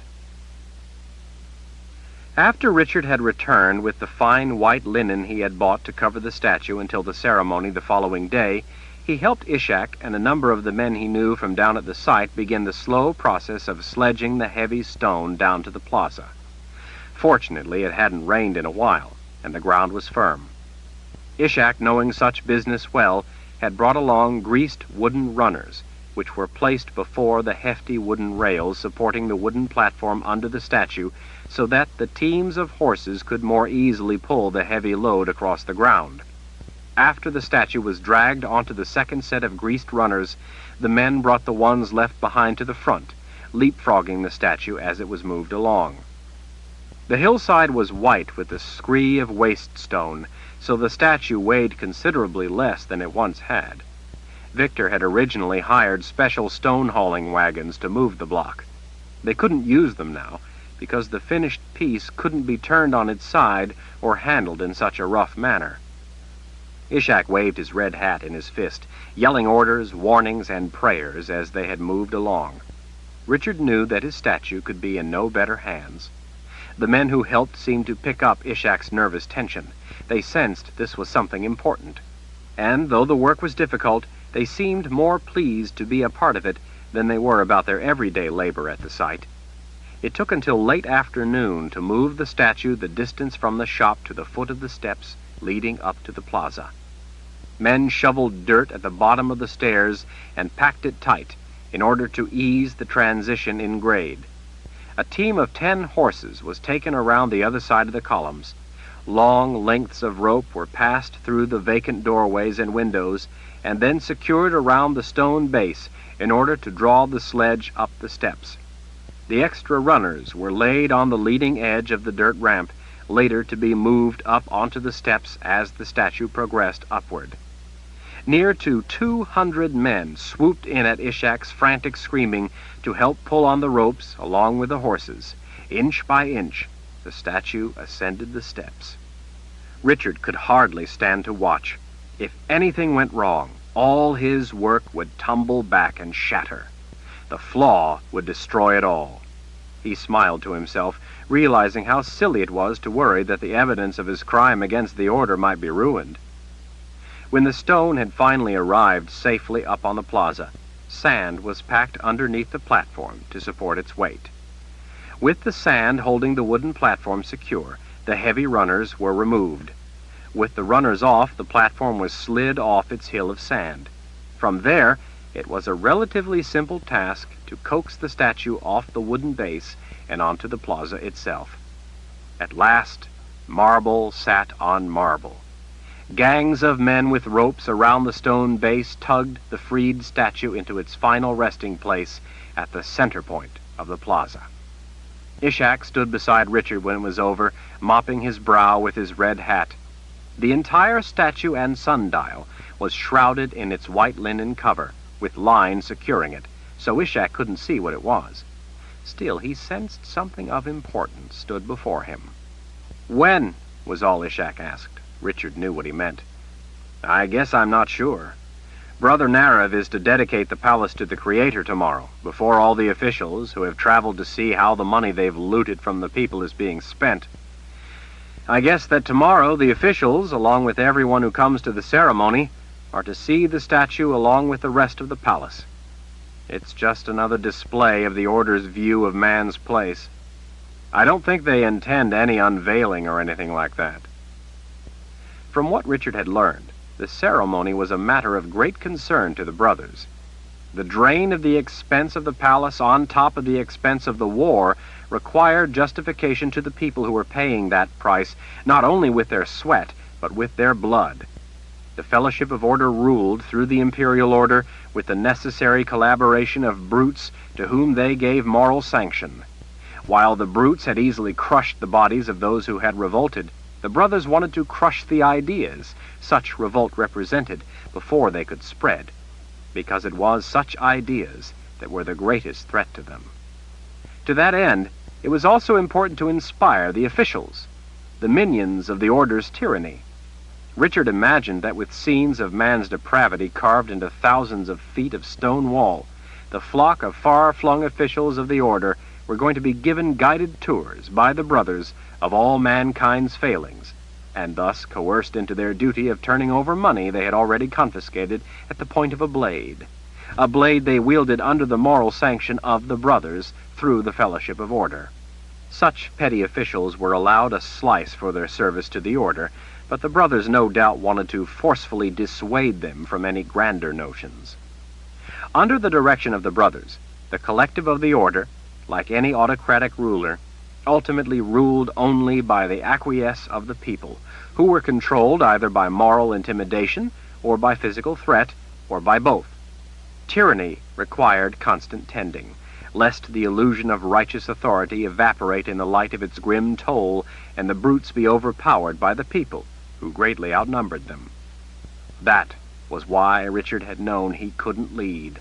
After Richard had returned with the fine white linen he had bought to cover the statue until the ceremony the following day, he helped Ishak and a number of the men he knew from down at the site begin the slow process of sledging the heavy stone down to the plaza. Fortunately, it hadn't rained in a while, and the ground was firm. Ishak, knowing such business well, had brought along greased wooden runners, which were placed before the hefty wooden rails supporting the wooden platform under the statue, so that the teams of horses could more easily pull the heavy load across the ground. After the statue was dragged onto the second set of greased runners, the men brought the ones left behind to the front, leapfrogging the statue as it was moved along. The hillside was white with the scree of waste stone, so the statue weighed considerably less than it once had. Victor had originally hired special stone-hauling wagons to move the block. They couldn't use them now, because the finished piece couldn't be turned on its side or handled in such a rough manner. Ishak waved his red hat in his fist, yelling orders, warnings, and prayers as they had moved along. Richard knew that his statue could be in no better hands. The men who helped seemed to pick up Ishak's nervous tension. They sensed this was something important. And though the work was difficult, they seemed more pleased to be a part of it than they were about their everyday labor at the site. It took until late afternoon to move the statue the distance from the shop to the foot of the steps leading up to the plaza. Men shoveled dirt at the bottom of the stairs and packed it tight in order to ease the transition in grade. A team of 10 horses was taken around the other side of the columns. Long lengths of rope were passed through the vacant doorways and windows and then secured around the stone base in order to draw the sledge up the steps. The extra runners were laid on the leading edge of the dirt ramp, later to be moved up onto the steps as the statue progressed upward. Near to 200 men swooped in at Ishak's frantic screaming to help pull on the ropes along with the horses. Inch by inch, the statue ascended the steps. Richard could hardly stand to watch. If anything went wrong, all his work would tumble back and shatter. The flaw would destroy it all. He smiled to himself, realizing how silly it was to worry that the evidence of his crime against the order might be ruined. When the stone had finally arrived safely up on the plaza, sand was packed underneath the platform to support its weight. With the sand holding the wooden platform secure, the heavy runners were removed. With the runners off, the platform was slid off its hill of sand. From there, it was a relatively simple task to coax the statue off the wooden base and onto the plaza itself. At last, marble sat on marble. Gangs of men with ropes around the stone base tugged the freed statue into its final resting place at the center point of the plaza. Ishak stood beside Richard when it was over, mopping his brow with his red hat. The entire statue and sundial was shrouded in its white linen cover, with lines securing it, so Ishak couldn't see what it was. Still, he sensed something of importance stood before him. "When?" was all Ishak asked. Richard knew what he meant. "I guess I'm not sure. Brother Narev is to dedicate the palace to the Creator tomorrow, before all the officials who have traveled to see how the money they've looted from the people is being spent. I guess that tomorrow the officials, along with everyone who comes to the ceremony, are to see the statue along with the rest of the palace. It's just another display of the Order's view of man's place. I don't think they intend any unveiling or anything like that." From what Richard had learned, the ceremony was a matter of great concern to the brothers. The drain of the expense of the palace on top of the expense of the war required justification to the people who were paying that price, not only with their sweat, but with their blood. The Fellowship of Order ruled through the Imperial Order with the necessary collaboration of brutes to whom they gave moral sanction. While the brutes had easily crushed the bodies of those who had revolted, the brothers wanted to crush the ideas such revolt represented before they could spread, because it was such ideas that were the greatest threat to them. To that end, it was also important to inspire the officials, the minions of the Order's tyranny. Richard imagined that with scenes of man's depravity carved into thousands of feet of stone wall, the flock of far-flung officials of the Order were going to be given guided tours by the brothers of all mankind's failings, and thus coerced into their duty of turning over money they had already confiscated at the point of a blade they wielded under the moral sanction of the brothers through the Fellowship of Order. Such petty officials were allowed a slice for their service to the Order, but the brothers no doubt wanted to forcefully dissuade them from any grander notions. Under the direction of the brothers, the collective of the Order, like any autocratic ruler, ultimately ruled only by the acquiesce of the people, who were controlled either by moral intimidation, or by physical threat, or by both. Tyranny required constant tending, lest the illusion of righteous authority evaporate in the light of its grim toll, and the brutes be overpowered by the people, who greatly outnumbered them. That was why Richard had known he couldn't lead.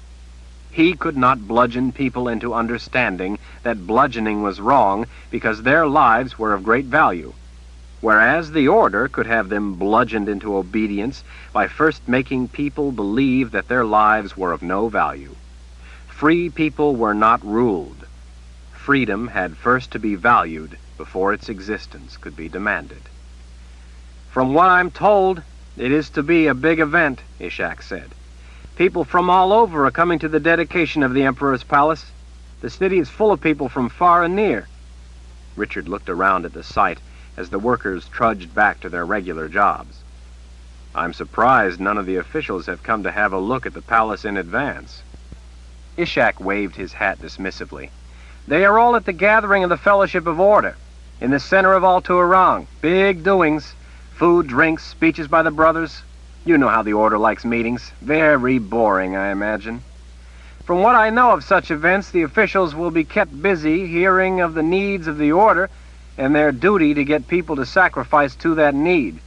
He could not bludgeon people into understanding that bludgeoning was wrong because their lives were of great value, whereas the order could have them bludgeoned into obedience by first making people believe that their lives were of no value. Free people were not ruled. Freedom had first to be valued before its existence could be demanded. "From what I'm told, it is to be a big event," Ishak said. "People from all over are coming to the dedication of the Emperor's palace. The city is full of people from far and near." Richard looked around at the sight as the workers trudged back to their regular jobs. "I'm surprised none of the officials have come to have a look at the palace in advance." Ishak waved his hat dismissively. "They are all at the gathering of the Fellowship of Order, in the center of all Tuarang. Big doings. Food, drinks, speeches by the brothers. You know how the Order likes meetings. Very boring, I imagine. From what I know of such events, the officials will be kept busy hearing of the needs of the Order and their duty to get people to sacrifice to that need.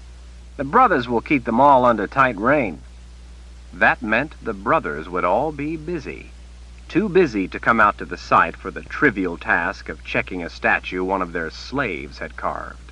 The brothers will keep them all under tight rein." That meant the brothers would all be busy. Too busy to come out to the site for the trivial task of checking a statue one of their slaves had carved.